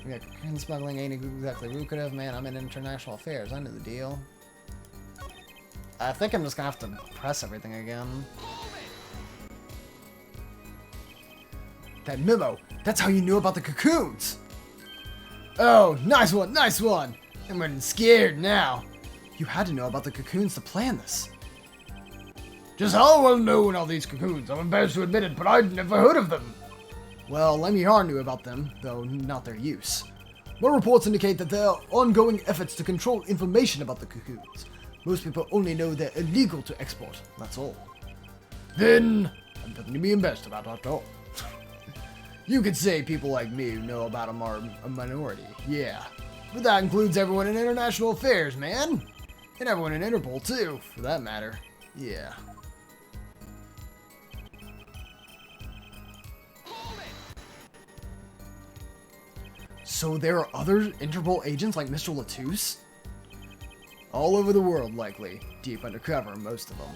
Yeah, cocoon smuggling ain't exactly lucrative. Man, I'm in international affairs. I know the deal. I think I'm just gonna have to press everything again. That memo, that's how you knew about the cocoons! Oh, nice one, nice one! I'm getting scared now. You had to know about the cocoons to plan this. Just how well known are these cocoons? I'm embarrassed to admit it, but I'd never heard of them. Well, Lemmy Har knew about them, though not their use. More reports indicate that there are ongoing efforts to control information about the cocoons. Most people only know they're illegal to export, that's all. Then, I'm nothing to be embarrassed about at all. You could say people like me who know about them are a minority, yeah. But that includes everyone in international affairs, man. And everyone in Interpol, too, for that matter. Yeah. So there are other Interpol agents like Mr. Latouche? All over the world, likely. Deep undercover, most of them.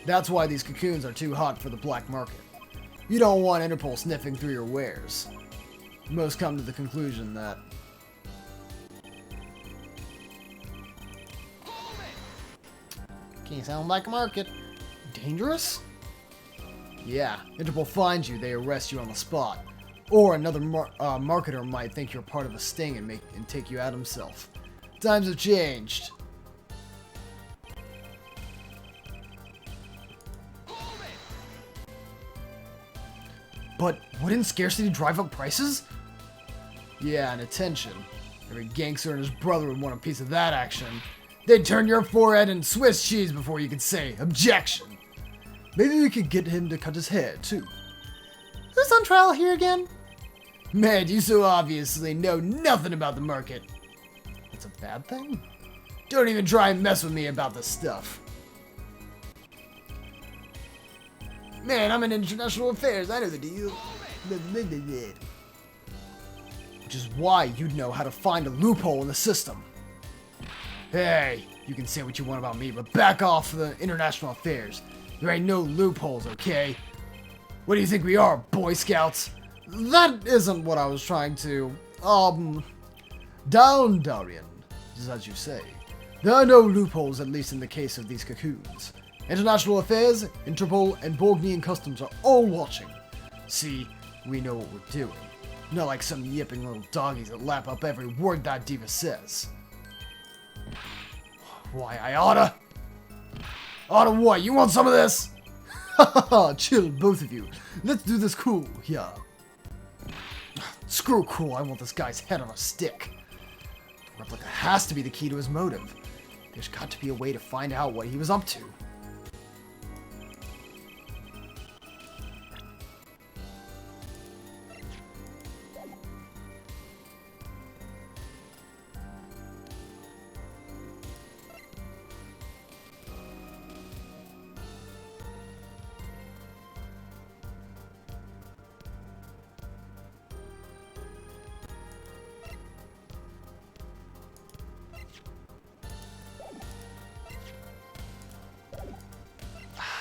That's why these cocoons are too hot for the black market. You don't want Interpol sniffing through your wares. Most come to the conclusion that... Can't sell them black market. Dangerous? Yeah, Interpol finds you, they arrest you on the spot. Or another marketer might think you're part of a sting and take you out himself. Times have changed. But wouldn't scarcity drive up prices? Yeah, and attention. Every gangster and his brother would want a piece of that action. They'd turn your forehead in Swiss cheese before you could say, objection. Maybe we could get him to cut his hair, too. Who's on trial here again? Man, you so obviously know nothing about the market. It's a bad thing? Don't even try and mess with me about this stuff. Man, I'm in international affairs. I know the deal. Which is why you'd know how to find a loophole in the system. Hey, you can say what you want about me, but back off the international affairs. There ain't no loopholes, okay? What do you think we are, Boy Scouts? That isn't what I was trying to... Down, Darian, as you say. There are no loopholes, at least in the case of these cocoons. International affairs, Interpol, and Borgnian customs are all watching. See, we know what we're doing. Not like some yipping little doggies that lap up every word that diva says. Why, I oughta... Oughta what? You want some of this? Haha, chill, both of you. Let's do this cool, yeah. Screw cool, I want this guy's head on a stick. The replica has to be the key to his motive. There's got to be a way to find out what he was up to.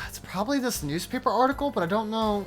It's probably this newspaper article, but I don't know...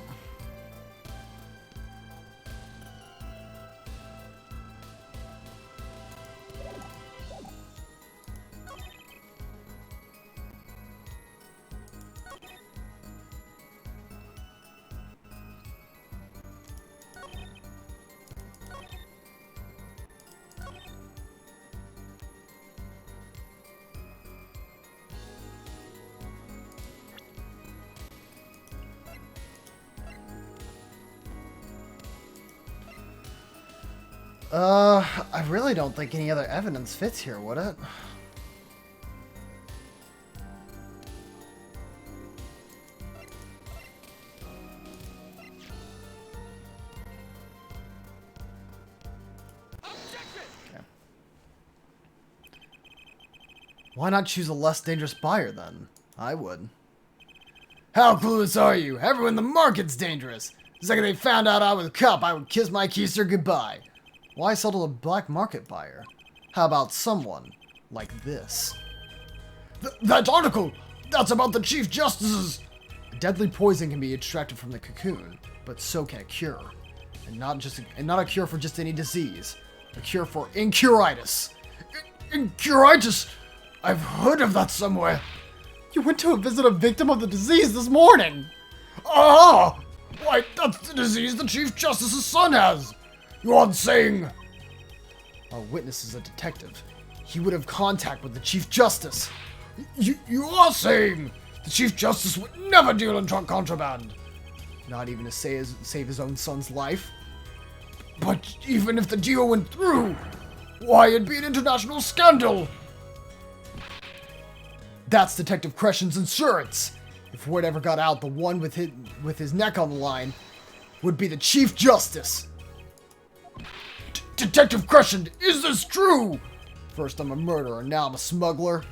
I really don't think any other evidence fits here, would it? Okay. Why not choose a less dangerous buyer, then? I would. How clueless are you? Everyone in the market's dangerous. The second they found out I was a cop, I would kiss my keister goodbye. Why settle a black market buyer? How about someone like this? That article! That's about the Chief Justice's... deadly poison can be extracted from the cocoon, but so can a cure. And not a cure for just any disease. A cure for incuritis. Incuritis? I've heard of that somewhere. You went to visit a victim of the disease this morning! Ah! Why, that's the disease the Chief Justice's son has! You aren't saying... Our witness is a detective. He would have contact with the Chief Justice. You are saying the Chief Justice would never deal in drug contraband? Not even to save his own son's life. But even if the deal went through, why, it'd be an international scandal! That's Detective Crescen's insurance. If word ever got out, the one with his neck on the line would be the Chief Justice. Detective Crescent, is this true? First I'm a murderer, now I'm a smuggler.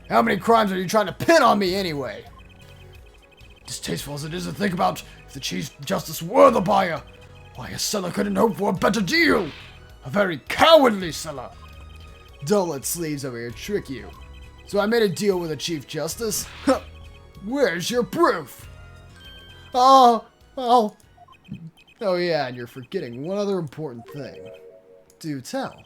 How many crimes are you trying to pin on me anyway? Distasteful as it is to think about, if the Chief Justice were the buyer, why, a seller couldn't hope for a better deal. A very cowardly seller. Don't let sleeves over here trick you. So I made a deal with the Chief Justice. Where's your proof? Oh, well. Oh yeah, and you're forgetting one other important thing. Do tell.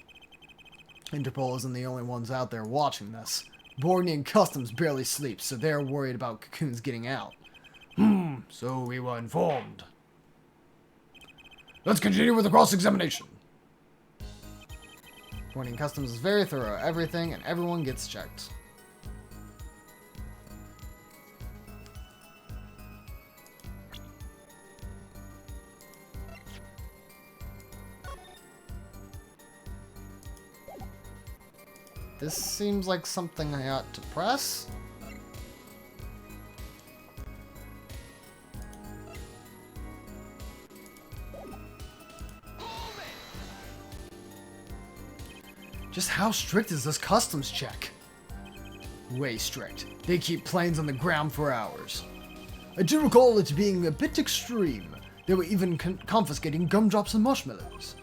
Interpol isn't the only ones out there watching this. Borgnian Customs barely sleeps, so they're worried about cocoons getting out. So we were informed. Let's continue with the cross-examination. Borgnian Customs is very thorough. Everything and everyone gets checked. This seems like something I ought to press. Just how strict is this customs check? Way strict. They keep planes on the ground for hours. I do recall it being a bit extreme. They were even confiscating gumdrops and marshmallows.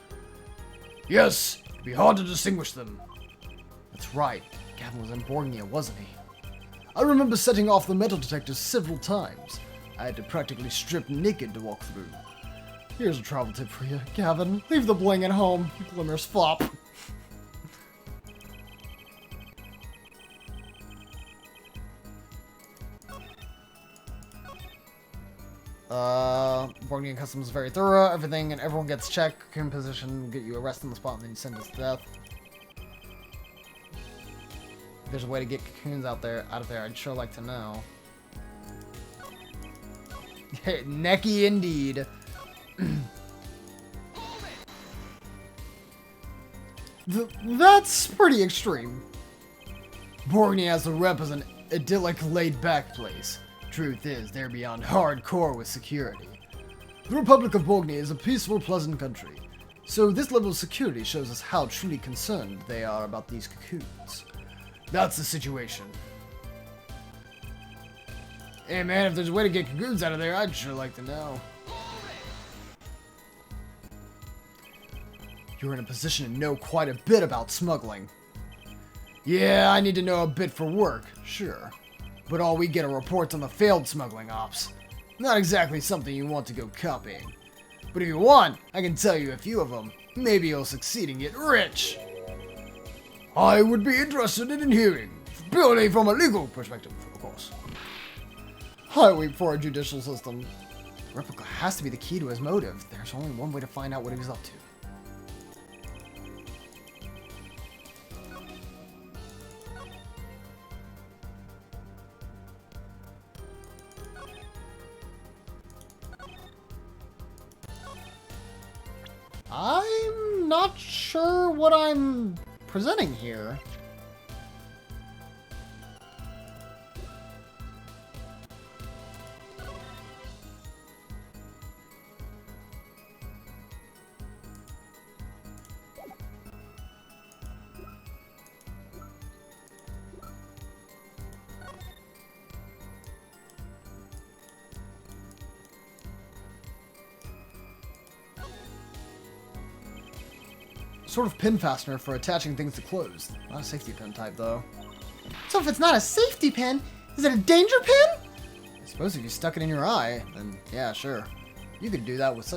Yes, it'd be hard to distinguish them. That's right. Gavin was in Borgnia, wasn't he? I remember setting off the metal detectors several times. I had to practically strip naked to walk through. Here's a travel tip for you, Gavin. Leave the bling at home. Glimmers flop. Borgnian Customs is very thorough. Everything and everyone gets checked. Cocoon position, get you arrested on the spot, and then you send us to death. If there's a way to get cocoons out of there, I'd sure like to know. Necky indeed. That's pretty extreme. Borgnia as a rep is an idyllic, laid-back place. Truth is, they're beyond hardcore with security. The Republic of Borgnia is a peaceful, pleasant country. So this level of security shows us how truly concerned they are about these cocoons. That's the situation. Hey man, if there's a way to get cocoons out of there, I'd sure like to know. You're in a position to know quite a bit about smuggling. Yeah, I need to know a bit for work, sure. But all we get are reports on the failed smuggling ops. Not exactly something you want to go copying. But if you want, I can tell you a few of them. Maybe you'll succeed and get rich. I would be interested in hearing, purely from a legal perspective, of course. I wait for a judicial system. Replica has to be the key to his motive. There's only one way to find out what he was up to. I'm not sure what I'm presenting here. Sort of pin fastener for attaching things to clothes. Not a safety pin type, though. So if it's not a safety pin, is it a danger pin? I suppose if you stuck it in your eye, then yeah, sure. You could do that with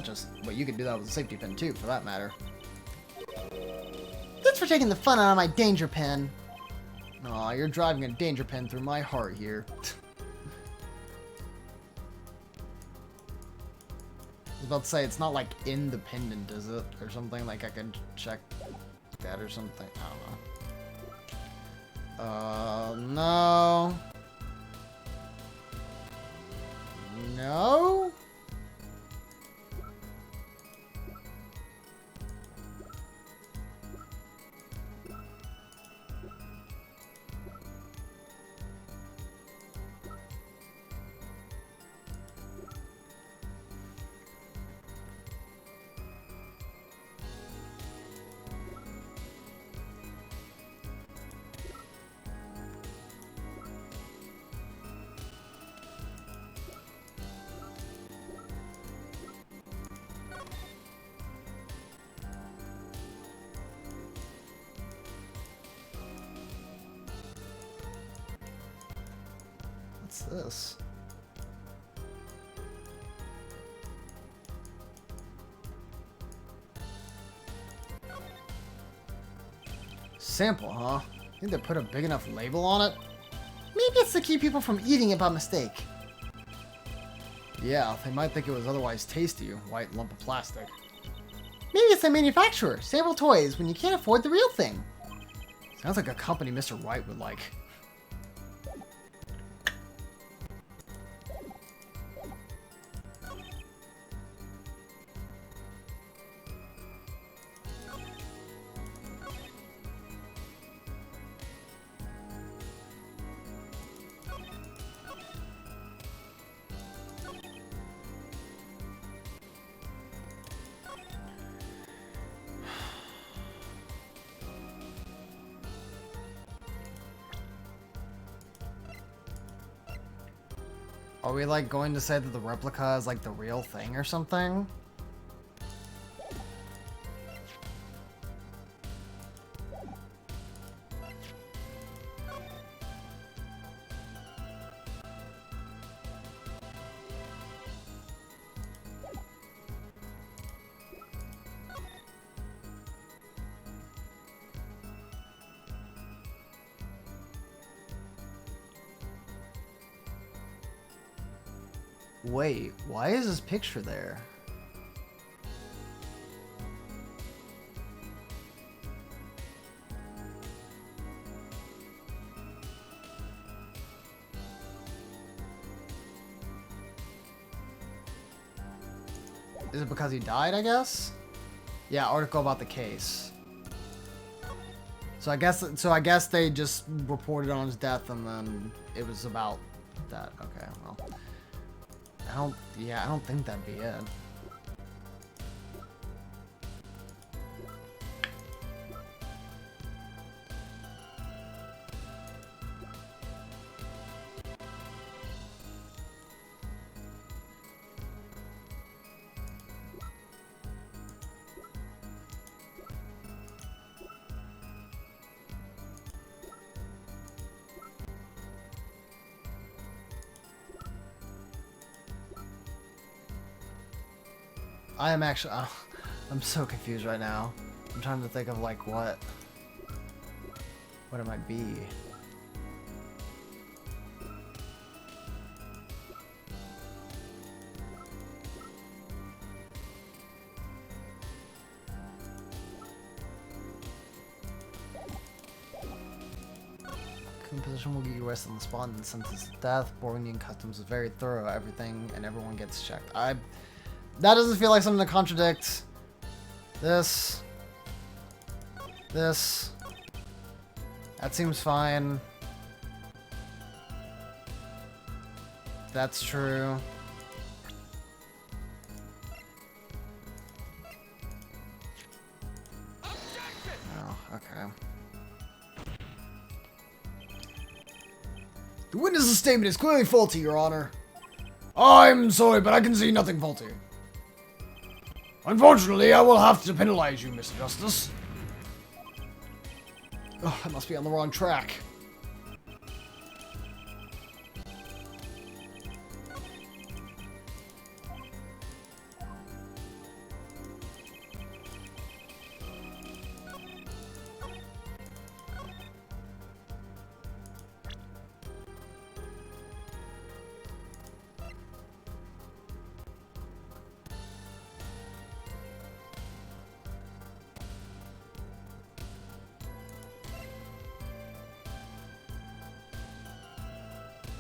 you could do that with a safety pin too, for that matter. Thanks for taking the fun out of my danger pin. Aw, you're driving a danger pin through my heart here. I was about to say, it's not like in the pendant, is it? Or something, like I can check that or something. I don't know. No. No? What's this? Sample, huh? Think they put a big enough label on it? Maybe it's to keep people from eating it by mistake. Yeah, they might think it was otherwise tasty, white lump of plastic. Maybe it's the manufacturer. Sample toys when you can't afford the real thing. Sounds like a company Mr. White would like. Are we like going to say that the replica is like the real thing or something? Wait, why is this picture there? Is it because he died, I guess? Yeah, article about the case. So I guess they just reported on his death and then it was about that. Okay, well. I don't think that'd be it. I am actually, I'm so confused right now. I'm trying to think of like what it might be. Composition will get you rest on the spot, and since his death, Boronian customs is very thorough. Everything and everyone gets checked. That doesn't feel like something to contradict. This. That seems fine. That's true. Oh, okay. The witness's statement is clearly faulty, Your Honor. I'm sorry, but I can see nothing faulty. Unfortunately, I will have to penalize you, Mr. Justice. Oh, I must be on the wrong track.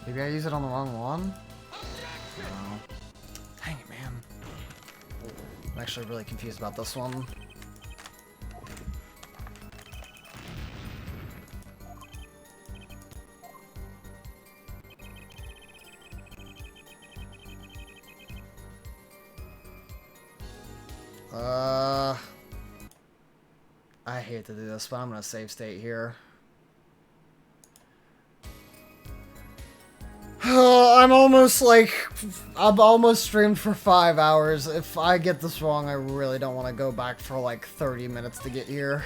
Maybe I used it on the wrong one? No. Dang it, man. I'm actually really confused about this one. I hate to do this, but I'm gonna save state here. I'm almost streamed for 5 hours. If I get this wrong, I really don't want to go back for like 30 minutes to get here.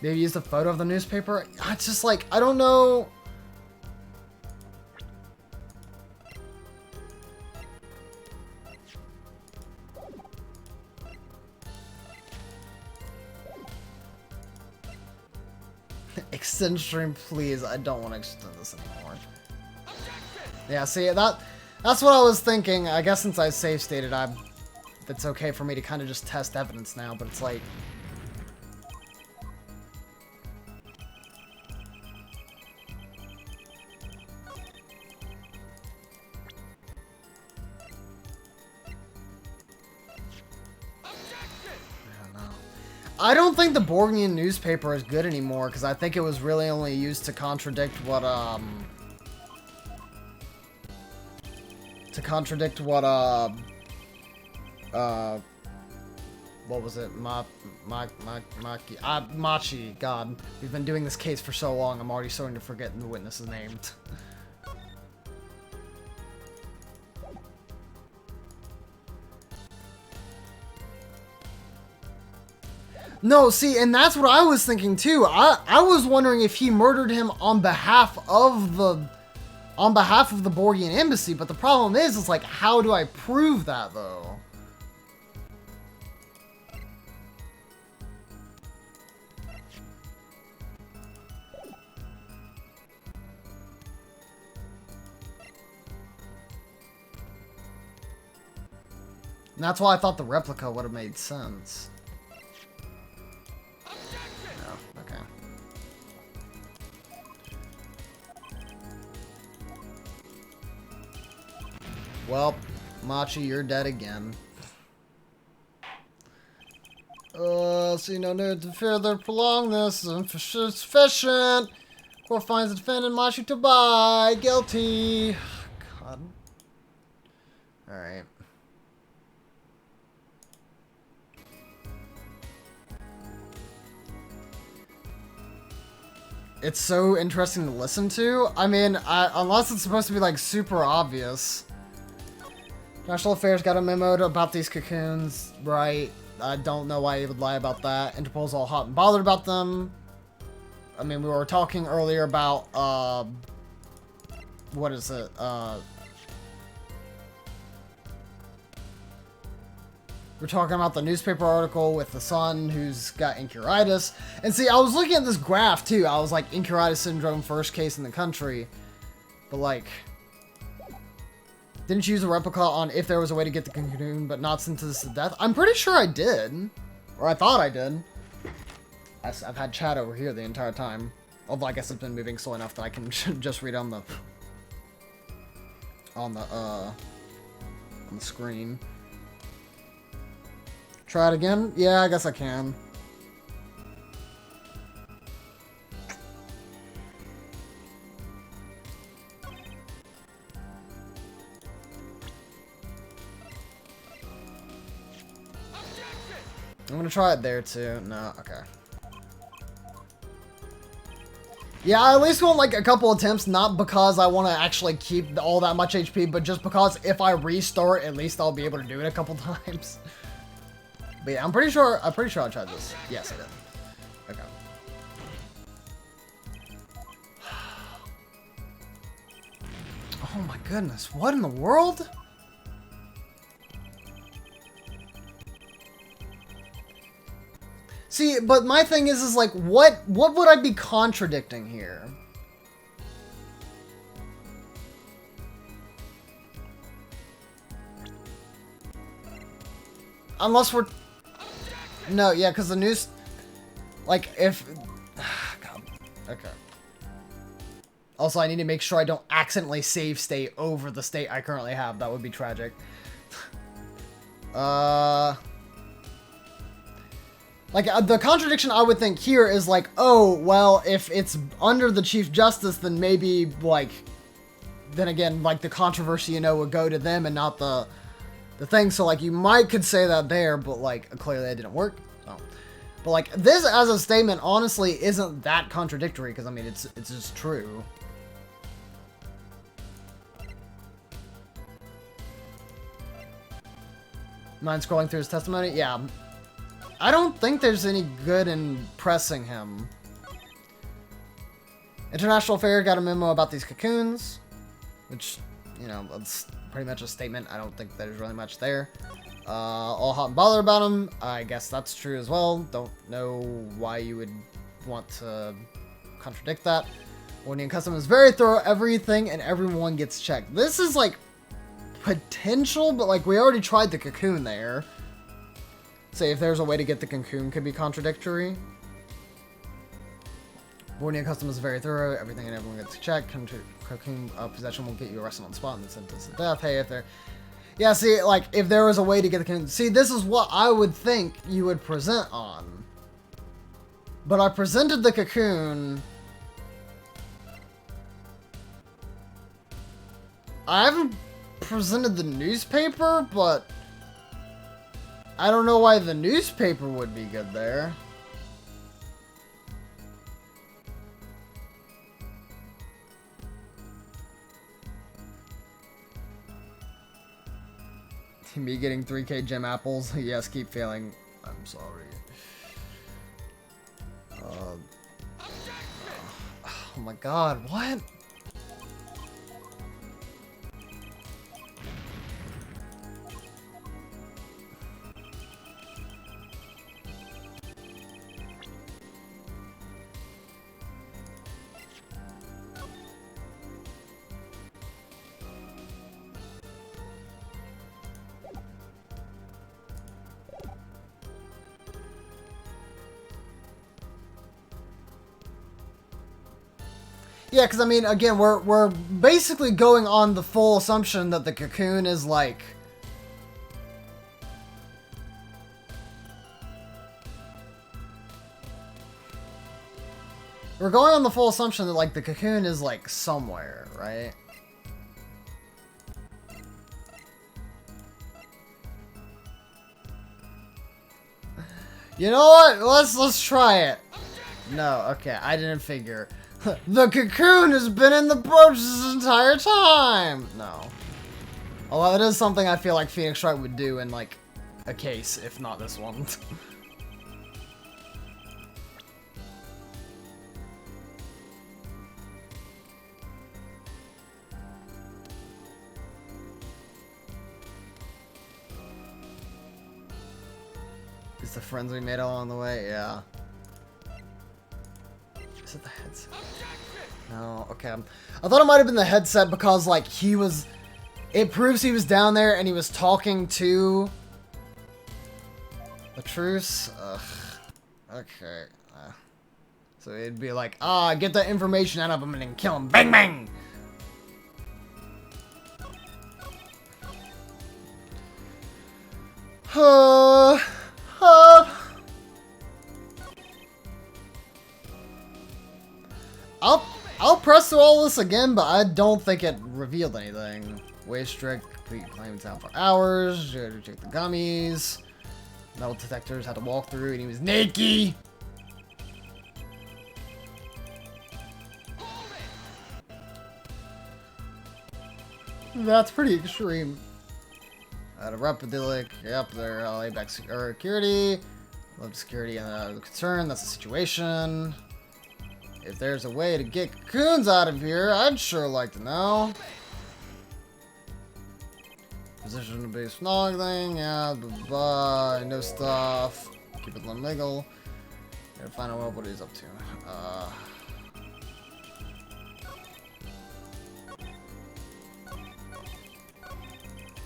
Maybe use the photo of the newspaper? It's just like, I don't know. Extend stream, please. I don't want to extend this anymore. Yeah, see, that's what I was thinking. I guess since I save stated, it's okay for me to kind of just test evidence now, but it's like... I don't think the Borgian newspaper is good anymore, because I think it was really only used to contradict what, what was it? Machi. God, we've been doing this case for so long, I'm already starting to forget the witness's name. No, see, and that's what I was thinking too. I was wondering if he murdered him on behalf of the Borgian embassy, but the problem is, it's like, how do I prove that though? And that's why I thought the replica would have made sense. Okay. Well, Machi, you're dead again. See no need to further prolong this. Insufficient. Court finds the defendant Machi to buy guilty. God. Alright. It's so interesting to listen to. I mean, unless it's supposed to be like super obvious. National Affairs got a memo about these cocoons, right? I don't know why he would lie about that. Interpol's all hot and bothered about them. I mean, we were talking earlier about, what is it? We're talking about the newspaper article with the son who's got incuritis. And see, I was looking at this graph too. I was like, incuritis syndrome, first case in the country. But like, didn't you use a replica on if there was a way to get the cocoon but not sentence to death? I'm pretty sure I did. Or I thought I did. I've had chat over here the entire time. Although I guess it's been moving slow enough that I can just read on the screen. Try it again? Yeah, I guess I can. I'm gonna try it there too. No, okay. Yeah, I at least want like a couple attempts, not because I want to actually keep all that much HP, but just because if I restart, at least I'll be able to do it a couple times. But yeah, I'm pretty sure I tried this. Yes, I did. Okay. Oh my goodness, what in the world? See, but my thing is like, what would I be contradicting here? Unless we're... No, yeah, because the news... Like, if... God. Okay. Also, I need to make sure I don't accidentally save state over the state I currently have. That would be tragic. Like, the contradiction I would think here is like, oh, well, if it's under the Chief Justice, then maybe, like, then again, like, the controversy, you know, would go to them and not the thing. So, like, you could say that there, but, like, clearly that didn't work. So. But, like, this as a statement, honestly, isn't that contradictory, because, I mean, it's just true. Mind scrolling through his testimony? Yeah. I don't think there's any good in pressing him. International Affair got a memo about these cocoons, which, you know, that's pretty much a statement. I don't think there's really much there. All hot and bothered about him. I guess that's true as well. Don't know why you would want to contradict that. Warning Custom is very thorough. Everything and everyone gets checked. This is, like, potential, but, like, we already tried the cocoon there. Say, if there's a way to get the cocoon could be contradictory. Warning Custom is very thorough. Everything and everyone gets checked. Cocoon possession will get you arrested on the spot and then sentenced to death. Hey, if there... Yeah, see, like, if there was a way to get the cocoon... See, this is what I would think you would present on. But I presented the cocoon... I haven't presented the newspaper, but... I don't know why the newspaper would be good there. Me getting 3K gem apples? Yes, keep failing. I'm sorry. Oh my god, what? Yeah, because, I mean, again, we're basically going on the full assumption that the cocoon is, like... We're going on the full assumption that, like, the cocoon is, like, somewhere, right? You know what? Let's try it. No, okay, I didn't figure. The cocoon has been in the brooch this entire time! No. Although it is something I feel like Phoenix Wright would do in, like, a case, if not this one. Is the friends we made along the way? Yeah. Is it the headset? No, okay. I thought it might have been the headset because, like, he was... It proves he was down there and he was talking to... Latrice? Ugh. Okay. So it'd be like, get that information out of him and then kill him. Bang, bang! I'll press through all this again, but I don't think it revealed anything. Way strict, complete claims out for hours, check the gummies. Metal detectors had to walk through and he was naked. That's pretty extreme. At a rapidly, yep, they're laid back security. Love security and concern, that's the situation. If there's a way to get cocoons out of here, I'd sure like to know. Position of base snog thing, yeah, blah, no stuff. Keep it legal. Gotta find out what he's up to.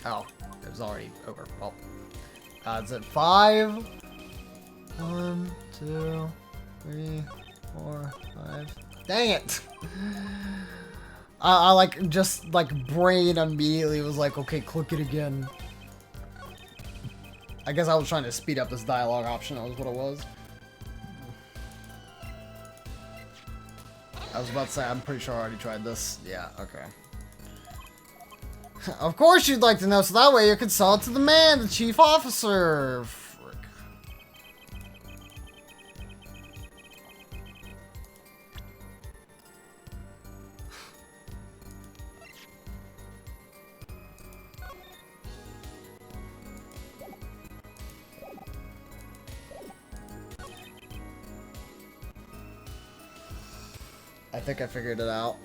Oh, it was already over. Well, it's at 5. 1, 2, 3, 4, 5. Dang it! I like, just, like, brain immediately was like, okay, click it again. I guess I was trying to speed up this dialogue option, that was what it was. I was about to say, I'm pretty sure I already tried this. Yeah, okay. Of course you'd like to know, so that way you can sell it to the man, the chief officer. Frick. I think I figured it out.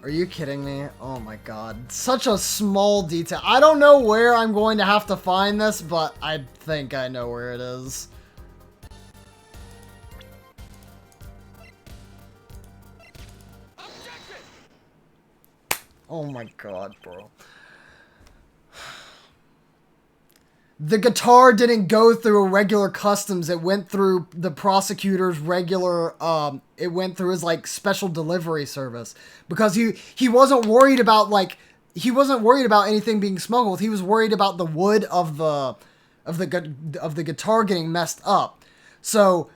Are you kidding me? Oh my god. Such a small detail. I don't know where I'm going to have to find this, but I think I know where it is. Oh my god, bro. The guitar didn't go through a regular customs. It went through the prosecutor's regular, it went through his, like, special delivery service. Because he wasn't worried about, like, he wasn't worried about anything being smuggled. He was worried about the wood of the guitar getting messed up. So,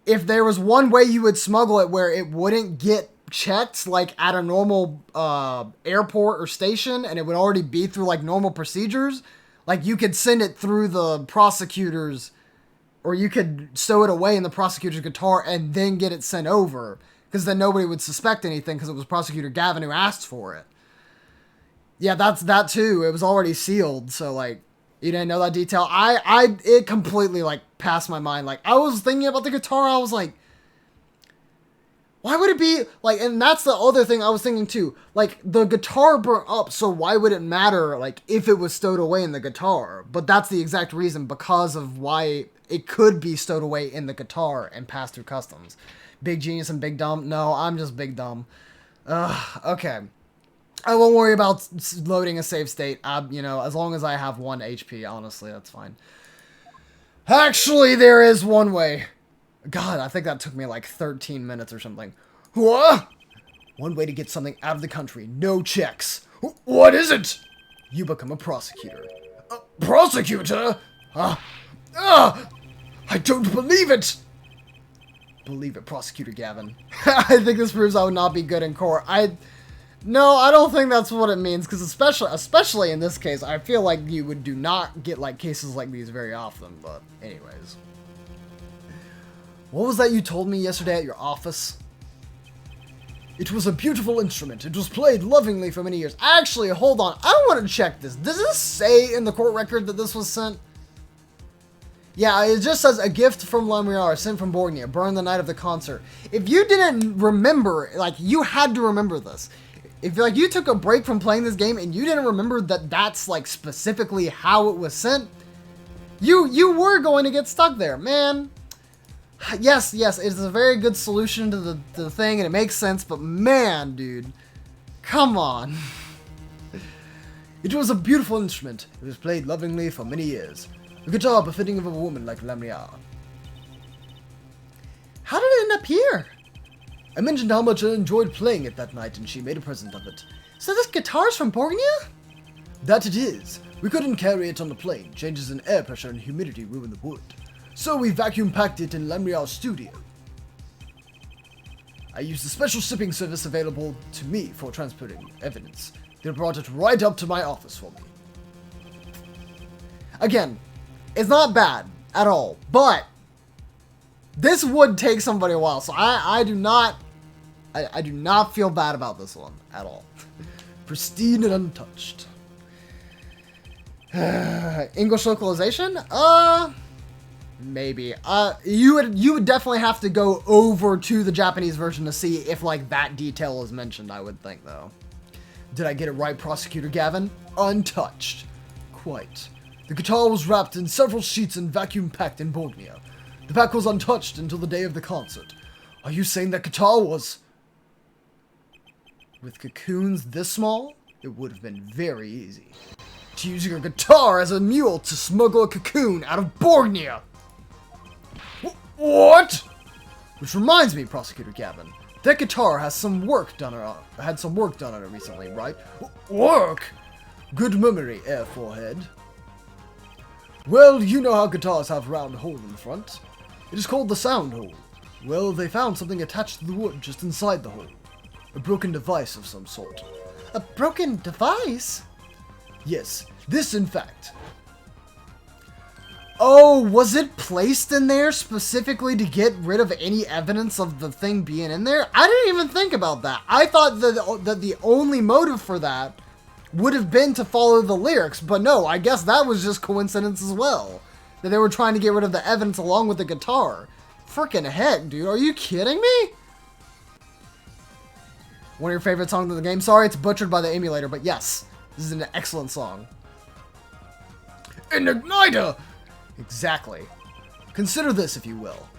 if there was one way you would smuggle it where it wouldn't get checked, like, at a normal, airport or station, and it would already be through, like, normal procedures, like, you could send it through the prosecutor's, or you could stow it away in the prosecutor's guitar and then get it sent over. Because then nobody would suspect anything because it was Prosecutor Gavin who asked for it. Yeah, that's that too. It was already sealed, so, like, you didn't know that detail. It completely, like, passed my mind. Like, I was thinking about the guitar, I was like, why would it be, like, and that's the other thing I was thinking too. Like, the guitar burnt up, so why would it matter, like, if it was stowed away in the guitar? But that's the exact reason, because of why it could be stowed away in the guitar and passed through customs. Big genius and big dumb? No, I'm just big dumb. Okay. I won't worry about loading a save state. You know, as long as I have 1 HP, honestly, that's fine. Actually, there is one way. God, I think that took me like 13 minutes or something. What? One way to get something out of the country. No checks. What is it? You become a prosecutor. A prosecutor? I don't believe it. Believe it, Prosecutor Gavin. I think this proves I would not be good in court. No, I don't think that's what it means, because especially in this case, I feel like you do not get, like, cases like these very often, but anyways. What was that you told me yesterday at your office? It was a beautiful instrument. It was played lovingly for many years. Actually, hold on. I want to check this. Does this say in the court record that this was sent? Yeah, it just says, a gift from Lamriar, sent from Borgnia, burned the night of the concert. If you didn't remember, like, you had to remember this. If, like, you took a break from playing this game and you didn't remember that that's, like, specifically how it was sent, you were going to get stuck there, man. Yes, it's a very good solution to the thing, and it makes sense, but man, dude, come on. It was a beautiful instrument. It was played lovingly for many years. A guitar befitting of a woman like Lamriar. How did it end up here? I mentioned how much I enjoyed playing it that night, and she made a present of it. So this guitar's from Borgnia? That it is. We couldn't carry it on the plane. Changes in air pressure and humidity ruin the wood. So we vacuum-packed it in Lamriar's studio. I used the special shipping service available to me for transporting evidence. They brought it right up to my office for me. Again, it's not bad at all, but this would take somebody a while, so I do not feel bad about this one at all. Pristine and untouched. English localization? Maybe. You would definitely have to go over to the Japanese version to see if, like, that detail is mentioned, I would think, though. Did I get it right, Prosecutor Gavin? Untouched. Quite. The guitar was wrapped in several sheets and vacuum-packed in Borgnia. The pack was untouched until the day of the concert. Are you saying that guitar was... With cocoons this small, it would have been very easy. to using a guitar as a mule to smuggle a cocoon out of Borneo. What? Which reminds me, Prosecutor Gavin, that guitar has some work done on it recently, right? Work? Good memory, Air Forehead. Well, you know how guitars have a round hole in the front. It is called the sound hole. Well, they found something attached to the wood just inside the hole. A broken device of some sort. A broken device? Yes, this in fact. Oh, was it placed in there specifically to get rid of any evidence of the thing being in there? I didn't even think about that. I thought that the only motive for that would have been to follow the lyrics, but no, I guess that was just coincidence as well. That they were trying to get rid of the evidence along with the guitar. Frickin' heck, dude, are you kidding me? One of your favorite songs in the game? Sorry, it's butchered by the emulator, but yes, this is an excellent song. An igniter! Exactly. Consider this, if you will.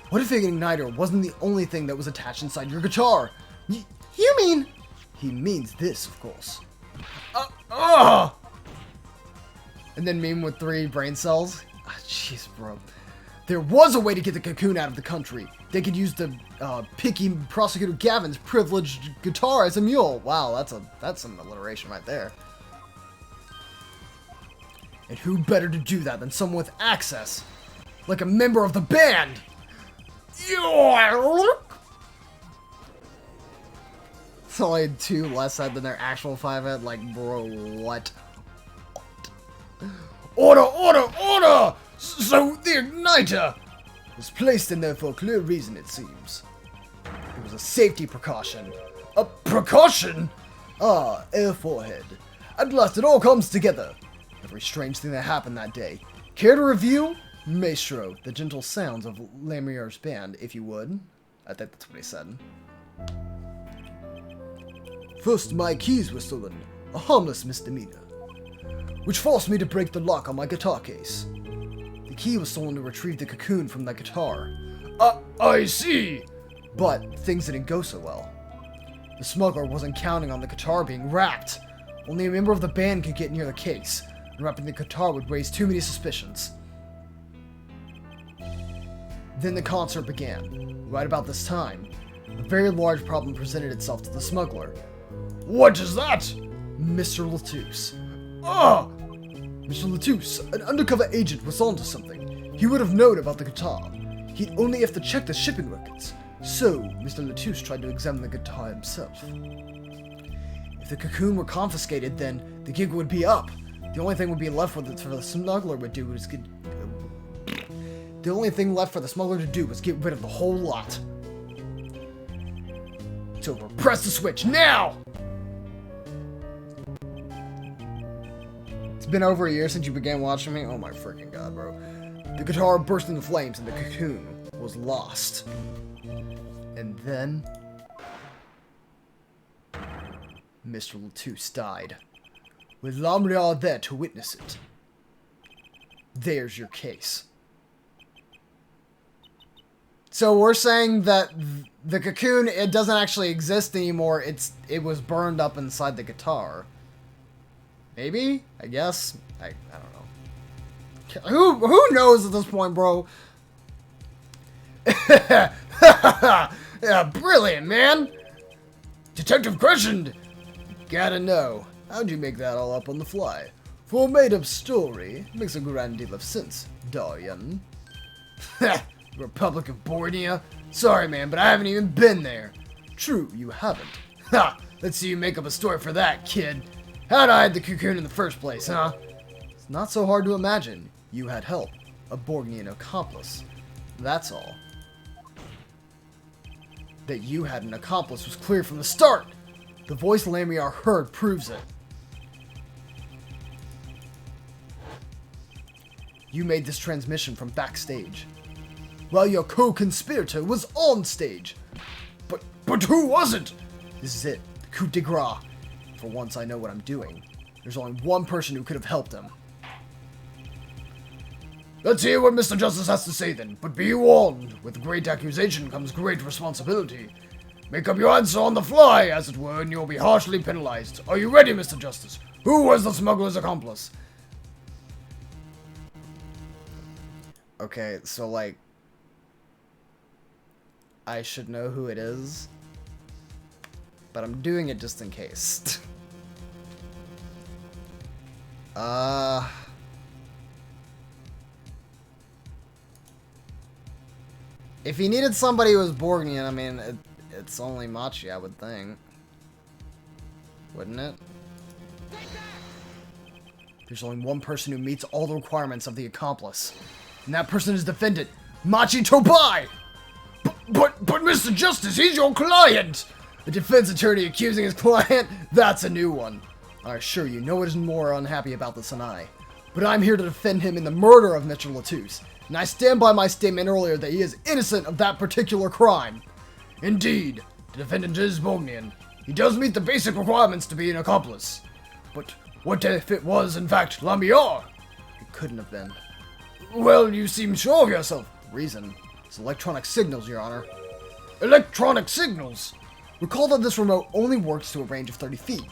What if an igniter wasn't the only thing that was attached inside your guitar? You mean? He means this, of course. And then meme with 3 brain cells. Jeez, bro. There was a way to get the cocoon out of the country. They could use the picky Prosecutor Gavin's privileged guitar as a mule. Wow, that's some alliteration right there. And who better to do that than someone with access? Like a member of the band! It's only 2 less said than their actual 5 head. Like, bro, what? Order, order, order! So the igniter was placed in there for a clear reason, it seems. It was a safety precaution. A precaution? Ah, Air Forehead. At last it all comes together. Every strange thing that happened that day. Care to review? Maestro, the gentle sounds of Lamier's band, if you would. I think that's what he said. First, my keys were stolen. A harmless misdemeanor. Which forced me to break the lock on my guitar case. The key was stolen to retrieve the cocoon from the guitar. I see! But things didn't go so well. The smuggler wasn't counting on the guitar being wrapped. Only a member of the band could get near the case, and wrapping the guitar would raise too many suspicions. Then the concert began. Right about this time, a very large problem presented itself to the smuggler. What is that? Mr. Latouche. Mr. Latouche, an undercover agent, was onto something. He would have known about the guitar. He'd only have to check the shipping records. So, Mr. Latouche tried to examine the guitar himself. If the cocoon were confiscated, then the gig would be up. The only thing would be left for the smuggler would do was the only thing left for the smuggler to do was get rid of the whole lot. It's over. Press the switch now! It's been over a year since you began watching me. Oh my freaking god, bro. The guitar burst into flames and the cocoon was lost. And then Mr. Latouche died, with Lamriard there to witness it. There's your case. So we're saying that the cocoon, it doesn't actually exist anymore. It was burned up inside the guitar. Maybe? I guess? I don't know. Who knows at this point, bro? Yeah, brilliant, man! Detective questioned! Gotta know, how'd you make that all up on the fly? For a made-up story, makes a grand deal of sense, Darian. Republic of Borneo? Sorry, man, but I haven't even been there. True, you haven't. Ha! Let's see you make up a story for that, kid. How'd I hide the cocoon in the first place, huh? It's not so hard to imagine. You had help. A Borgnian accomplice. That's all. That you had an accomplice was clear from the start. The voice Lamriard heard proves it. You made this transmission from backstage, while your co-conspirator was on stage. But who was it? This is it, the coup de grace. For once I know what I'm doing. There's only one person who could have helped him. Let's hear what Mr. Justice has to say then, but be warned, with great accusation comes great responsibility. Make up your answer on the fly, as it were, and you'll be harshly penalized. Are you ready, Mr. Justice? Who was the smuggler's accomplice? Okay, so, like, I should know who it is, but I'm doing it just in case. If he needed somebody who was Borgnian, I mean, it's only Machi, I would think. Wouldn't it? There's only one person who meets all the requirements of the accomplice. And that person is defendant, Machi Tobai! But Mr. Justice, he's your client! A defense attorney accusing his client? That's a new one. I assure you, no one is more unhappy about this than I. But I'm here to defend him in the murder of Mr. Latouche. And I stand by my statement earlier that he is innocent of that particular crime. Indeed, the defendant is Bognian. He does meet the basic requirements to be an accomplice. But what if it was, in fact, Lamiar? It couldn't have been. Well, you seem sure of yourself. Reason. It's electronic signals, Your Honor. Electronic signals? Recall that this remote only works to a range of 30 feet.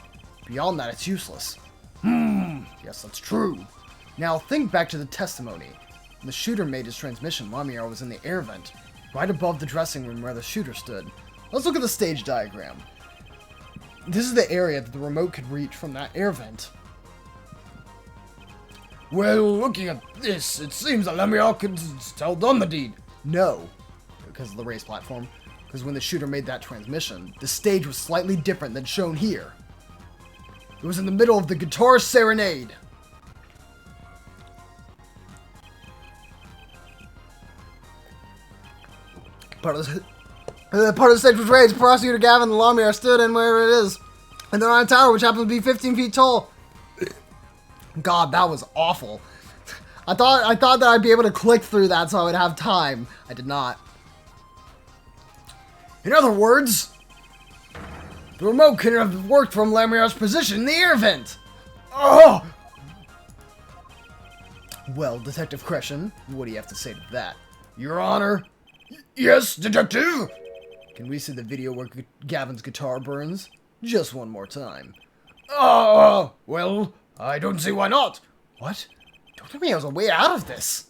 Beyond that, it's useless. Yes, that's true. Now, think back to the testimony. When the shooter made his transmission, Lamiar was in the air vent, right above the dressing room where the shooter stood. Let's look at the stage diagram. This is the area that the remote could reach from that air vent. Well, looking at this, it seems that Lamiar could still done the deed. No, because of the raised platform. Because when the shooter made that transmission, the stage was slightly different than shown here. It was in the middle of the guitar serenade. Part of the stage was raised. Prosecutor Gavin and Lamiar stood in wherever it is. And they're on a tower which happens to be 15 feet tall. God, that was awful. I thought that I'd be able to click through that so I would have time. I did not. In other words, the remote couldn't have worked from Lamiar's position in the air vent. Oh! Well, Detective Crescent, what do you have to say to that? Your Honor? Yes, Detective? Can we see the video where Gavin's guitar burns? Just one more time. Well, I don't see why not. What? Don't tell me I was a way out of this.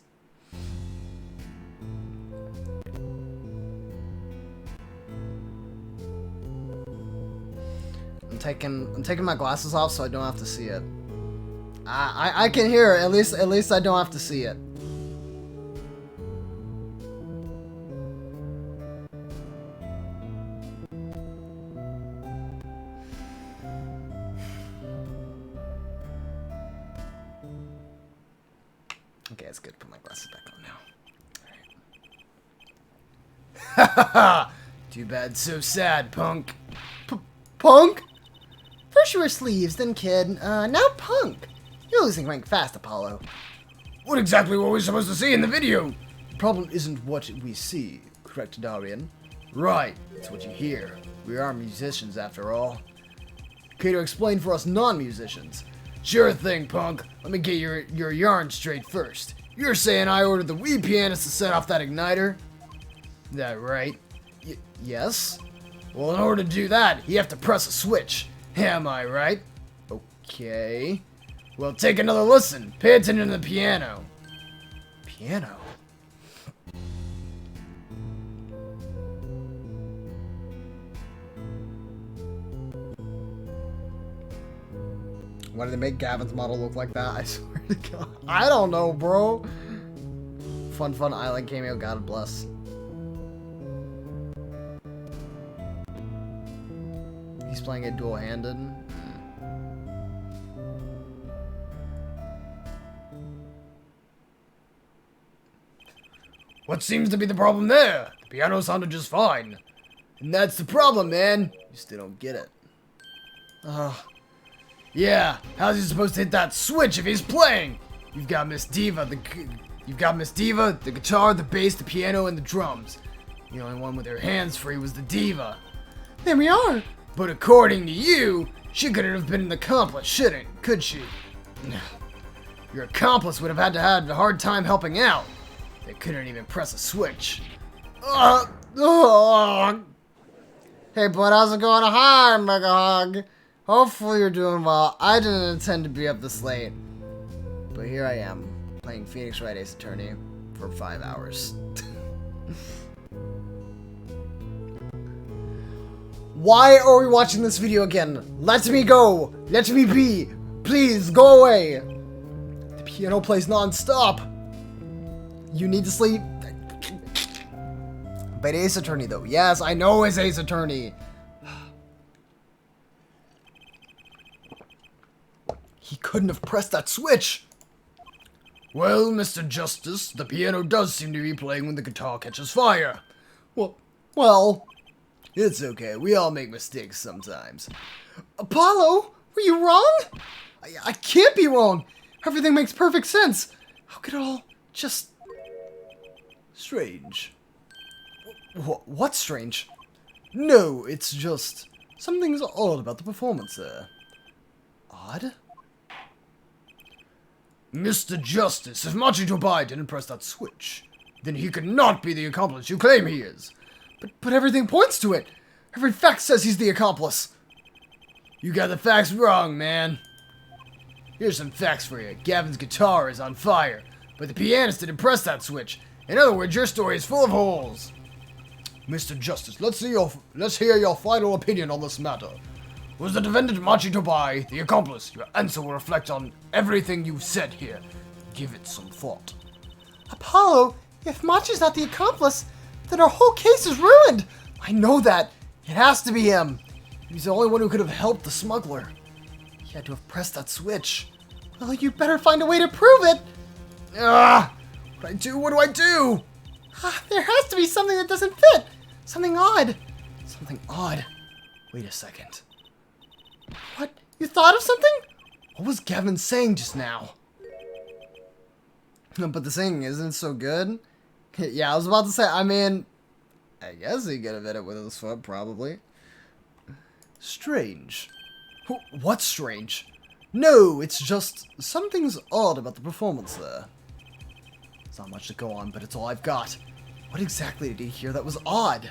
I'm taking my glasses off so I don't have to see it. I can hear it. At least I don't have to see it. Okay, it's good to put my glasses back on now. Alright. Too bad, so sad, punk. Punk? First you were sleeves, then kid, now punk. You're losing rank fast, Apollo. What exactly were we supposed to see in the video? The problem isn't what we see, correct, Darian? Right, it's what you hear. We are musicians, after all. Okay, to explain for us non-musicians. Sure thing, punk. Let me get your yarn straight first. You're saying I ordered the Wii pianist to set off that igniter? That right? Yes? Well, in order to do that, you have to press a switch. Am I right? Okay. Well, take another listen. Pay attention to the piano. Piano? Why did they make Gavin's model look like that? I swear to God. I don't know, bro. Fun island cameo, God bless. He's playing it dual-handed. What seems to be the problem there? The piano sounded just fine. And that's the problem, man. You still don't get it. Yeah, how's he supposed to hit that switch if he's playing? You've got Miss Diva, the guitar, the bass, the piano, and the drums. The only one with her hands free was the diva. There we are. But according to you, she couldn't have been an accomplice, could she? Your accomplice would have had to have a hard time helping out. They couldn't even press a switch. Hey bud, how's it going? Hi, Mega Hog. Hopefully you're doing well. I didn't intend to be up this late. But here I am, playing Phoenix Wright Ace Attorney for 5 hours. Why are we watching this video again? Let me go! Let me be! Please, go away! The piano plays non-stop! You need to sleep. But Ace Attorney, though. Yes, I know it's Ace Attorney. He couldn't have pressed that switch! Well, Mr. Justice, the piano does seem to be playing when the guitar catches fire. Well... It's okay, we all make mistakes sometimes. Apollo? Were you wrong? I can't be wrong! Everything makes perfect sense! How could it all just... Strange. What's strange? No, it's just... something's odd about the performance there. Odd? Mr. Justice, if Machi Tobai didn't press that switch, then he could not be the accomplice you claim he is. But everything points to it! Every fact says he's the accomplice! You got the facts wrong, man. Here's some facts for you. Gavin's guitar is on fire, but the pianist didn't press that switch. In other words, your story is full of holes. Mr. Justice, let's hear your final opinion on this matter. Was the defendant Machi Tobai the accomplice? Your answer will reflect on everything you've said here. Give it some thought. Apollo, if Machi's not the accomplice, then our whole case is ruined! I know that! It has to be him! He's the only one who could have helped the smuggler. He had to have pressed that switch. Well, you better find a way to prove it! Ah! What do I do? What do I do? There has to be something that doesn't fit! Something odd! Something odd. Wait a second. What? You thought of something? What was Gavin saying just now? But the singing isn't so good. Yeah, I was about to say, I mean, I guess he could have hit it with his foot, probably. Strange. What's strange? No, it's just something's odd about the performance there. It's not much to go on, but it's all I've got. What exactly did he hear that was odd?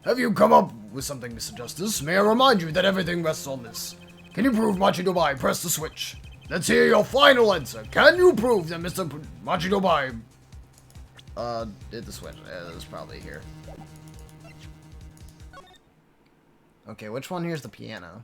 Have you come up with something, Mr. Justice? May I remind you that everything rests on this. Can you prove Machi Tobai pressed the switch? Let's hear your final answer. Can you prove that Mr. Machi Tobai Did the switch. It was probably here. Okay, which one here's the piano?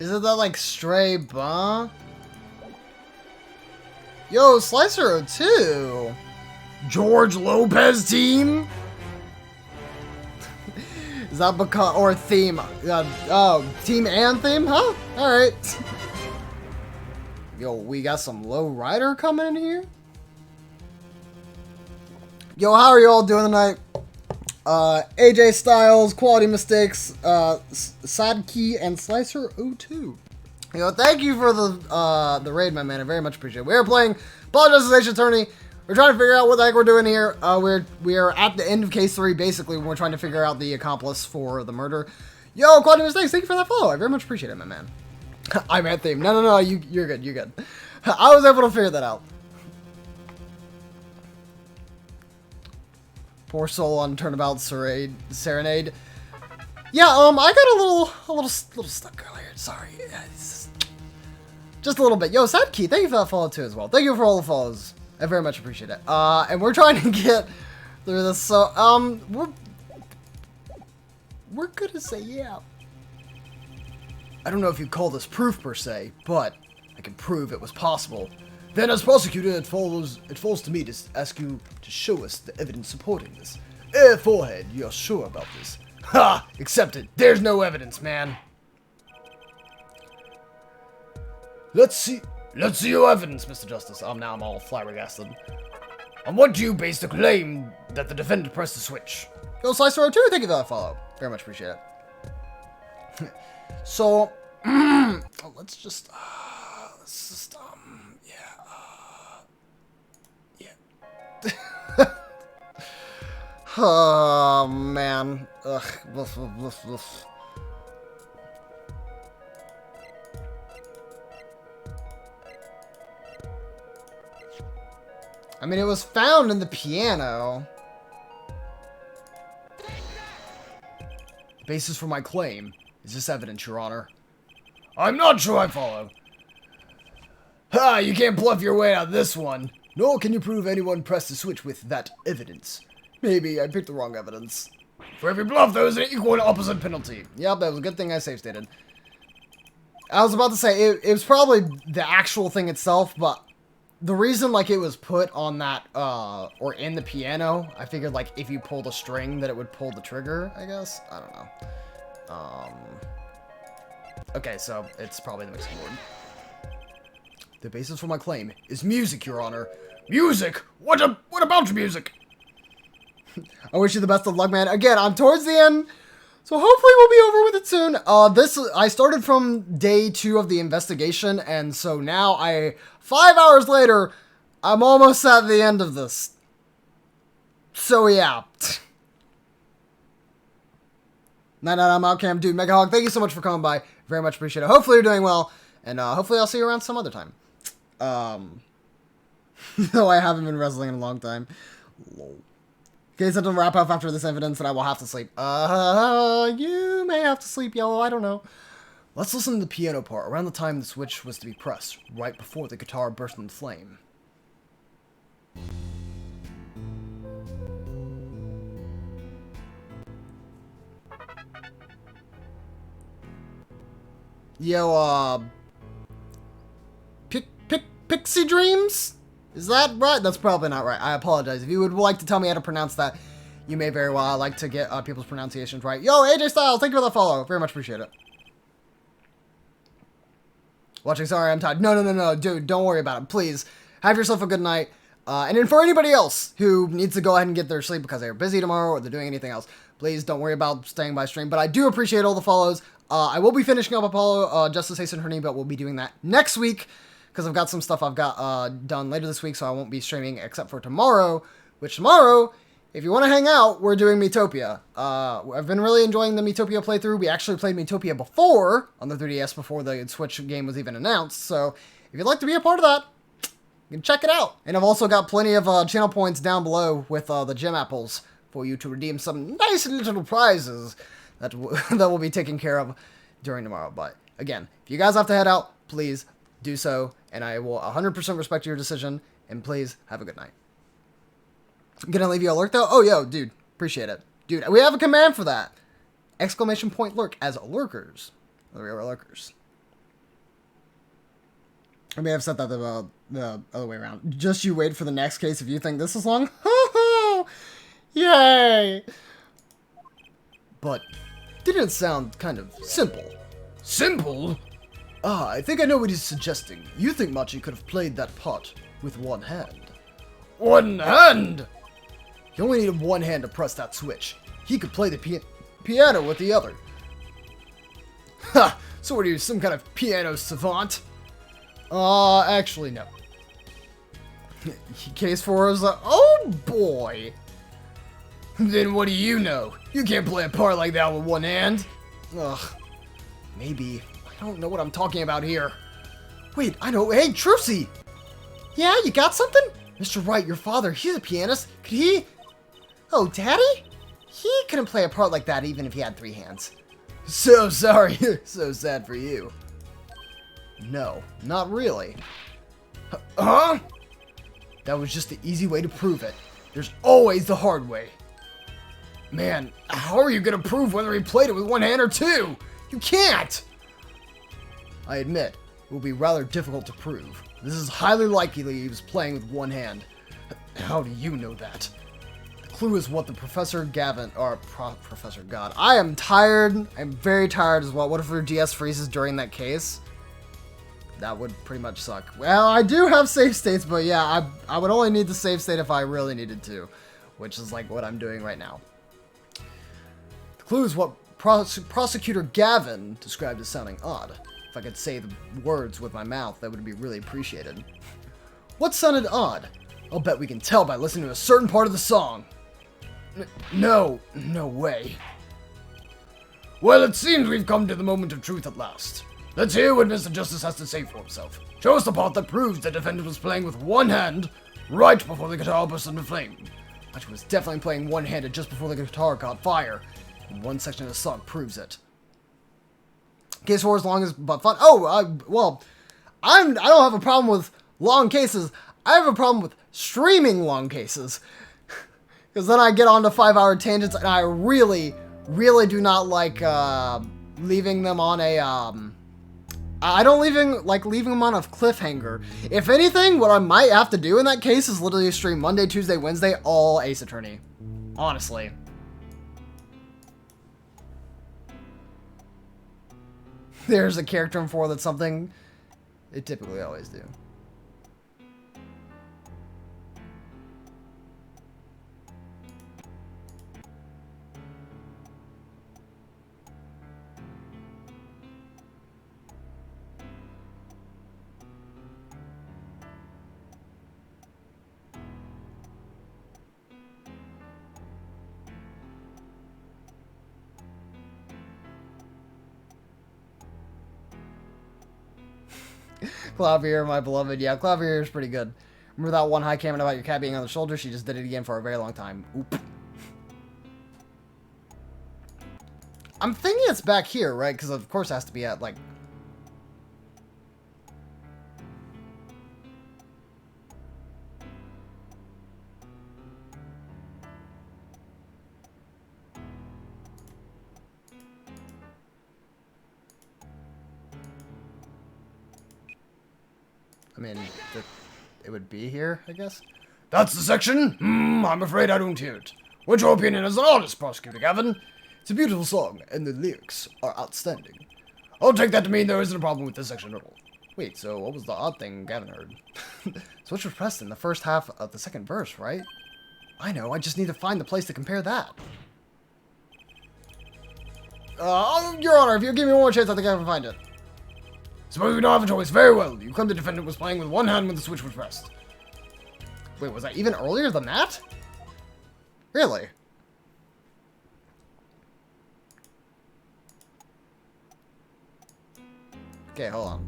Isn't that like Stray Bah? Yo, Slicer 02! George Lopez team? Is that because, or theme? Oh, team and theme, huh? Alright. Yo, we got some low rider coming in here. Yo, how are you all doing tonight? AJ Styles, Quality Mistakes, Sadkey, and Slicer 02. Yo, thank you for the raid, my man. I very much appreciate it. We are playing Apologize Ace Attorney. We're trying to figure out what the heck we're doing here. We are at the end of case 3, basically, when we're trying to figure out the accomplice for the murder. Yo, Quantum Mistakes, thank you for that follow. I very much appreciate it, my man. I'm at theme. No, you're good, you're good. I was able to figure that out. Poor soul on Turnabout Serenade. Yeah, I got a little stuck earlier. Sorry. Yeah, just a little bit. Yo, Sadkey, thank you for that follow too as well. Thank you for all the follows. I very much appreciate it. And we're trying to get through this, so, we're gonna say yeah. I don't know if you'd call this proof per se, but I can prove it was possible. Then as prosecutor, it falls to me to ask you to show us the evidence supporting this. Forehead, you're sure about this? Ha! Accept it. There's no evidence, man. Let's see your evidence, Mr. Justice. Now I'm all flabbergasted. On what do you base the claim that the defendant pressed the switch? Yo, Slicer 02, thank you for that follow. Very much appreciate it. So, let's just, oh, man. Ugh. I mean, it was found in the piano. Basis for my claim. Is this evidence, Your Honor? I'm not sure I follow. Ha! You can't bluff your way out of this one. Nor can you prove anyone pressed the switch with that evidence. Maybe I picked the wrong evidence. For every bluff, there is an equal and opposite penalty. Yep, that was a good thing I safe stated. I was about to say, it was probably the actual thing itself, but the reason, like, it was put on that, or in the piano, I figured, like, if you pulled a string, that it would pull the trigger, I guess? I don't know. Okay, so it's probably the mixing board. The basis for my claim is music, Your Honor. Music? What about music? I wish you the best of luck, man. Again, I'm towards the end, so hopefully we'll be over with it soon. I started from day 2 of the investigation, and so now 5 hours later, I'm almost at the end of this. So yeah. Night, I'm Outcam, dude. Mega Hog, thank you so much for coming by. Very much appreciate it. Hopefully you're doing well, and hopefully I'll see you around some other time. Though I haven't been wrestling in a long time. Lol. Okay, so to wrap up after this evidence, and I will have to sleep. You may have to sleep, Yellow, I don't know. Let's listen to the piano part, around the time the switch was to be pressed, right before the guitar burst into flame. Yo, Pixie Dreams? Is that right? That's probably not right. I apologize. If you would like to tell me how to pronounce that, you may very well. I like to get people's pronunciations right. Yo, AJ Styles, thank you for the follow. Very much appreciate it. Watching, sorry, I'm tired. No, dude, don't worry about it. Please, have yourself a good night. And then for anybody else who needs to go ahead and get their sleep because they're busy tomorrow or they're doing anything else, please don't worry about staying by stream. But I do appreciate all the follows. I will be finishing up Apollo, Justice Hasten Hernie, but we'll be doing that next week. Because I've got some stuff I've got done later this week, so I won't be streaming except for tomorrow. Which tomorrow, if you want to hang out, we're doing Miitopia. I've been really enjoying the Miitopia playthrough. We actually played Miitopia before, on the 3DS, before the Switch game was even announced. So, if you'd like to be a part of that, you can check it out. And I've also got plenty of channel points down below with the gem apples for you to redeem some nice little prizes that, that will be taken care of during tomorrow. But, again, if you guys have to head out, please do so, and I will 100% respect your decision, and please have a good night. I'm gonna leave you a lurk, though? Oh, yo, dude, appreciate it. Dude, we have a command for that. Exclamation point lurk as lurkers. We are lurkers. I may have said that the other way around. Just you wait for the next case if you think this is long. Yay! But didn't it sound kind of simple? Simple? Ah, I think I know what he's suggesting. You think Machi could have played that part with one hand. One hand? You only needed one hand to press that switch. He could play the piano with the other. Ha! So what are you, some kind of piano savant? Actually no. Case 4 is like, oh boy. Then what do you know? You can't play a part like that with one hand. Ugh. Maybe. I don't know what I'm talking about here. Wait, I know. Hey, Trucy! Yeah, you got something? Mr. Wright, your father, he's a pianist. Could he... Oh, Daddy? He couldn't play a part like that even if he had 3 hands. So sorry. So sad for you. No, not really. Huh? That was just the easy way to prove it. There's always the hard way. Man, how are you gonna prove whether he played it with one hand or 2? You can't! I admit, it will be rather difficult to prove. This is highly likely he was playing with one hand. How do you know that? The clue is what the Professor Gavin, or Professor God. I am tired. I'm very tired as well. What if your DS freezes during that case? That would pretty much suck. Well, I do have save states, but yeah, I would only need the save state if I really needed to, which is like what I'm doing right now. The clue is what Prosecutor Gavin described as sounding odd. If I could say the words with my mouth, that would be really appreciated. What sounded odd? I'll bet we can tell by listening to a certain part of the song. No way. Well, it seems we've come to the moment of truth at last. Let's hear what Mr. Justice has to say for himself. Show us the part that proves the defendant was playing with one hand right before the guitar burst into flame. Actually, was definitely playing one-handed just before the guitar caught fire. And one section of the song proves it. Case 4 is long as but fun. Oh, well, I don't have a problem with long cases. I have a problem with streaming long cases. Because then I get on to 5-hour tangents, and I really, really do not like leaving them on a... I don't like leaving them on a cliffhanger. If anything, what I might have to do in that case is literally stream Monday, Tuesday, Wednesday, all Ace Attorney. Honestly. There's a character in 4 that's something they typically always do. Clavier, my beloved. Yeah, Clavier is pretty good. Remember that one high comment about your cat being on the shoulder? She just did it again for a very long time. Oop. I'm thinking it's back here, right? Because of course it has to be at, like... I mean, it would be here, I guess? That's the section? I'm afraid I don't hear it. What's your opinion as an artist, Prosecutor Gavin? It's a beautiful song, and the lyrics are outstanding. I'll take that to mean there isn't a problem with this section at all. Wait, so what was the odd thing Gavin heard? Switch was pressed in the first half of the second verse, right? I know, I just need to find the place to compare that. Your Honor, if you give me one more chance, I think I can find it. Suppose we don't have a choice. Very well. You claim the defendant was playing with one hand when the switch was pressed. Wait, was that even earlier than that? Really? Okay, hold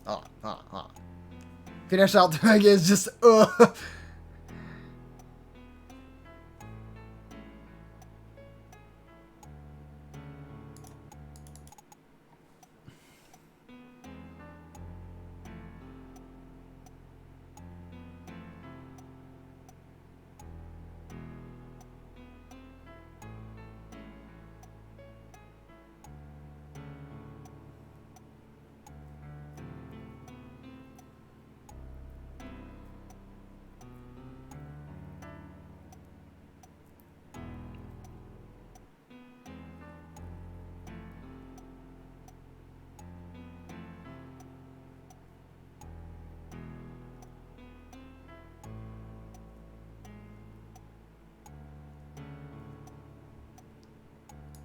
on. Finish out the mega is just,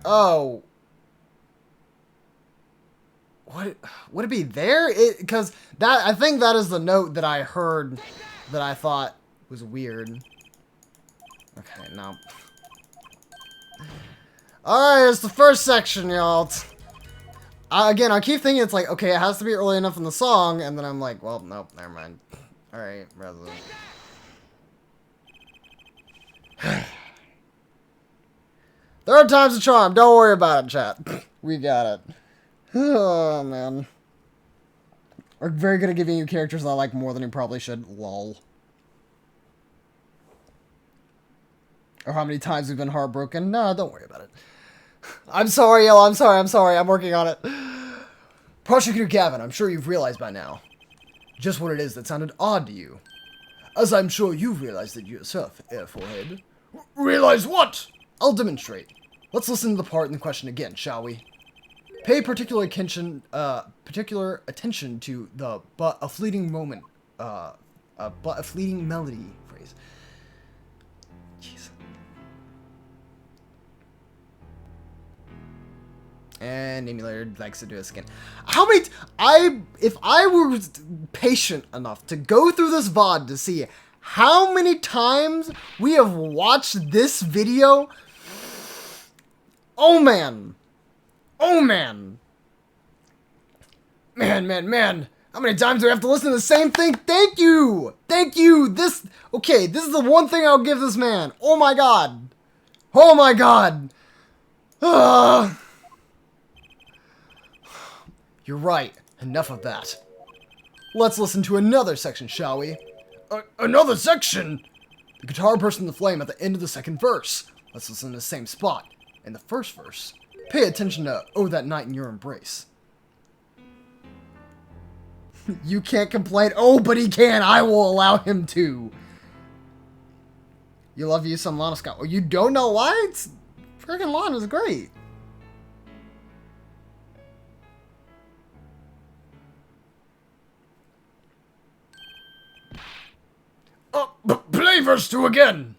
Oh. What would it be there? Because that I think that is the note that I heard that I thought was weird. Okay, no. Alright, it's the first section, y'all. Again, I keep thinking it's like, okay, it has to be early enough in the song, and then I'm like, well, nope, never mind. Alright, rather than... Third time's a charm, don't worry about it, chat. We got it. Oh, man. We're very good at giving you characters that I like more than you probably should. Lol. Or how many times we've been heartbroken. No, don't worry about it. I'm sorry, Yellow. I'm sorry. I'm working on it. Prosecutor Gavin, I'm sure you've realized by now just what it is that sounded odd to you. As I'm sure you've realized it yourself, Air Forehead. Realize what? I'll demonstrate. Let's listen to the part in the question again, shall we? Pay particular attention to the "but a fleeting moment," but a fleeting melody phrase. Jeez. And Emulator likes to do this again. How many? If I were patient enough to go through this VOD to see how many times we have watched this video. Oh man. Oh man. Man. How many times do I have to listen to the same thing? Thank you. This is the one thing I'll give this man. Oh my god. You're right. Enough of that. Let's listen to another section, shall we? Another section? The guitar bursts into flame at the end of the second verse. Let's listen to the same spot. In the first verse, pay attention to "Oh, that night in your embrace." You can't complain. Oh, but he can. I will allow him to. You love you some Lana Scott. Well, you don't know why? It's freaking Lana's great. Play verse 2 again.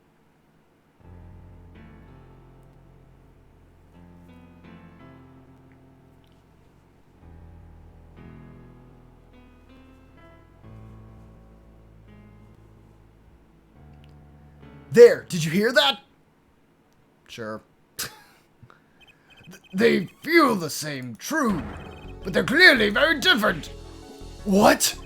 There, did you hear that? Sure. They feel the same, true, but they're clearly very different. What?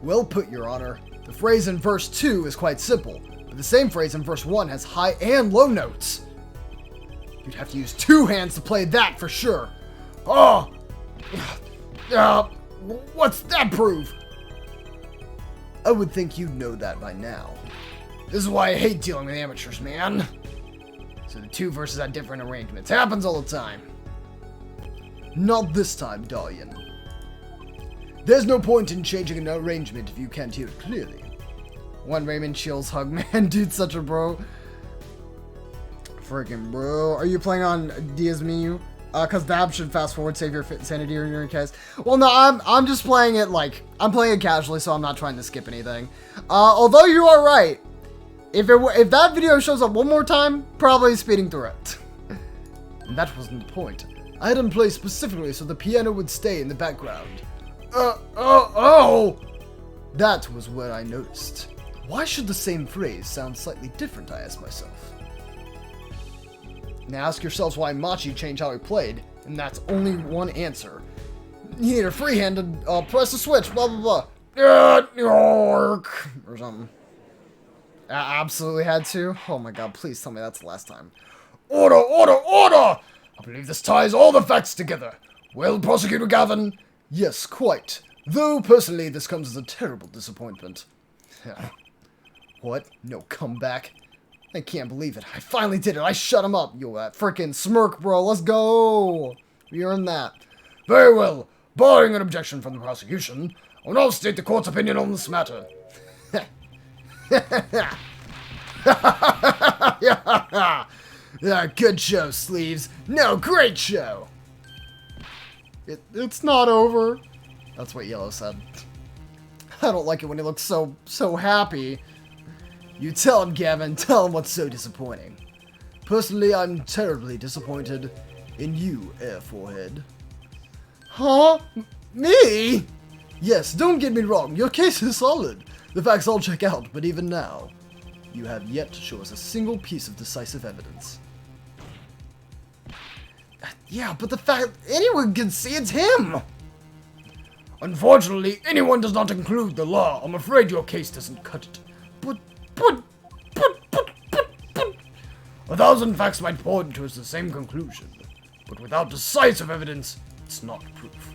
Well put, Your Honor. The phrase in verse 2 is quite simple, but the same phrase in verse 1 has high and low notes. You'd have to use two hands to play that for sure. Oh! What's that prove? I would think you'd know that by now. This is why I hate dealing with amateurs, man. So the two verses have different arrangements. Happens all the time. Not this time, Dalian. There's no point in changing an arrangement if you can't hear it clearly. One Raymond chills hug, man. Dude's such a bro. Freaking bro. Are you playing on Diaz Menu? Cause Dab should fast forward, save your sanity in your case. Well, no, I'm just playing it like, I'm playing it casually, so I'm not trying to skip anything. Although you are right. If that video shows up one more time, probably speeding through it. And that wasn't the point. I had him play specifically so the piano would stay in the background. Oh! That was what I noticed. Why should the same phrase sound slightly different, I asked myself. Now ask yourselves why Machi changed how he played, and that's only one answer. He needed a free hand to press the switch, blah blah blah. Or something. I absolutely had to. Oh my god, please tell me that's the last time. Order! I believe this ties all the facts together. Well, Prosecutor Gavin? Yes, quite. Though, personally, this comes as a terrible disappointment. What? No comeback? I can't believe it. I finally did it. I shut him up. Yo, that freaking smirk, bro. Let's go. We earned that. Very well. Barring an objection from the prosecution, I'll now state the court's opinion on this matter. Good show, Sleeves. No, great show. It's not over. That's what Yellow said. I don't like it when he looks so happy. You tell him, Gavin. Tell him what's so disappointing. Personally, I'm terribly disappointed in you, Air Forehead. Huh? Me? Yes, don't get me wrong, your case is solid. The facts all check out, but even now, you have yet to show us a single piece of decisive evidence. Yeah, but the fact anyone can see it's him! Unfortunately, anyone does not include the law. I'm afraid your case doesn't cut it. But... 1,000 facts might point towards the same conclusion, but without decisive evidence, it's not proof.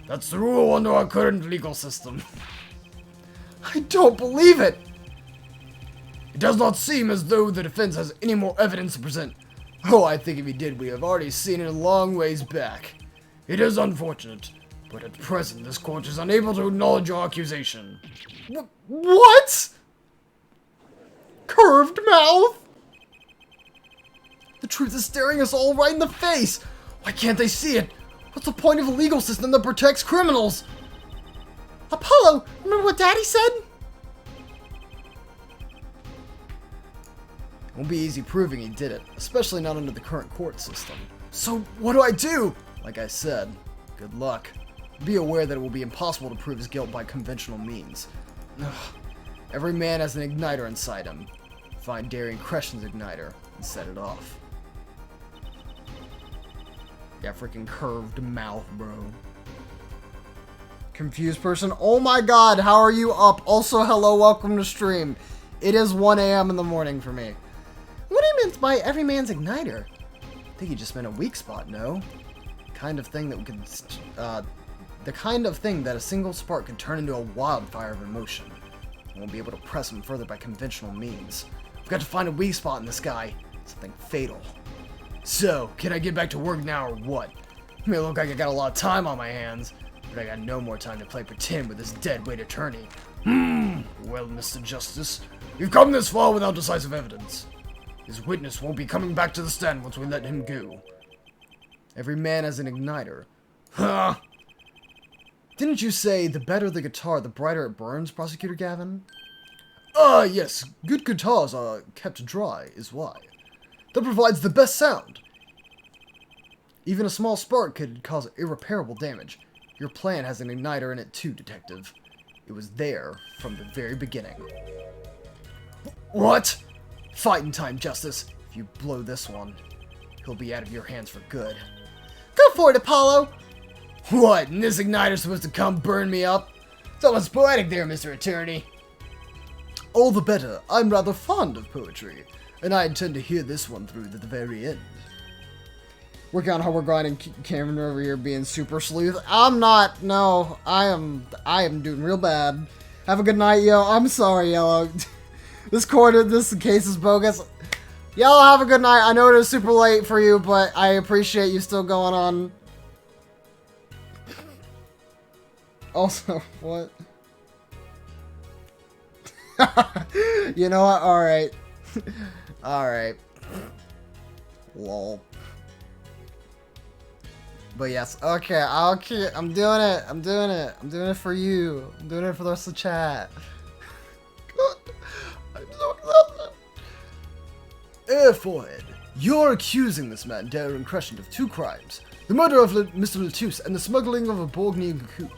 That's the rule under our current legal system. I don't believe it! It does not seem as though the defense has any more evidence to present. Oh, I think if he did, we have already seen it a long ways back. It is unfortunate, but at present this court is unable to acknowledge your accusation. What? Curved mouth? The truth is staring us all right in the face! Why can't they see it? What's the point of a legal system that protects criminals? Apollo, remember what Daddy said? It won't be easy proving he did it, especially not under the current court system. So, what do I do? Like I said, good luck. Be aware that it will be impossible to prove his guilt by conventional means. Ugh. Every man has an igniter inside him. Find Darian Crescent's igniter and set it off. Yeah, freaking curved mouth, bro. Confused person. Oh my god, how are you up? Also, hello, welcome to stream. It is 1 a.m. in the morning for me. What do you mean by every man's igniter? I think he just meant a weak spot, no? Kind of thing that we could, the kind of thing that a single spark could turn into a wildfire of emotion. We won't be able to press him further by conventional means. We've got to find a weak spot in this guy. Something fatal. So, can I get back to work now or what? It may look like I got a lot of time on my hands, but I got no more time to play pretend with this deadweight attorney. Well, Mr. Justice, we've come this far without decisive evidence. His witness won't be coming back to the stand once we let him go. Every man has an igniter. Huh? Didn't you say the better the guitar, the brighter it burns, Prosecutor Gavin? Yes. Good guitars are kept dry, is why. That provides the best sound. Even a small spark could cause irreparable damage. Your plan has an igniter in it too, Detective. It was there from the very beginning. What? Fighting time, Justice. If you blow this one, he'll be out of your hands for good. Go for it, Apollo! What, and this igniter's supposed to come burn me up? It's almost poetic there, Mr. Attorney. All the better. I'm rather fond of poetry, and I intend to hear this one through to the very end. Working on homework grind and Cameron over here being super sleuth. I'm not. No, I am doing real bad. Have a good night, yo. I'm sorry, Yellow. This case is bogus. Yellow, have a good night. I know it is super late for you, but I appreciate you still going on. Also, what? You know what? Alright. Alright. Lol. But yes, okay, I'm doing it. I'm doing it for you. I'm doing it for the rest of the chat. I'm so exhausted. Forehead, you're accusing this man, Darren Crescent, of 2 crimes. The murder of Mr. Latus and the smuggling of a Borgnine coup.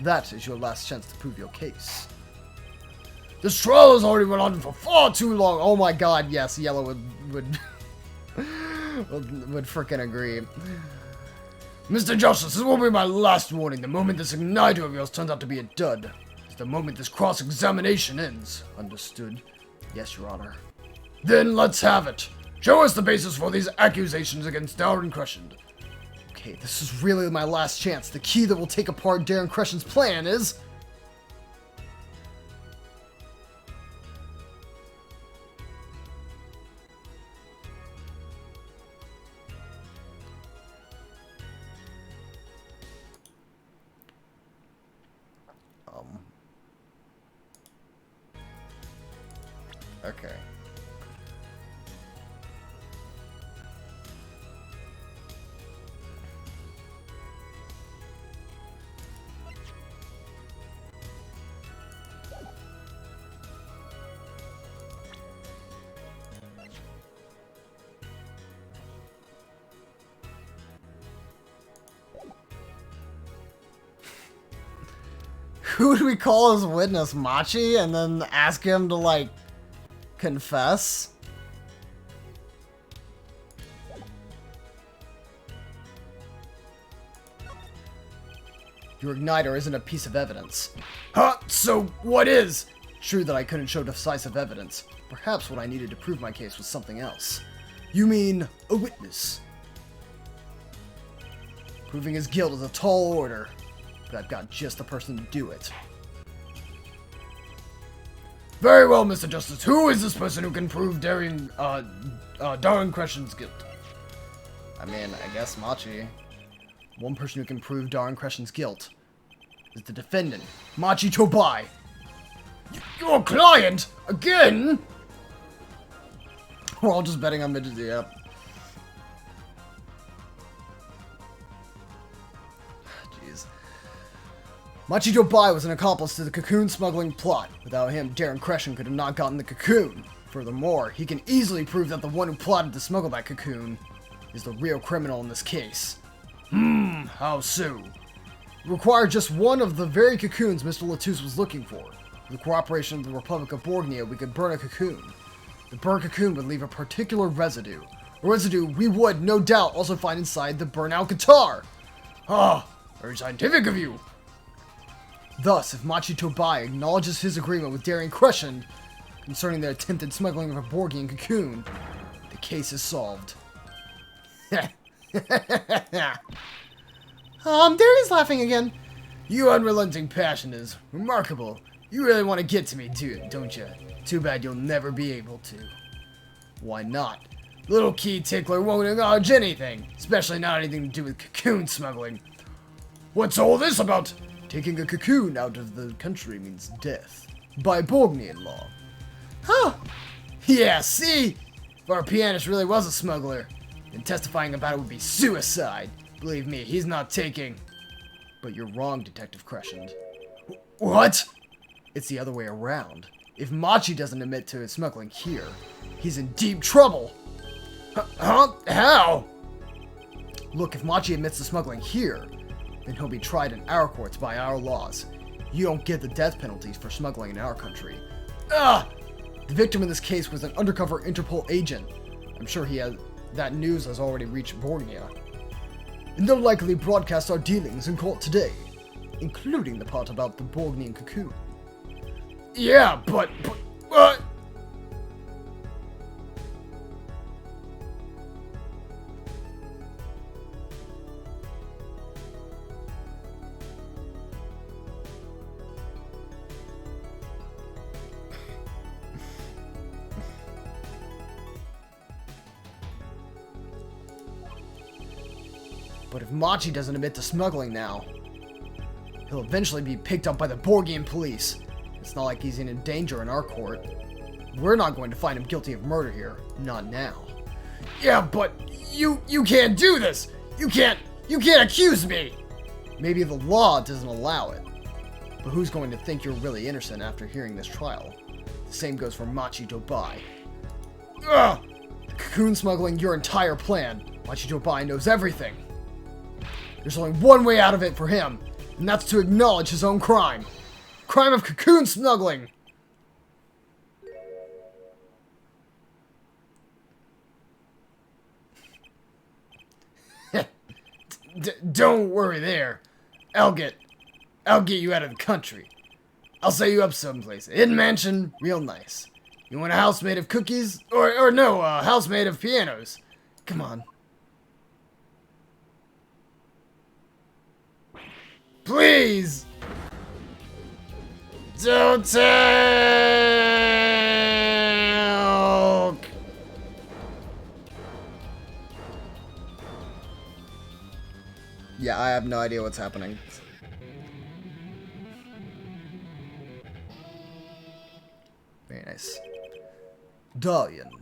That is your last chance to prove your case. This trial has already went on for far too long. Oh my god, yes, Yellow would frickin' agree. Mr. Justice, this will be my last warning. The moment this igniter of yours turns out to be a dud is the moment this cross-examination ends. Understood? Yes, Your Honor. Then let's have it. Show us the basis for these accusations against Darren Crescent. Okay, this is really my last chance. The key that will take apart Darren Crescent's plan is... Okay. Who would we call as witness? Machi? And then ask him to, like, confess? Your igniter isn't a piece of evidence. Huh? So what is? True that I couldn't show decisive evidence. Perhaps what I needed to prove my case was something else. You mean a witness? Proving his guilt is a tall order, but I've got just the person to do it. Very well, Mr. Justice. Who is this person who can prove Darren Crescent's guilt? I mean, I guess Machi. One person who can prove Darren Crescent's guilt is the defendant, Machi Tobai. Your client? Again? We're all just betting on midgets, yep. Jeez. Machi Tobai was an accomplice to the cocoon smuggling plot. Without him, Darren Crescent could have not gotten the cocoon. Furthermore, he can easily prove that the one who plotted to smuggle that cocoon is the real criminal in this case. How so? It required just one of the very cocoons Mr. Latus was looking for. With the cooperation of the Republic of Borgnia, we could burn a cocoon. The burnt cocoon would leave a particular residue. A residue we would, no doubt, also find inside the burnout guitar. Ah, very scientific of you. Thus, if Machi Tobai acknowledges his agreement with Darren Crescent concerning the attempted smuggling of a Borgian cocoon, the case is solved. Darren's laughing again. You unrelenting passion is remarkable. You really want to get to me, don't you? Too bad you'll never be able to. Why not? Little Key Tickler won't acknowledge anything, especially not anything to do with cocoon smuggling. What's all this about? Taking a cocoon out of the country means death. By Borgnian law. Huh. Yeah, see? If our pianist really was a smuggler, then testifying about it would be suicide. Believe me, he's not taking... But you're wrong, Detective Crescent. What? It's the other way around. If Machi doesn't admit to his smuggling here, he's in deep trouble. Huh? How? Look, if Machi admits to smuggling here, then he'll be tried in our courts by our laws. You don't get the death penalties for smuggling in our country. Ah! The victim in this case was an undercover Interpol agent. I'm sure that news has already reached Borgnia. And they'll likely broadcast our dealings in court today, including the part about the Borgnian cocoon. Yeah, but what? But if Machi doesn't admit to smuggling now, he'll eventually be picked up by the Borgian police. It's not like he's in danger in our court. We're not going to find him guilty of murder here. Not now. Yeah, but you can't do this! You can't accuse me! Maybe the law doesn't allow it. But who's going to think you're really innocent after hearing this trial? The same goes for Machi Tobai. Ugh! The cocoon smuggling your entire plan. Machi Tobai knows everything. There's only one way out of it for him, and that's to acknowledge his own crime. Crime of cocoon smuggling! Don't worry there. I'll get you out of the country. I'll set you up someplace. A hidden mansion, real nice. You want a house made of cookies? Or no, a house made of pianos. Come on. Please! Don't talk! Yeah, I have no idea what's happening. Very nice. Dalian,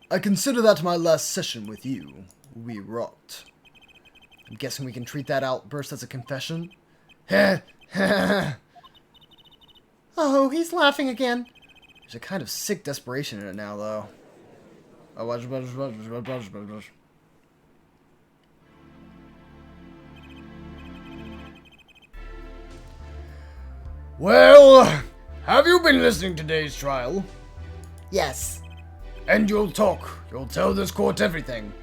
I consider that my last session with you. We rocked. I'm guessing we can treat that outburst as a confession? Oh, he's laughing again. There's a kind of sick desperation in it now, though. Well, have you been listening to today's trial? Yes. And you'll talk. You'll tell this court everything.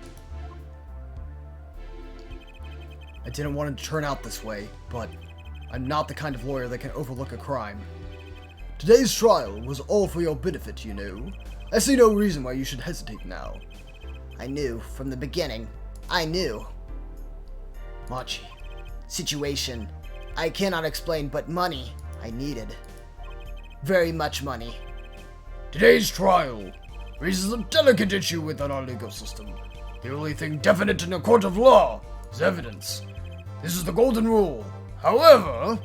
I didn't want it to turn out this way, but I'm not the kind of lawyer that can overlook a crime. Today's trial was all for your benefit, you know. I see no reason why you should hesitate now. I knew from the beginning. I knew. Machi. Situation. I cannot explain, but money I needed. Very much money. Today's trial raises a delicate issue within our legal system. The only thing definite in a court of law is evidence. This is the golden rule. However,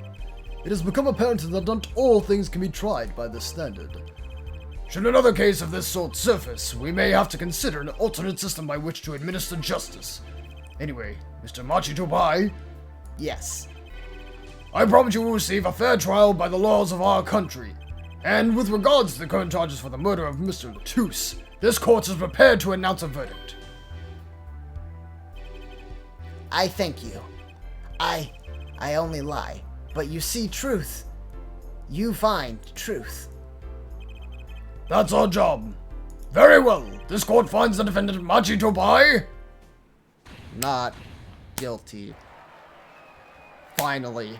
it has become apparent that not all things can be tried by this standard. Should another case of this sort surface, we may have to consider an alternate system by which to administer justice. Anyway, Mr. Machi Tobai, Yes. I promise you will receive a fair trial by the laws of our country. And with regards to the current charges for the murder of Mr. Latus, this court is prepared to announce a verdict. I thank you. I only lie, but you see truth. You find truth. That's our job. Very well. This court finds the defendant Machi Tobai Not guilty. Finally.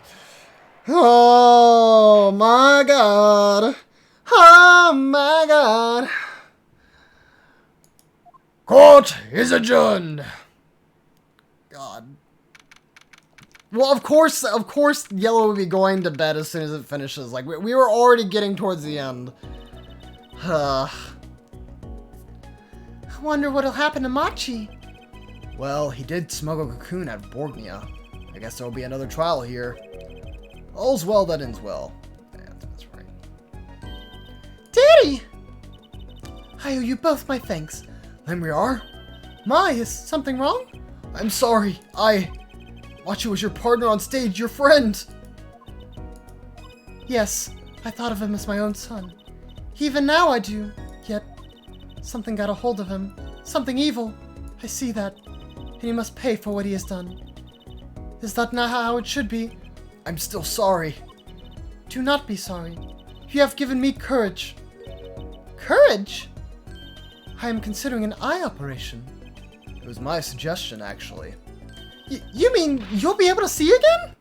Oh my god. Oh my god. Court is adjourned. God. Well, of course, Yellow will be going to bed as soon as it finishes. Like, we were already getting towards the end. I wonder what'll happen to Machi. Well, he did smuggle a cocoon out of Borgnia. I guess there'll be another trial here. All's well that ends well. Yeah, that's right. Daddy! I owe you both my thanks. Lemriar? My, is something wrong? I'm sorry. Machi was your partner on stage, your friend. Yes, I thought of him as my own son. Even now I do, yet something got a hold of him. Something evil. I see that. And he must pay for what he has done. Is that not how it should be? I'm still sorry. Do not be sorry. You have given me courage. Courage? I am considering an eye operation. It was my suggestion, actually. You mean you'll be able to see again?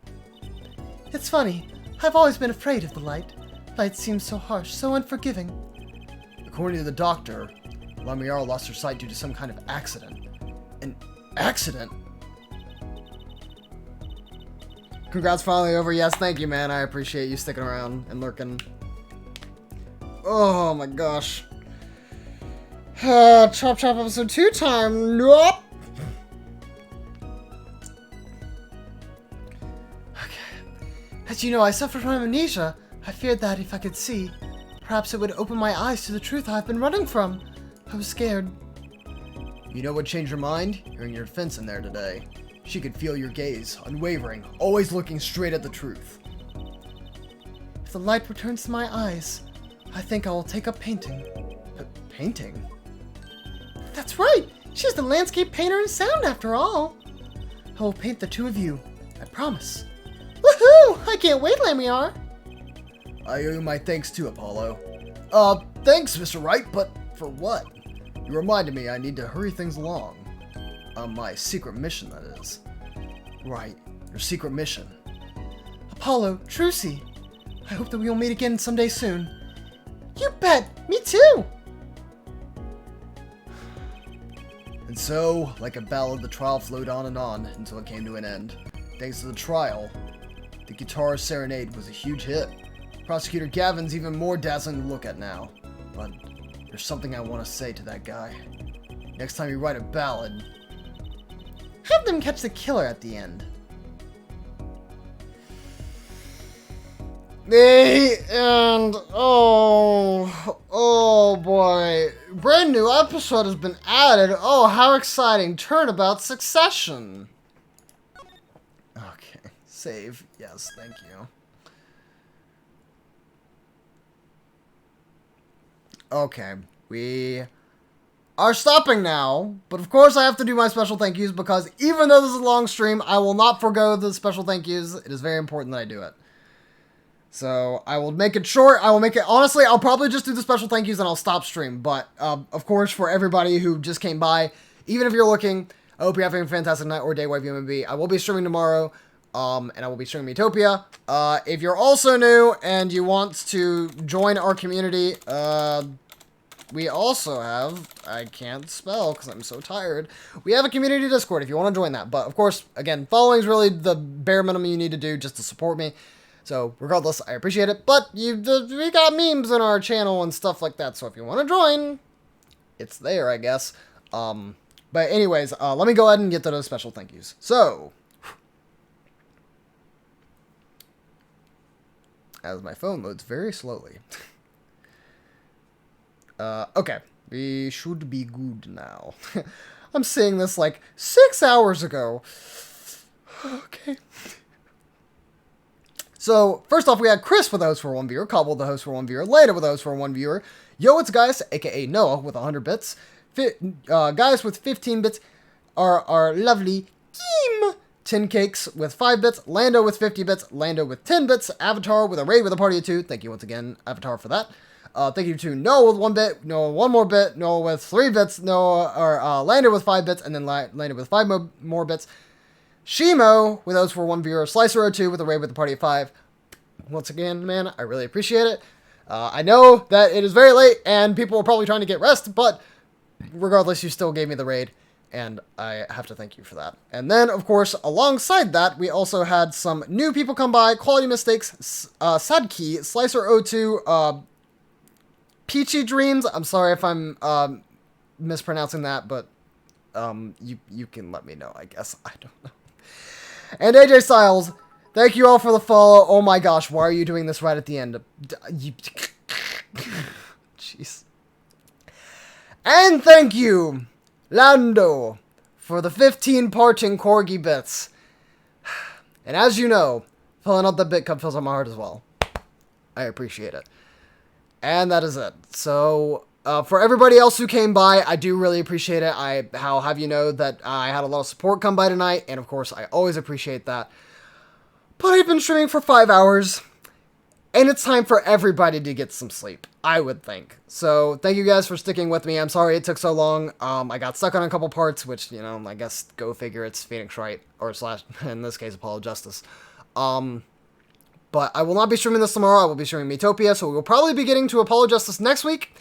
It's funny. I've always been afraid of the light. Light seems so harsh, so unforgiving. According to the doctor, Lemriar lost her sight due to some kind of accident. An accident? Congrats, finally over. Yes, thank you, man. I appreciate you sticking around and lurking. Oh my gosh. Chop Chop episode 2 time. Nope. As you know, I suffer from amnesia. I feared that if I could see, perhaps it would open my eyes to the truth I've been running from. I was scared. You know what changed her mind? Hearing your defense in there today. She could feel your gaze, unwavering, always looking straight at the truth. If the light returns to my eyes, I think I will take up painting. Painting? That's right! She's the landscape painter in sound after all. I will paint the two of you. I promise. Woohoo! I can't wait, Lemriar! I owe you my thanks too, Apollo. Thanks, Mr. Wright, but for what? You reminded me I need to hurry things along. On my secret mission, that is. Right, your secret mission. Apollo, Trucy, I hope that we will meet again someday soon. You bet! Me too! And so, like a ballad, the trial flowed on and on until it came to an end. Thanks to the trial, the guitar serenade was a huge hit. Prosecutor Gavin's even more dazzling to look at now. But there's something I want to say to that guy. Next time you write a ballad, Have them catch the killer at the end. The end. Oh boy. Brand new episode has been added. Oh, how exciting. Turnabout Succession. Okay. Save. Yes, thank you. Okay. We are stopping now, but of course I have to do my special thank yous because even though this is a long stream, I will not forego the special thank yous. It is very important that I do it. So I will make it short. I will make it, honestly, I'll probably just do the special thank yous and I'll stop stream. But, of course, for everybody who just came by, even if you're looking, I hope you're having a fantastic night or day, wherever you may be. I will be streaming tomorrow, and I will be streaming Utopia. If you're also new and you want to join our community, we also have, I can't spell because I'm so tired. We have a community Discord if you want to join that. But, of course, again, following is really the bare minimum you need to do just to support me. So, regardless, I appreciate it. But we got memes on our channel and stuff like that. So, if you want to join, it's there, I guess. But anyways, let me go ahead and get to those special thank yous. So, as my phone loads very slowly. Okay. We should be good now. I'm saying this like 6 hours ago. Okay. So, first off, we had Chris with the host for 1 viewer, Cobble with the host for 1 viewer, Leda with the host for 1 viewer, Yo, it's Guys, aka Noah, with 100 bits, Guys with 15 bits, our lovely Kim, 10 Cakes with 5 bits, Lando with 50 bits, Lando with 10 bits, Avatar with a raid with a party of 2, thank you once again, Avatar, for that. Thank you to Noah with 1 bit, Noah 1 more bit, Noah with 3 bits, Lando with 5 bits, and then Lando with 5 more bits. Shimo with those for 1 viewer, Slicer02 with a raid with a party of 5. Once again, man, I really appreciate it. I know that it is very late and people are probably trying to get rest, but regardless, you still gave me the raid, and I have to thank you for that. And then, of course, alongside that, we also had some new people come by: Quality Mistakes, Sadki, Slicer02, Peachy Dreams. I'm sorry if I'm mispronouncing that, but you can let me know, I guess. I don't know. And AJ Styles, thank you all for the follow. Oh my gosh, why are you doing this right at the end? Jeez. And thank you, Lando, for the 15 parting corgi bits. And as you know, filling up the bit cup fills up my heart as well. I appreciate it. And that is it. So, for everybody else who came by, I do really appreciate it. I'll have you know that I had a lot of support come by tonight, and of course, I always appreciate that. But I've been streaming for 5 hours, and it's time for everybody to get some sleep, I would think. So, thank you guys for sticking with me. I'm sorry it took so long. I got stuck on a couple parts, which, you know, I guess, go figure, it's Phoenix Wright, or slash, in this case, Apollo Justice. But I will not be streaming this tomorrow. I will be streaming Metopia, so we will probably be getting to Apollo Justice next week.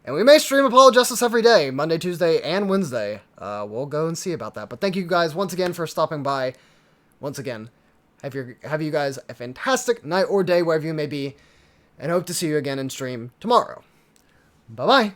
And we may stream Apollo Justice every day, Monday, Tuesday, and Wednesday. We'll go and see about that. But thank you guys once again for stopping by. Once again, have you guys a fantastic night or day wherever you may be. And hope to see you again in stream tomorrow. Bye-bye.